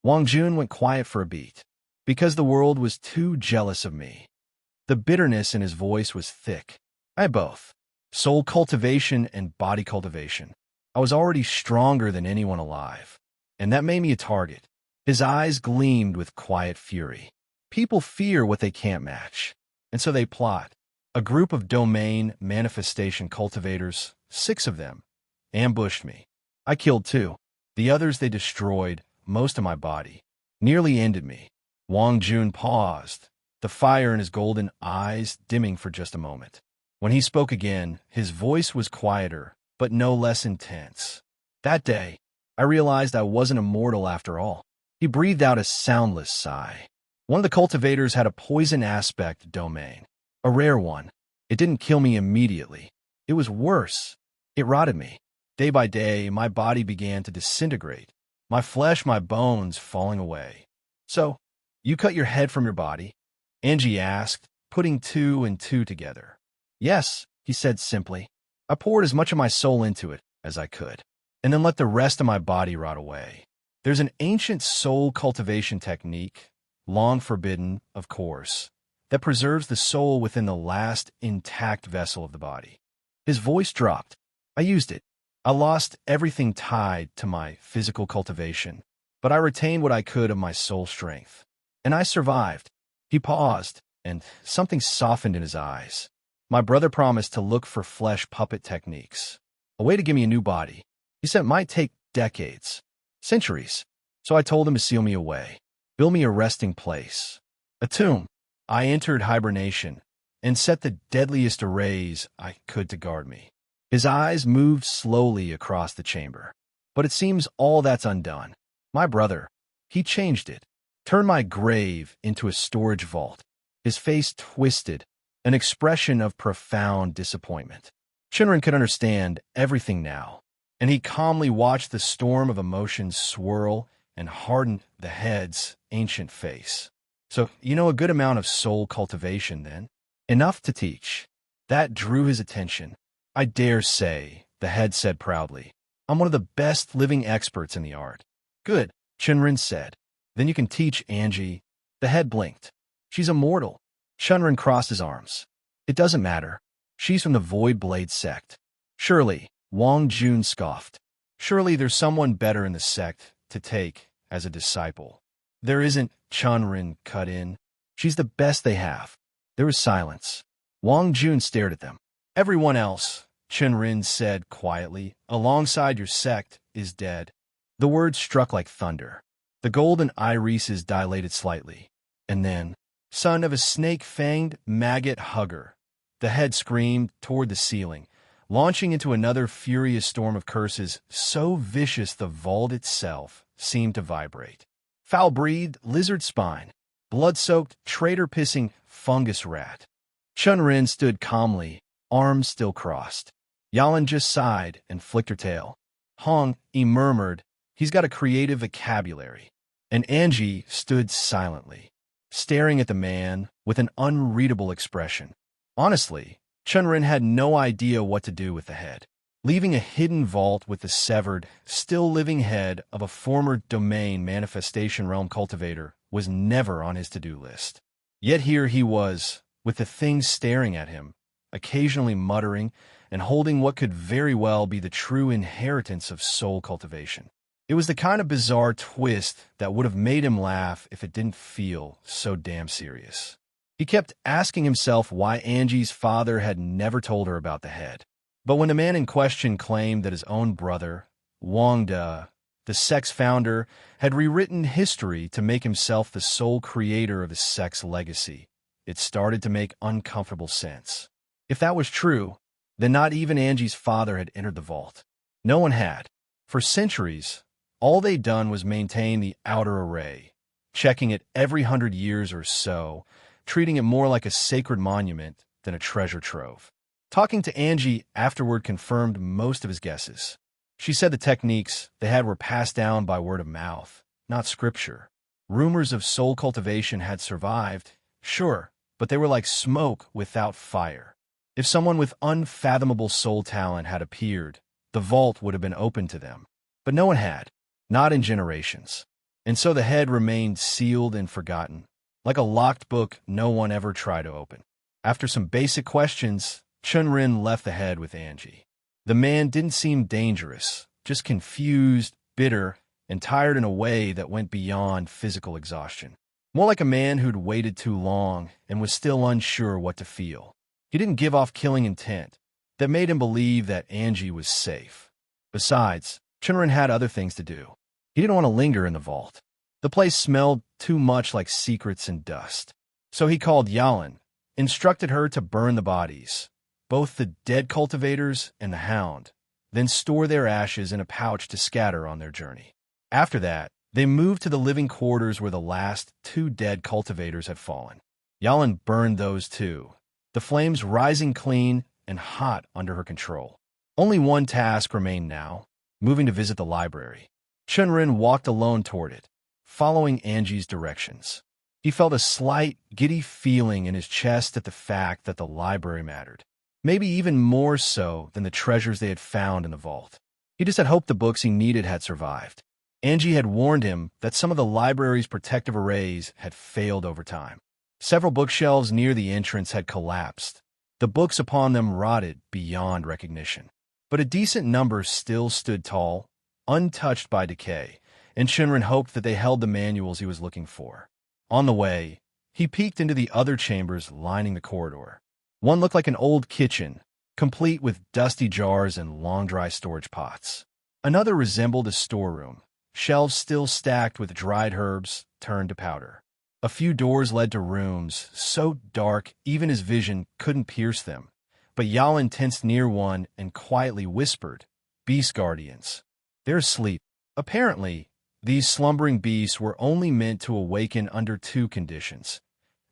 Wang Jun went quiet for a beat. Because the world was too jealous of me. The bitterness in his voice was thick. I had both. Soul cultivation and body cultivation. I was already stronger than anyone alive. And that made me a target. His eyes gleamed with quiet fury. People fear what they can't match. And so they plot. A group of domain manifestation cultivators, 6 of them, ambushed me. I killed 2. The others they destroyed, most of my body. Nearly ended me. Wang Jun paused, the fire in his golden eyes dimming for just a moment. When he spoke again, his voice was quieter, but no less intense. That day, I realized I wasn't immortal after all. He breathed out a soundless sigh. One of the cultivators had a poison aspect domain, a rare one. It didn't kill me immediately. It was worse. It rotted me. Day by day, my body began to disintegrate, my flesh, my bones falling away. So, you cut your head from your body? Angie asked, putting 2 and 2 together. Yes, he said simply. I poured as much of my soul into it as I could, and then let the rest of my body rot away. There's an ancient soul cultivation technique, long forbidden, of course, that preserves the soul within the last intact vessel of the body. His voice dropped. I used it. I lost everything tied to my physical cultivation, but I retained what I could of my soul strength. And I survived. He paused, and something softened in his eyes. My brother promised to look for flesh puppet techniques, a way to give me a new body. He said it might take decades, centuries. So I told him to seal me away, build me a resting place, a tomb. I entered hibernation and set the deadliest arrays I could to guard me. His eyes moved slowly across the chamber. But it seems all that's undone. My brother, he changed it, turned my grave into a storage vault. His face twisted, an expression of profound disappointment. Chen Ren could understand everything now, and he calmly watched the storm of emotions swirl and harden the head's ancient face. So, you know a good amount of soul cultivation, then? Enough to teach. That drew his attention. I dare say, the head said proudly, I'm one of the best living experts in the art. Good, Chen Ren said. Then you can teach Angie. The head blinked. She's immortal. Chen Ren crossed his arms. It doesn't matter. She's from the Void Blade sect. Surely, Wang Jun scoffed. Surely there's someone better in the sect to take as a disciple. There isn't, Chen Ren cut in. She's the best they have. There was silence. Wang Jun stared at them. Everyone else, Chen Ren said quietly, alongside your sect, is dead. The words struck like thunder. The golden irises dilated slightly. And then, son of a snake-fanged maggot hugger. The head screamed toward the ceiling, launching into another furious storm of curses so vicious the vault itself seemed to vibrate. Foul-breathed lizard spine, blood-soaked, traitor-pissing fungus rat. Chen Ren stood calmly, arms still crossed. Yalan just sighed and flicked her tail. Hong, he murmured, he's got a creative vocabulary. And Angie stood silently, staring at the man with an unreadable expression. Honestly, Chen Ren had no idea what to do with the head. Leaving a hidden vault with the severed, still-living head of a former domain manifestation realm cultivator was never on his to-do list. Yet here he was, with the thing staring at him, occasionally muttering and holding what could very well be the true inheritance of soul cultivation. It was the kind of bizarre twist that would have made him laugh if it didn't feel so damn serious. He kept asking himself why Angie's father had never told her about the head. But when the man in question claimed that his own brother, Wang De, the sect's founder, had rewritten history to make himself the sole creator of the sect's legacy, it started to make uncomfortable sense. If that was true, then not even Angie's father had entered the vault. No one had. For centuries, all they'd done was maintain the outer array, checking it every 100 years or so, treating it more like a sacred monument than a treasure trove. Talking to Angie afterward confirmed most of his guesses. She said the techniques they had were passed down by word of mouth, not scripture. Rumors of soul cultivation had survived, sure, but they were like smoke without fire. If someone with unfathomable soul talent had appeared, the vault would have been open to them. But no one had, not in generations. And so the head remained sealed and forgotten, like a locked book no one ever tried to open. After some basic questions, Chen Ren left the head with Angie. The man didn't seem dangerous, just confused, bitter, and tired in a way that went beyond physical exhaustion. More like a man who'd waited too long and was still unsure what to feel. He didn't give off killing intent. That made him believe that Angie was safe. Besides, Chen Ren had other things to do. He didn't want to linger in the vault. The place smelled too much like secrets and dust. So he called Yalan, instructed her to burn the bodies, both the dead cultivators and the hound, then store their ashes in a pouch to scatter on their journey. After that, they moved to the living quarters where the last 2 dead cultivators had fallen. Yalan burned those too, the flames rising clean and hot under her control. Only one task remained now, moving to visit the library. Chen Ren walked alone toward it, following Angie's directions. He felt a slight, giddy feeling in his chest at the fact that the library mattered. Maybe even more so than the treasures they had found in the vault. He just had hoped the books he needed had survived. Angie had warned him that some of the library's protective arrays had failed over time. Several bookshelves near the entrance had collapsed. The books upon them rotted beyond recognition. But a decent number still stood tall, untouched by decay, and Chen Ren hoped that they held the manuals he was looking for. On the way, he peeked into the other chambers lining the corridor. One looked like an old kitchen, complete with dusty jars and long dry storage pots. Another resembled a storeroom, shelves still stacked with dried herbs turned to powder. A few doors led to rooms so dark even his vision couldn't pierce them, but Yalan tensed near one and quietly whispered, "Beast guardians. They're asleep." Apparently, these slumbering beasts were only meant to awaken under 2 conditions.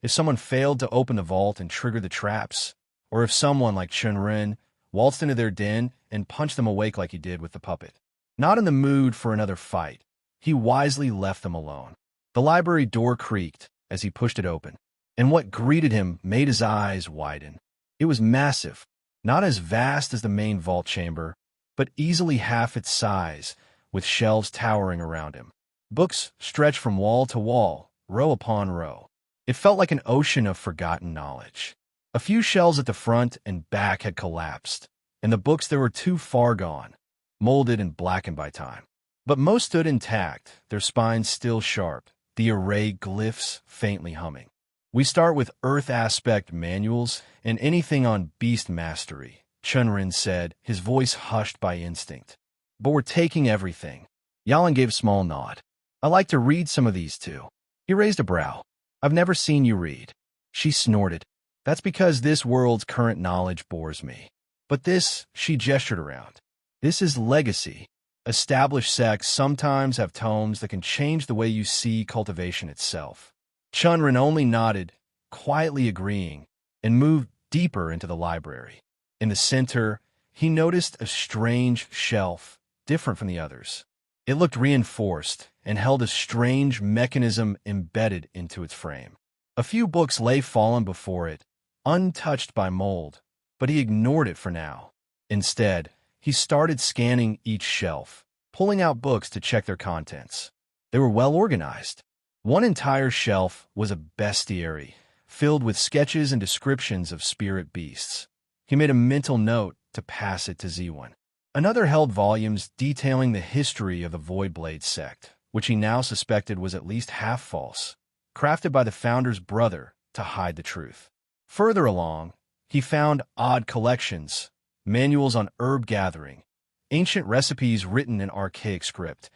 If someone failed to open the vault and trigger the traps, or if someone like Chen Ren waltzed into their den and punched them awake like he did with the puppet. Not in the mood for another fight, he wisely left them alone. The library door creaked as he pushed it open, and what greeted him made his eyes widen. It was massive, not as vast as the main vault chamber, but easily half its size, with shelves towering around him. Books stretched from wall to wall, row upon row. It felt like an ocean of forgotten knowledge. A few shelves at the front and back had collapsed, and the books there were too far gone, molded and blackened by time. But most stood intact, their spines still sharp, the array glyphs faintly humming. We start with Earth Aspect manuals and anything on beast mastery, Chen Ren said, his voice hushed by instinct. But we're taking everything. Yalan gave a small nod. I like to read some of these too. He raised a brow. I've never seen you read. She snorted. That's because this world's current knowledge bores me. But this, she gestured around. This is legacy. Established sects sometimes have tomes that can change the way you see cultivation itself. Chen Ren only nodded, quietly agreeing, and moved deeper into the library. In the center, he noticed a strange shelf, different from the others. It looked reinforced and held a strange mechanism embedded into its frame. A few books lay fallen before it, untouched by mold, but he ignored it for now. Instead, he started scanning each shelf, pulling out books to check their contents. They were well organized. One entire shelf was a bestiary, filled with sketches and descriptions of spirit beasts. He made a mental note to pass it to Z1. Another held volumes detailing the history of the Voidblade sect, which he now suspected was at least half false, crafted by the founder's brother to hide the truth. Further along, he found odd collections, manuals on herb gathering, ancient recipes written in archaic script,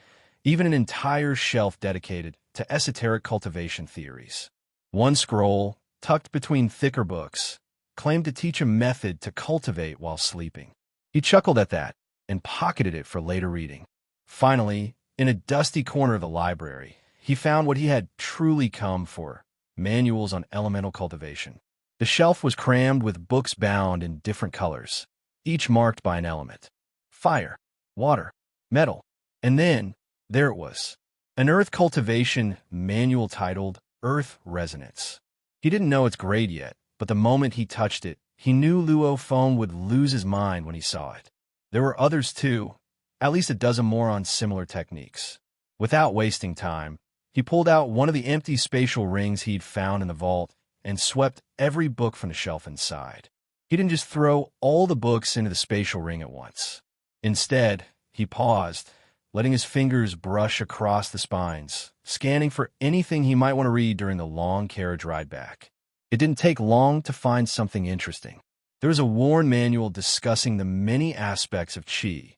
even an entire shelf dedicated to esoteric cultivation theories. One scroll, tucked between thicker books, claimed to teach a method to cultivate while sleeping. He chuckled at that and pocketed it for later reading. Finally, in a dusty corner of the library, he found what he had truly come for, manuals on elemental cultivation. The shelf was crammed with books bound in different colors, each marked by an element. Fire, water, metal, and then, there it was, an earth cultivation manual titled Earth Resonance. He didn't know its grade yet, but the moment he touched it, he knew Luo Feng would lose his mind when he saw it. There were others too, at least a dozen more on similar techniques. Without wasting time, he pulled out one of the empty spatial rings he'd found in the vault and swept every book from the shelf inside. He didn't just throw all the books into the spatial ring at once. Instead, he paused, letting his fingers brush across the spines, scanning for anything he might want to read during the long carriage ride back. It didn't take long to find something interesting. There was a worn manual discussing the many aspects of qi,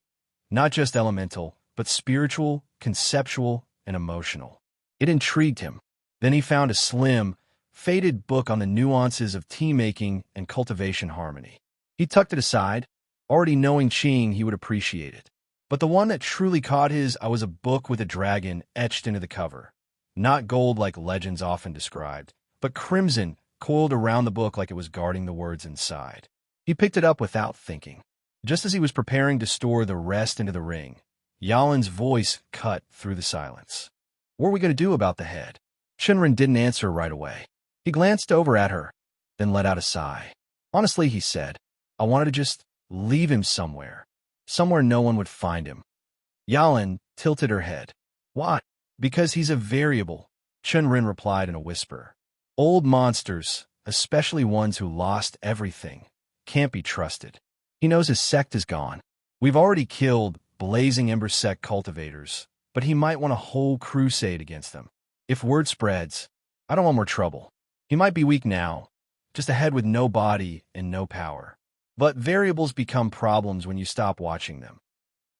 not just elemental, but spiritual, conceptual, and emotional. It intrigued him. Then he found a slim, faded book on the nuances of tea-making and cultivation harmony. He tucked it aside, already knowing Qing he would appreciate it. But the one that truly caught his eye was a book with a dragon etched into the cover. Not gold like legends often described, but crimson coiled around the book like it was guarding the words inside. He picked it up without thinking. Just as he was preparing to store the rest into the ring, Yalin's voice cut through the silence. What are we going to do about the head? Chen Ren didn't answer right away. He glanced over at her, then let out a sigh. Honestly, he said, I wanted to just leave him somewhere. Somewhere no one would find him. Yalin tilted her head. Why? Because he's a variable, Chen Ren replied in a whisper. Old monsters, especially ones who lost everything, can't be trusted. He knows his sect is gone. We've already killed Blazing Ember sect cultivators, but he might want a whole crusade against them. If word spreads, I don't want more trouble. He might be weak now, just a head with no body and no power. But variables become problems when you stop watching them.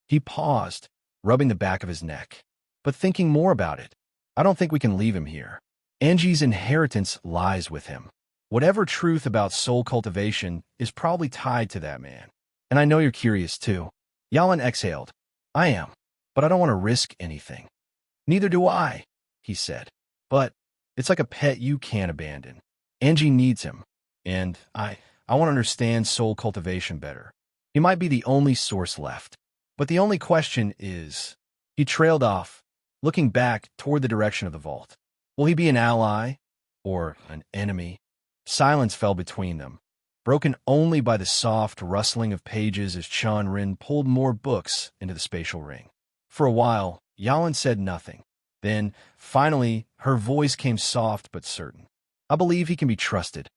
He paused, rubbing the back of his neck. But thinking more about it, I don't think we can leave him here. Angie's inheritance lies with him. Whatever truth about soul cultivation is probably tied to that man. And I know you're curious too. Yalan exhaled. I am, but I don't want to risk anything. Neither do I, he said. But it's like a pet you can't abandon. Angie needs him, and I want to understand soul cultivation better. He might be the only source left. But the only question is, he trailed off, looking back toward the direction of the vault. Will he be an ally or an enemy? Silence fell between them, broken only by the soft rustling of pages as Chen Ren pulled more books into the spatial ring. For a while, Yalan said nothing. Then, finally, her voice came soft but certain. I believe he can be trusted.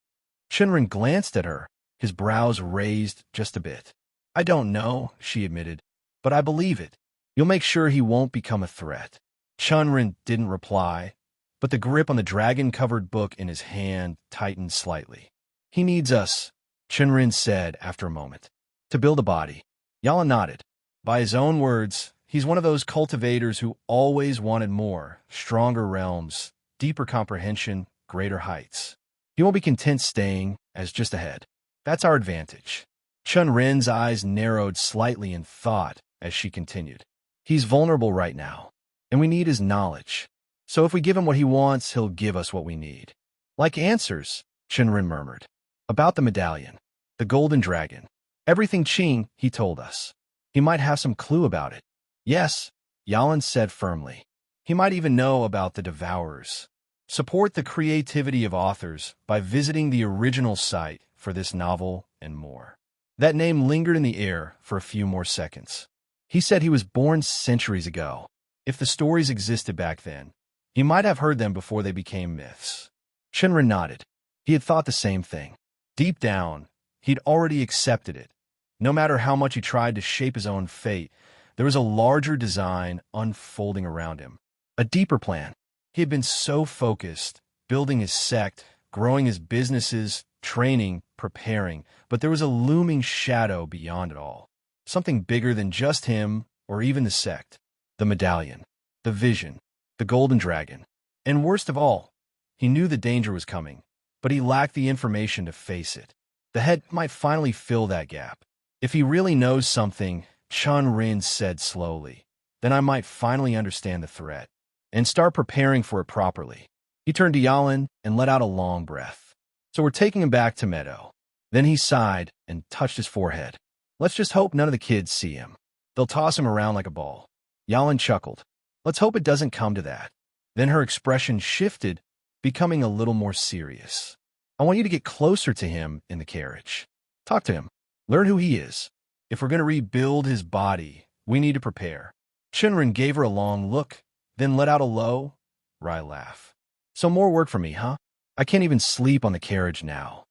Chen Ren glanced at her, his brows raised just a bit. I don't know, she admitted, but I believe it. You'll make sure he won't become a threat. Chen Ren didn't reply, but the grip on the dragon-covered book in his hand tightened slightly. He needs us, Chen Ren said after a moment, to build a body. Yala nodded. By his own words, he's one of those cultivators who always wanted more, stronger realms, deeper comprehension, greater heights. He won't be content staying as just ahead. That's our advantage. Chen Ren's eyes narrowed slightly in thought as she continued. He's vulnerable right now, and we need his knowledge. So if we give him what he wants, he'll give us what we need. Like answers, Chen Ren murmured. About the medallion, the golden dragon. Everything Qing, he told us. He might have some clue about it. Yes, Yalan said firmly. He might even know about the devourers. Support the creativity of authors by visiting the original site for this novel and more. That name lingered in the air for a few more seconds. He said he was born centuries ago. If the stories existed back then, he might have heard them before they became myths. Chen Ren nodded. He had thought the same thing. Deep down, he'd already accepted it. No matter how much he tried to shape his own fate, there was a larger design unfolding around him. A deeper plan. He had been so focused, building his sect, growing his businesses, training, preparing, but there was a looming shadow beyond it all. Something bigger than just him or even the sect. The medallion, the vision, the golden dragon. And worst of all, he knew the danger was coming, but he lacked the information to face it. The head might finally fill that gap. If he really knows something, Chen Ren said slowly, then I might finally understand the threat and start preparing for it properly. He turned to Yalan and let out a long breath. So we're taking him back to Meadow. Then he sighed and touched his forehead. Let's just hope none of the kids see him. They'll toss him around like a ball. Yalan chuckled. Let's hope it doesn't come to that. Then her expression shifted, becoming a little more serious. I want you to get closer to him in the carriage. Talk to him. Learn who he is. If we're going to rebuild his body, we need to prepare. Chen Ren gave her a long look, then let out a low, wry laugh. So more work for me, huh? I can't even sleep on the carriage now.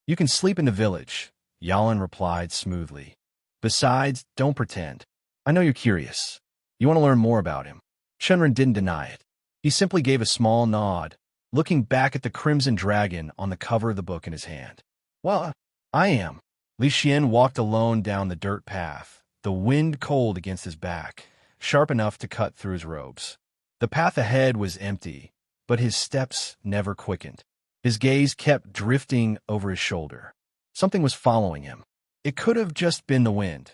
You can sleep in the village, Yalan replied smoothly. Besides, don't pretend. I know you're curious. You want to learn more about him. Chen Ren didn't deny it. He simply gave a small nod, looking back at the crimson dragon on the cover of the book in his hand. Well, I am. Li Xian walked alone down the dirt path, the wind cold against his back, sharp enough to cut through his robes. The path ahead was empty, but his steps never quickened. His gaze kept drifting over his shoulder. Something was following him. It could have just been the wind.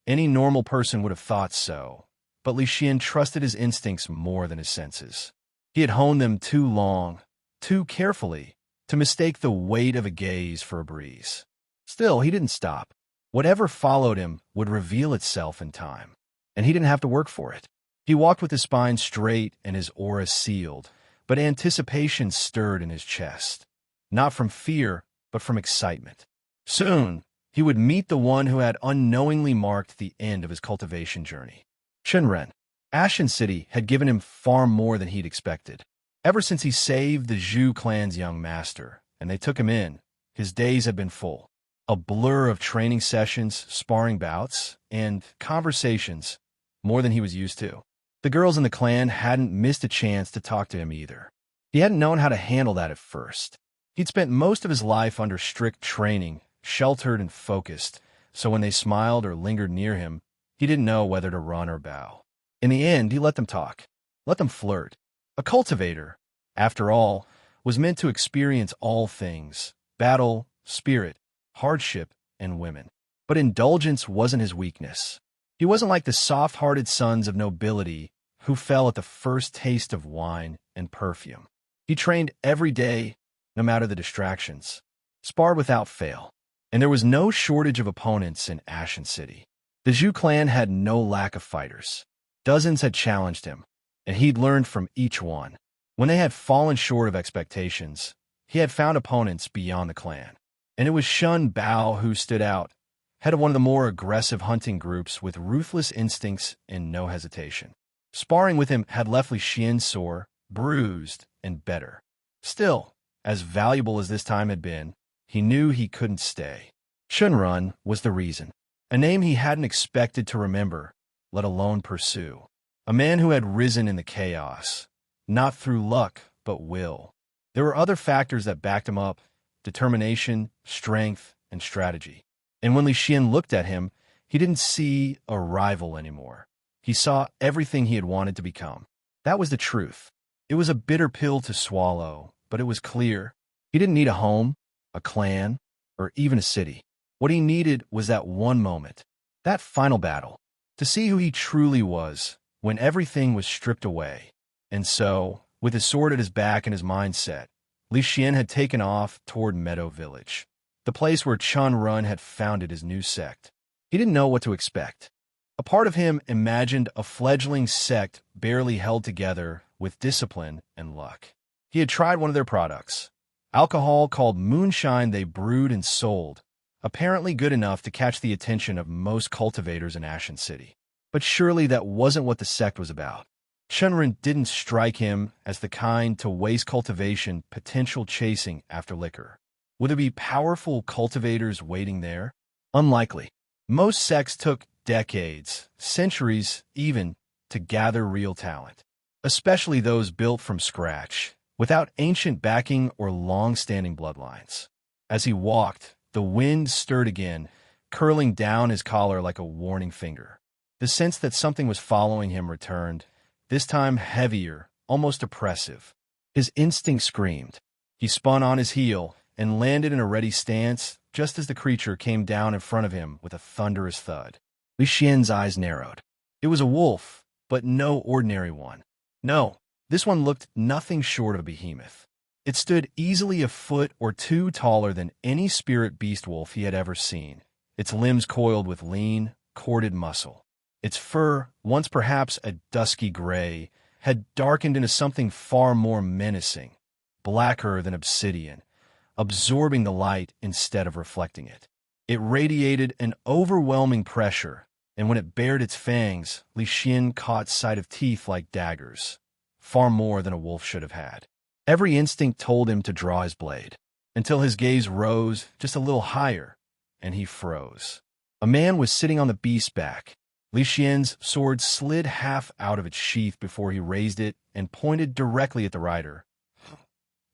Any normal person would have thought so, but Li Xian trusted his instincts more than his senses. He had honed them too long, too carefully, to mistake the weight of a gaze for a breeze. Still, he didn't stop. Whatever followed him would reveal itself in time, and he didn't have to work for it. He walked with his spine straight and his aura sealed, but anticipation stirred in his chest, not from fear, but from excitement. Soon, he would meet the one who had unknowingly marked the end of his cultivation journey. Chen Ren. Ashen City had given him far more than he'd expected. Ever since he saved the Zhu clan's young master, and they took him in, his days had been full. A blur of training sessions, sparring bouts, and conversations, more than he was used to. The girls in the clan hadn't missed a chance to talk to him either. He hadn't known how to handle that at first. He'd spent most of his life under strict training, sheltered and focused, so when they smiled or lingered near him, he didn't know whether to run or bow. In the end, he let them talk, let them flirt. A cultivator, after all, was meant to experience all things: battle, spirit, hardship, and women. But indulgence wasn't his weakness. He wasn't like the soft-hearted sons of nobility who fell at the first taste of wine and perfume. He trained every day, no matter the distractions, sparred without fail, and there was no shortage of opponents in Ashen City. The Zhu clan had no lack of fighters. Dozens had challenged him, and he'd learned from each one. When they had fallen short of expectations, he had found opponents beyond the clan. And it was Shun Bao who stood out, head of one of the more aggressive hunting groups with ruthless instincts and no hesitation. Sparring with him had left Li Xian sore, bruised, and better. Still, as valuable as this time had been, he knew he couldn't stay. Chen Ren was the reason. A name he hadn't expected to remember, let alone pursue. A man who had risen in the chaos, not through luck, but will. There were other factors that backed him up: determination, strength, and strategy. And when Li Xian looked at him, he didn't see a rival anymore. He saw everything he had wanted to become. That was the truth. It was a bitter pill to swallow, but it was clear. He didn't need a home, a clan, or even a city. What he needed was that one moment, that final battle, to see who he truly was when everything was stripped away. And so, with his sword at his back and his mind set, Li Xian had taken off toward Meadow Village, the place where Chen Ren had founded his new sect. He didn't know what to expect. A part of him imagined a fledgling sect barely held together with discipline and luck. He had tried one of their products, alcohol called moonshine they brewed and sold, apparently good enough to catch the attention of most cultivators in Ashen City. But surely that wasn't what the sect was about. Chen Ren didn't strike him as the kind to waste cultivation potential chasing after liquor. Would there be powerful cultivators waiting there? Unlikely. Most sects took decades, centuries even, to gather real talent, especially those built from scratch, without ancient backing or long-standing bloodlines. As he walked, the wind stirred again, curling down his collar like a warning finger. The sense that something was following him returned, this time heavier, almost oppressive. His instinct screamed. He spun on his heel and landed in a ready stance just as the creature came down in front of him with a thunderous thud. Li Xian's eyes narrowed. It was a wolf, but no ordinary one. No, this one looked nothing short of a behemoth. It stood easily a foot or two taller than any spirit beast wolf he had ever seen, its limbs coiled with lean, corded muscle. Its fur, once perhaps a dusky gray, had darkened into something far more menacing, blacker than obsidian, absorbing the light instead of reflecting it. It radiated an overwhelming pressure, and when it bared its fangs, Li Xian caught sight of teeth like daggers, far more than a wolf should have had. Every instinct told him to draw his blade, until his gaze rose just a little higher, and he froze. A man was sitting on the beast's back. Li Xian's sword slid half out of its sheath before he raised it and pointed directly at the rider.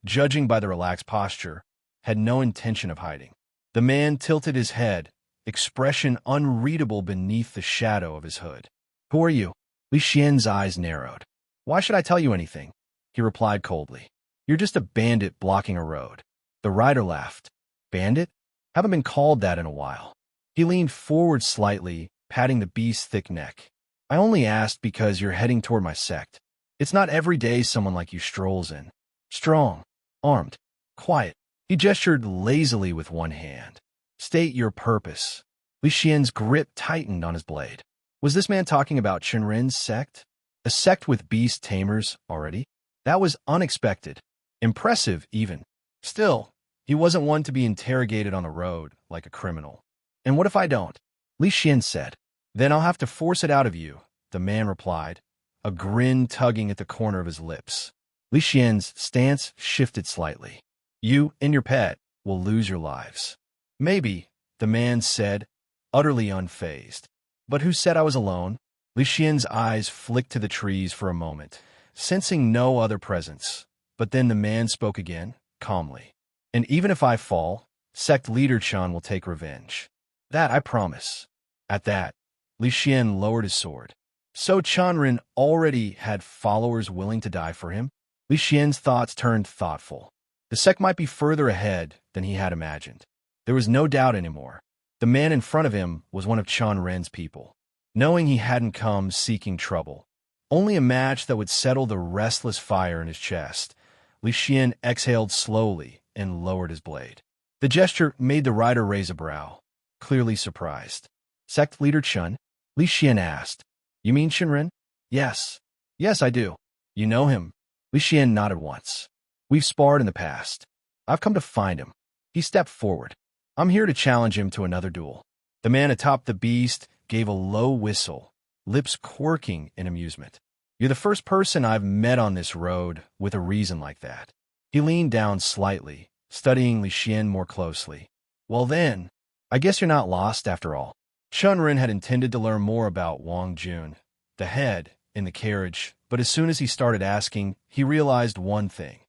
Judging by the relaxed posture, had no intention of hiding. The man tilted his head, expression unreadable beneath the shadow of his hood. "Who are you?" Li Xian's eyes narrowed. "Why should I tell you anything?" he replied coldly. "You're just a bandit blocking a road." The rider laughed. "Bandit? Haven't been called that in a while." He leaned forward slightly, patting the beast's thick neck. "I only asked because you're heading toward my sect. It's not every day someone like you strolls in. Strong, armed, quiet." He gestured lazily with one hand. "State your purpose." Li Xian's grip tightened on his blade. Was this man talking about Chen Ren's sect? A sect with beast tamers already? That was unexpected. Impressive, even. Still, he wasn't one to be interrogated on the road like a criminal. "And what if I don't?" Li Xian said. "Then I'll have to force it out of you," the man replied, a grin tugging at the corner of his lips. Li Xian's stance shifted slightly. "You and your pet will lose your lives." "Maybe," the man said, utterly unfazed. "But who said I was alone?" Li Xian's eyes flicked to the trees for a moment, sensing no other presence. But then the man spoke again, calmly. "And even if I fall, sect leader Chen will take revenge. That I promise." At that, Li Xian lowered his sword. So Chen Ren already had followers willing to die for him? Li Xian's thoughts turned thoughtful. The sect might be further ahead than he had imagined. There was no doubt anymore. The man in front of him was one of Chen Ren's people. Knowing he hadn't come seeking trouble, only a match that would settle the restless fire in his chest, Li Xian exhaled slowly and lowered his blade. The gesture made the rider raise a brow, clearly surprised. "Sect leader Chen?" Li Xian asked. "You mean Chen Ren?" "Yes. Yes, I do." "You know him?" Li Xian nodded once. "We've sparred in the past. I've come to find him." He stepped forward. "I'm here to challenge him to another duel." The man atop the beast gave a low whistle, lips quirking in amusement. You're the first person I've met on this road with a reason like that. He leaned down slightly, studying Li Xian more closely. Well then, I guess you're not lost after all. Chen Ren had intended to learn more about Wang Jun, the head, in the carriage, but as soon as he started asking, he realized one thing.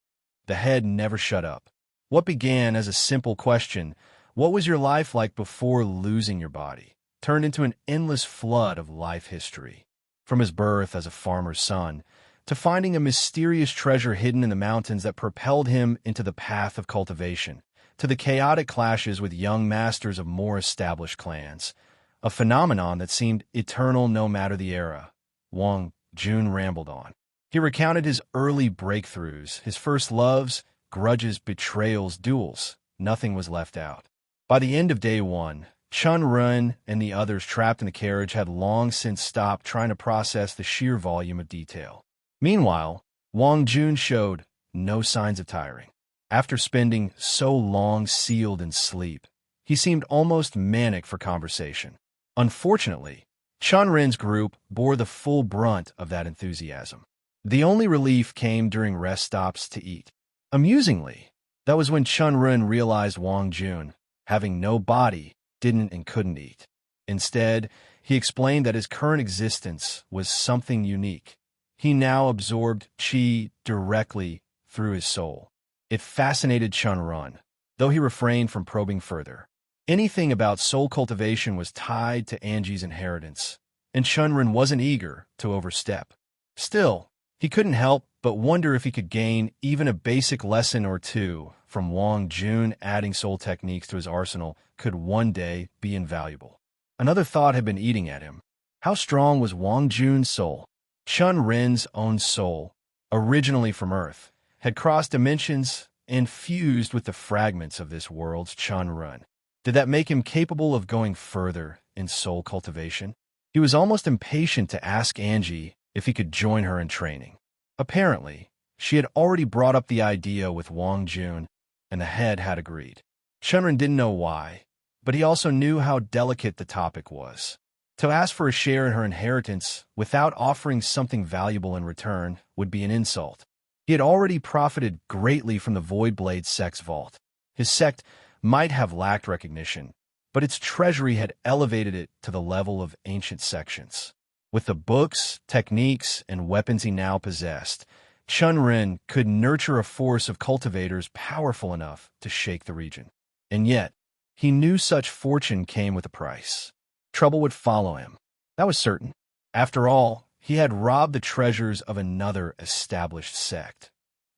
The head never shut up. What began as a simple question, what was your life like before losing your body, turned into an endless flood of life history. From his birth as a farmer's son, to finding a mysterious treasure hidden in the mountains that propelled him into the path of cultivation, to the chaotic clashes with young masters of more established clans, a phenomenon that seemed eternal no matter the era. Wang Jun rambled on. He recounted his early breakthroughs, his first loves, grudges, betrayals, duels. Nothing was left out. By the end of day one, Chen Ren and the others trapped in the carriage had long since stopped trying to process the sheer volume of detail. Meanwhile, Wang Jun showed no signs of tiring. After spending so long sealed in sleep, he seemed almost manic for conversation. Unfortunately, Chen Ren's group bore the full brunt of that enthusiasm. The only relief came during rest stops to eat. Amusingly, that was when Chen Ren realized Wang Jun, having no body, didn't and couldn't eat. Instead, he explained that his current existence was something unique. He now absorbed qi directly through his soul. It fascinated Chen Ren, though he refrained from probing further. Anything about soul cultivation was tied to Angie's inheritance, and Chen Ren wasn't eager to overstep. Still, he couldn't help but wonder if he could gain even a basic lesson or two from Wang Jun. Adding soul techniques to his arsenal could one day be invaluable. Another thought had been eating at him. How strong was Wang Jun's soul? Chen Ren's own soul, originally from Earth, had crossed dimensions and fused with the fragments of this world's Chen Ren. Did that make him capable of going further in soul cultivation? He was almost impatient to ask Angie if he could join her in training. Apparently, she had already brought up the idea with Wang Jun, and the head had agreed. Chen Ren didn't know why, but he also knew how delicate the topic was. To ask for a share in her inheritance without offering something valuable in return would be an insult. He had already profited greatly from the Voidblade sect's vault. His sect might have lacked recognition, but its treasury had elevated it to the level of ancient sections. With the books, techniques, and weapons he now possessed, Chen Ren could nurture a force of cultivators powerful enough to shake the region. And yet, he knew such fortune came with a price. Trouble would follow him. That was certain. After all, he had robbed the treasures of another established sect,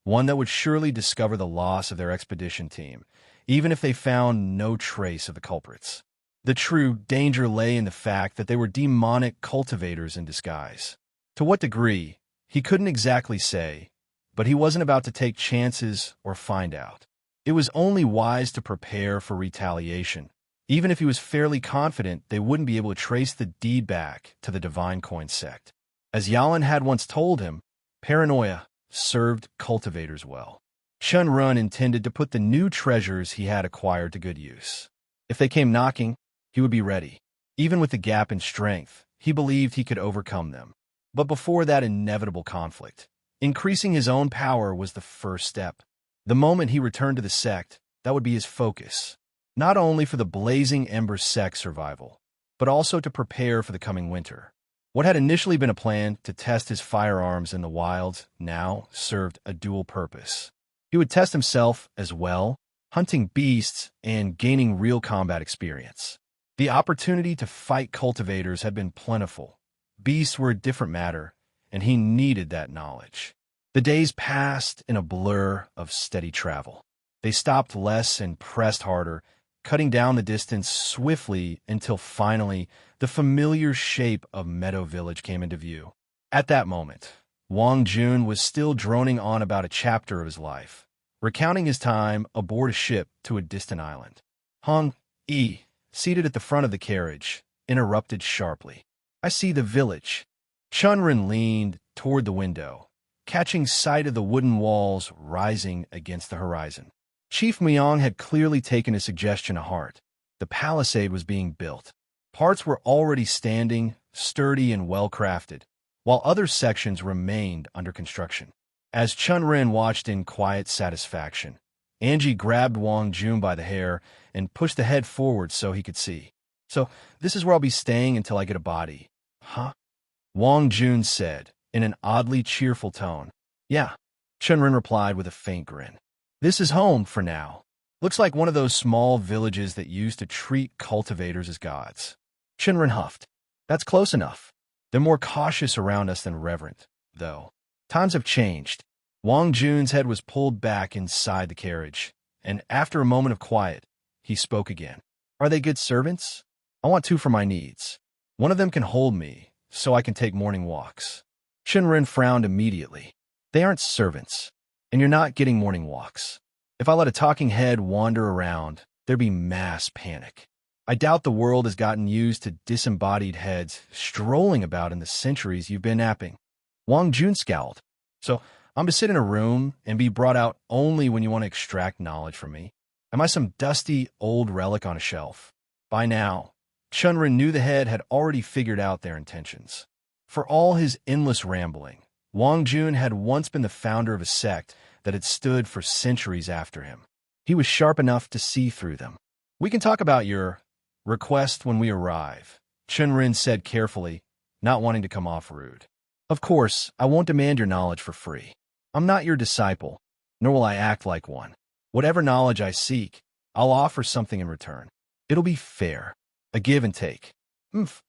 one that would surely discover the loss of their expedition team, even if they found no trace of the culprits. The true danger lay in the fact that they were demonic cultivators in disguise. To what degree, he couldn't exactly say, but he wasn't about to take chances or find out. It was only wise to prepare for retaliation, even if he was fairly confident they wouldn't be able to trace the deed back to the Divine Coin sect. As Yalan had once told him, paranoia served cultivators well. Chen Ren intended to put the new treasures he had acquired to good use. If they came knocking, he would be ready. Even with the gap in strength, he believed he could overcome them. But before that inevitable conflict, increasing his own power was the first step. The moment he returned to the sect, that would be his focus, not only for the Blazing Ember sect survival, but also to prepare for the coming winter. What had initially been a plan to test his firearms in the wilds now served a dual purpose. He would test himself as well, hunting beasts and gaining real combat experience. The opportunity to fight cultivators had been plentiful. Beasts were a different matter, and he needed that knowledge. The days passed in a blur of steady travel. They stopped less and pressed harder, cutting down the distance swiftly until finally the familiar shape of Meadow Village came into view. At that moment, Wang Jun was still droning on about a chapter of his life, recounting his time aboard a ship to a distant island. Hong Yi, seated at the front of the carriage, interrupted sharply. I see the village. Chen Ren leaned toward the window, catching sight of the wooden walls rising against the horizon. Chief Myong had clearly taken his suggestion to heart. The palisade was being built. Parts were already standing, sturdy and well-crafted, while other sections remained under construction. As Chen Ren watched in quiet satisfaction, Angie grabbed Wang Jun by the hair and pushed the head forward so he could see. "So, this is where I'll be staying until I get a body, huh?" Wang Jun said, in an oddly cheerful tone. "Yeah," Chen Ren replied with a faint grin. "This is home for now. Looks like one of those small villages that used to treat cultivators as gods." Chen Ren huffed. "That's close enough. They're more cautious around us than reverent, though. Times have changed." Wang Jun's head was pulled back inside the carriage, and after a moment of quiet, he spoke again. "Are they good servants? I want two for my needs. One of them can hold me, so I can take morning walks." Chen Ren frowned immediately. "They aren't servants, and you're not getting morning walks. If I let a talking head wander around, there'd be mass panic. I doubt the world has gotten used to disembodied heads strolling about in the centuries you've been napping." Wang Jun scowled. "So I'm to sit in a room and be brought out only when you want to extract knowledge from me? Am I some dusty old relic on a shelf?" By now, Chen Ren knew the head had already figured out their intentions. For all his endless rambling, Wang Jun had once been the founder of a sect that had stood for centuries after him. He was sharp enough to see through them. "We can talk about your request when we arrive," Chen Ren said carefully, not wanting to come off rude. "Of course, I won't demand your knowledge for free. I'm not your disciple, nor will I act like one. Whatever knowledge I seek, I'll offer something in return. It'll be fair, a give and take."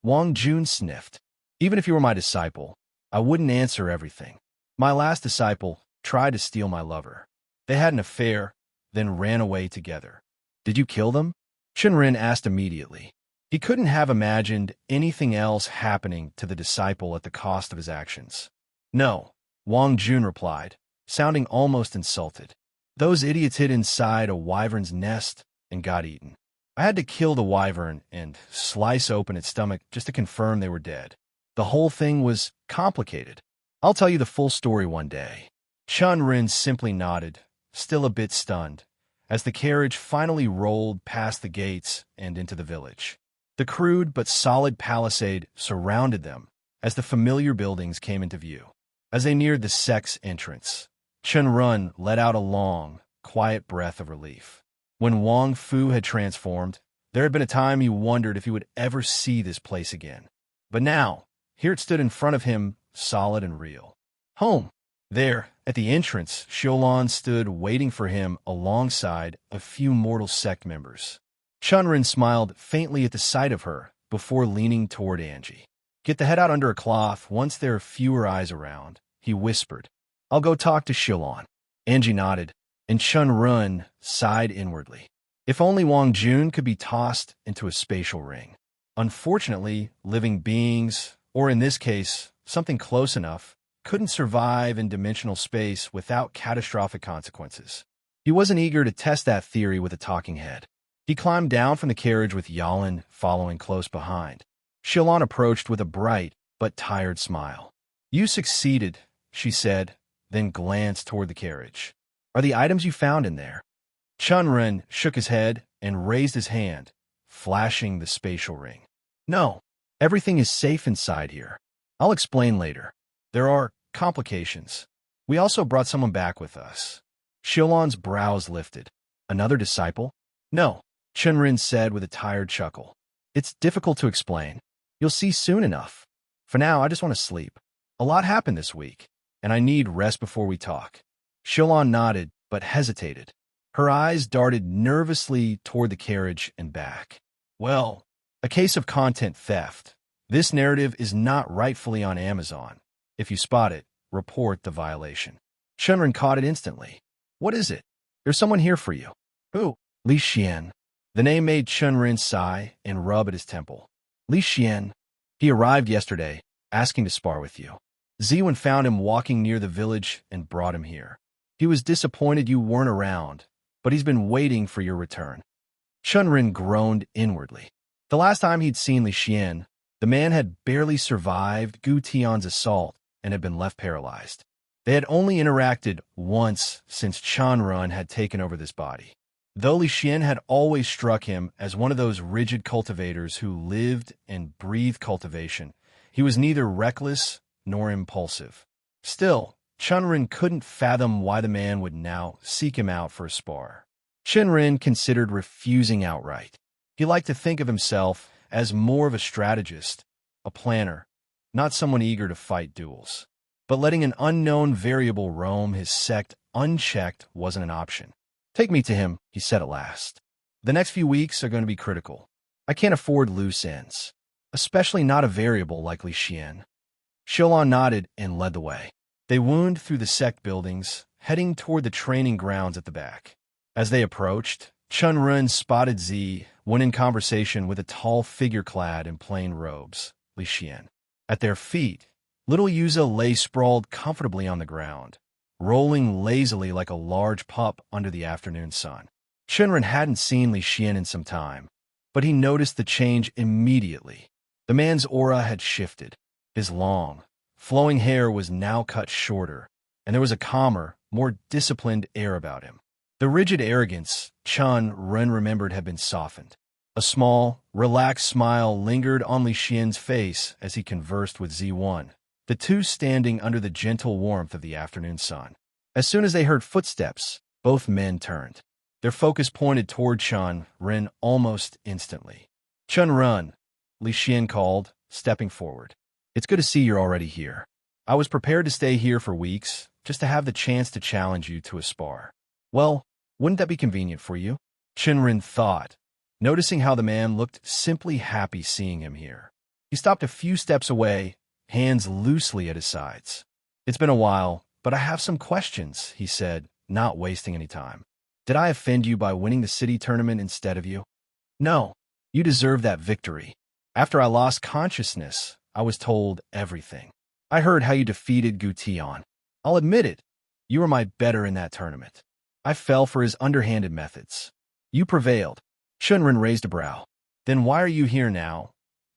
Wang Jun sniffed. "Even if you were my disciple, I wouldn't answer everything. My last disciple tried to steal my lover. They had an affair, then ran away together." "Did you kill them?" Chen Ren asked immediately. He couldn't have imagined anything else happening to the disciple at the cost of his actions. "No," Wang Jun replied, sounding almost insulted. "Those idiots hid inside a wyvern's nest and got eaten. I had to kill the wyvern and slice open its stomach just to confirm they were dead. The whole thing was complicated. I'll tell you the full story one day." Chen Ren simply nodded, still a bit stunned, as the carriage finally rolled past the gates and into the village. The crude but solid palisade surrounded them as the familiar buildings came into view. As they neared the sect's entrance, Chen Ren let out a long, quiet breath of relief. When Wang Fu had transformed, there had been a time he wondered if he would ever see this place again. But now, here it stood in front of him, solid and real. Home. There, at the entrance, Xiaolan stood waiting for him alongside a few mortal sect members. Chen Ren smiled faintly at the sight of her before leaning toward Angie. "Get the head out under a cloth once there are fewer eyes around," he whispered. "I'll go talk to Xiaolan." Angie nodded, and Chen Ren sighed inwardly. If only Wang Jun could be tossed into a spatial ring. Unfortunately, living beings, or in this case, something close enough, couldn't survive in dimensional space without catastrophic consequences. He wasn't eager to test that theory with a talking head. He climbed down from the carriage with Yalan following close behind. Xiaolan approached with a bright but tired smile. "You succeeded," she said, then glanced toward the carriage. "Are the items you found in there?" Chen Ren shook his head and raised his hand, flashing the spatial ring. "No, everything is safe inside here. I'll explain later. There are complications. We also brought someone back with us." Xiaolan's brows lifted. "Another disciple?" "No," Chen Ren said with a tired chuckle. "It's difficult to explain. You'll see soon enough. For now, I just want to sleep. A lot happened this week, and I need rest before we talk." Xiaolan nodded, but hesitated. Her eyes darted nervously toward the carriage and back. "Well, a case of content theft. This narrative is not rightfully on Amazon. If you spot it, report the violation." Chen Ren caught it instantly. "What is it?" "There's someone here for you." "Who?" "Li Xian." The name made Chen Ren sigh and rub at his temple. "Li Xian. He arrived yesterday, asking to spar with you. Ziwen found him walking near the village and brought him here. He was disappointed you weren't around, but he's been waiting for your return." Chen Ren groaned inwardly. The last time he'd seen Li Xian, the man had barely survived Gu Tian's assault and had been left paralyzed. They had only interacted once since Chen Ren had taken over this body. Though Li Xian had always struck him as one of those rigid cultivators who lived and breathed cultivation, he was neither reckless nor impulsive. Still, Chen Ren couldn't fathom why the man would now seek him out for a spar. Chen Ren considered refusing outright. He liked to think of himself as more of a strategist, a planner, not someone eager to fight duels. But letting an unknown variable roam his sect unchecked wasn't an option. "Take me to him," he said at last. "The next few weeks are going to be critical. I can't afford loose ends, especially not a variable like Li Xian." Xiaolan nodded and led the way. They wound through the sect buildings, heading toward the training grounds at the back. As they approached, Chen Ren spotted Zi, when in conversation with a tall figure clad in plain robes, Li Xian. At their feet, little Yuza lay sprawled comfortably on the ground, rolling lazily like a large pup under the afternoon sun. Chen Ren hadn't seen Li Xian in some time, but he noticed the change immediately. The man's aura had shifted. His long, flowing hair was now cut shorter, and there was a calmer, more disciplined air about him. The rigid arrogance Chen Ren remembered had been softened. A small, relaxed smile lingered on Li Xian's face as he conversed with Z1, the two standing under the gentle warmth of the afternoon sun. As soon as they heard footsteps, both men turned. Their focus pointed toward Chen Ren almost instantly. "Chen Ren," Li Xian called, stepping forward. "It's good to see you're already here. I was prepared to stay here for weeks, just to have the chance to challenge you to a spar." "Well, wouldn't that be convenient for you?" Chen Ren thought, noticing how the man looked simply happy seeing him here. He stopped a few steps away, hands loosely at his sides. "It's been a while, but I have some questions," he said, not wasting any time. "Did I offend you by winning the city tournament instead of you?" "No, you deserve that victory. After I lost consciousness, I was told everything. I heard how you defeated Gutian. I'll admit it, you were my better in that tournament. I fell for his underhanded methods. You prevailed." Chen Ren raised a brow. "Then why are you here now,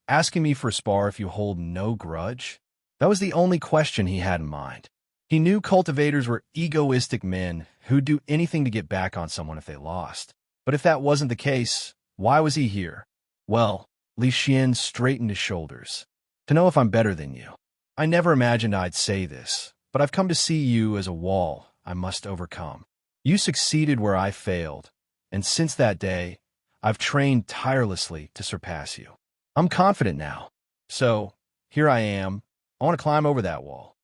asking me for a spar if you hold no grudge?" That was the only question he had in mind. He knew cultivators were egoistic men who'd do anything to get back on someone if they lost. But if that wasn't the case, why was he here? "Well," Li Xian straightened his shoulders, "to know if I'm better than you. I never imagined I'd say this, but I've come to see you as a wall I must overcome. You succeeded where I failed, and since that day, I've trained tirelessly to surpass you. I'm confident now. So, here I am. I want to climb over that wall."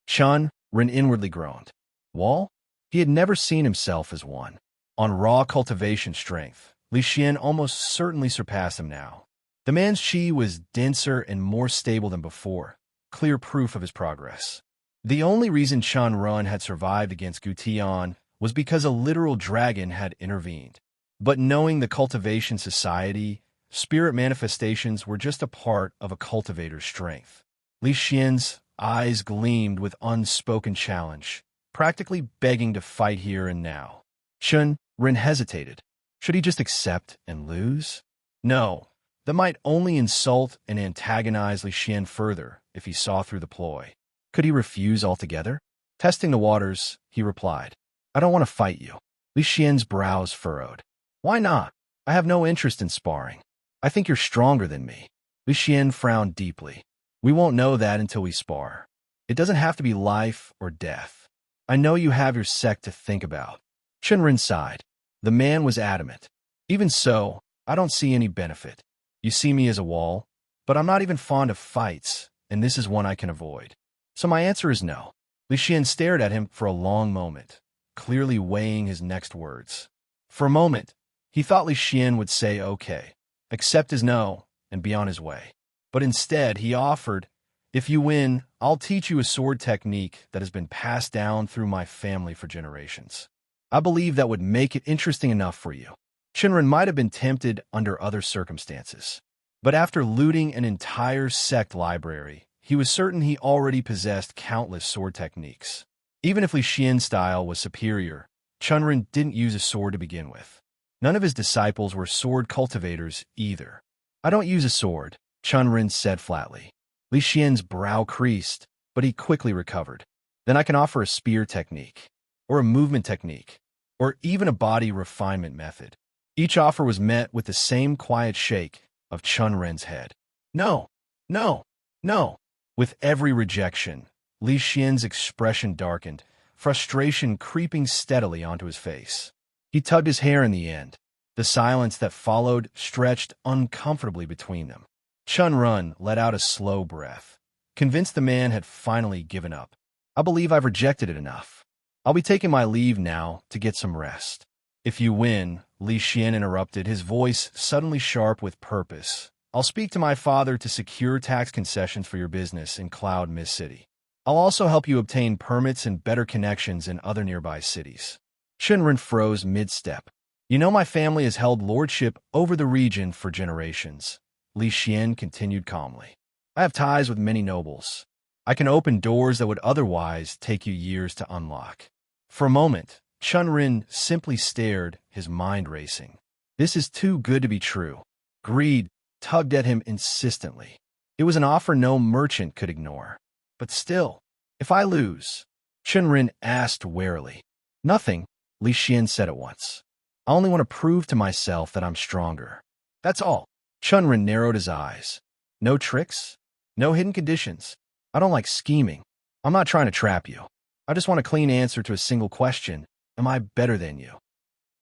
Chen Ren inwardly groaned. Wall? He had never seen himself as one. On raw cultivation strength, Li Xian almost certainly surpassed him now. The man's chi was denser and more stable than before, clear proof of his progress. The only reason Chen Ren had survived against Gutian was because a literal dragon had intervened. But knowing the Cultivation Society, spirit manifestations were just a part of a cultivator's strength. Li Xian's eyes gleamed with unspoken challenge, practically begging to fight here and now. Chen Ren hesitated. Should he just accept and lose? No, that might only insult and antagonize Li Xian further if he saw through the ploy. Could he refuse altogether? Testing the waters, he replied, "I don't want to fight you." Li Xian's brows furrowed. "Why not? I have no interest in sparring. I think you're stronger than me." Li Xian frowned deeply. "We won't know that until we spar. It doesn't have to be life or death. I know you have your sect to think about." Chen Ren sighed. The man was adamant. "Even so, I don't see any benefit. You see me as a wall, but I'm not even fond of fights, and this is one I can avoid. So my answer is no." Li Xian stared at him for a long moment, clearly weighing his next words. For a moment, he thought Li Xian would say okay, accept his no, and be on his way. But instead, he offered, "If you win, I'll teach you a sword technique that has been passed down through my family for generations. I believe that would make it interesting enough for you." Chen Ren might have been tempted under other circumstances. But after looting an entire sect library, he was certain he already possessed countless sword techniques. Even if Li Xian's style was superior, Chen Ren didn't use a sword to begin with. None of his disciples were sword cultivators either. "I don't use a sword," Chen Ren said flatly. Li Xian's brow creased, but he quickly recovered. "Then I can offer a spear technique, or a movement technique, or even a body refinement method." Each offer was met with the same quiet shake of Chen Ren's head. "No, no, no." With every rejection, Li Xian's expression darkened, frustration creeping steadily onto his face. He tugged his hair in the end. The silence that followed stretched uncomfortably between them. Chen Ren let out a slow breath, convinced the man had finally given up. I believe I've rejected it enough. I'll be taking my leave now to get some rest. If you win, Li Xian interrupted, his voice suddenly sharp with purpose. I'll speak to my father to secure tax concessions for your business in Cloud Mist City. I'll also help you obtain permits and better connections in other nearby cities. Chen Ren froze mid-step. You know my family has held lordship over the region for generations. Li Xian continued calmly. I have ties with many nobles. I can open doors that would otherwise take you years to unlock. For a moment, Chen Ren simply stared, his mind racing. This is too good to be true. Greed tugged at him insistently. It was an offer no merchant could ignore. But still, if I lose, Chen Ren asked warily. Nothing, Li Xian said at once. I only want to prove to myself that I'm stronger. That's all. Chen Ren narrowed his eyes. No tricks? No hidden conditions? I don't like scheming. I'm not trying to trap you. I just want a clean answer to a single question. Am I better than you?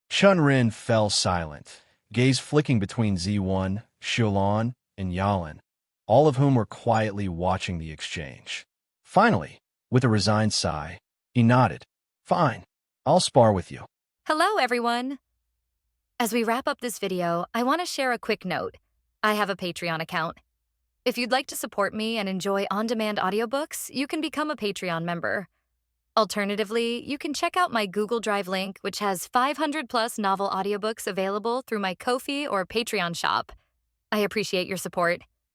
Chen Ren fell silent, gaze flicking between Z1, Xiulan, and Yalan, all of whom were quietly watching the exchange. Finally, with a resigned sigh, he nodded. Fine, I'll spar with you. Hello, everyone. As we wrap up this video, I want to share a quick note. I have a Patreon account. If you'd like to support me and enjoy on-demand audiobooks, you can become a Patreon member. Alternatively, you can check out my Google Drive link, which has 500+ novel audiobooks available through my Ko-fi or Patreon shop. I appreciate your support.